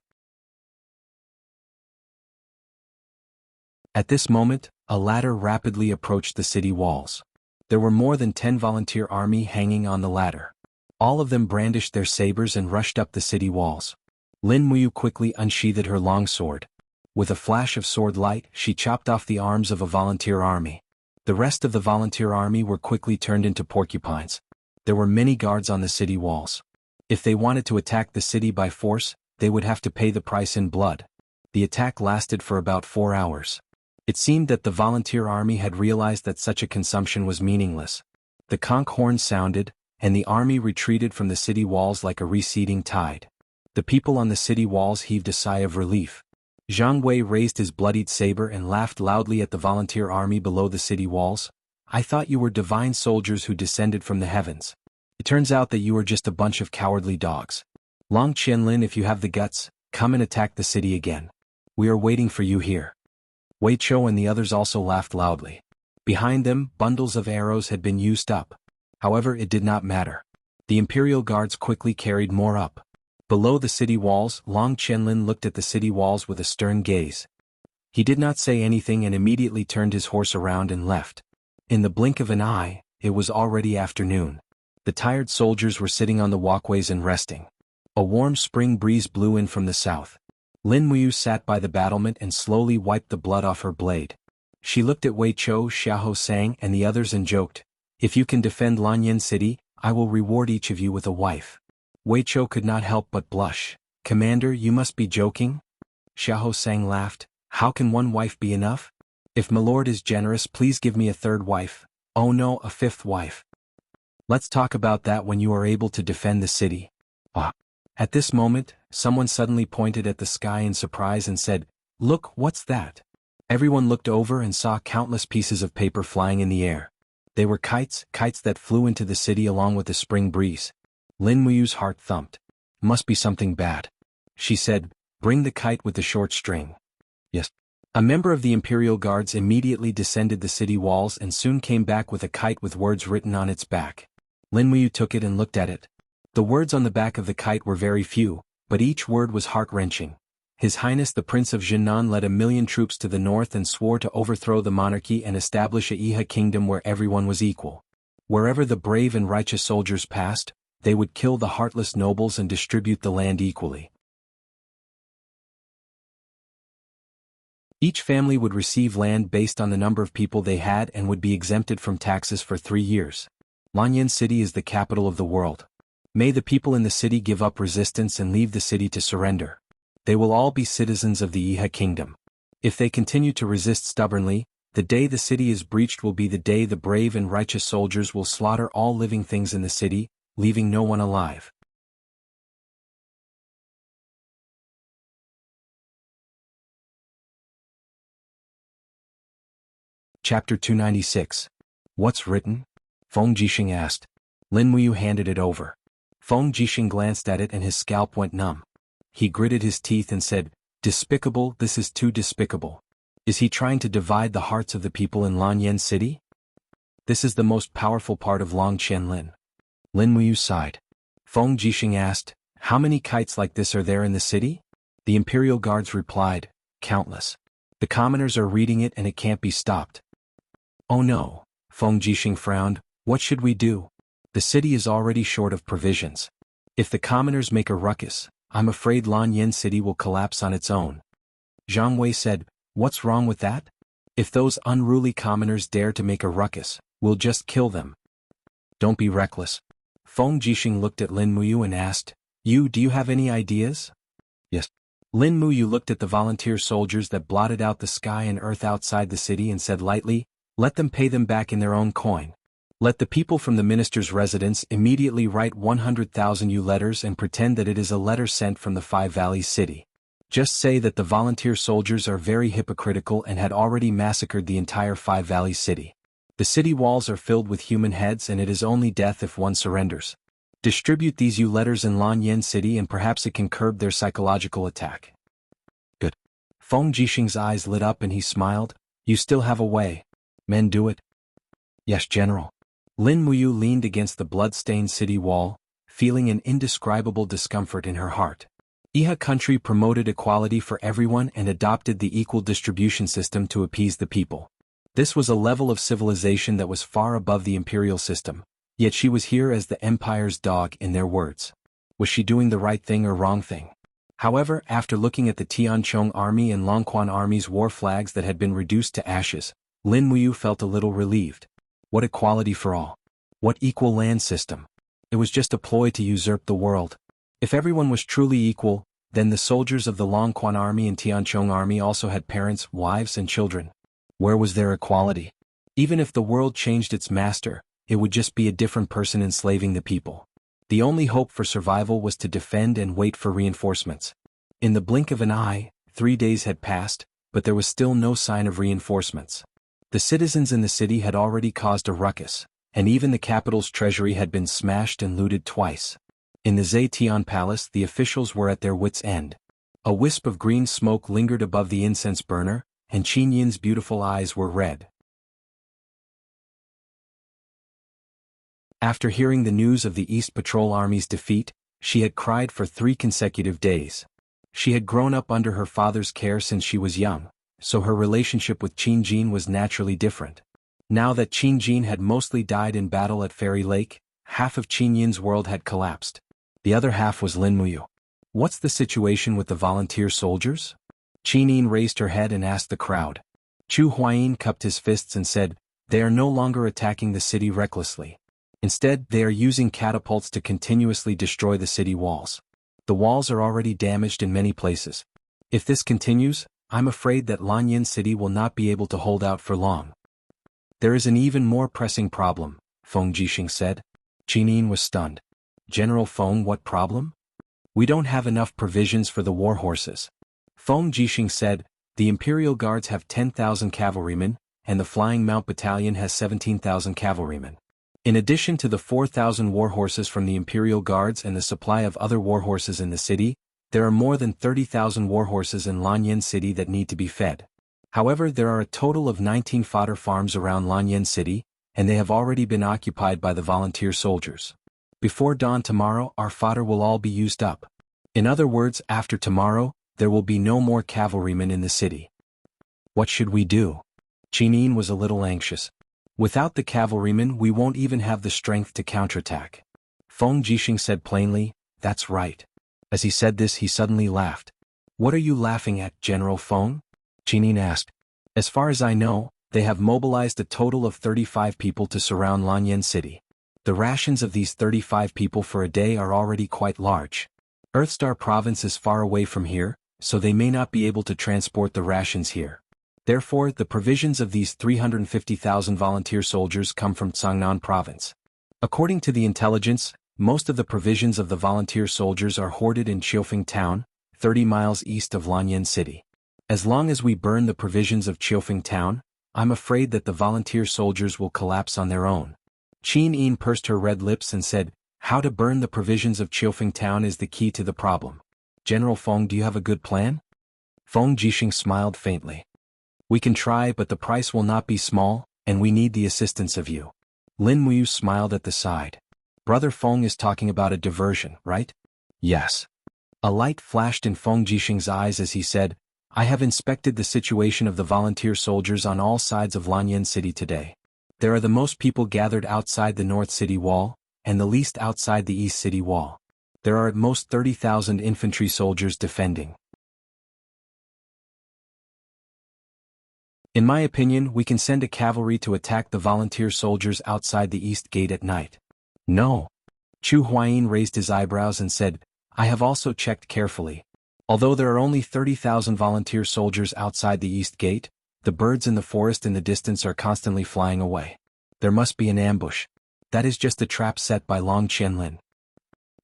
At this moment, a ladder rapidly approached the city walls. There were more than 10 volunteer army hanging on the ladder. All of them brandished their sabers and rushed up the city walls. Lin Muyu quickly unsheathed her long sword. With a flash of sword light, she chopped off the arms of a volunteer army. The rest of the volunteer army were quickly turned into porcupines. There were many guards on the city walls. If they wanted to attack the city by force, they would have to pay the price in blood. The attack lasted for about 4 hours. It seemed that the volunteer army had realized that such a consumption was meaningless. The conch horn sounded, and the army retreated from the city walls like a receding tide. The people on the city walls heaved a sigh of relief. Jianghu raised his bloodied saber and laughed loudly at the volunteer army below the city walls. "I thought you were divine soldiers who descended from the heavens. It turns out that you are just a bunch of cowardly dogs. Long Qianlin, if you have the guts, come and attack the city again. We are waiting for you here." Wei Chou and the others also laughed loudly. Behind them, bundles of arrows had been used up. However, it did not matter. The Imperial Guards quickly carried more up. Below the city walls, Long Qianlin looked at the city walls with a stern gaze. He did not say anything and immediately turned his horse around and left. In the blink of an eye, it was already afternoon. The tired soldiers were sitting on the walkways and resting. A warm spring breeze blew in from the south. Lin Muyu sat by the battlement and slowly wiped the blood off her blade. She looked at Wei Chou, Xiahou Sang and the others and joked, "If you can defend Lanyan City, I will reward each of you with a wife." Wei Chou could not help but blush. "Commander, you must be joking?" Xiahou Sang laughed. "How can one wife be enough? If my lord is generous, please give me a third wife. Oh no, a fifth wife. Let's talk about that when you are able to defend the city." Ah. At this moment, someone suddenly pointed at the sky in surprise and said, "Look, what's that?" Everyone looked over and saw countless pieces of paper flying in the air. They were kites that flew into the city along with the spring breeze. Lin Muyu's heart thumped. "Must be something bad." She said, "Bring the kite with the short string." Yes. A member of the Imperial Guards immediately descended the city walls and soon came back with a kite with words written on its back. Lin Muyu took it and looked at it. The words on the back of the kite were very few, but each word was heart-wrenching. His Highness the Prince of Jinan led 1,000,000 troops to the north and swore to overthrow the monarchy and establish a Iha kingdom where everyone was equal. Wherever the brave and righteous soldiers passed, they would kill the heartless nobles and distribute the land equally. Each family would receive land based on the number of people they had and would be exempted from taxes for 3 years. Lanyan City is the capital of the world. May the people in the city give up resistance and leave the city to surrender. They will all be citizens of the Iha kingdom. If they continue to resist stubbornly, the day the city is breached will be the day the brave and righteous soldiers will slaughter all living things in the city, leaving no one alive. Chapter 296. What's written? Feng Jixing asked. Lin Muyu handed it over. Feng Jixing glanced at it and his scalp went numb. He gritted his teeth and said, "Despicable, this is too despicable. Is he trying to divide the hearts of the people in Lanyan City? This is the most powerful part of Long Qianlin." Lin Muyu sighed. Feng Jixing asked, "How many kites like this are there in the city?" The Imperial Guards replied, "Countless. The commoners are reading it and it can't be stopped." "Oh no," Feng Jixing frowned, "what should we do? The city is already short of provisions. If the commoners make a ruckus, I'm afraid Lanyan City will collapse on its own." Jianghu said, "What's wrong with that? If those unruly commoners dare to make a ruckus, we'll just kill them." "Don't be reckless." Feng Jixing looked at Lin Muyu and asked, do you have any ideas?" "Yes." Lin Muyu looked at the volunteer soldiers that blotted out the sky and earth outside the city and said lightly, "Let them pay them back in their own coin. Let the people from the minister's residence immediately write 100,000 letters and pretend that it is a letter sent from the Five Valleys city. Just say that the volunteer soldiers are very hypocritical and had already massacred the entire Five Valleys city. The city walls are filled with human heads and it is only death if one surrenders. Distribute these letters in Lanyan City and perhaps it can curb their psychological attack." "Good." Feng Jixing's eyes lit up and he smiled. "You still have a way. Men do it?" "Yes, General." Lin Muyu leaned against the blood-stained city wall, feeling an indescribable discomfort in her heart. Iha country promoted equality for everyone and adopted the equal distribution system to appease the people. This was a level of civilization that was far above the imperial system, yet she was here as the empire's dog in their words. Was she doing the right thing or wrong thing? However, after looking at the Tianchong army and Longquan army's war flags that had been reduced to ashes, Lin Muyu felt a little relieved. What equality for all? What equal land system? It was just a ploy to usurp the world. If everyone was truly equal, then the soldiers of the Longquan army and Tianchong army also had parents, wives and children. Where was their equality? Even if the world changed its master, it would just be a different person enslaving the people. The only hope for survival was to defend and wait for reinforcements. In the blink of an eye, 3 days had passed, but there was still no sign of reinforcements. The citizens in the city had already caused a ruckus, and even the capital's treasury had been smashed and looted twice. In the Zetian Palace the officials were at their wits' end. A wisp of green smoke lingered above the incense burner, and Qin Yin's beautiful eyes were red. After hearing the news of the East Patrol Army's defeat, she had cried for 3 consecutive days. She had grown up under her father's care since she was young, so her relationship with Qin Jin was naturally different. Now that Qin Jin had mostly died in battle at Fairy Lake, half of Qin Yin's world had collapsed. The other half was Lin Muyu. "What's the situation with the volunteer soldiers?" Qin Yin raised her head and asked the crowd. Chu Huayin cupped his fists and said, "They are no longer attacking the city recklessly. Instead, they are using catapults to continuously destroy the city walls. The walls are already damaged in many places. If this continues, I'm afraid that Lanyan City will not be able to hold out for long." "There is an even more pressing problem," Feng Jixing said. Qin Yin was stunned. "General Feng, what problem?" "We don't have enough provisions for the war horses." Feng Jixing said, "The Imperial Guards have 10,000 cavalrymen, and the Flying Mount Battalion has 17,000 cavalrymen. In addition to the 4,000 war horses from the Imperial Guards and the supply of other war horses in the city, there are more than 30,000 war horses in Lanyan City that need to be fed. However, there are a total of 19 fodder farms around Lanyan City, and they have already been occupied by the volunteer soldiers. Before dawn tomorrow our fodder will all be used up. In other words, after tomorrow, there will be no more cavalrymen in the city." "What should we do?" Qin Yin was a little anxious. "Without the cavalrymen we won't even have the strength to counterattack." Feng Jixing said plainly, "That's right." As he said this he suddenly laughed. "What are you laughing at, General Feng?" Qin Yin asked. "As far as I know, they have mobilized a total of 35 people to surround Lanyan City. The rations of these 35 people for a day are already quite large. Earthstar Province is far away from here, so they may not be able to transport the rations here. Therefore, the provisions of these 350,000 volunteer soldiers come from Cangnan Province. According to the intelligence, most of the provisions of the volunteer soldiers are hoarded in Qiufeng Town, 30 miles east of Lanyan City. As long as we burn the provisions of Qiufeng Town, I'm afraid that the volunteer soldiers will collapse on their own." Qin Yin pursed her red lips and said, "How to burn the provisions of Qiufeng Town is the key to the problem. General Feng, do you have a good plan?" Feng Jixing smiled faintly. "We can try, but the price will not be small, and we need the assistance of you." Lin Muyu smiled at the side. "Brother Feng is talking about a diversion, right?" "Yes." A light flashed in Feng Jixing's eyes as he said, "I have inspected the situation of the volunteer soldiers on all sides of Lanyan City today. There are the most people gathered outside the North City Wall, and the least outside the East City Wall. There are at most 30,000 infantry soldiers defending. In my opinion, we can send a cavalry to attack the volunteer soldiers outside the east gate at night. No. Chu Huayin raised his eyebrows and said, I have also checked carefully. Although there are only 30,000 volunteer soldiers outside the east gate, the birds in the forest in the distance are constantly flying away. There must be an ambush. That is just a trap set by Long Qianlin.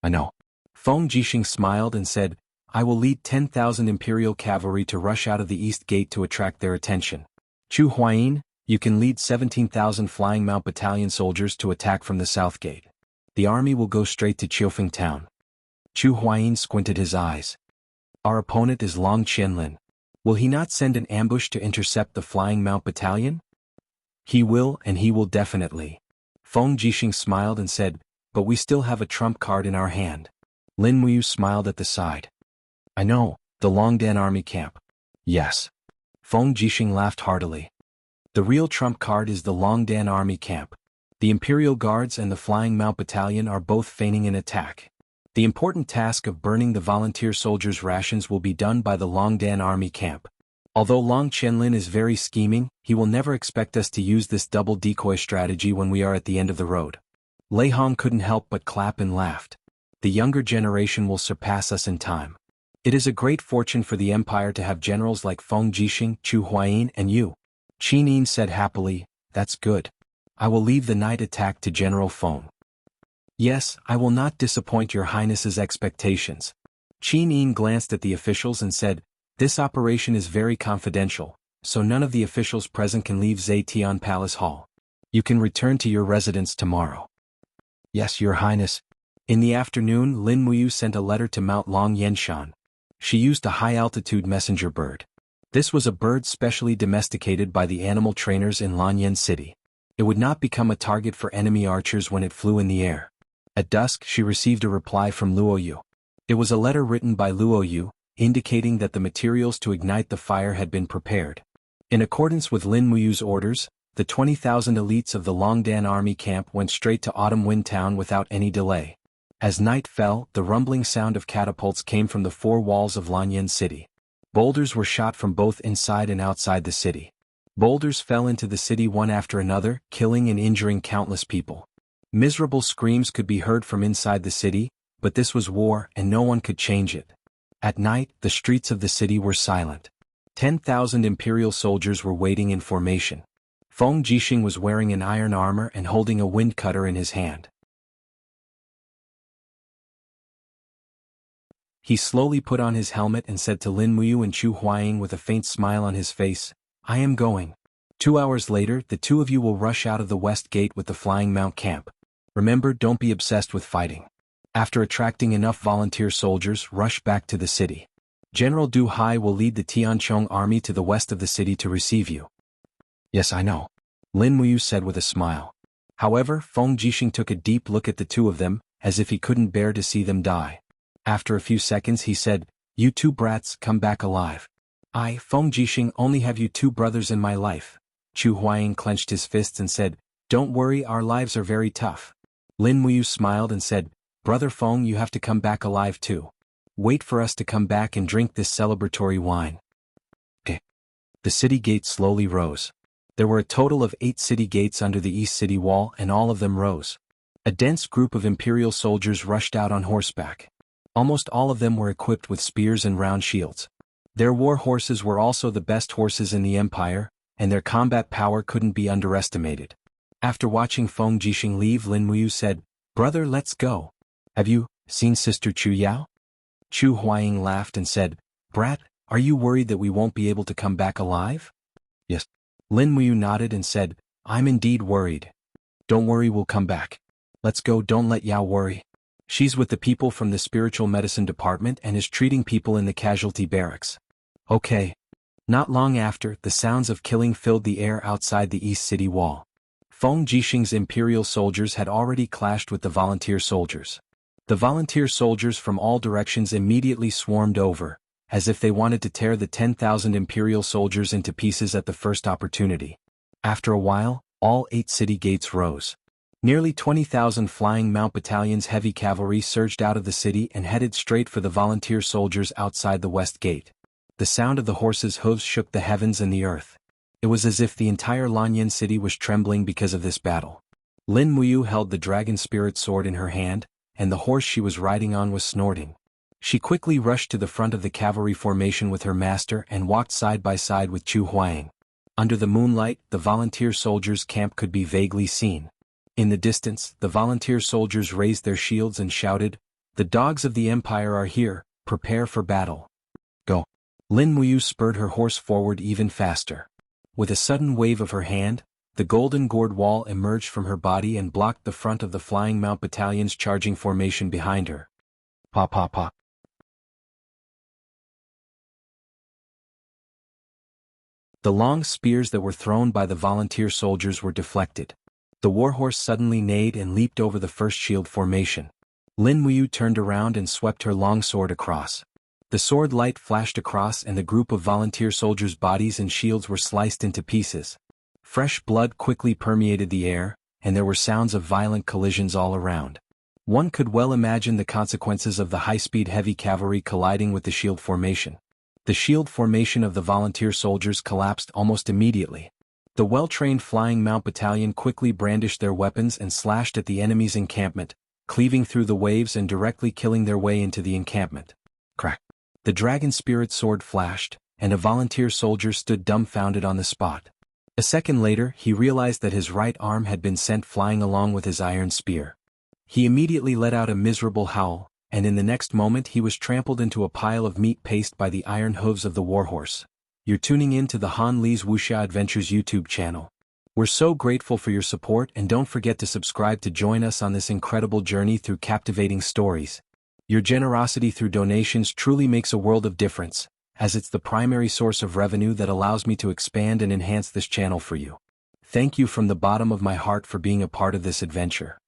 I know. Feng Jixing smiled and said, I will lead 10,000 imperial cavalry to rush out of the east gate to attract their attention. Chu Huayin, you can lead 17,000 flying mount battalion soldiers to attack from the south gate. The army will go straight to Qiufeng town. Chu Huayin squinted his eyes. Our opponent is Long Qianlin. Will he not send an ambush to intercept the flying mount battalion? He will, and he will definitely. Feng Jixing smiled and said, but we still have a trump card in our hand. Lin Muyu smiled at the side. I know, the Longdan army camp. Yes. Feng Jixing laughed heartily. The real trump card is the Longdan army camp. The Imperial Guards and the Flying Mount Battalion are both feigning an attack. The important task of burning the volunteer soldiers' rations will be done by the Longdan army camp. Although Long Qianlin is very scheming, he will never expect us to use this double decoy strategy when we are at the end of the road. Lei Hong couldn't help but clap and laughed. The younger generation will surpass us in time. It is a great fortune for the Empire to have generals like Feng Jixing, Chu Huayin, and you. Qin Yin said happily, that's good. I will leave the night attack to General Feng. Yes, I will not disappoint your Highness's expectations. Qin Yin glanced at the officials and said, this operation is very confidential, so none of the officials present can leave Zetian Palace Hall. You can return to your residence tomorrow. Yes, Your Highness. In the afternoon, Lin Muyu sent a letter to Mount Long Yenshan. She used a high-altitude messenger bird. This was a bird specially domesticated by the animal trainers in Lanyan City. It would not become a target for enemy archers when it flew in the air. At dusk, she received a reply from Luoyu. It was a letter written by Luoyu, indicating that the materials to ignite the fire had been prepared. In accordance with Lin Muyu's orders, the 20,000 elites of the Longdan army camp went straight to Autumn Wind Town without any delay. As night fell, the rumbling sound of catapults came from the four walls of Lanyan City. Boulders were shot from both inside and outside the city. Boulders fell into the city one after another, killing and injuring countless people. Miserable screams could be heard from inside the city, but this was war and no one could change it. At night, the streets of the city were silent. 10,000 imperial soldiers were waiting in formation. Feng Jixing was wearing an iron armor and holding a wind cutter in his hand. He slowly put on his helmet and said to Lin Muyu and Chu Huayin with a faint smile on his face, I am going. 2 hours later, the two of you will rush out of the west gate with the Flying Mount camp. Remember, don't be obsessed with fighting. After attracting enough volunteer soldiers, rush back to the city. General Du Hai will lead the Tianchong army to the west of the city to receive you. Yes, I know. Lin Muyu said with a smile. However, Feng Jixing took a deep look at the two of them, as if he couldn't bear to see them die. After a few seconds he said, you two brats, come back alive. I, Feng Jixing, only have you two brothers in my life. Chu Huayin clenched his fists and said, don't worry, our lives are very tough. Lin Muyu smiled and said, Brother Feng, you have to come back alive too. Wait for us to come back and drink this celebratory wine. Okay. The city gate slowly rose. There were a total of 8 city gates under the east city wall and all of them rose. A dense group of imperial soldiers rushed out on horseback. Almost all of them were equipped with spears and round shields. Their war horses were also the best horses in the empire, and their combat power couldn't be underestimated. After watching Feng Jixing leave, Lin Muyu said, Brother, let's go. Have you seen Sister Chu Yao? Chu Huayin laughed and said, Brat, are you worried that we won't be able to come back alive? Yes. Lin Muyu nodded and said, I'm indeed worried. Don't worry, we'll come back. Let's go, don't let Yao worry. She's with the people from the spiritual medicine department and is treating people in the casualty barracks. Okay. Not long after, the sounds of killing filled the air outside the east city wall. Feng Jixing's imperial soldiers had already clashed with the volunteer soldiers. The volunteer soldiers from all directions immediately swarmed over, as if they wanted to tear the 10,000 imperial soldiers into pieces at the first opportunity. After a while, all 8 city gates rose. Nearly 20,000 Flying Mount Battalion's heavy cavalry surged out of the city and headed straight for the volunteer soldiers outside the west gate. The sound of the horses' hooves shook the heavens and the earth. It was as if the entire Lanyan city was trembling because of this battle. Lin Muyu held the dragon spirit sword in her hand, and the horse she was riding on was snorting. She quickly rushed to the front of the cavalry formation with her master and walked side by side with Chu Huang. Under the moonlight, the volunteer soldiers' camp could be vaguely seen. In the distance, the volunteer soldiers raised their shields and shouted, "The dogs of the Empire are here, prepare for battle. Go." Lin Muyu spurred her horse forward even faster. With a sudden wave of her hand, the golden gourd wall emerged from her body and blocked the front of the flying mount battalion's charging formation behind her. Pa pa pa. The long spears that were thrown by the volunteer soldiers were deflected. The warhorse suddenly neighed and leaped over the first shield formation. Lin Muyu turned around and swept her long sword across. The sword light flashed across and the group of volunteer soldiers' bodies and shields were sliced into pieces. Fresh blood quickly permeated the air, and there were sounds of violent collisions all around. One could well imagine the consequences of the high-speed heavy cavalry colliding with the shield formation. The shield formation of the volunteer soldiers collapsed almost immediately. The well-trained flying mount battalion quickly brandished their weapons and slashed at the enemy's encampment, cleaving through the waves and directly killing their way into the encampment. Crack! The dragon spirit sword flashed, and a volunteer soldier stood dumbfounded on the spot. A second later, he realized that his right arm had been sent flying along with his iron spear. He immediately let out a miserable howl, and in the next moment he was trampled into a pile of meat paste by the iron hooves of the warhorse. You're tuning in to the Han Li's Wuxia Adventures YouTube channel. We're so grateful for your support, and don't forget to subscribe to join us on this incredible journey through captivating stories. Your generosity through donations truly makes a world of difference, as it's the primary source of revenue that allows me to expand and enhance this channel for you. Thank you from the bottom of my heart for being a part of this adventure.